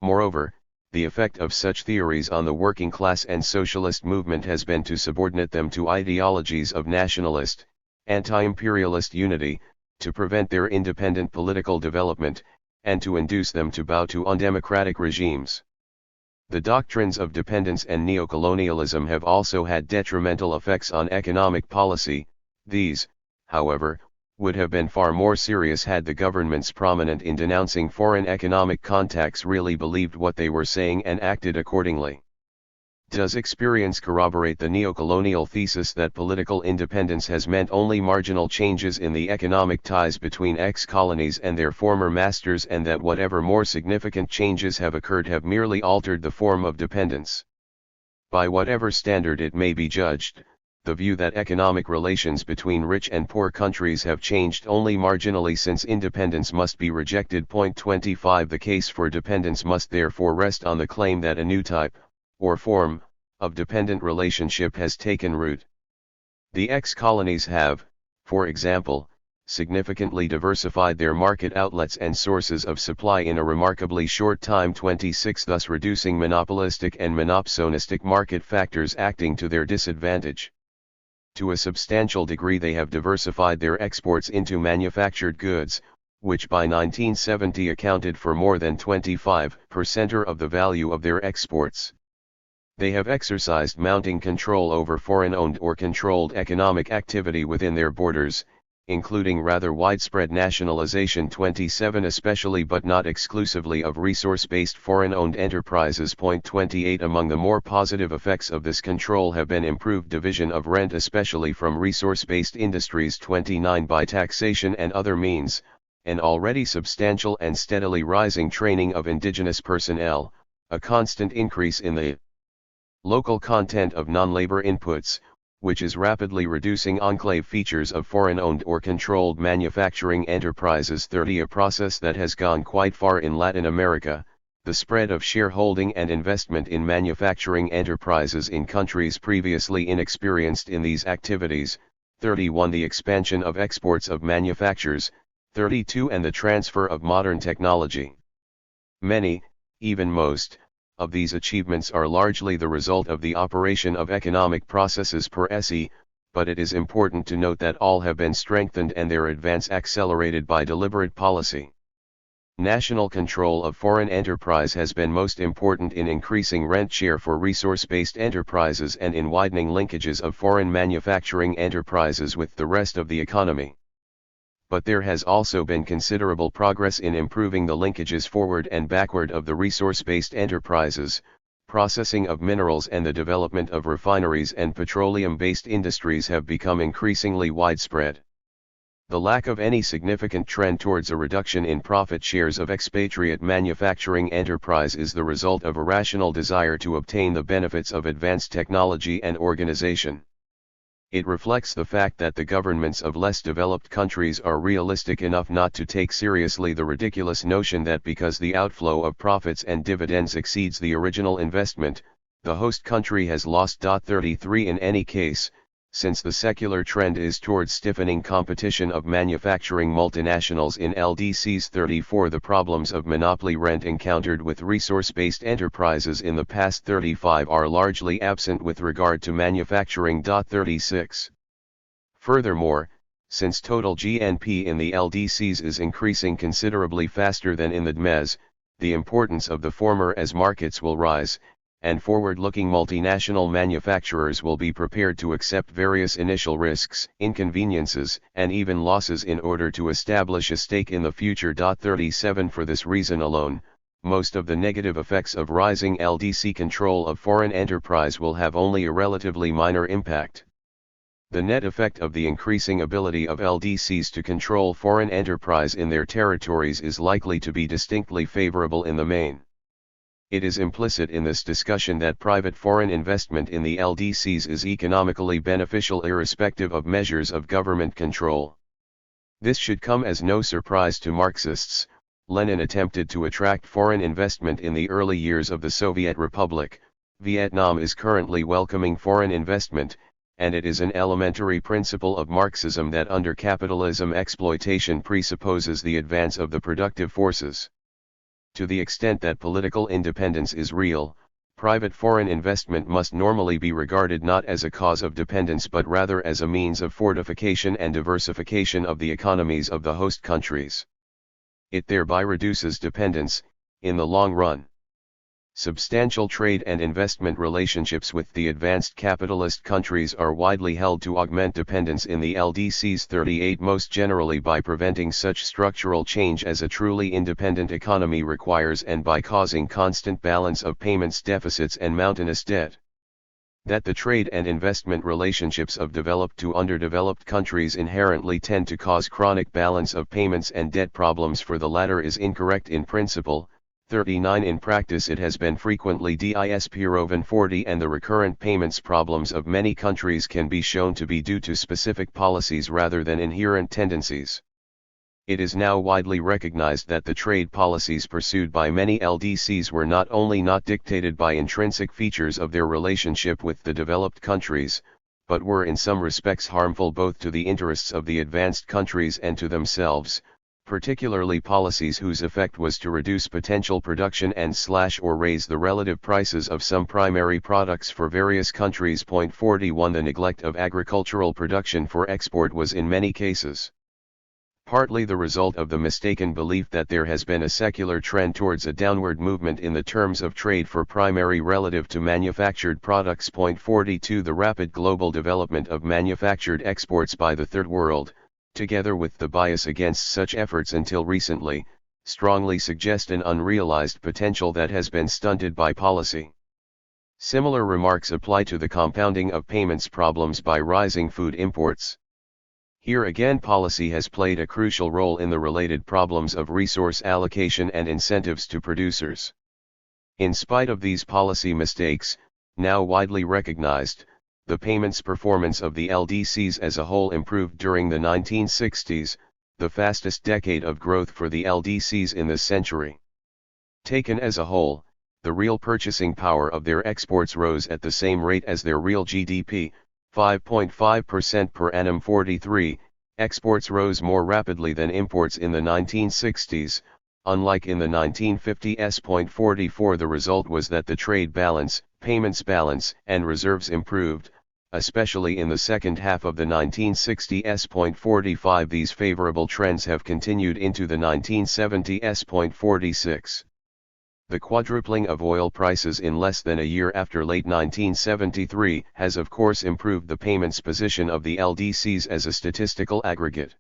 Speaker 1: Moreover, the effect of such theories on the working class and socialist movement has been to subordinate them to ideologies of nationalist, anti-imperialist unity, to prevent their independent political development, and to induce them to bow to undemocratic regimes. The doctrines of dependence and neocolonialism have also had detrimental effects on economic policy. These, however, would have been far more serious had the governments prominent in denouncing foreign economic contacts really believed what they were saying and acted accordingly. Does experience corroborate the neocolonial thesis that political independence has meant only marginal changes in the economic ties between ex-colonies and their former masters, and that whatever more significant changes have occurred have merely altered the form of dependence? By whatever standard it may be judged, the view that economic relations between rich and poor countries have changed only marginally since independence must be rejected. 25 The case for dependence must therefore rest on the claim that a new type, or form, of dependent relationship has taken root. The ex-colonies have, for example, significantly diversified their market outlets and sources of supply in a remarkably short time. 26 Thus reducing monopolistic and monopsonistic market factors acting to their disadvantage. To a substantial degree they have diversified their exports into manufactured goods, which by 1970 accounted for more than 25% of the value of their exports. They have exercised mounting control over foreign-owned or controlled economic activity within their borders, including rather widespread nationalization. 27 Especially but not exclusively of resource-based foreign-owned enterprises. 28 Among the more positive effects of this control have been improved division of rent, especially from resource-based industries. 29 By taxation and other means, an already substantial and steadily rising training of indigenous personnel, A constant increase in the local content of non-labor inputs, which is rapidly reducing enclave features of foreign-owned or controlled manufacturing enterprises. 30. A process that has gone quite far in Latin America, the spread of shareholding and investment in manufacturing enterprises in countries previously inexperienced in these activities. 31. The expansion of exports of manufactures. 32. And the transfer of modern technology. Many, even most, of these achievements are largely the result of the operation of economic processes per se, but it is important to note that all have been strengthened and their advance accelerated by deliberate policy. National control of foreign enterprise has been most important in increasing rent share for resource-based enterprises and in widening linkages of foreign manufacturing enterprises with the rest of the economy. But there has also been considerable progress in improving the linkages forward and backward of the resource-based enterprises. Processing of minerals and the development of refineries and petroleum-based industries have become increasingly widespread. The lack of any significant trend towards a reduction in profit shares of expatriate manufacturing enterprise is the result of a rational desire to obtain the benefits of advanced technology and organization. It reflects the fact that the governments of less developed countries are realistic enough not to take seriously the ridiculous notion that because the outflow of profits and dividends exceeds the original investment, the host country has lost. 33. In any case, since the secular trend is towards stiffening competition of manufacturing multinationals in LDCs. 34. The problems of monopoly rent encountered with resource-based enterprises in the past. 35. Are largely absent with regard to manufacturing. 36. Furthermore, since total GNP in the LDCs is increasing considerably faster than in the DMEs, the importance of the former as markets will rise, and forward-looking multinational manufacturers will be prepared to accept various initial risks, inconveniences, and even losses in order to establish a stake in the future. 37. For this reason alone, most of the negative effects of rising LDC control of foreign enterprise will have only a relatively minor impact. The net effect of the increasing ability of LDCs to control foreign enterprise in their territories is likely to be distinctly favorable in the main. It is implicit in this discussion that private foreign investment in the LDCs is economically beneficial irrespective of measures of government control. This should come as no surprise to Marxists. Lenin attempted to attract foreign investment in the early years of the Soviet Republic. Vietnam is currently welcoming foreign investment, and it is an elementary principle of Marxism that under capitalism exploitation presupposes the advance of the productive forces. To the extent that political independence is real, private foreign investment must normally be regarded not as a cause of dependence but rather as a means of fortification and diversification of the economies of the host countries. It thereby reduces dependence, in the long run. Substantial trade and investment relationships with the advanced capitalist countries are widely held to augment dependence in the LDCs. 38. Most generally by preventing such structural change as a truly independent economy requires and by causing constant balance of payments deficits and mountainous debt. That the trade and investment relationships of developed to underdeveloped countries inherently tend to cause chronic balance of payments and debt problems for the latter is incorrect in principle. 39. In practice it has been frequently disproven. 40. And the recurrent payments problems of many countries can be shown to be due to specific policies rather than inherent tendencies. It is now widely recognized that the trade policies pursued by many LDCs were not only not dictated by intrinsic features of their relationship with the developed countries, but were in some respects harmful both to the interests of the advanced countries and to themselves, particularly policies whose effect was to reduce potential production and or raise the relative prices of some primary products for various countries. 41. The neglect of agricultural production for export was in many cases partly the result of the mistaken belief that there has been a secular trend towards a downward movement in the terms of trade for primary relative to manufactured products. 42. The rapid global development of manufactured exports by the Third World, together with the bias against such efforts until recently, strongly suggest an unrealized potential that has been stunted by policy. Similar remarks apply to the compounding of payments problems by rising food imports. Here again policy has played a crucial role in the related problems of resource allocation and incentives to producers. In spite of these policy mistakes, now widely recognized, the payments performance of the LDCs as a whole improved during the 1960s, the fastest decade of growth for the LDCs in this century. Taken as a whole, the real purchasing power of their exports rose at the same rate as their real GDP, 5.5% per annum. 43, exports rose more rapidly than imports in the 1960s, unlike in the 1950s. 44, the result was that the trade balance, payments balance, and reserves improved, especially in the second half of the 1960s. 45, these favorable trends have continued into the 1970s. 46. The quadrupling of oil prices in less than a year after late 1973 has of course improved the payments position of the LDCs as a statistical aggregate.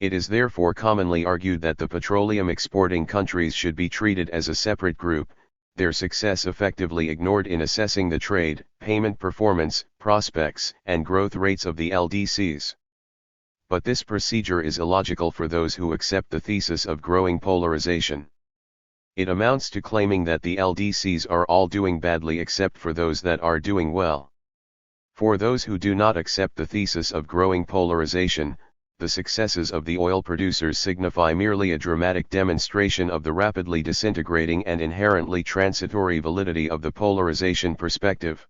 Speaker 1: It is therefore commonly argued that the petroleum exporting countries should be treated as a separate group, their success effectively ignored in assessing the trade, payment performance, prospects, and growth rates of the LDCs. But this procedure is illogical for those who accept the thesis of growing polarization. It amounts to claiming that the LDCs are all doing badly except for those that are doing well. For those who do not accept the thesis of growing polarization, the successes of the oil producers signify merely a dramatic demonstration of the rapidly disintegrating and inherently transitory validity of the polarization perspective.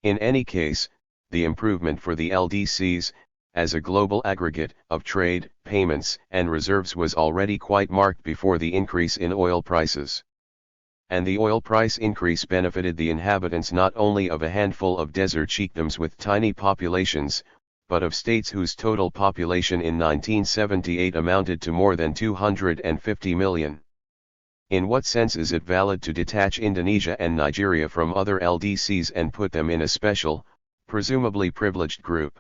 Speaker 1: In any case, the improvement for the LDCs, as a global aggregate of trade, payments, and reserves was already quite marked before the increase in oil prices. And the oil price increase benefited the inhabitants not only of a handful of desert chiefdoms with tiny populations, but of states whose total population in 1978 amounted to more than 250 million. In what sense is it valid to detach Indonesia and Nigeria from other LDCs and put them in a special, presumably privileged group?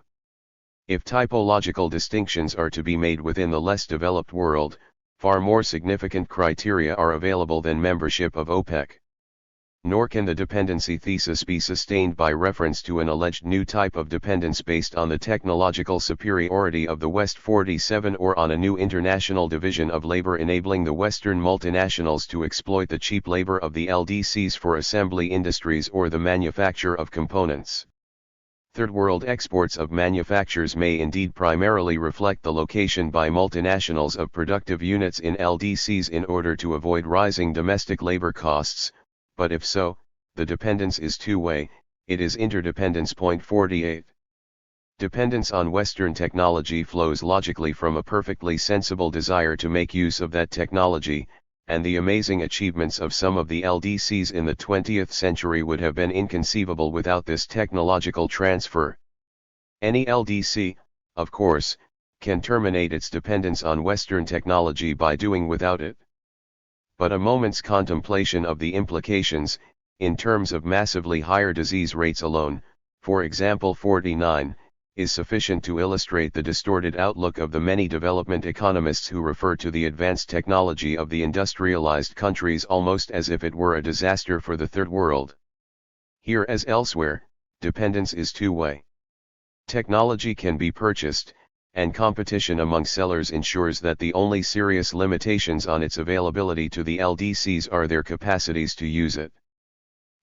Speaker 1: If typological distinctions are to be made within the less developed world, far more significant criteria are available than membership of OPEC. Nor can the dependency thesis be sustained by reference to an alleged new type of dependence based on the technological superiority of the West. 47, or on a new international division of labor enabling the Western multinationals to exploit the cheap labor of the LDCs for assembly industries or the manufacture of components. Third world exports of manufactures may indeed primarily reflect the location by multinationals of productive units in LDCs in order to avoid rising domestic labor costs, but if so, the dependence is two-way, it is interdependence. 48. Dependence on Western technology flows logically from a perfectly sensible desire to make use of that technology, and the amazing achievements of some of the LDCs in the 20th century would have been inconceivable without this technological transfer. Any LDC, of course, can terminate its dependence on Western technology by doing without it. But a moment's contemplation of the implications, in terms of massively higher disease rates alone, for example 49, is sufficient to illustrate the distorted outlook of the many development economists who refer to the advanced technology of the industrialized countries almost as if it were a disaster for the Third World. Here as elsewhere, dependence is two-way. Technology can be purchased, and competition among sellers ensures that the only serious limitations on its availability to the LDCs are their capacities to use it.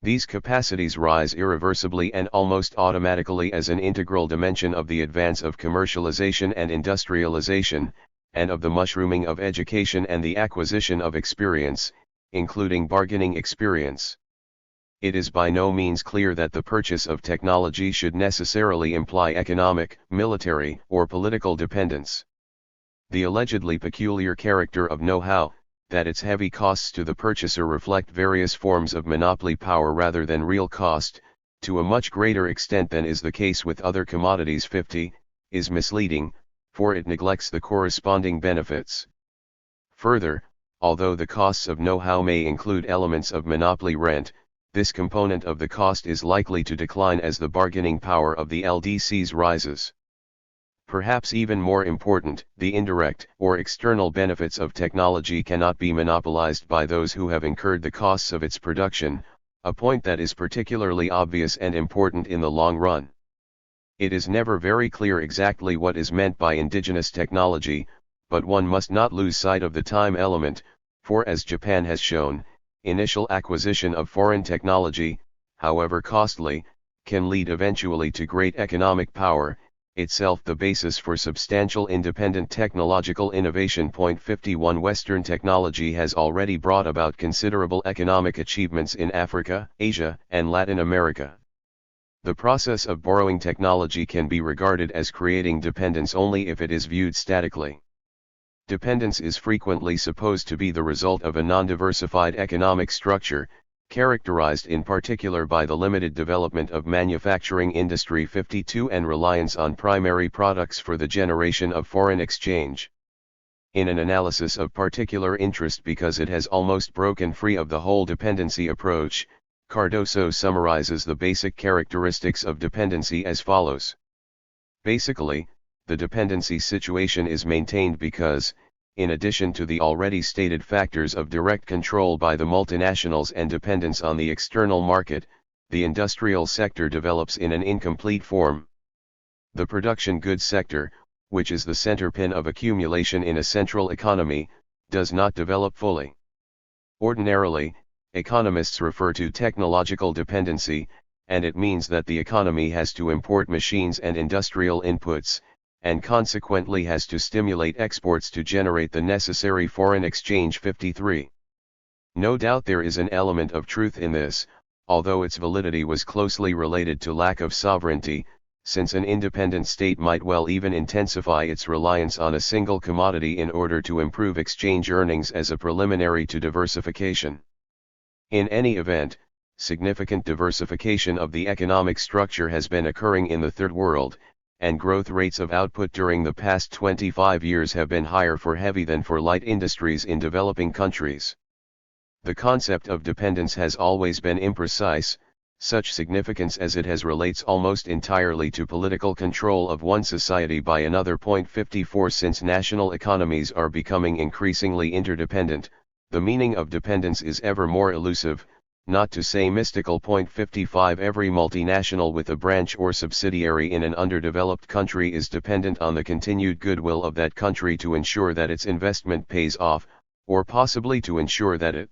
Speaker 1: These capacities rise irreversibly and almost automatically as an integral dimension of the advance of commercialization and industrialization, and of the mushrooming of education and the acquisition of experience, including bargaining experience. It is by no means clear that the purchase of technology should necessarily imply economic, military, or political dependence. The allegedly peculiar character of know-how, that its heavy costs to the purchaser reflect various forms of monopoly power rather than real cost, to a much greater extent than is the case with other commodities. 50, is misleading, for it neglects the corresponding benefits. Further, although the costs of know-how may include elements of monopoly rent, this component of the cost is likely to decline as the bargaining power of the LDCs rises. Perhaps even more important, the indirect or external benefits of technology cannot be monopolized by those who have incurred the costs of its production, a point that is particularly obvious and important in the long run. It is never very clear exactly what is meant by indigenous technology, but one must not lose sight of the time element, for as Japan has shown, initial acquisition of foreign technology, however costly, can lead eventually to great economic power, itself the basis for substantial independent technological innovation. 51 Western technology has already brought about considerable economic achievements in Africa, Asia, and Latin America. The process of borrowing technology can be regarded as creating dependence only if it is viewed statically. Dependence is frequently supposed to be the result of a non-diversified economic structure, characterized in particular by the limited development of manufacturing industry. 52 and reliance on primary products for the generation of foreign exchange. In an analysis of particular interest because it has almost broken free of the whole dependency approach, Cardoso summarizes the basic characteristics of dependency as follows. Basically, the dependency situation is maintained because, in addition to the already stated factors of direct control by the multinationals and dependence on the external market, the industrial sector develops in an incomplete form. The production goods sector, which is the centerpin of accumulation in a central economy, does not develop fully. Ordinarily, economists refer to technological dependency, and it means that the economy has to import machines and industrial inputs, and consequently has to stimulate exports to generate the necessary foreign exchange. 53. No doubt there is an element of truth in this, although its validity was closely related to lack of sovereignty, since an independent state might well even intensify its reliance on a single commodity in order to improve exchange earnings as a preliminary to diversification. In any event, significant diversification of the economic structure has been occurring in the Third World, and growth rates of output during the past 25 years have been higher for heavy than for light industries in developing countries. The concept of dependence has always been imprecise, such significance as it has relates almost entirely to political control of one society by another. 54 Since national economies are becoming increasingly interdependent, the meaning of dependence is ever more elusive, not to say mystical. 55 Every multinational with a branch or subsidiary in an underdeveloped country is dependent on the continued goodwill of that country to ensure that its investment pays off, or possibly to ensure that it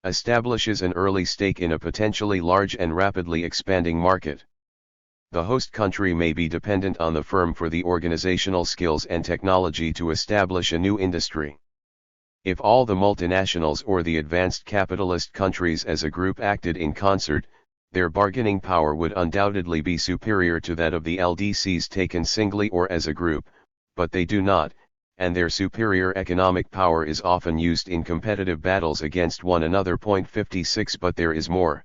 Speaker 1: establishes an early stake in a potentially large and rapidly expanding market. The host country may be dependent on the firm for the organizational skills and technology to establish a new industry. If all the multinationals or the advanced capitalist countries as a group acted in concert, their bargaining power would undoubtedly be superior to that of the LDCs taken singly or as a group, but they do not, and their superior economic power is often used in competitive battles against one another. 56 But there is more.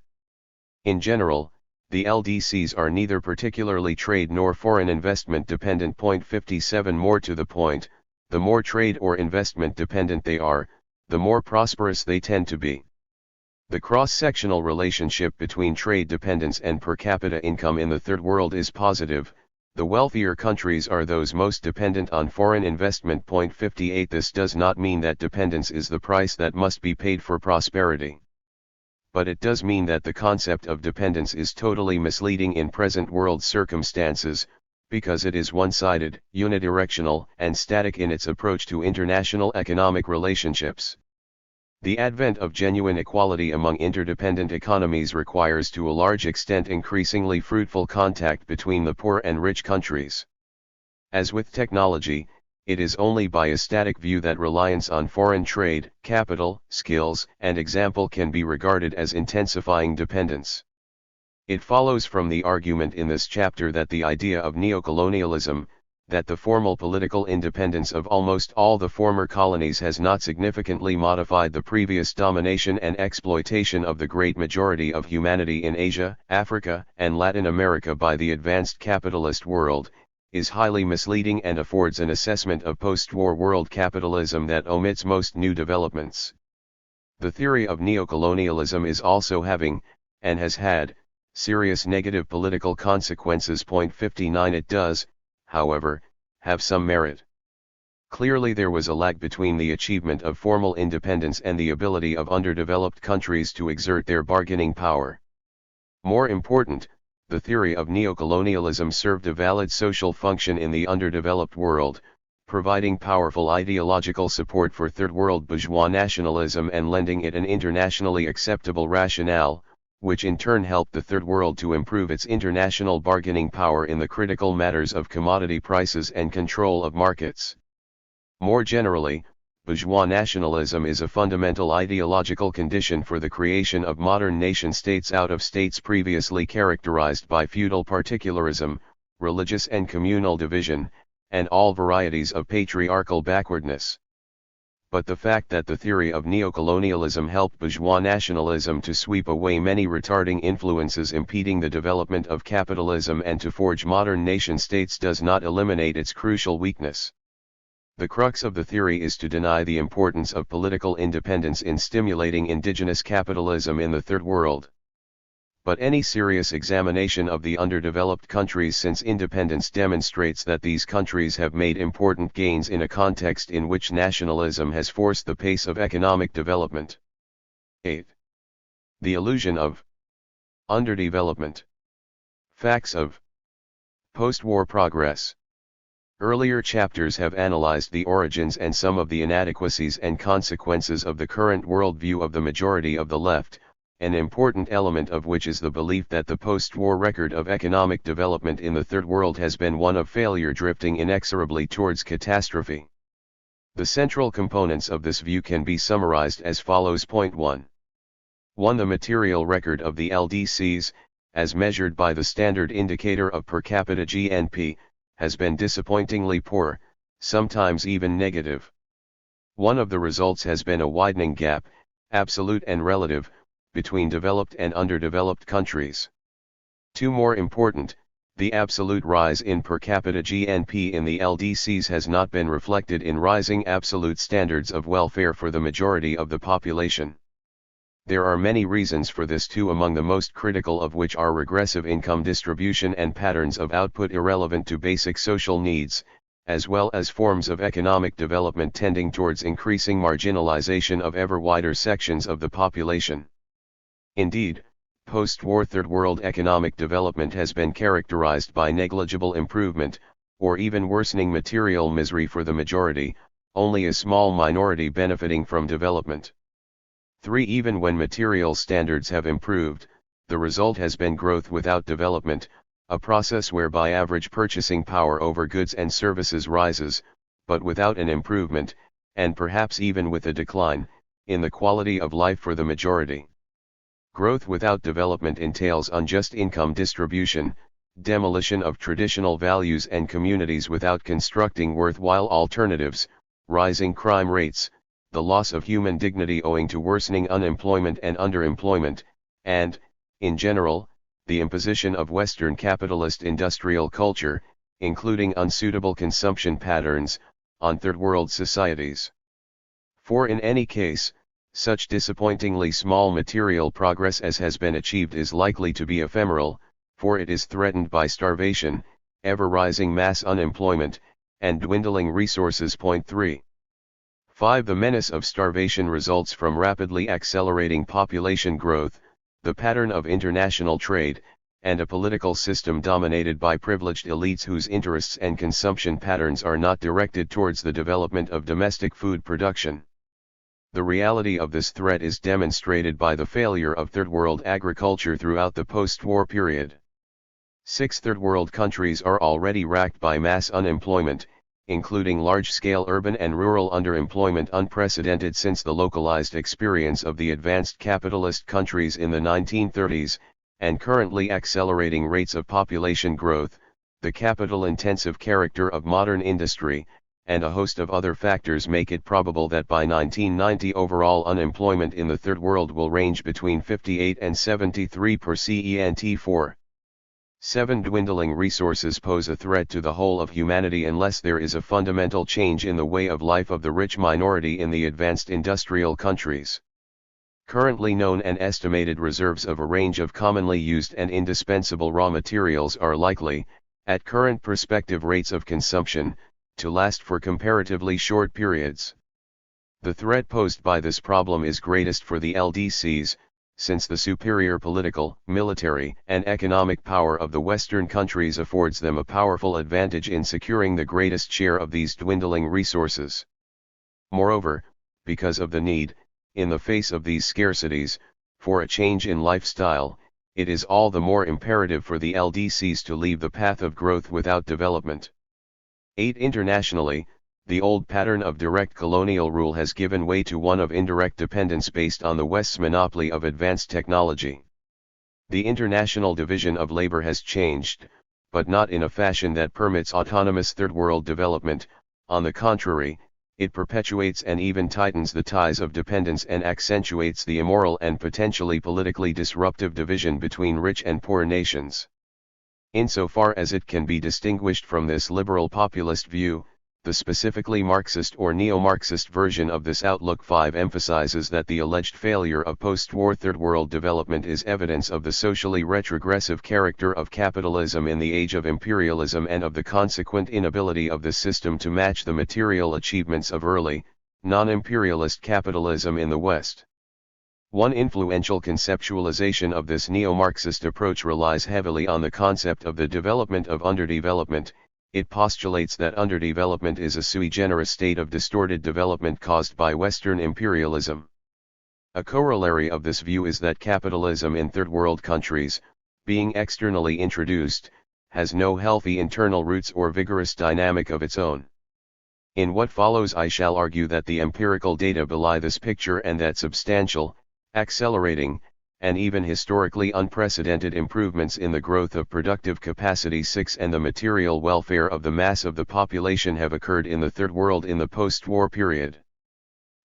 Speaker 1: In general, the LDCs are neither particularly trade nor foreign investment dependent. 57 More to the point, the more trade or investment dependent they are, the more prosperous they tend to be. The cross-sectional relationship between trade dependence and per capita income in the Third World is positive. The wealthier countries are those most dependent on foreign investment. 58 This does not mean that dependence is the price that must be paid for prosperity. But it does mean that the concept of dependence is totally misleading in present world circumstances, because it is one-sided, unidirectional, and static in its approach to international economic relationships. The advent of genuine equality among interdependent economies requires to a large extent increasingly fruitful contact between the poor and rich countries. As with technology, it is only by a static view that reliance on foreign trade, capital, skills, and example can be regarded as intensifying dependence. It follows from the argument in this chapter that the idea of neocolonialism, that the formal political independence of almost all the former colonies has not significantly modified the previous domination and exploitation of the great majority of humanity in Asia, Africa, and Latin America by the advanced capitalist world, is highly misleading and affords an assessment of post-war world capitalism that omits most new developments. The theory of neocolonialism is also having, and has had, serious negative political consequences. 59 It does, however, have some merit. Clearly there was a lag between the achievement of formal independence and the ability of underdeveloped countries to exert their bargaining power. More important, the theory of neocolonialism served a valid social function in the underdeveloped world, providing powerful ideological support for Third World bourgeois nationalism and lending it an internationally acceptable rationale, which in turn helped the Third World to improve its international bargaining power in the critical matters of commodity prices and control of markets. More generally, bourgeois nationalism is a fundamental ideological condition for the creation of modern nation-states out of states previously characterized by feudal particularism, religious and communal division, and all varieties of patriarchal backwardness. But the fact that the theory of neocolonialism helped bourgeois nationalism to sweep away many retarding influences impeding the development of capitalism and to forge modern nation-states does not eliminate its crucial weakness. The crux of the theory is to deny the importance of political independence in stimulating indigenous capitalism in the Third World. But any serious examination of the underdeveloped countries since independence demonstrates that these countries have made important gains in a context in which nationalism has forced the pace of economic development. 8. The illusion of underdevelopment. Facts of post-war progress. Earlier chapters have analyzed the origins and some of the inadequacies and consequences of the current worldview of the majority of the left, an important element of which is the belief that the post-war record of economic development in the Third World has been one of failure drifting inexorably towards catastrophe. The central components of this view can be summarized as follows. Point 1. 1. The material record of the LDCs, as measured by the standard indicator of per capita GNP, has been disappointingly poor, sometimes even negative. One of the results has been a widening gap, absolute and relative, between developed and underdeveloped countries. 2. More important, the absolute rise in per capita GNP in the LDCs has not been reflected in rising absolute standards of welfare for the majority of the population. There are many reasons for this too, among the most critical of which are regressive income distribution and patterns of output irrelevant to basic social needs, as well as forms of economic development tending towards increasing marginalization of ever wider sections of the population. Indeed, post-war Third World economic development has been characterized by negligible improvement, or even worsening material misery for the majority, only a small minority benefiting from development. 3. Even when material standards have improved, the result has been growth without development, a process whereby average purchasing power over goods and services rises, but without an improvement, and perhaps even with a decline, in the quality of life for the majority. Growth without development entails unjust income distribution, demolition of traditional values and communities without constructing worthwhile alternatives, rising crime rates, the loss of human dignity owing to worsening unemployment and underemployment, and, in general, the imposition of Western capitalist industrial culture, including unsuitable consumption patterns, on Third World societies. 4. In any case, such disappointingly small material progress as has been achieved is likely to be ephemeral, for it is threatened by starvation, ever-rising mass unemployment, and dwindling resources. Point 3. 5. The menace of starvation results from rapidly accelerating population growth, the pattern of international trade, and a political system dominated by privileged elites whose interests and consumption patterns are not directed towards the development of domestic food production. The reality of this threat is demonstrated by the failure of Third World agriculture throughout the post-war period. 6. Third World countries are already racked by mass unemployment, including large-scale urban and rural underemployment unprecedented since the localized experience of the advanced capitalist countries in the 1930s, and currently accelerating rates of population growth, the capital-intensive character of modern industry, and a host of other factors make it probable that by 1990 overall unemployment in the Third World will range between 58 and 73%. 4. 7. Dwindling resources pose a threat to the whole of humanity unless there is a fundamental change in the way of life of the rich minority in the advanced industrial countries. Currently known and estimated reserves of a range of commonly used and indispensable raw materials are likely, at current prospective rates of consumption, to last for comparatively short periods. The threat posed by this problem is greatest for the LDCs, since the superior political, military, and economic power of the Western countries affords them a powerful advantage in securing the greatest share of these dwindling resources. Moreover, because of the need, in the face of these scarcities, for a change in lifestyle, it is all the more imperative for the LDCs to leave the path of growth without development. 8. Internationally, the old pattern of direct colonial rule has given way to one of indirect dependence based on the West's monopoly of advanced technology. The international division of labor has changed, but not in a fashion that permits autonomous third world development. On the contrary, it perpetuates and even tightens the ties of dependence and accentuates the immoral and potentially politically disruptive division between rich and poor nations. Insofar as it can be distinguished from this liberal populist view, the specifically Marxist or neo-Marxist version of this outlook 5 emphasizes that the alleged failure of post-war third world development is evidence of the socially retrogressive character of capitalism in the age of imperialism and of the consequent inability of the system to match the material achievements of early, non-imperialist capitalism in the West. One influential conceptualization of this neo-Marxist approach relies heavily on the concept of the development of underdevelopment. It postulates that underdevelopment is a sui generis state of distorted development caused by Western imperialism. A corollary of this view is that capitalism in third world countries, being externally introduced, has no healthy internal roots or vigorous dynamic of its own. In what follows I shall argue that the empirical data belie this picture and that substantial, accelerating, and even historically unprecedented improvements in the growth of productive capacity 6 and the material welfare of the mass of the population have occurred in the Third World in the post-war period.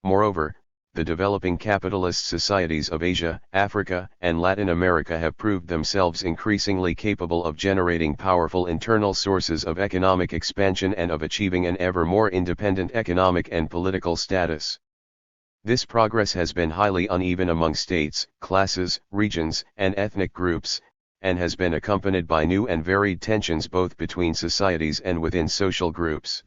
Speaker 1: Moreover, the developing capitalist societies of Asia, Africa, and Latin America have proved themselves increasingly capable of generating powerful internal sources of economic expansion and of achieving an ever more independent economic and political status. This progress has been highly uneven among states, classes, regions, and ethnic groups, and has been accompanied by new and varied tensions both between societies and within social groups.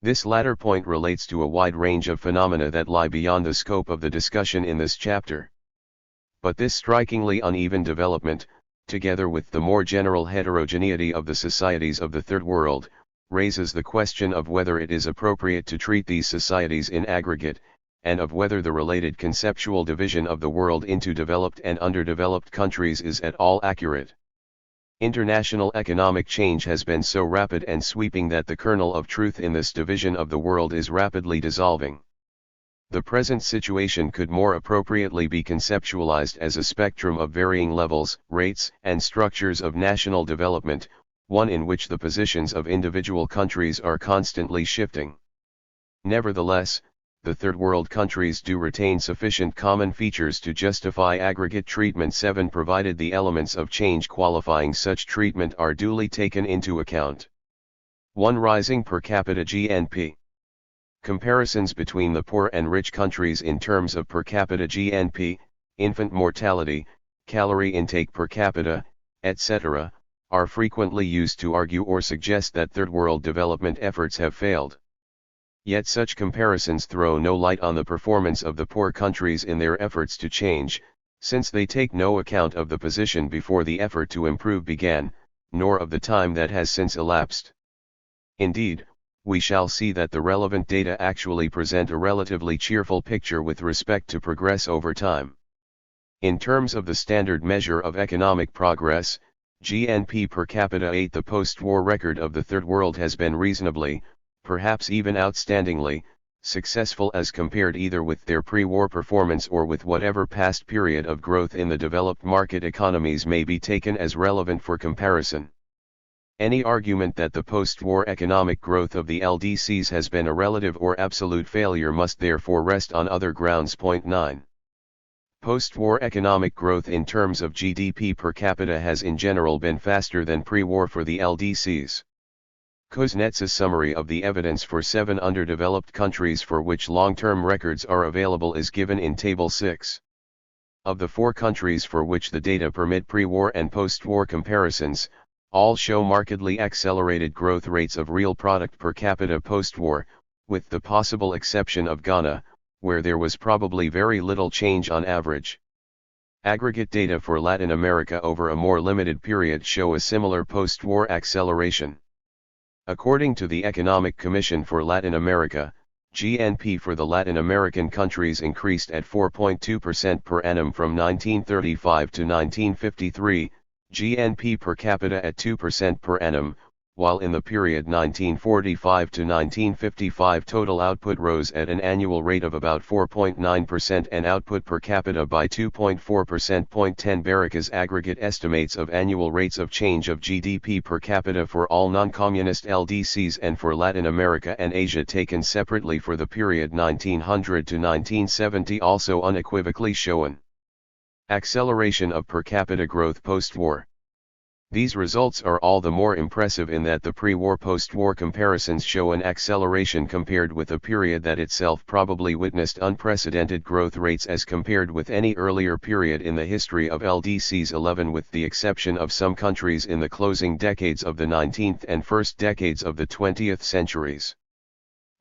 Speaker 1: This latter point relates to a wide range of phenomena that lie beyond the scope of the discussion in this chapter. But this strikingly uneven development, together with the more general heterogeneity of the societies of the Third World, raises the question of whether it is appropriate to treat these societies in aggregate, and of whether the related conceptual division of the world into developed and underdeveloped countries is at all accurate. International economic change has been so rapid and sweeping that the kernel of truth in this division of the world is rapidly dissolving. The present situation could more appropriately be conceptualized as a spectrum of varying levels, rates, and structures of national development, one in which the positions of individual countries are constantly shifting. Nevertheless, the Third World countries do retain sufficient common features to justify aggregate treatment 7 provided the elements of change qualifying such treatment are duly taken into account. 1. Rising per capita GNP. Comparisons between the poor and rich countries in terms of per capita GNP, infant mortality, calorie intake per capita, etc., are frequently used to argue or suggest that Third World development efforts have failed. Yet such comparisons throw no light on the performance of the poor countries in their efforts to change, since they take no account of the position before the effort to improve began, nor of the time that has since elapsed. Indeed, we shall see that the relevant data actually present a relatively cheerful picture with respect to progress over time. In terms of the standard measure of economic progress, GNP per capita 8, the post-war record of the Third World has been reasonably, perhaps even outstandingly, successful as compared either with their pre-war performance or with whatever past period of growth in the developed market economies may be taken as relevant for comparison. Any argument that the post-war economic growth of the LDCs has been a relative or absolute failure must therefore rest on other grounds. 9. Post-war economic growth in terms of GDP per capita has in general been faster than pre-war for the LDCs. Kuznets's summary of the evidence for 7 underdeveloped countries for which long-term records are available is given in Table 6. Of the 4 countries for which the data permit pre-war and post-war comparisons, all show markedly accelerated growth rates of real product per capita post-war, with the possible exception of Ghana, where there was probably very little change on average. Aggregate data for Latin America over a more limited period show a similar post-war acceleration. According to the Economic Commission for Latin America, GNP for the Latin American countries increased at 4.2% per annum from 1935 to 1953, GNP per capita at 2% per annum, while in the period 1945 to 1955 total output rose at an annual rate of about 4.9% and output per capita by 2.4%. 10 Barraca's aggregate estimates of annual rates of change of GDP per capita for all non-communist LDCs and for Latin America and Asia taken separately for the period 1900 to 1970 also unequivocally show an acceleration of per capita growth post-war. These results are all the more impressive in that the pre-war post-war comparisons show an acceleration compared with a period that itself probably witnessed unprecedented growth rates as compared with any earlier period in the history of LDCs 11 with the exception of some countries in the closing decades of the 19th and first decades of the 20th centuries.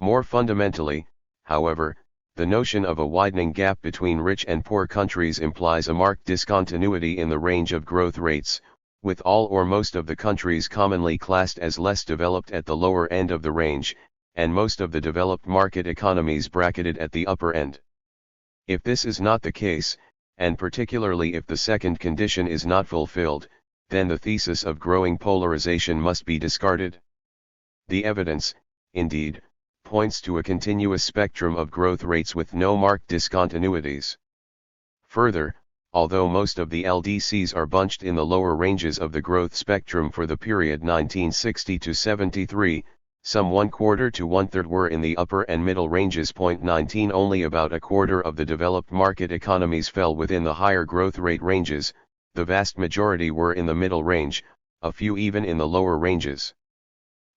Speaker 1: More fundamentally, however, the notion of a widening gap between rich and poor countries implies a marked discontinuity in the range of growth rates, with all or most of the countries commonly classed as less developed at the lower end of the range, and most of the developed market economies bracketed at the upper end. If this is not the case, and particularly if the second condition is not fulfilled, then the thesis of growing polarization must be discarded. The evidence, indeed, points to a continuous spectrum of growth rates with no marked discontinuities. Further, although most of the LDCs are bunched in the lower ranges of the growth spectrum for the period 1960 to 73, some 1/4 to 1/3 were in the upper and middle ranges. 19 Only about a quarter of the developed market economies fell within the higher growth rate ranges, the vast majority were in the middle range, a few even in the lower ranges.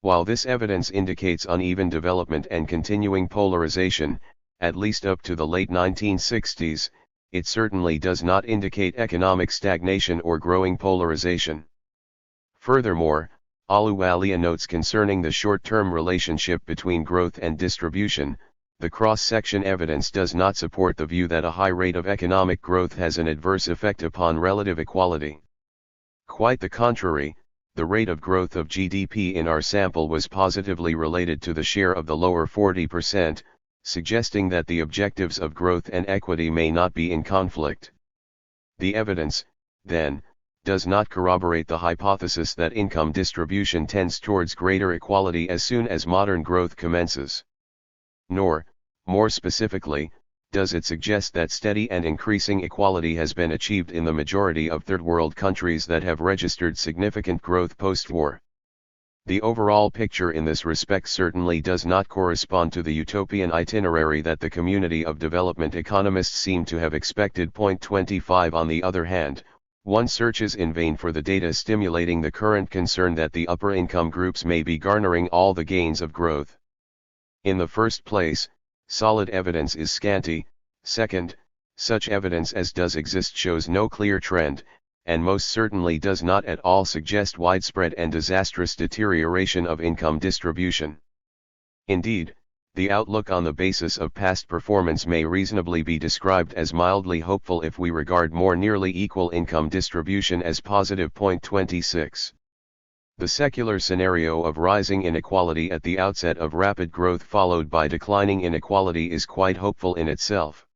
Speaker 1: While this evidence indicates uneven development and continuing polarization, at least up to the late 1960s, it certainly does not indicate economic stagnation or growing polarization. Furthermore, Ahluwalia notes concerning the short-term relationship between growth and distribution, the cross-section evidence does not support the view that a high rate of economic growth has an adverse effect upon relative equality. Quite the contrary, the rate of growth of GDP in our sample was positively related to the share of the lower 40%, suggesting that the objectives of growth and equity may not be in conflict. The evidence, then, does not corroborate the hypothesis that income distribution tends towards greater equality as soon as modern growth commences. Nor, more specifically, does it suggest that steady and increasing equality has been achieved in the majority of third world countries that have registered significant growth post-war. The overall picture in this respect certainly does not correspond to the utopian itinerary that the community of development economists seem to have expected. 25 On the other hand, one searches in vain for the data stimulating the current concern that the upper income groups may be garnering all the gains of growth. In the first place, solid evidence is scanty. Second, such evidence as does exist shows no clear trend, and most certainly does not at all suggest widespread and disastrous deterioration of income distribution. Indeed, the outlook on the basis of past performance may reasonably be described as mildly hopeful if we regard more nearly equal income distribution as positive. 26. The secular scenario of rising inequality at the outset of rapid growth followed by declining inequality is quite hopeful in itself.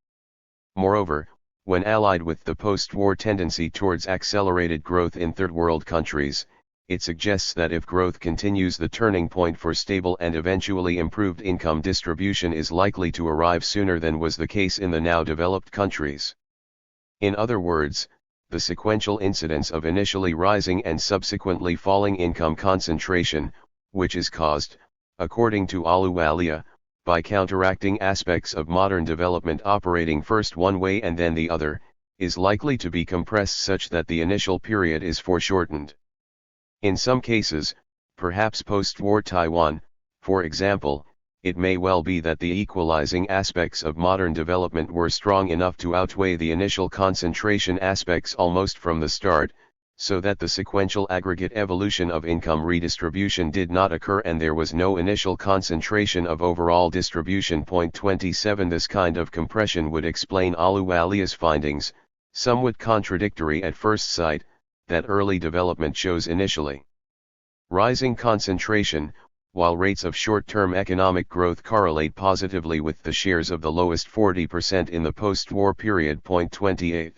Speaker 1: Moreover, when allied with the post-war tendency towards accelerated growth in third-world countries, it suggests that if growth continues, the turning point for stable and eventually improved income distribution is likely to arrive sooner than was the case in the now developed countries. In other words, the sequential incidence of initially rising and subsequently falling income concentration, which is caused, according to Ahluwalia, by counteracting aspects of modern development operating first one way and then the other, is likely to be compressed such that the initial period is foreshortened. In some cases, perhaps post-war Taiwan, for example, it may well be that the equalizing aspects of modern development were strong enough to outweigh the initial concentration aspects almost from the start, so that the sequential aggregate evolution of income redistribution did not occur and there was no initial concentration of overall distribution. 27 This kind of compression would explain Ahluwalia's findings, Somewhat contradictory at first sight, that early development shows initially rising concentration, while rates of short-term economic growth correlate positively with the shares of the lowest 40% in the post-war period. Point 28.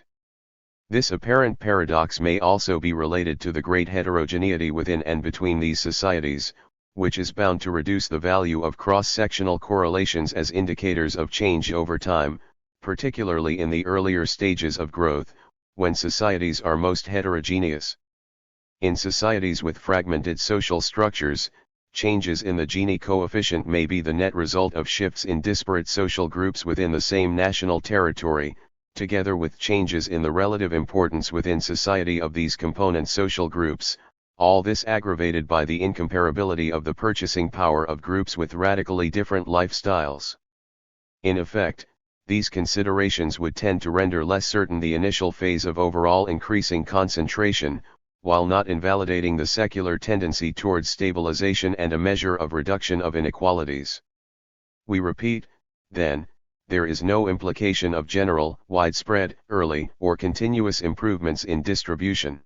Speaker 1: This apparent paradox may also be related to the great heterogeneity within and between these societies, which is bound to reduce the value of cross-sectional correlations as indicators of change over time, particularly in the earlier stages of growth, when societies are most heterogeneous. In societies with fragmented social structures, changes in the Gini coefficient may be the net result of shifts in disparate social groups within the same national territory, together with changes in the relative importance within society of these component social groups, all this aggravated by the incomparability of the purchasing power of groups with radically different lifestyles. In effect, these considerations would tend to render less certain the initial phase of overall increasing concentration, while not invalidating the secular tendency towards stabilization and a measure of reduction of inequalities. We repeat, then, there is no implication of general, widespread, early, or continuous improvements in distribution.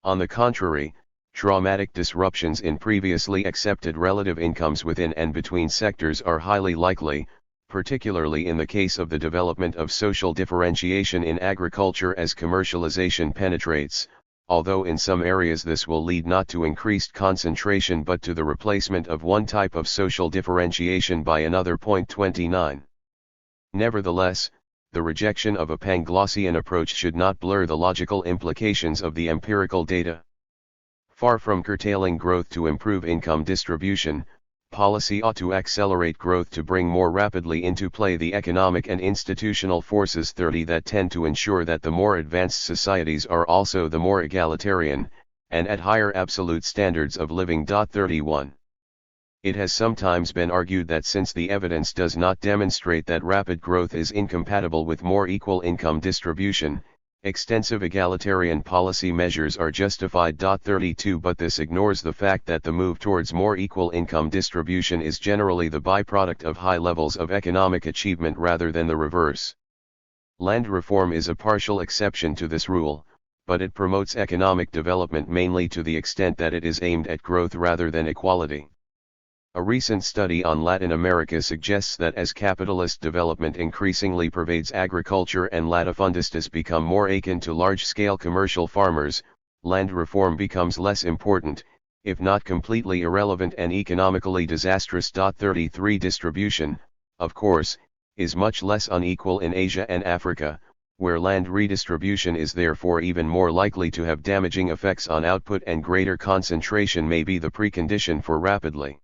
Speaker 1: On the contrary, traumatic disruptions in previously accepted relative incomes within and between sectors are highly likely, particularly in the case of the development of social differentiation in agriculture as commercialization penetrates, although in some areas this will lead not to increased concentration but to the replacement of one type of social differentiation by another. Point 29. Nevertheless, the rejection of a Panglossian approach should not blur the logical implications of the empirical data. Far from curtailing growth to improve income distribution, policy ought to accelerate growth to bring more rapidly into play the economic and institutional forces 30 that tend to ensure that the more advanced societies are also the more egalitarian, and at higher absolute standards of living. 31. It has sometimes been argued that since the evidence does not demonstrate that rapid growth is incompatible with more equal income distribution, extensive egalitarian policy measures are justified. 32 But this ignores the fact that the move towards more equal income distribution is generally the byproduct of high levels of economic achievement rather than the reverse. Land reform is a partial exception to this rule, but it promotes economic development mainly to the extent that it is aimed at growth rather than equality. A recent study on Latin America suggests that as capitalist development increasingly pervades agriculture and latifundistas become more akin to large-scale commercial farmers, land reform becomes less important, if not completely irrelevant and economically disastrous. 33 Distribution, of course, is much less unequal in Asia and Africa, where land redistribution is therefore even more likely to have damaging effects on output, and greater concentration may be the precondition for rapidly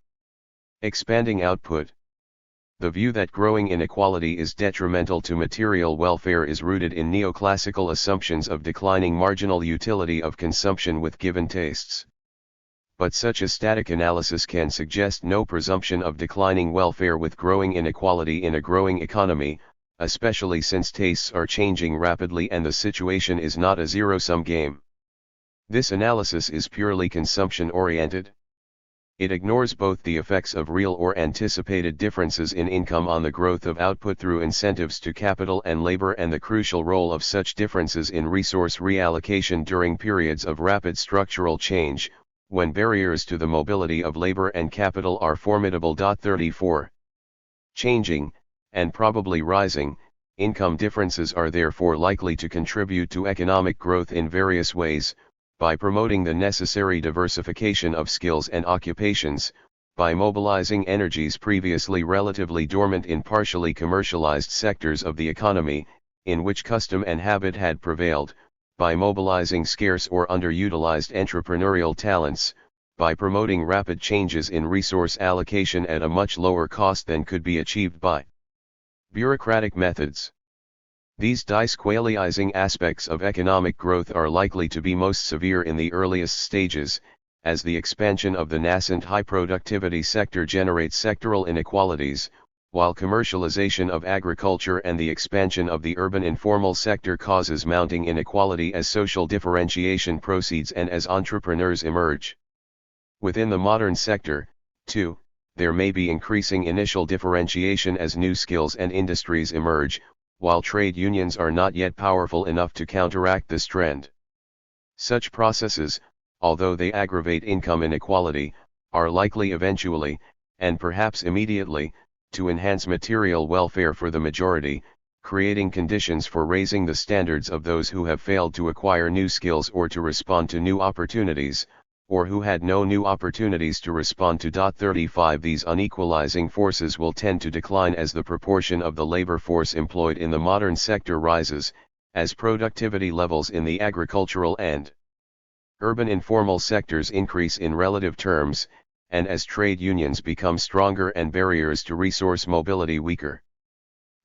Speaker 1: expanding output. The view that growing inequality is detrimental to material welfare is rooted in neoclassical assumptions of declining marginal utility of consumption with given tastes. But such a static analysis can suggest no presumption of declining welfare with growing inequality in a growing economy, especially since tastes are changing rapidly and the situation is not a zero-sum game. This analysis is purely consumption-oriented. It ignores both the effects of real or anticipated differences in income on the growth of output through incentives to capital and labor, and the crucial role of such differences in resource reallocation during periods of rapid structural change, when barriers to the mobility of labor and capital are formidable. 34. Changing, and probably rising, income differences are therefore likely to contribute to economic growth in various ways, by promoting the necessary diversification of skills and occupations, by mobilizing energies previously relatively dormant in partially commercialized sectors of the economy, in which custom and habit had prevailed, by mobilizing scarce or underutilized entrepreneurial talents, by promoting rapid changes in resource allocation at a much lower cost than could be achieved by bureaucratic methods. These disqualificating aspects of economic growth are likely to be most severe in the earliest stages, as the expansion of the nascent high-productivity sector generates sectoral inequalities, while commercialization of agriculture and the expansion of the urban informal sector causes mounting inequality as social differentiation proceeds and as entrepreneurs emerge. Within the modern sector, too, there may be increasing initial differentiation as new skills and industries emerge, while trade unions are not yet powerful enough to counteract this trend. Such processes, although they aggravate income inequality, are likely eventually, and perhaps immediately, to enhance material welfare for the majority, creating conditions for raising the standards of those who have failed to acquire new skills or to respond to new opportunities, or who had no new opportunities to respond to. 35 These unequalizing forces will tend to decline as the proportion of the labor force employed in the modern sector rises, as productivity levels in the agricultural and urban informal sectors increase in relative terms, and as trade unions become stronger and barriers to resource mobility weaker.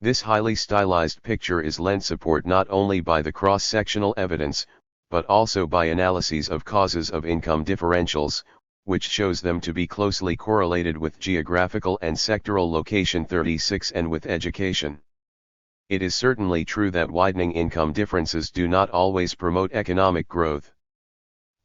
Speaker 1: This highly stylized picture is lent support not only by the cross-sectional evidence, but also by analyses of causes of income differentials, which shows them to be closely correlated with geographical and sectoral location. 36 And with education. It is certainly true that widening income differences do not always promote economic growth.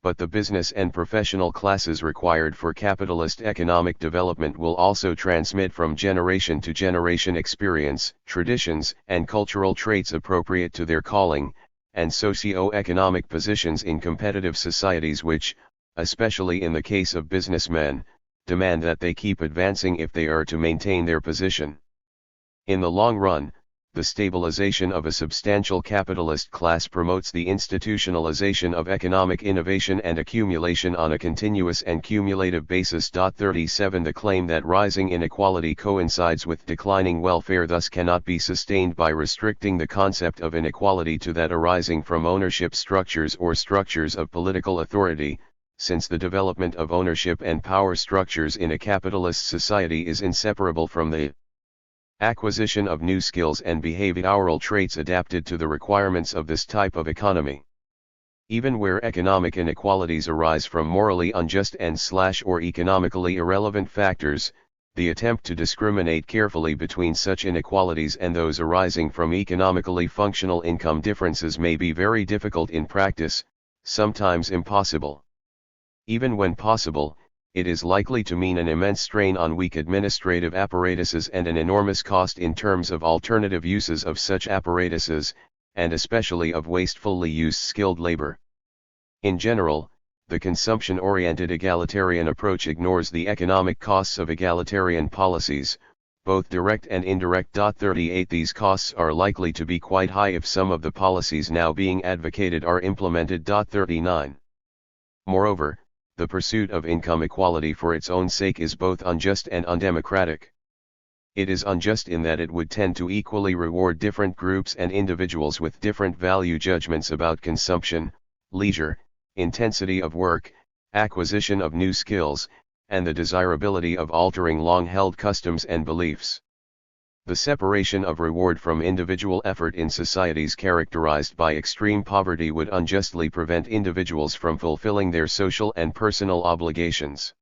Speaker 1: But the business and professional classes required for capitalist economic development will also transmit from generation to generation experience, traditions, and cultural traits appropriate to their calling, and socio-economic positions in competitive societies which, especially in the case of businessmen, demand that they keep advancing if they are to maintain their position. In the long run, the stabilization of a substantial capitalist class promotes the institutionalization of economic innovation and accumulation on a continuous and cumulative basis. 37 The claim that rising inequality coincides with declining welfare thus cannot be sustained by restricting the concept of inequality to that arising from ownership structures or structures of political authority, since the development of ownership and power structures in a capitalist society is inseparable from the acquisition of new skills and behavioral traits adapted to the requirements of this type of economy. Even where economic inequalities arise from morally unjust and/or economically irrelevant factors, the attempt to discriminate carefully between such inequalities and those arising from economically functional income differences may be very difficult in practice, sometimes impossible. Even when possible, it is likely to mean an immense strain on weak administrative apparatuses and an enormous cost in terms of alternative uses of such apparatuses, and especially of wastefully used skilled labor. In general, the consumption-oriented egalitarian approach ignores the economic costs of egalitarian policies, both direct and indirect. 38 These costs are likely to be quite high if some of the policies now being advocated are implemented. 39 Moreover, the pursuit of income equality for its own sake is both unjust and undemocratic. It is unjust in that it would tend to equally reward different groups and individuals with different value judgments about consumption, leisure, intensity of work, acquisition of new skills, and the desirability of altering long-held customs and beliefs. The separation of reward from individual effort in societies characterized by extreme poverty would unjustly prevent individuals from fulfilling their social and personal obligations.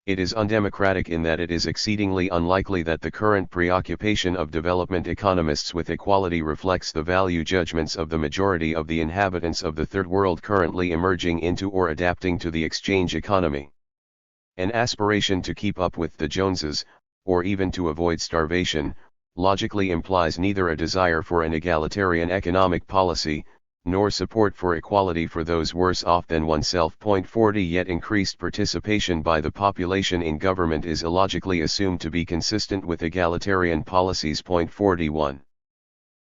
Speaker 1: It is undemocratic in that it is exceedingly unlikely that the current preoccupation of development economists with equality reflects the value judgments of the majority of the inhabitants of the Third World currently emerging into or adapting to the exchange economy. An aspiration to keep up with the Joneses, or even to avoid starvation, logically implies neither a desire for an egalitarian economic policy, nor support for equality for those worse off than oneself. 40 Yet increased participation by the population in government is illogically assumed to be consistent with egalitarian policies. 41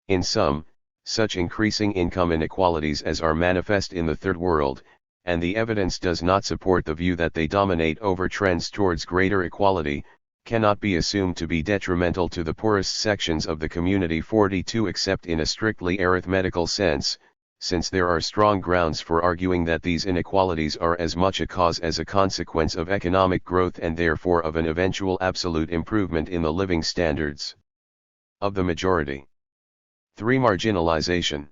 Speaker 1: In sum, such increasing income inequalities as are manifest in the Third World, and the evidence does not support the view that they dominate over trends towards greater equality, cannot be assumed to be detrimental to the poorest sections of the community. 42 Except in a strictly arithmetical sense, since there are strong grounds for arguing that these inequalities are as much a cause as a consequence of economic growth and therefore of an eventual absolute improvement in the living standards of the majority. 3. Marginalization.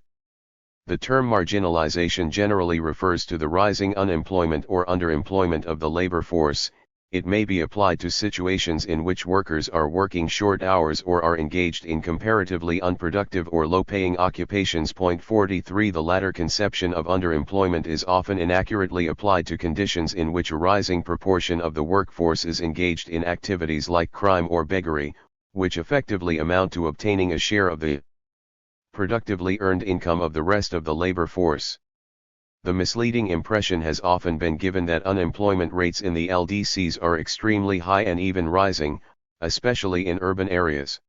Speaker 1: The term marginalization generally refers to the rising unemployment or underemployment of the labor force. It may be applied to situations in which workers are working short hours or are engaged in comparatively unproductive or low-paying occupations. 43 The latter conception of underemployment is often inaccurately applied to conditions in which a rising proportion of the workforce is engaged in activities like crime or beggary, which effectively amount to obtaining a share of the productively earned income of the rest of the labor force. The misleading impression has often been given that unemployment rates in the LDCs are extremely high and even rising, especially in urban areas.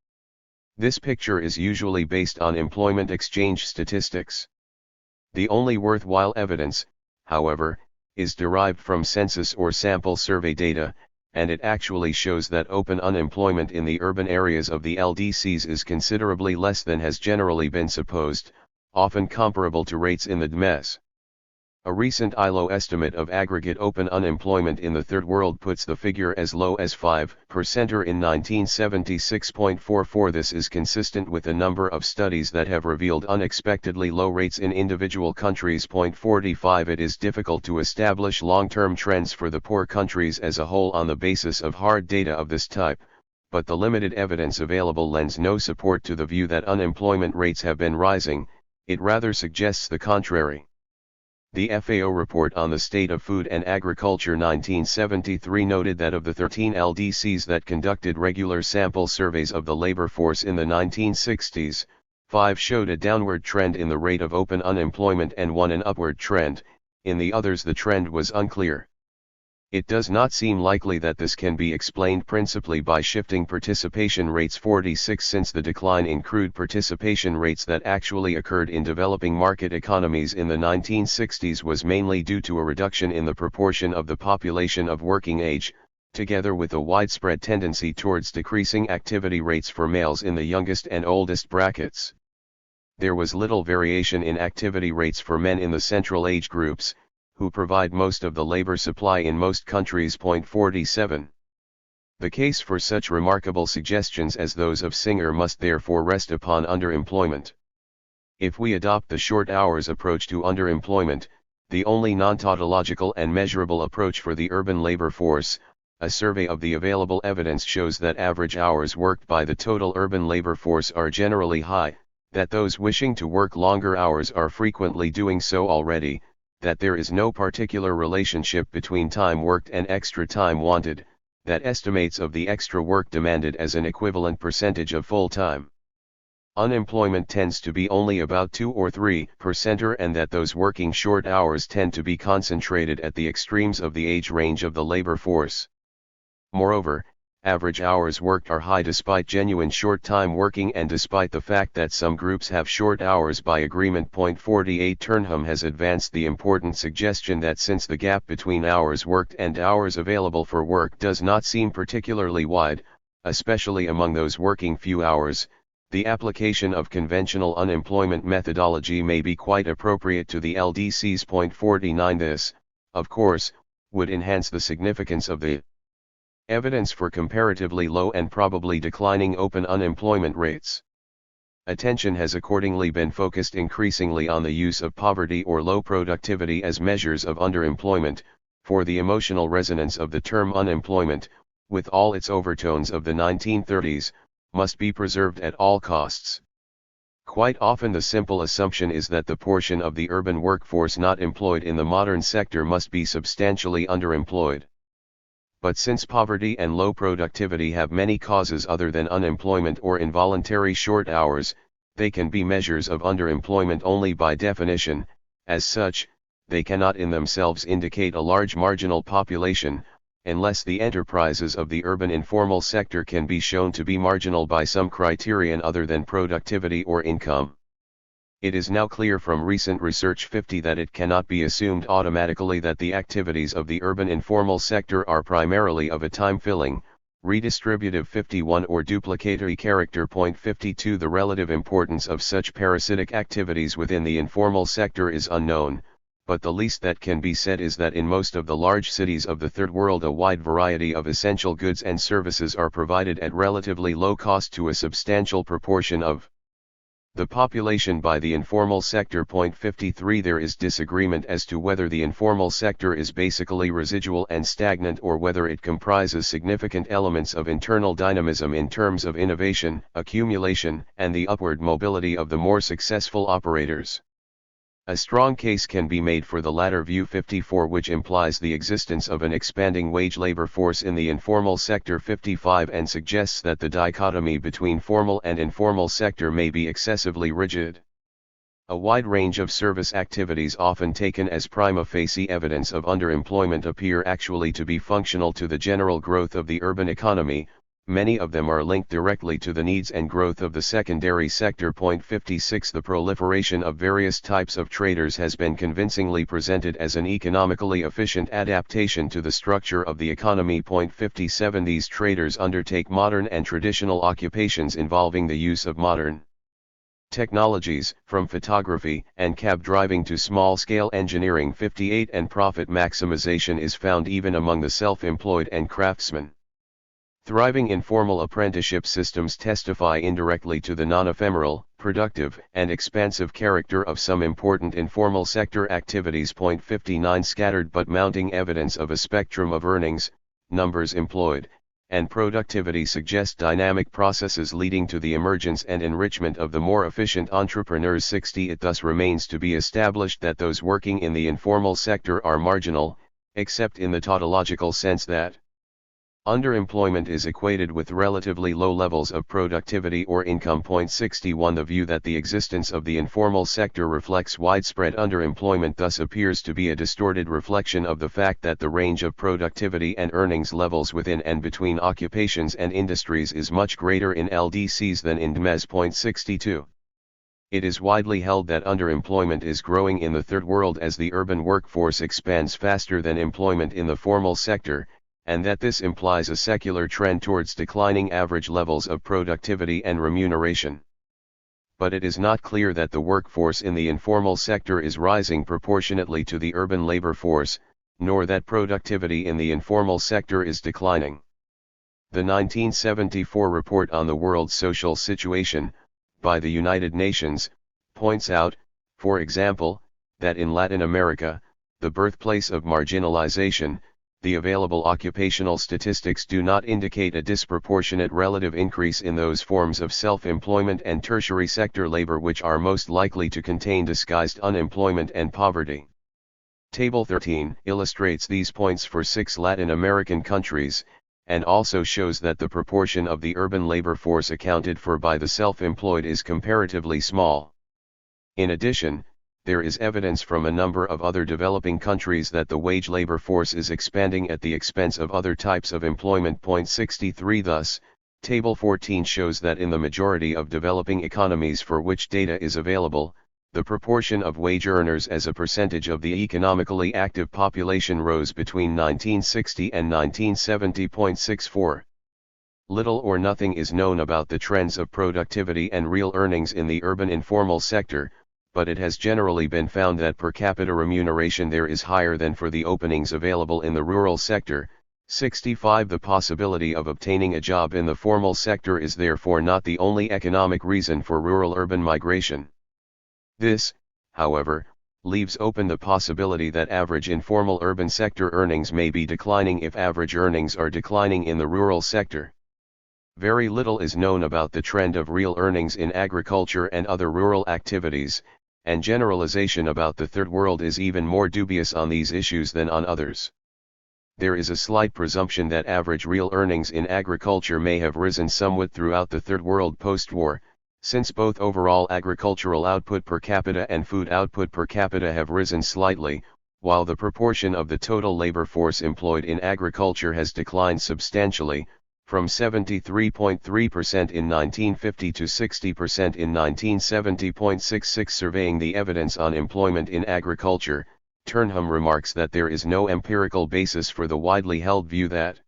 Speaker 1: This picture is usually based on employment exchange statistics. The only worthwhile evidence, however, is derived from census or sample survey data, and it actually shows that open unemployment in the urban areas of the LDCs is considerably less than has generally been supposed, often comparable to rates in the DMEs. A recent ILO estimate of aggregate open unemployment in the Third World puts the figure as low as 5% in 1976.44. This is consistent with a number of studies that have revealed unexpectedly low rates in individual countries. 45 It is difficult to establish long-term trends for the poor countries as a whole on the basis of hard data of this type, but the limited evidence available lends no support to the view that unemployment rates have been rising. It rather suggests the contrary. The FAO report on the state of food and agriculture 1973 noted that of the 13 LDCs that conducted regular sample surveys of the labor force in the 1960s, 5 showed a downward trend in the rate of open unemployment and 1 an upward trend. In the others the trend was unclear. It does not seem likely that this can be explained principally by shifting participation rates. 46 Since the decline in crude participation rates that actually occurred in developing market economies in the 1960s was mainly due to a reduction in the proportion of the population of working age, together with a widespread tendency towards decreasing activity rates for males in the youngest and oldest brackets. There was little variation in activity rates for men in the central age groups, who provide most of the labor supply in most countries. 47. The case for such remarkable suggestions as those of Singer must therefore rest upon underemployment. If we adopt the short hours approach to underemployment, the only non-tautological and measurable approach for the urban labor force, a survey of the available evidence shows that average hours worked by the total urban labor force are generally high, that those wishing to work longer hours are frequently doing so already, that there is no particular relationship between time worked and extra time wanted, that estimates of the extra work demanded as an equivalent percentage of full time. Unemployment tends to be only about 2 or 3%, and that those working short hours tend to be concentrated at the extremes of the age range of the labor force. Moreover, average hours worked are high despite genuine short-time working and despite the fact that some groups have short hours by agreement. 48 Turnham has advanced the important suggestion that since the gap between hours worked and hours available for work does not seem particularly wide, especially among those working few hours, the application of conventional unemployment methodology may be quite appropriate to the LDCs. 49 This, of course, would enhance the significance of the evidence for comparatively low and probably declining open unemployment rates. Attention has accordingly been focused increasingly on the use of poverty or low productivity as measures of underemployment, for the emotional resonance of the term unemployment, with all its overtones of the 1930s, must be preserved at all costs. Quite often the simple assumption is that the portion of the urban workforce not employed in the modern sector must be substantially underemployed. But since poverty and low productivity have many causes other than unemployment or involuntary short hours, they can be measures of underemployment only by definition. As such, they cannot in themselves indicate a large marginal population, unless the enterprises of the urban informal sector can be shown to be marginal by some criterion other than productivity or income. It is now clear from recent research 50 that it cannot be assumed automatically that the activities of the urban informal sector are primarily of a time-filling, redistributive 51 or duplicatory character. 52 The relative importance of such parasitic activities within the informal sector is unknown, but the least that can be said is that in most of the large cities of the Third World a wide variety of essential goods and services are provided at relatively low cost to a substantial proportion of the population by the informal sector. 53 There is disagreement as to whether the informal sector is basically residual and stagnant or whether it comprises significant elements of internal dynamism in terms of innovation, accumulation, and the upward mobility of the more successful operators. A strong case can be made for the latter view 54, which implies the existence of an expanding wage labor force in the informal sector 55, and suggests that the dichotomy between formal and informal sector may be excessively rigid. A wide range of service activities often taken as prima facie evidence of underemployment appear actually to be functional to the general growth of the urban economy. Many of them are linked directly to the needs and growth of the secondary sector. 56 The proliferation of various types of traders has been convincingly presented as an economically efficient adaptation to the structure of the economy. 57 These traders undertake modern and traditional occupations involving the use of modern technologies, from photography and cab driving to small-scale engineering. 58 And profit maximization is found even among the self-employed and craftsmen. Thriving informal apprenticeship systems testify indirectly to the non-ephemeral, productive, and expansive character of some important informal sector activities. 59 Scattered but mounting evidence of a spectrum of earnings, numbers employed, and productivity suggest dynamic processes leading to the emergence and enrichment of the more efficient entrepreneurs. 60 It thus remains to be established that those working in the informal sector are marginal, except in the tautological sense that underemployment is equated with relatively low levels of productivity or income. 61 The view that the existence of the informal sector reflects widespread underemployment thus appears to be a distorted reflection of the fact that the range of productivity and earnings levels within and between occupations and industries is much greater in LDCs than in DMEs. 62 It is widely held that underemployment is growing in the third world as the urban workforce expands faster than employment in the formal sector, and that this implies a secular trend towards declining average levels of productivity and remuneration. But it is not clear that the workforce in the informal sector is rising proportionately to the urban labor force, nor that productivity in the informal sector is declining. The 1974 report on the world's social situation, by the United Nations, points out, for example, that in Latin America, the birthplace of marginalization, the available occupational statistics do not indicate a disproportionate relative increase in those forms of self-employment and tertiary sector labor which are most likely to contain disguised unemployment and poverty. Table 13 illustrates these points for 6 Latin American countries, and also shows that the proportion of the urban labor force accounted for by the self-employed is comparatively small. In addition, there is evidence from a number of other developing countries that the wage labor force is expanding at the expense of other types of employment. 63 Thus, Table 14 shows that in the majority of developing economies for which data is available, the proportion of wage earners as a percentage of the economically active population rose between 1960 and 1970. 64 Little or nothing is known about the trends of productivity and real earnings in the urban informal sector, but it has generally been found that per capita remuneration there is higher than for the openings available in the rural sector. 65 The possibility of obtaining a job in the formal sector is therefore not the only economic reason for rural-urban migration. This, however, leaves open the possibility that average informal urban sector earnings may be declining if average earnings are declining in the rural sector. Very little is known about the trend of real earnings in agriculture and other rural activities, and generalization about the third world is even more dubious on these issues than on others. There is a slight presumption that average real earnings in agriculture may have risen somewhat throughout the third world post-war, since both overall agricultural output per capita and food output per capita have risen slightly, while the proportion of the total labor force employed in agriculture has declined substantially, from 73.3% in 1950 to 60% in 1970. 66 Surveying the evidence on employment in agriculture, Turnham remarks that there is no empirical basis for the widely held view that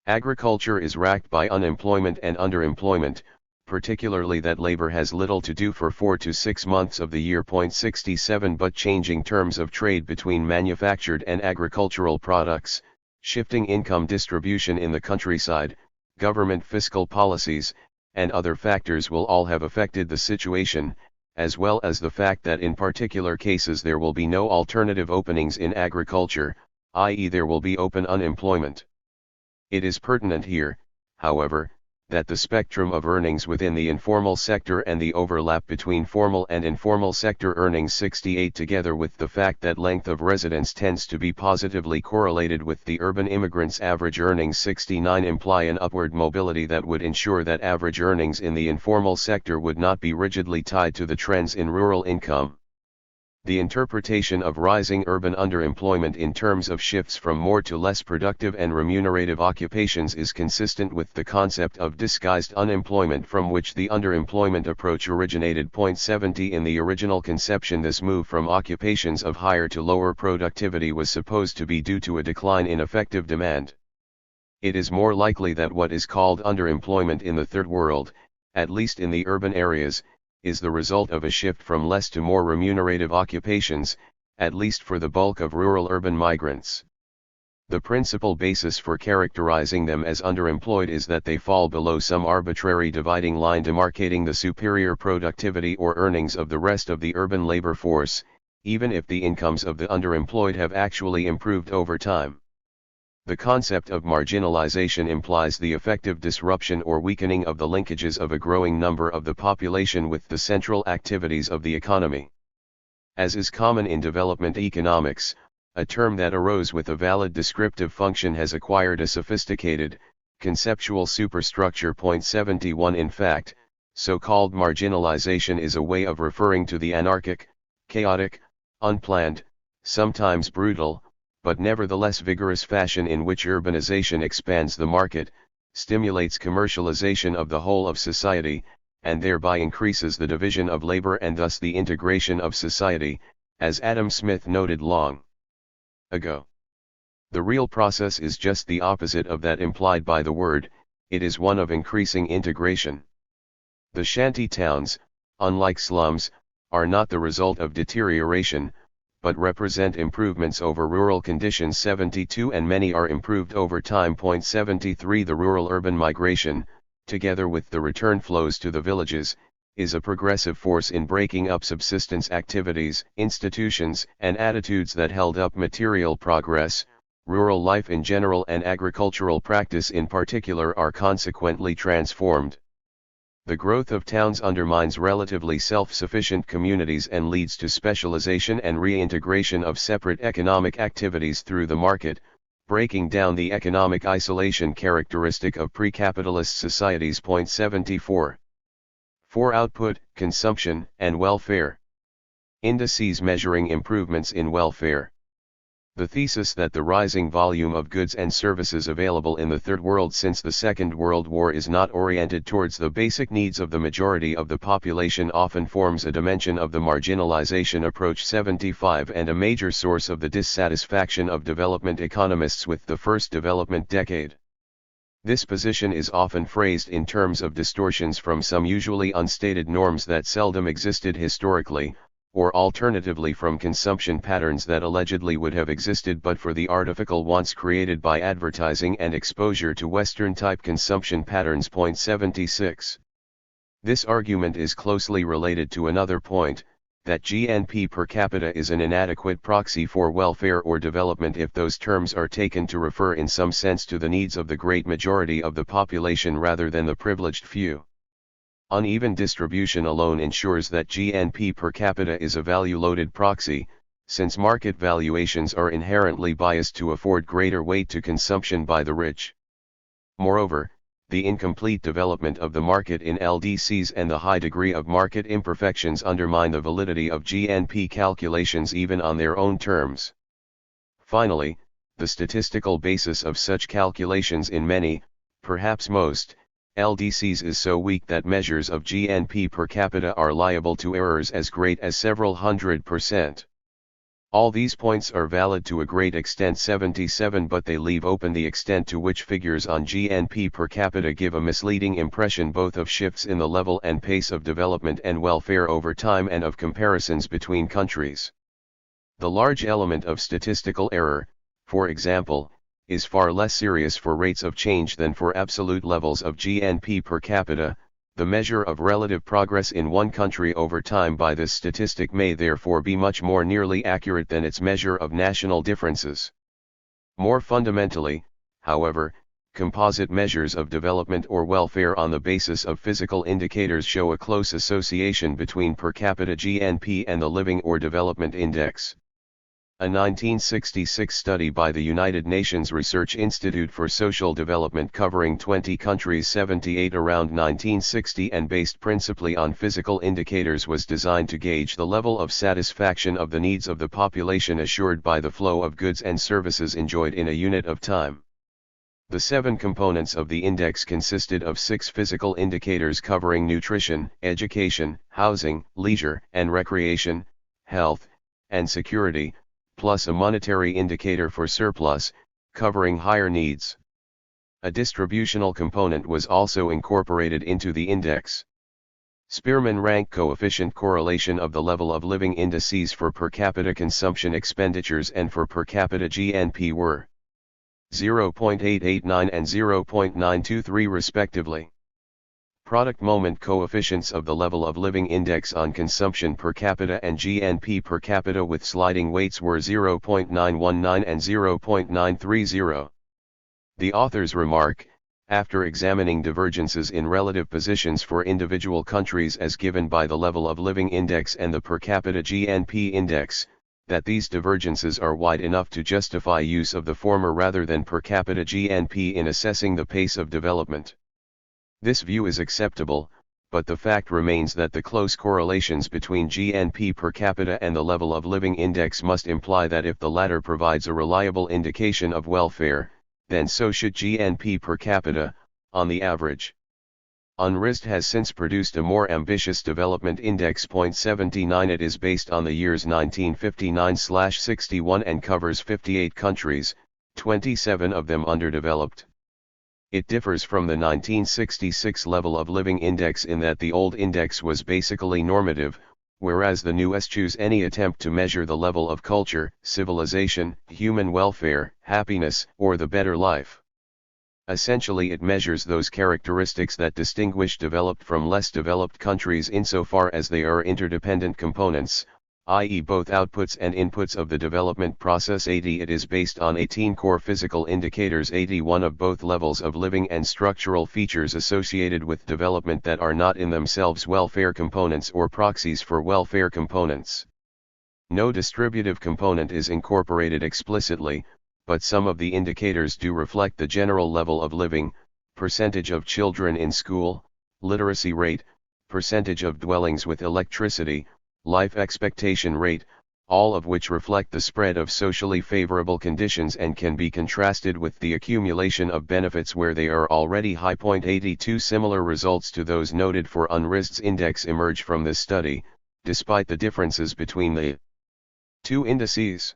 Speaker 1: agriculture is racked by unemployment and underemployment, particularly that labor has little to do for 4 to 6 months of the year. 67 But changing terms of trade between manufactured and agricultural products, shifting income distribution in the countryside, government fiscal policies, and other factors will all have affected the situation, as well as the fact that in particular cases there will be no alternative openings in agriculture, i.e. there will be open unemployment. It is pertinent here, however, that the spectrum of earnings within the informal sector and the overlap between formal and informal sector earnings 68, together with the fact that length of residence tends to be positively correlated with the urban immigrants' average earnings 69, imply an upward mobility that would ensure that average earnings in the informal sector would not be rigidly tied to the trends in rural income. The interpretation of rising urban underemployment in terms of shifts from more to less productive and remunerative occupations is consistent with the concept of disguised unemployment from which the underemployment approach originated. 70 In the original conception, this move from occupations of higher to lower productivity was supposed to be due to a decline in effective demand. It is more likely that what is called underemployment in the Third World, at least in the urban areas, is the result of a shift from less to more remunerative occupations, at least for the bulk of rural urban migrants. The principal basis for characterizing them as underemployed is that they fall below some arbitrary dividing line demarcating the superior productivity or earnings of the rest of the urban labor force, even if the incomes of the underemployed have actually improved over time. The concept of marginalization implies the effective disruption or weakening of the linkages of a growing number of the population with the central activities of the economy. As is common in development economics, a term that arose with a valid descriptive function has acquired a sophisticated, conceptual superstructure. 71 In fact, so-called marginalization is a way of referring to the anarchic, chaotic, unplanned, sometimes brutal, but nevertheless vigorous fashion in which urbanization expands the market, stimulates commercialization of the whole of society, and thereby increases the division of labor and thus the integration of society, as Adam Smith noted long ago. The real process is just the opposite of that implied by the word, it is one of increasing integration. The shanty towns, unlike slums, are not the result of deterioration, but represent improvements over rural conditions. 72 And many are improved over time. 73 The rural-urban migration, together with the return flows to the villages, is a progressive force in breaking up subsistence activities, institutions, and attitudes that held up material progress. Rural life in general and agricultural practice in particular are consequently transformed. The growth of towns undermines relatively self-sufficient communities and leads to specialization and reintegration of separate economic activities through the market, breaking down the economic isolation characteristic of pre-capitalist societies. 74. For output, consumption, and welfare. Indices measuring improvements in welfare. The thesis that the rising volume of goods and services available in the Third World since the Second World War is not oriented towards the basic needs of the majority of the population often forms a dimension of the marginalization approach. 75 And a major source of the dissatisfaction of development economists with the first development decade. This position is often phrased in terms of distortions from some usually unstated norms that seldom existed historically, or alternatively from consumption patterns that allegedly would have existed but for the artificial wants created by advertising and exposure to Western-type consumption patterns. 76. This argument is closely related to another point, that GNP per capita is an inadequate proxy for welfare or development if those terms are taken to refer in some sense to the needs of the great majority of the population rather than the privileged few. Uneven distribution alone ensures that GNP per capita is a value-loaded proxy, since market valuations are inherently biased to afford greater weight to consumption by the rich. Moreover, the incomplete development of the market in LDCs and the high degree of market imperfections undermine the validity of GNP calculations even on their own terms. Finally, the statistical basis of such calculations in many, perhaps most, LDCs is so weak that measures of GNP per capita are liable to errors as great as several 100%. All these points are valid to a great extent. 77 But they leave open the extent to which figures on GNP per capita give a misleading impression both of shifts in the level and pace of development and welfare over time and of comparisons between countries. The large element of statistical error, for example, is far less serious for rates of change than for absolute levels of GNP per capita. The measure of relative progress in one country over time by this statistic may therefore be much more nearly accurate than its measure of national differences. More fundamentally, however, composite measures of development or welfare on the basis of physical indicators show a close association between per capita GNP and the Living or Development Index. A 1966 study by the United Nations Research Institute for Social Development covering 20 countries 78 around 1960 and based principally on physical indicators was designed to gauge the level of satisfaction of the needs of the population assured by the flow of goods and services enjoyed in a unit of time. The 7 components of the index consisted of 6 physical indicators covering nutrition, education, housing, leisure and recreation, health, and security, plus a monetary indicator for surplus, covering higher needs. A distributional component was also incorporated into the index. Spearman rank coefficient correlation of the level of living indices for per capita consumption expenditures and for per capita GNP were 0.889 and 0.923 respectively. Product moment coefficients of the level of living index on consumption per capita and GNP per capita with sliding weights were 0.919 and 0.930. The authors remark, after examining divergences in relative positions for individual countries as given by the level of living index and the per capita GNP index, that these divergences are wide enough to justify use of the former rather than per capita GNP in assessing the pace of development. This view is acceptable, but the fact remains that the close correlations between GNP per capita and the level of living index must imply that if the latter provides a reliable indication of welfare, then so should GNP per capita, on the average. UNRISD has since produced a more ambitious development index. 79. It is based on the years 1959/61 and covers 58 countries, 27 of them underdeveloped. It differs from the 1966 level of living index in that the old index was basically normative, whereas the new eschews any attempt to measure the level of culture, civilization, human welfare, happiness, or the better life. Essentially it measures those characteristics that distinguish developed from less developed countries insofar as they are interdependent components, i.e. both outputs and inputs of the development process. 80. It is based on 18 core physical indicators, 81 of both levels of living and structural features associated with development that are not in themselves welfare components or proxies for welfare components. No distributive component is incorporated explicitly, but some of the indicators do reflect the general level of living, percentage of children in school, literacy rate, percentage of dwellings with electricity, life expectation rate, all of which reflect the spread of socially favorable conditions and can be contrasted with the accumulation of benefits where they are already high. 82 Similar results to those noted for UNRISD's index emerge from this study, despite the differences between the two indices.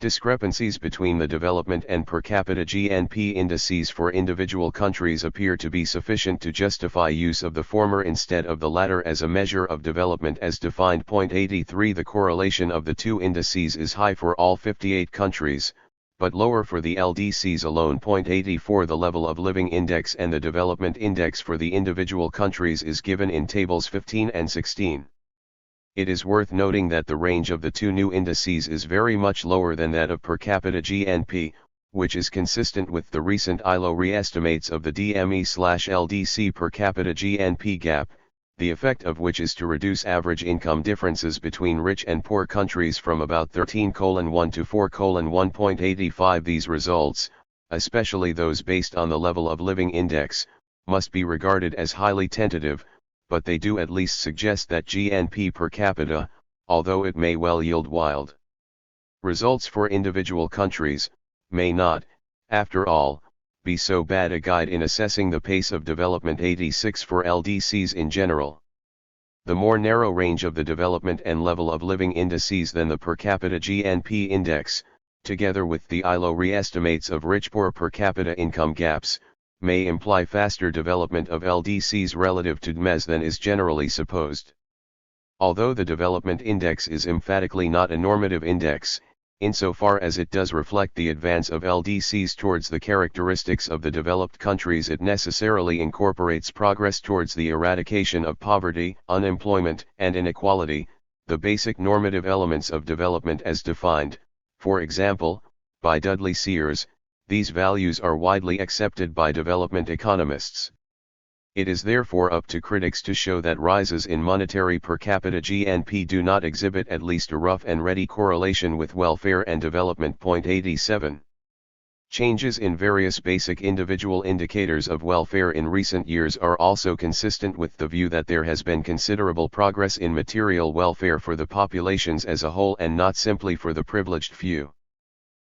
Speaker 1: Discrepancies between the development and per capita GNP indices for individual countries appear to be sufficient to justify use of the former instead of the latter as a measure of development as defined. 83 The correlation of the two indices is high for all 58 countries, but lower for the LDCs alone. 84 The level of living index and the development index for the individual countries is given in tables 15 and 16. It is worth noting that the range of the two new indices is very much lower than that of per capita GNP, which is consistent with the recent ILO re-estimates of the DME/LDC per capita GNP gap, the effect of which is to reduce average income differences between rich and poor countries from about 13:1 to 4:1.85. These results, especially those based on the level of living index, must be regarded as highly tentative, but they do at least suggest that GNP per capita, although it may well yield wild results for individual countries, may not, after all, be so bad a guide in assessing the pace of development. 86 For LDCs in general. The more narrow range of the development and level of living indices than the per capita GNP index, together with the ILO re-estimates of rich-poor per capita income gaps, may imply faster development of LDCs relative to DMEs than is generally supposed. Although the development index is emphatically not a normative index, insofar as it does reflect the advance of LDCs towards the characteristics of the developed countries, it necessarily incorporates progress towards the eradication of poverty, unemployment, and inequality, the basic normative elements of development as defined, for example, by Dudley Sears, These values are widely accepted by development economists. It is therefore up to critics to show that rises in monetary per capita GNP do not exhibit at least a rough and ready correlation with welfare and development. 87. Changes in various basic individual indicators of welfare in recent years are also consistent with the view that there has been considerable progress in material welfare for the populations as a whole and not simply for the privileged few.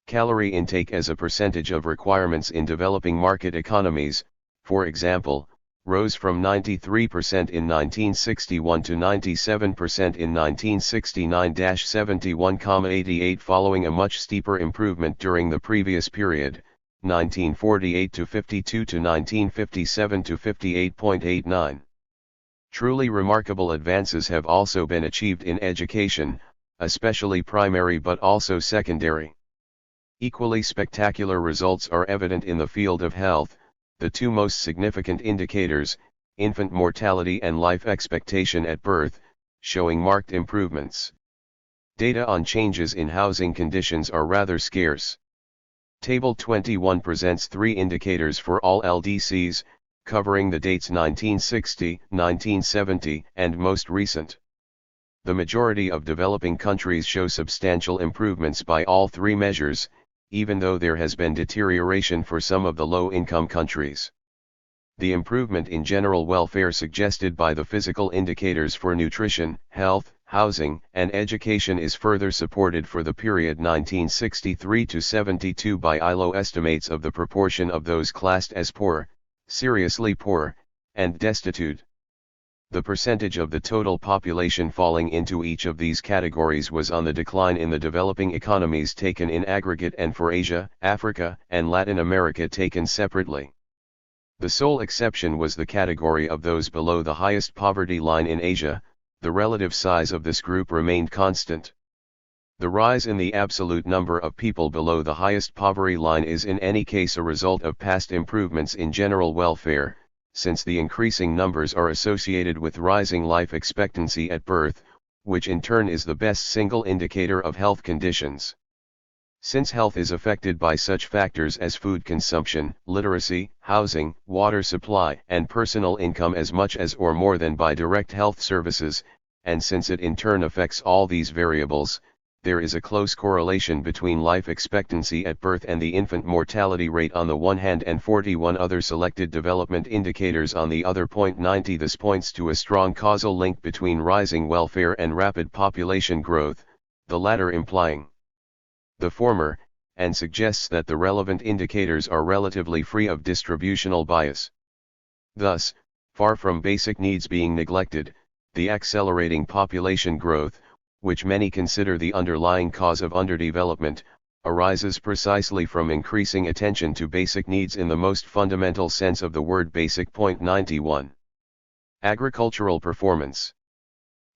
Speaker 1: Calorie intake as a percentage of requirements in developing market economies, for example, rose from 93% in 1961 to 97% in 1969-71,88 following a much steeper improvement during the previous period, 1948 to 52 to 1957 to 58.89. Truly remarkable advances have also been achieved in education, especially primary but also secondary. Equally spectacular results are evident in the field of health. The two most significant indicators, infant mortality and life expectation at birth, showing marked improvements. Data on changes in housing conditions are rather scarce. Table 21 presents three indicators for all LDCs, covering the dates 1960, 1970, and most recent. The majority of developing countries show substantial improvements by all three measures, even though there has been deterioration for some of the low-income countries. The improvement in general welfare suggested by the physical indicators for nutrition, health, housing, and education is further supported for the period 1963 to 72 by ILO estimates of the proportion of those classed as poor, seriously poor, and destitute. The percentage of the total population falling into each of these categories was on the decline in the developing economies taken in aggregate and for Asia, Africa, and Latin America taken separately. The sole exception was the category of those below the highest poverty line in Asia. The relative size of this group remained constant. The rise in the absolute number of people below the highest poverty line is in any case a result of past improvements in general welfare, since the increasing numbers are associated with rising life expectancy at birth, which in turn is the best single indicator of health conditions. Since health is affected by such factors as food consumption, literacy, housing, water supply, and personal income as much as or more than by direct health services, and since it in turn affects all these variables, there is a close correlation between life expectancy at birth and the infant mortality rate on the one hand and 41 other selected development indicators on the other. 90 This points to a strong causal link between rising welfare and rapid population growth, the latter implying the former, and suggests that the relevant indicators are relatively free of distributional bias. Thus, far from basic needs being neglected, the accelerating population growth, which many consider the underlying cause of underdevelopment, arises precisely from increasing attention to basic needs in the most fundamental sense of the word basic. 91. Agricultural performance.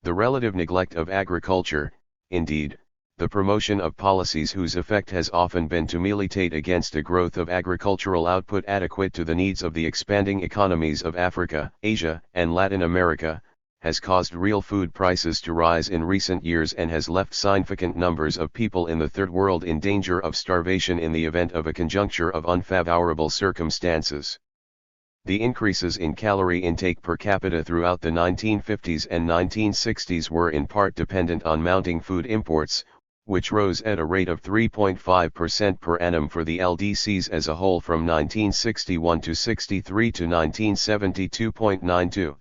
Speaker 1: The relative neglect of agriculture, indeed, the promotion of policies whose effect has often been to militate against a growth of agricultural output adequate to the needs of the expanding economies of Africa, Asia, and Latin America, has caused real food prices to rise in recent years and has left significant numbers of people in the Third World in danger of starvation in the event of a conjuncture of unfavorable circumstances. The increases in calorie intake per capita throughout the 1950s and 1960s were in part dependent on mounting food imports, which rose at a rate of 3.5% per annum for the LDCs as a whole from 1961 to 63 to 1972.92.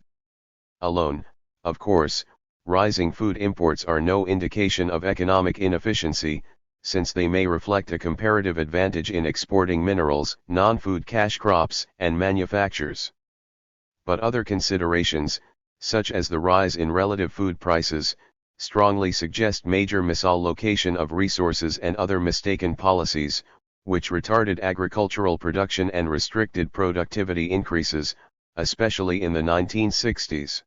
Speaker 1: Alone, of course, rising food imports are no indication of economic inefficiency, since they may reflect a comparative advantage in exporting minerals, non-food cash crops, and manufactures. But other considerations, such as the rise in relative food prices, strongly suggest major misallocation of resources and other mistaken policies, which retarded agricultural production and restricted productivity increases, especially in the 1960s.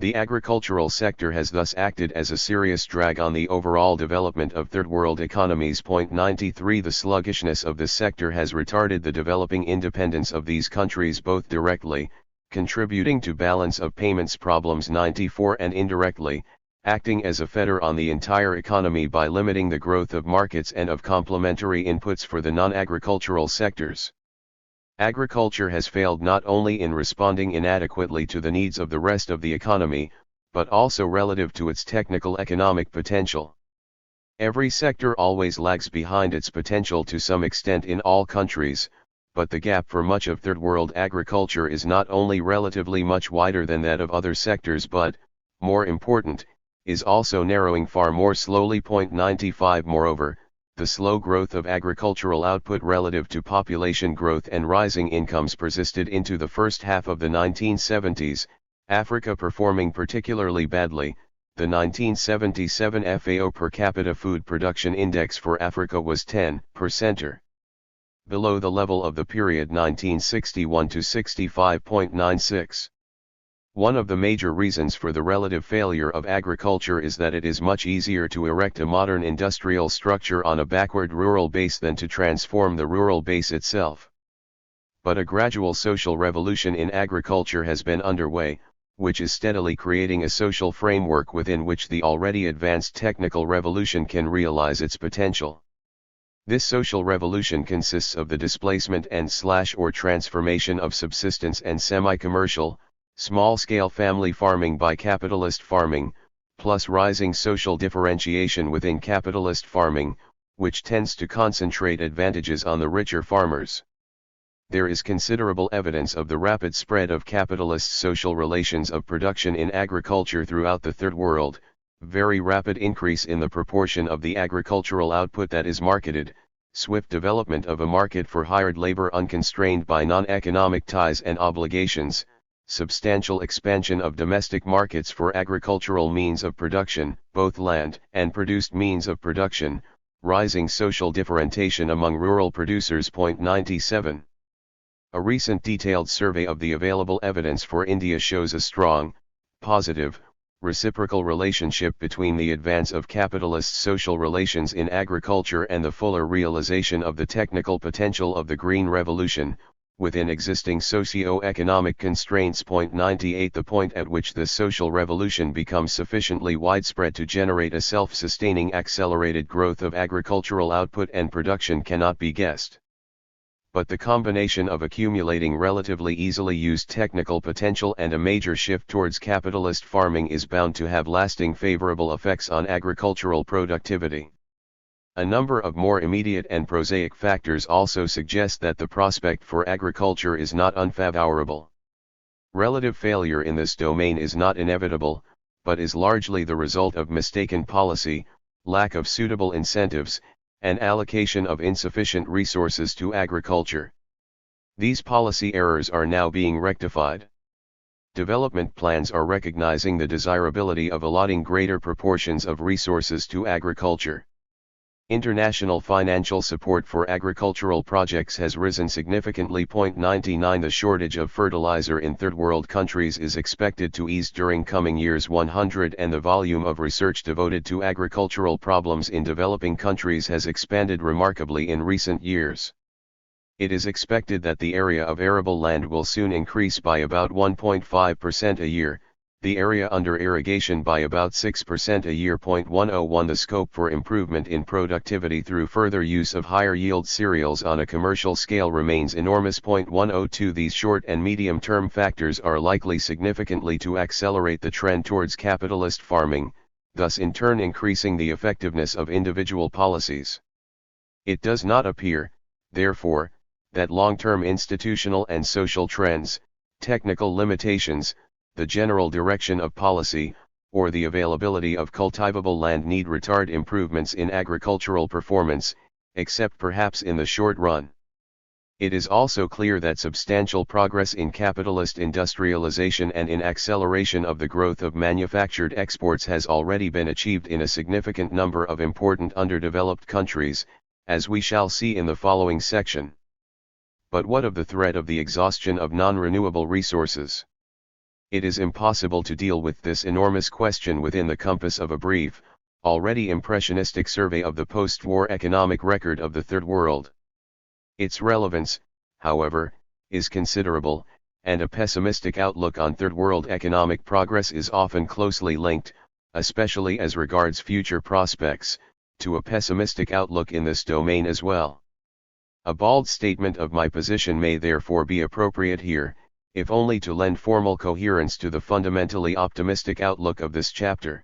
Speaker 1: The agricultural sector has thus acted as a serious drag on the overall development of third world economies. 93 The sluggishness of this sector has retarded the developing independence of these countries both directly, contributing to balance of payments problems 94 and indirectly, acting as a fetter on the entire economy by limiting the growth of markets and of complementary inputs for the non-agricultural sectors. Agriculture has failed not only in responding inadequately to the needs of the rest of the economy, but also relative to its technical economic potential. Every sector always lags behind its potential to some extent in all countries, but the gap for much of third world agriculture is not only relatively much wider than that of other sectors but, more important, is also narrowing far more slowly. 95 Moreover, the slow growth of agricultural output relative to population growth and rising incomes persisted into the first half of the 1970s, Africa performing particularly badly. The 1977 FAO per capita food production index for Africa was 10%, below the level of the period 1961 to 65.96. One of the major reasons for the relative failure of agriculture is that it is much easier to erect a modern industrial structure on a backward rural base than to transform the rural base itself. But a gradual social revolution in agriculture has been underway, which is steadily creating a social framework within which the already advanced technical revolution can realize its potential. This social revolution consists of the displacement and/or transformation of subsistence and semi-commercial, small-scale family farming by capitalist farming, plus rising social differentiation within capitalist farming, which tends to concentrate advantages on the richer farmers. There is considerable evidence of the rapid spread of capitalist social relations of production in agriculture throughout the Third World, very rapid increase in the proportion of the agricultural output that is marketed, swift development of a market for hired labor unconstrained by non-economic ties and obligations, substantial expansion of domestic markets for agricultural means of production, both land and produced means of production, rising social differentiation among rural producers. 97. A recent detailed survey of the available evidence for India shows a strong, positive, reciprocal relationship between the advance of capitalist social relations in agriculture and the fuller realization of the technical potential of the Green Revolution, within existing socio-economic constraints. 98 The point at which the social revolution becomes sufficiently widespread to generate a self-sustaining accelerated growth of agricultural output and production cannot be guessed. But the combination of accumulating relatively easily used technical potential and a major shift towards capitalist farming is bound to have lasting favorable effects on agricultural productivity. A number of more immediate and prosaic factors also suggest that the prospect for agriculture is not unfavorable. Relative failure in this domain is not inevitable, but is largely the result of mistaken policy, lack of suitable incentives, and allocation of insufficient resources to agriculture. These policy errors are now being rectified. Development plans are recognizing the desirability of allotting greater proportions of resources to agriculture. International financial support for agricultural projects has risen significantly. 99 The shortage of fertilizer in third world countries is expected to ease during coming years. 100 And the volume of research devoted to agricultural problems in developing countries has expanded remarkably in recent years. It is expected that the area of arable land will soon increase by about 1.5% a year, the area under irrigation by about 6% a year. 101 The scope for improvement in productivity through further use of higher yield cereals on a commercial scale remains enormous. 102 These short and medium term factors are likely significantly to accelerate the trend towards capitalist farming, thus in turn increasing the effectiveness of individual policies. It does not appear, therefore, that long-term institutional and social trends, technical limitations, the general direction of policy, or the availability of cultivable land need retard improvements in agricultural performance, except perhaps in the short run. It is also clear that substantial progress in capitalist industrialization and in acceleration of the growth of manufactured exports has already been achieved in a significant number of important underdeveloped countries, as we shall see in the following section. But what of the threat of the exhaustion of non-renewable resources? It is impossible to deal with this enormous question within the compass of a brief, already impressionistic survey of the post-war economic record of the Third World. Its relevance, however, is considerable, and a pessimistic outlook on Third World economic progress is often closely linked, especially as regards future prospects, to a pessimistic outlook in this domain as well. A bald statement of my position may therefore be appropriate here, if only to lend formal coherence to the fundamentally optimistic outlook of this chapter.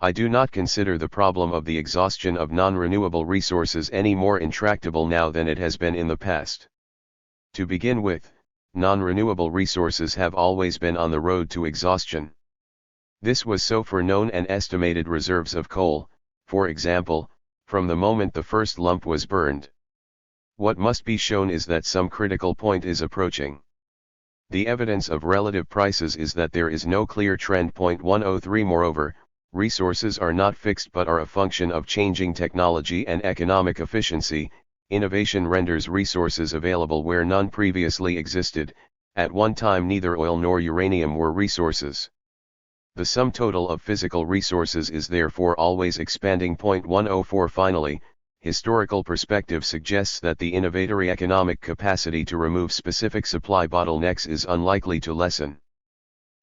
Speaker 1: I do not consider the problem of the exhaustion of non-renewable resources any more intractable now than it has been in the past. To begin with, non-renewable resources have always been on the road to exhaustion. This was so for known and estimated reserves of coal, for example, from the moment the first lump was burned. What must be shown is that some critical point is approaching. The evidence of relative prices is that there is no clear trend. 103 Moreover, resources are not fixed but are a function of changing technology and economic efficiency. Innovation renders resources available where none previously existed. At one time neither oil nor uranium were resources. The sum total of physical resources is therefore always expanding. 104 Finally, historical perspective suggests that the innovatory economic capacity to remove specific supply bottlenecks is unlikely to lessen.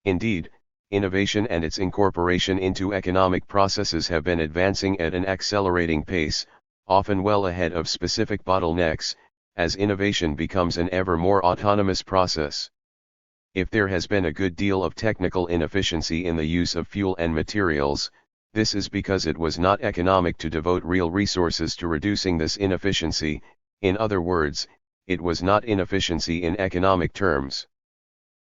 Speaker 1: Indeed, innovation and its incorporation into economic processes have been advancing at an accelerating pace, often well ahead of specific bottlenecks, as innovation becomes an ever more autonomous process. If there has been a good deal of technical inefficiency in the use of fuel and materials, this is because it was not economic to devote real resources to reducing this inefficiency. In other words, it was not inefficiency in economic terms.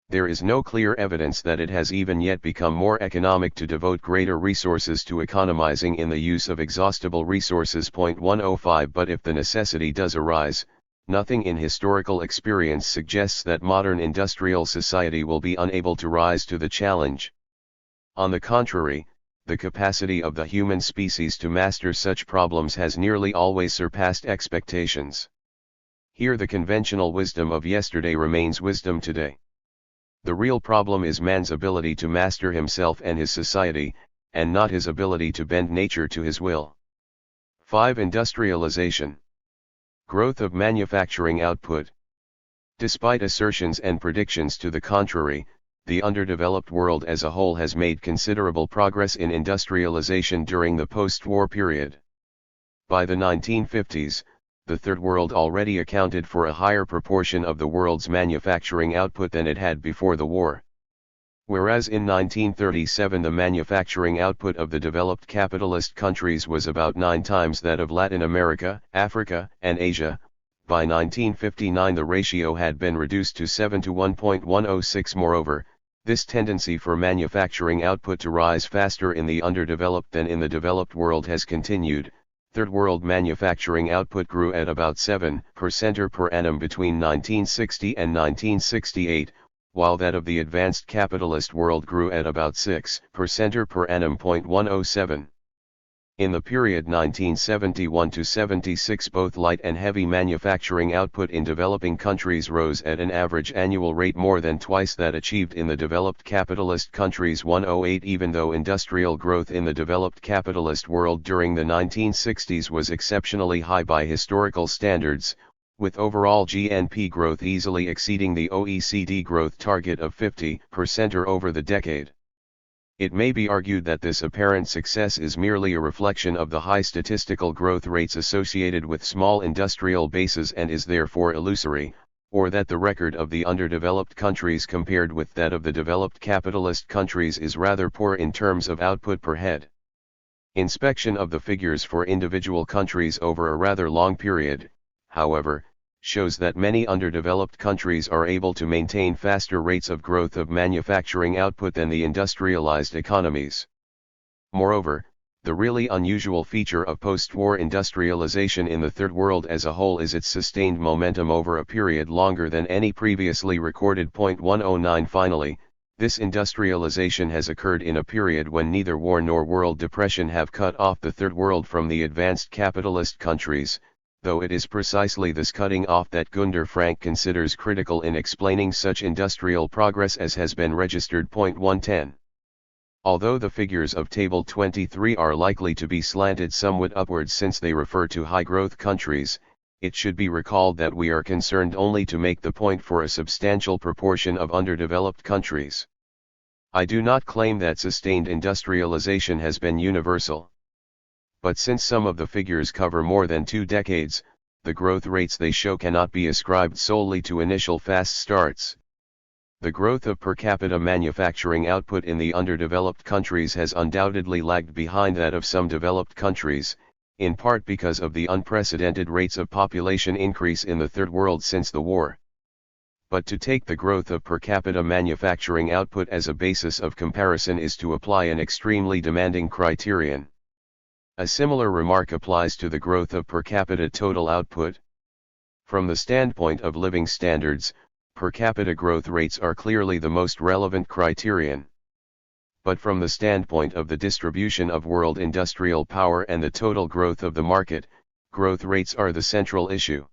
Speaker 1: There is no clear evidence that it has even yet become more economic to devote greater resources to economizing in the use of exhaustible resources. 105 But if the necessity does arise, nothing in historical experience suggests that modern industrial society will be unable to rise to the challenge. On the contrary, the capacity of the human species to master such problems has nearly always surpassed expectations. Here the conventional wisdom of yesterday remains wisdom today. The real problem is man's ability to master himself and his society, and not his ability to bend nature to his will. 5. Industrialization. Growth of manufacturing output. Despite assertions and predictions to the contrary, the underdeveloped world as a whole has made considerable progress in industrialization during the post-war period. By the 1950s, the Third World already accounted for a higher proportion of the world's manufacturing output than it had before the war. Whereas in 1937 the manufacturing output of the developed capitalist countries was about 9 times that of Latin America, Africa, and Asia, by 1959 the ratio had been reduced to 7 to 1.106. Moreover, this tendency for manufacturing output to rise faster in the underdeveloped than in the developed world has continued. Third world manufacturing output grew at about 7% per annum between 1960 and 1968, while that of the advanced capitalist world grew at about 6% per annum. 107. In the period 1971 to 76 both light and heavy manufacturing output in developing countries rose at an average annual rate more than twice that achieved in the developed capitalist countries. 108 Even though industrial growth in the developed capitalist world during the 1960s was exceptionally high by historical standards, with overall GNP growth easily exceeding the OECD growth target of 50% or over the decade. It may be argued that this apparent success is merely a reflection of the high statistical growth rates associated with small industrial bases and is therefore illusory, or that the record of the underdeveloped countries compared with that of the developed capitalist countries is rather poor in terms of output per head. Inspection of the figures for individual countries over a rather long period, however, shows that many underdeveloped countries are able to maintain faster rates of growth of manufacturing output than the industrialized economies. Moreover, the really unusual feature of post-war industrialization in the Third World as a whole is its sustained momentum over a period longer than any previously recorded. 109 Finally, this industrialization has occurred in a period when neither war nor world depression have cut off the Third World from the advanced capitalist countries, though it is precisely this cutting off that Gunder Frank considers critical in explaining such industrial progress as has been registered. 110. Although the figures of Table 23 are likely to be slanted somewhat upwards since they refer to high-growth countries, it should be recalled that we are concerned only to make the point for a substantial proportion of underdeveloped countries. I do not claim that sustained industrialization has been universal. But since some of the figures cover more than 2 decades, the growth rates they show cannot be ascribed solely to initial fast starts. The growth of per capita manufacturing output in the underdeveloped countries has undoubtedly lagged behind that of some developed countries, in part because of the unprecedented rates of population increase in the Third World since the war. But to take the growth of per capita manufacturing output as a basis of comparison is to apply an extremely demanding criterion. A similar remark applies to the growth of per capita total output. From the standpoint of living standards, per capita growth rates are clearly the most relevant criterion. But from the standpoint of the distribution of world industrial power and the total growth of the market, growth rates are the central issue.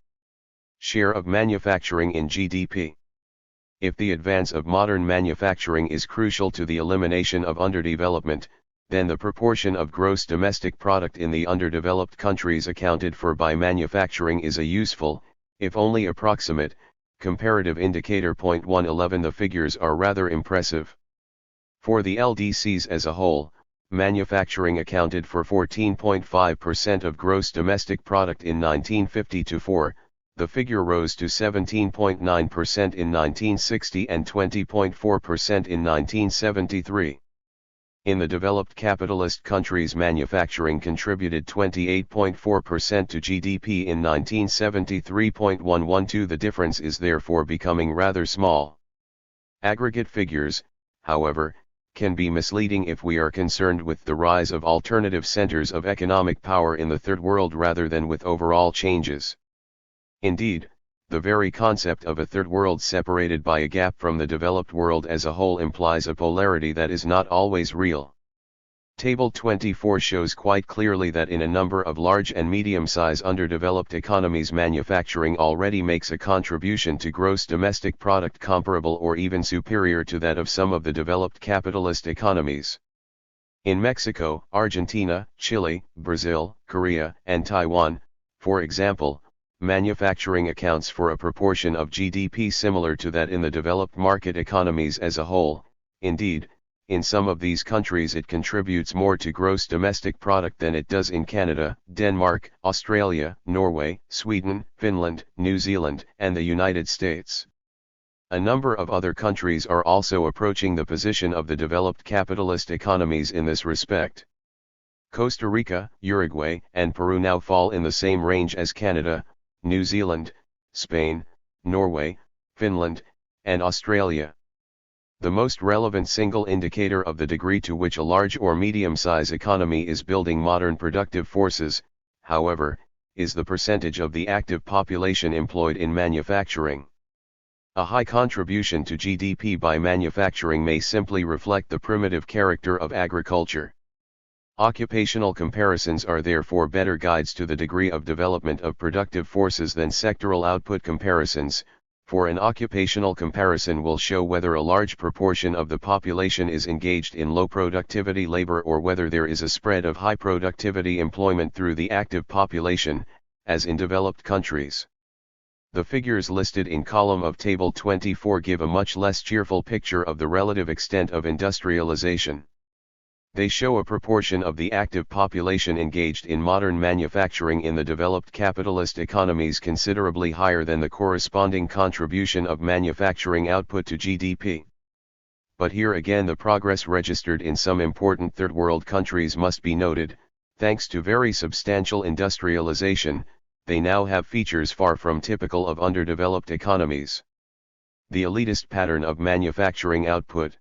Speaker 1: Share of manufacturing in GDP. If the advance of modern manufacturing is crucial to the elimination of underdevelopment, then the proportion of gross domestic product in the underdeveloped countries accounted for by manufacturing is a useful, if only approximate, comparative indicator. 111 The figures are rather impressive. For the LDCs as a whole, manufacturing accounted for 14.5% of gross domestic product in 1950-4, the figure rose to 17.9% in 1960 and 20.4% in 1973. In the developed capitalist countries, manufacturing contributed 28.4% to GDP in 1973.112. The difference is therefore becoming rather small. Aggregate figures, however, can be misleading if we are concerned with the rise of alternative centers of economic power in the Third World rather than with overall changes. Indeed, the very concept of a Third World separated by a gap from the developed world as a whole implies a polarity that is not always real. Table 24 shows quite clearly that in a number of large and medium-sized underdeveloped economies, manufacturing already makes a contribution to gross domestic product comparable or even superior to that of some of the developed capitalist economies. In Mexico, Argentina, Chile, Brazil, Korea, and Taiwan, for example, manufacturing accounts for a proportion of GDP similar to that in the developed market economies as a whole. Indeed, in some of these countries it contributes more to gross domestic product than it does in Canada, Denmark, Australia, Norway, Sweden, Finland, New Zealand, and the United States. A number of other countries are also approaching the position of the developed capitalist economies in this respect. Costa Rica, Uruguay, and Peru now fall in the same range as Canada, New Zealand, Spain, Norway, Finland, and Australia. The most relevant single indicator of the degree to which a large or medium-sized economy is building modern productive forces, however, is the percentage of the active population employed in manufacturing. A high contribution to GDP by manufacturing may simply reflect the primitive character of agriculture. Occupational comparisons are therefore better guides to the degree of development of productive forces than sectoral output comparisons, for an occupational comparison will show whether a large proportion of the population is engaged in low productivity labor or whether there is a spread of high productivity employment through the active population, as in developed countries. The figures listed in column of Table 24 give a much less cheerful picture of the relative extent of industrialization. They show a proportion of the active population engaged in modern manufacturing in the developed capitalist economies considerably higher than the corresponding contribution of manufacturing output to GDP. But here again the progress registered in some important Third World countries must be noted. Thanks to very substantial industrialization, they now have features far from typical of underdeveloped economies. The elitist pattern of manufacturing output.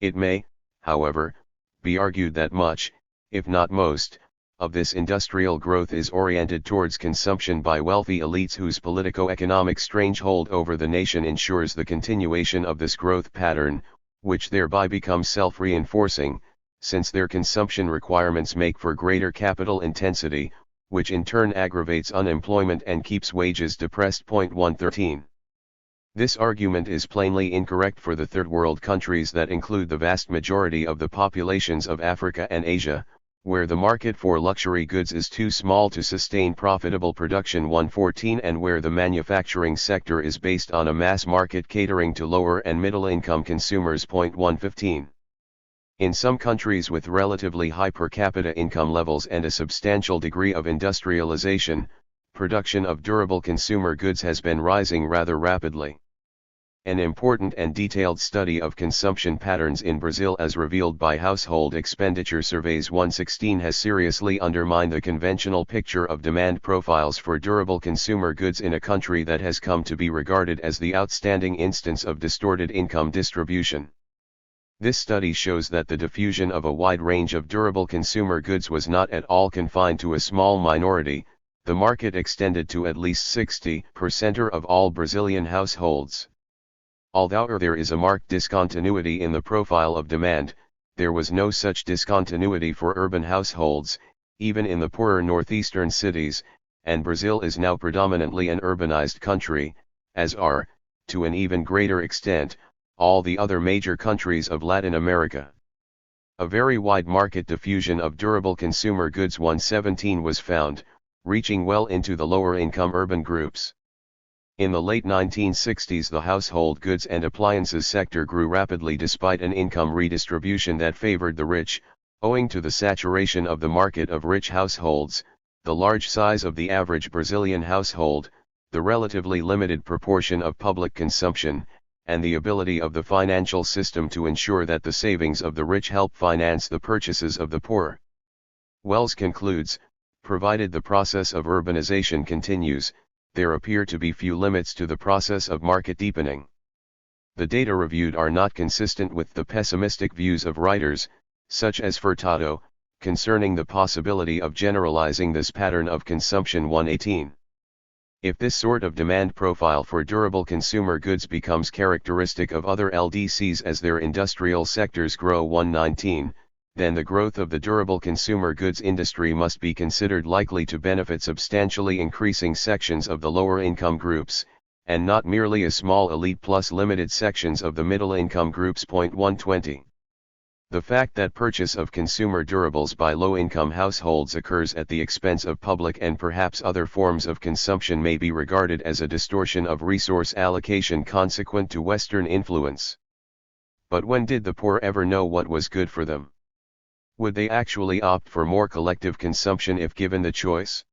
Speaker 1: It may, however, be argued that much, if not most, of this industrial growth is oriented towards consumption by wealthy elites whose politico-economic stranglehold over the nation ensures the continuation of this growth pattern, which thereby becomes self-reinforcing, since their consumption requirements make for greater capital intensity, which in turn aggravates unemployment and keeps wages depressed. 113. This argument is plainly incorrect for the Third World countries that include the vast majority of the populations of Africa and Asia, where the market for luxury goods is too small to sustain profitable production 114, and where the manufacturing sector is based on a mass market catering to lower and middle income consumers 115. In some countries with relatively high per capita income levels and a substantial degree of industrialization, production of durable consumer goods has been rising rather rapidly. An important and detailed study of consumption patterns in Brazil as revealed by Household Expenditure Surveys 116 has seriously undermined the conventional picture of demand profiles for durable consumer goods in a country that has come to be regarded as the outstanding instance of distorted income distribution. This study shows that the diffusion of a wide range of durable consumer goods was not at all confined to a small minority. The market extended to at least 60% of all Brazilian households. Although there is a marked discontinuity in the profile of demand, there was no such discontinuity for urban households, even in the poorer northeastern cities, and Brazil is now predominantly an urbanized country, as are, to an even greater extent, all the other major countries of Latin America. A very wide market diffusion of durable consumer goods 117 was found, reaching well into the lower income urban groups. In the late 1960s, the household goods and appliances sector grew rapidly despite an income redistribution that favored the rich, owing to the saturation of the market of rich households, the large size of the average Brazilian household, the relatively limited proportion of public consumption, and the ability of the financial system to ensure that the savings of the rich help finance the purchases of the poor. Wells concludes, provided the process of urbanization continues, there appear to be few limits to the process of market deepening. The data reviewed are not consistent with the pessimistic views of writers, such as Furtado, concerning the possibility of generalizing this pattern of consumption 118. If this sort of demand profile for durable consumer goods becomes characteristic of other LDCs as their industrial sectors grow 119, then the growth of the durable consumer goods industry must be considered likely to benefit substantially increasing sections of the lower income groups, and not merely a small elite plus limited sections of the middle income groups. 120. The fact that purchase of consumer durables by low-income households occurs at the expense of public and perhaps other forms of consumption may be regarded as a distortion of resource allocation consequent to Western influence. But when did the poor ever know what was good for them? Would they actually opt for more collective consumption if given the choice?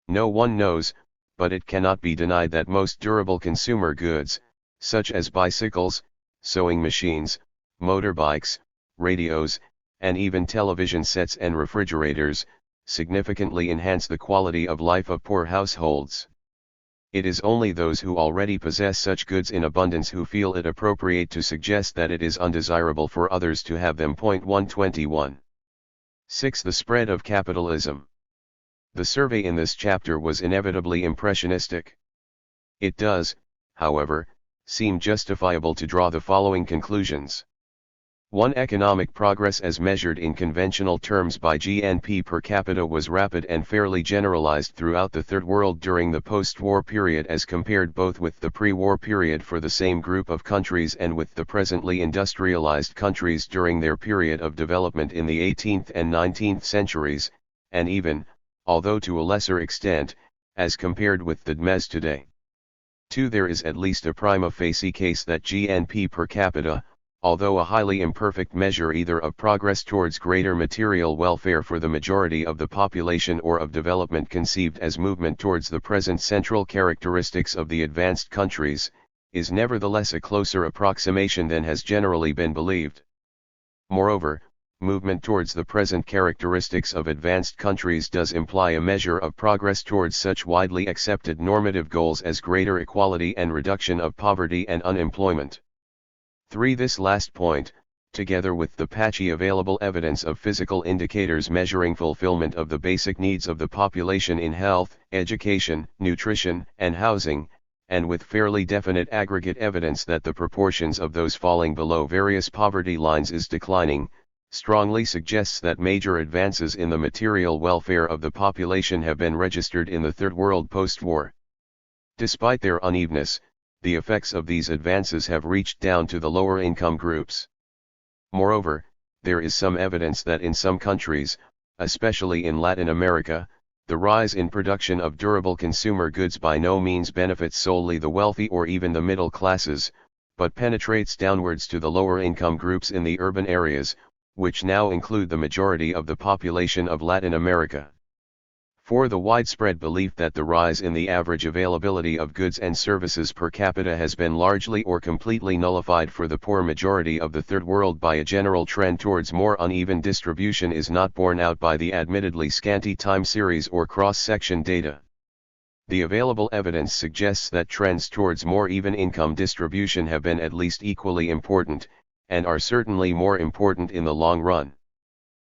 Speaker 1: No one knows, but it cannot be denied that most durable consumer goods, such as bicycles, sewing machines, motorbikes, radios, and even television sets and refrigerators, significantly enhance the quality of life of poor households. It is only those who already possess such goods in abundance who feel it appropriate to suggest that it is undesirable for others to have them. 121. 6. The spread of capitalism. The survey in this chapter was inevitably impressionistic. It does, however, seem justifiable to draw the following conclusions. 1. Economic progress as measured in conventional terms by GNP per capita was rapid and fairly generalized throughout the Third World during the post-war period as compared both with the pre-war period for the same group of countries and with the presently industrialized countries during their period of development in the 18th and 19th centuries, and even, although to a lesser extent, as compared with the DMEs today. 2. There is at least a prima facie case that GNP per capita, although a highly imperfect measure either of progress towards greater material welfare for the majority of the population or of development conceived as movement towards the present central characteristics of the advanced countries, is nevertheless a closer approximation than has generally been believed. Moreover, movement towards the present characteristics of advanced countries does imply a measure of progress towards such widely accepted normative goals as greater equality and reduction of poverty and unemployment. 3. This last point, together with the patchy available evidence of physical indicators measuring fulfillment of the basic needs of the population in health, education, nutrition, and housing, and with fairly definite aggregate evidence that the proportions of those falling below various poverty lines is declining, strongly suggests that major advances in the material welfare of the population have been registered in the Third World post-war. Despite their unevenness, the effects of these advances have reached down to the lower income groups. Moreover, there is some evidence that in some countries, especially in Latin America, the rise in production of durable consumer goods by no means benefits solely the wealthy or even the middle classes, but penetrates downwards to the lower income groups in the urban areas, which now include the majority of the population of Latin America. For the widespread belief that the rise in the average availability of goods and services per capita has been largely or completely nullified for the poor majority of the Third World by a general trend towards more uneven distribution is not borne out by the admittedly scanty time series or cross-section data. The available evidence suggests that trends towards more even income distribution have been at least equally important, and are certainly more important in the long run.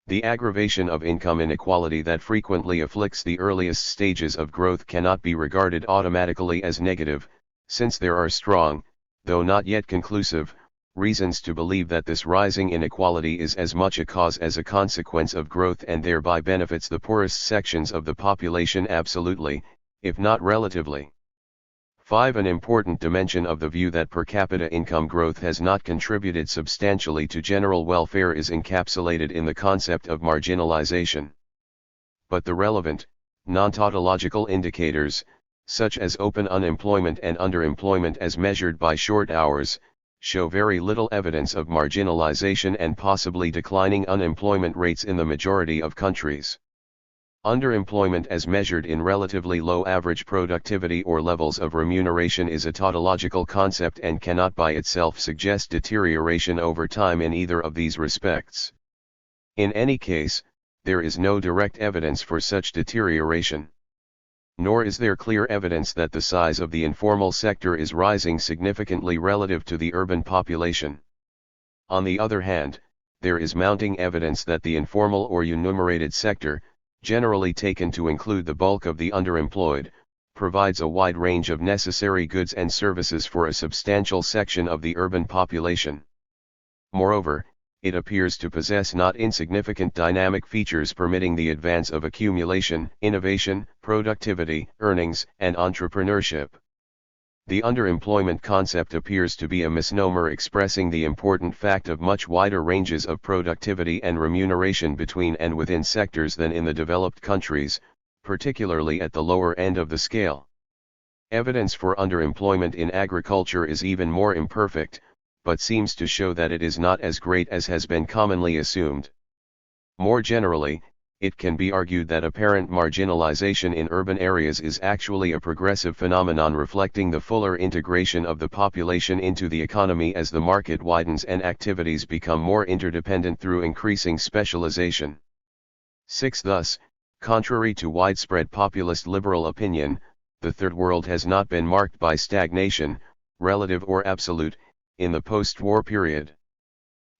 Speaker 1: The aggravation of income inequality that frequently afflicts the earliest stages of growth cannot be regarded automatically as negative, since there are strong, though not yet conclusive, reasons to believe that this rising inequality is as much a cause as a consequence of growth and thereby benefits the poorest sections of the population absolutely, if not relatively. 5. An important dimension of the view that per capita income growth has not contributed substantially to general welfare is encapsulated in the concept of marginalization. But the relevant, non-tautological indicators, such as open unemployment and underemployment as measured by short hours, show very little evidence of marginalization and possibly declining unemployment rates in the majority of countries. Underemployment as measured in relatively low average productivity or levels of remuneration is a tautological concept and cannot by itself suggest deterioration over time in either of these respects. In any case, there is no direct evidence for such deterioration. Nor is there clear evidence that the size of the informal sector is rising significantly relative to the urban population. On the other hand, there is mounting evidence that the informal or unumerated sector, generally taken to include the bulk of the underemployed, provides a wide range of necessary goods and services for a substantial section of the urban population. Moreover, it appears to possess not insignificant dynamic features permitting the advance of accumulation, innovation, productivity, earnings, and entrepreneurship. The underemployment concept appears to be a misnomer expressing the important fact of much wider ranges of productivity and remuneration between and within sectors than in the developed countries, particularly at the lower end of the scale. Evidence for underemployment in agriculture is even more imperfect, but seems to show that it is not as great as has been commonly assumed. More generally, it can be argued that apparent marginalization in urban areas is actually a progressive phenomenon reflecting the fuller integration of the population into the economy as the market widens and activities become more interdependent through increasing specialization. 6. Thus, contrary to widespread populist liberal opinion, the Third World has not been marked by stagnation, relative or absolute, in the post-war period.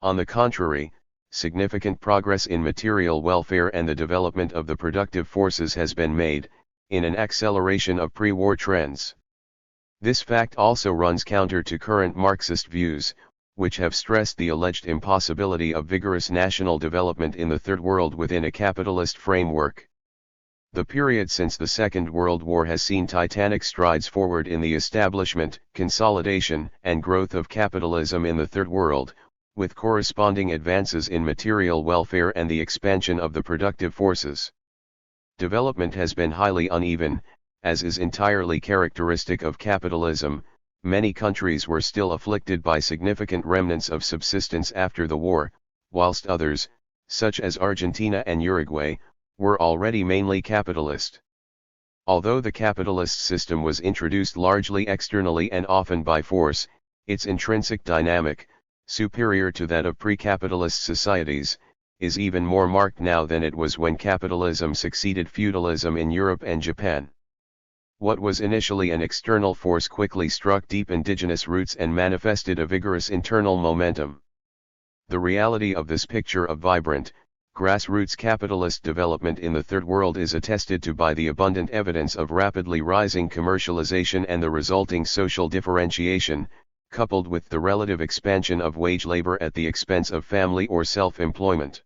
Speaker 1: On the contrary, significant progress in material welfare and the development of the productive forces has been made, in an acceleration of pre-war trends. This fact also runs counter to current Marxist views, which have stressed the alleged impossibility of vigorous national development in the Third World within a capitalist framework. The period since the Second World War has seen titanic strides forward in the establishment, consolidation, and growth of capitalism in the Third World, with corresponding advances in material welfare and the expansion of the productive forces. Development has been highly uneven, as is entirely characteristic of capitalism. Many countries were still afflicted by significant remnants of subsistence after the war, whilst others, such as Argentina and Uruguay, were already mainly capitalist. Although the capitalist system was introduced largely externally and often by force, its intrinsic dynamic, superior to that of pre-capitalist societies, is even more marked now than it was when capitalism succeeded feudalism in Europe and Japan. What was initially an external force quickly struck deep indigenous roots and manifested a vigorous internal momentum. The reality of this picture of vibrant, grassroots capitalist development in the Third World is attested to by the abundant evidence of rapidly rising commercialization and the resulting social differentiation, coupled with the relative expansion of wage labor at the expense of family or self-employment.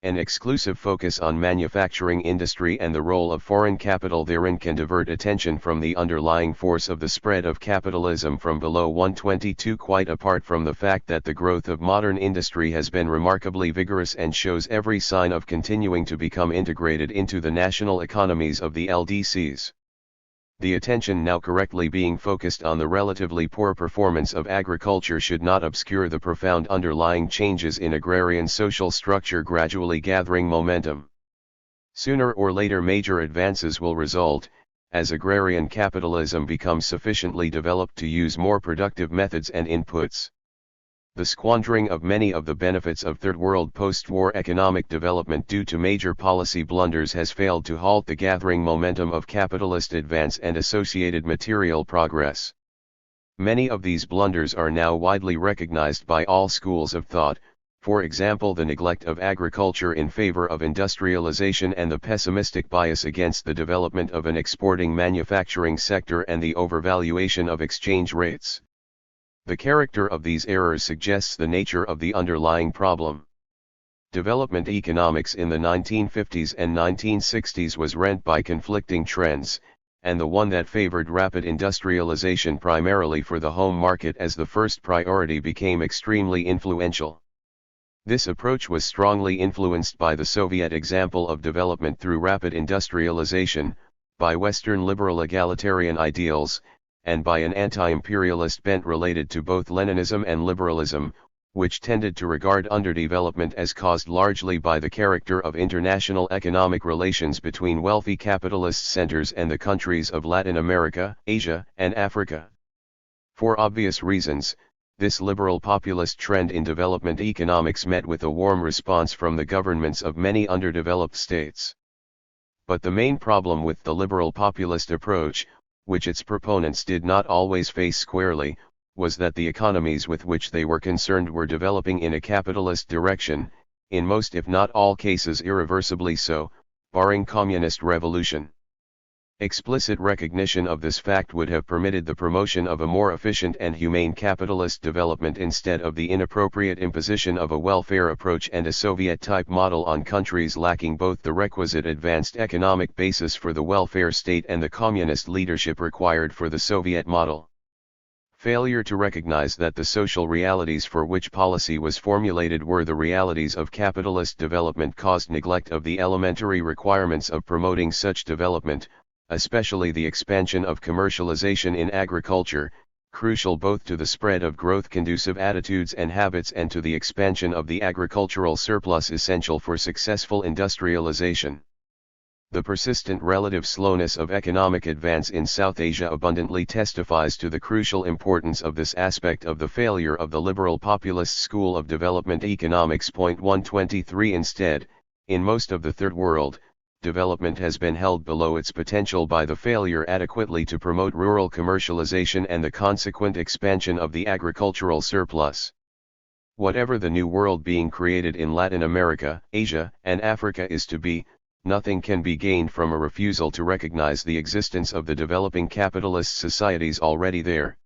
Speaker 1: An exclusive focus on manufacturing industry and the role of foreign capital therein can divert attention from the underlying force of the spread of capitalism from below 122, quite apart from the fact that the growth of modern industry has been remarkably vigorous and shows every sign of continuing to become integrated into the national economies of the LDCs. The attention now correctly being focused on the relatively poor performance of agriculture should not obscure the profound underlying changes in agrarian social structure gradually gathering momentum. Sooner or later major advances will result, as agrarian capitalism becomes sufficiently developed to use more productive methods and inputs. The squandering of many of the benefits of Third World post-war economic development due to major policy blunders has failed to halt the gathering momentum of capitalist advance and associated material progress. Many of these blunders are now widely recognized by all schools of thought, for example the neglect of agriculture in favor of industrialization and the pessimistic bias against the development of an exporting manufacturing sector and the overvaluation of exchange rates. The character of these errors suggests the nature of the underlying problem. Development economics in the 1950s and 1960s was rent by conflicting trends, and the one that favored rapid industrialization primarily for the home market as the first priority became extremely influential. This approach was strongly influenced by the Soviet example of development through rapid industrialization, by Western liberal egalitarian ideals, and by an anti-imperialist bent related to both Leninism and liberalism, which tended to regard underdevelopment as caused largely by the character of international economic relations between wealthy capitalist centers and the countries of Latin America, Asia, and Africa. For obvious reasons, this liberal populist trend in development economics met with a warm response from the governments of many underdeveloped states. But the main problem with the liberal populist approach, which its proponents did not always face squarely, was that the economies with which they were concerned were developing in a capitalist direction, in most if not all cases irreversibly so, barring communist revolution. Explicit recognition of this fact would have permitted the promotion of a more efficient and humane capitalist development instead of the inappropriate imposition of a welfare approach and a Soviet-type model on countries lacking both the requisite advanced economic basis for the welfare state and the communist leadership required for the Soviet model. Failure to recognize that the social realities for which policy was formulated were the realities of capitalist development caused neglect of the elementary requirements of promoting such development, especially the expansion of commercialization in agriculture, crucial both to the spread of growth-conducive attitudes and habits and to the expansion of the agricultural surplus essential for successful industrialization. The persistent relative slowness of economic advance in South Asia abundantly testifies to the crucial importance of this aspect of the failure of the liberal populist school of development economics. 123 Instead, in most of the Third World, development has been held below its potential by the failure adequately to promote rural commercialization and the consequent expansion of the agricultural surplus. Whatever the new world being created in Latin America, Asia, and Africa is to be, nothing can be gained from a refusal to recognize the existence of the developing capitalist societies already there.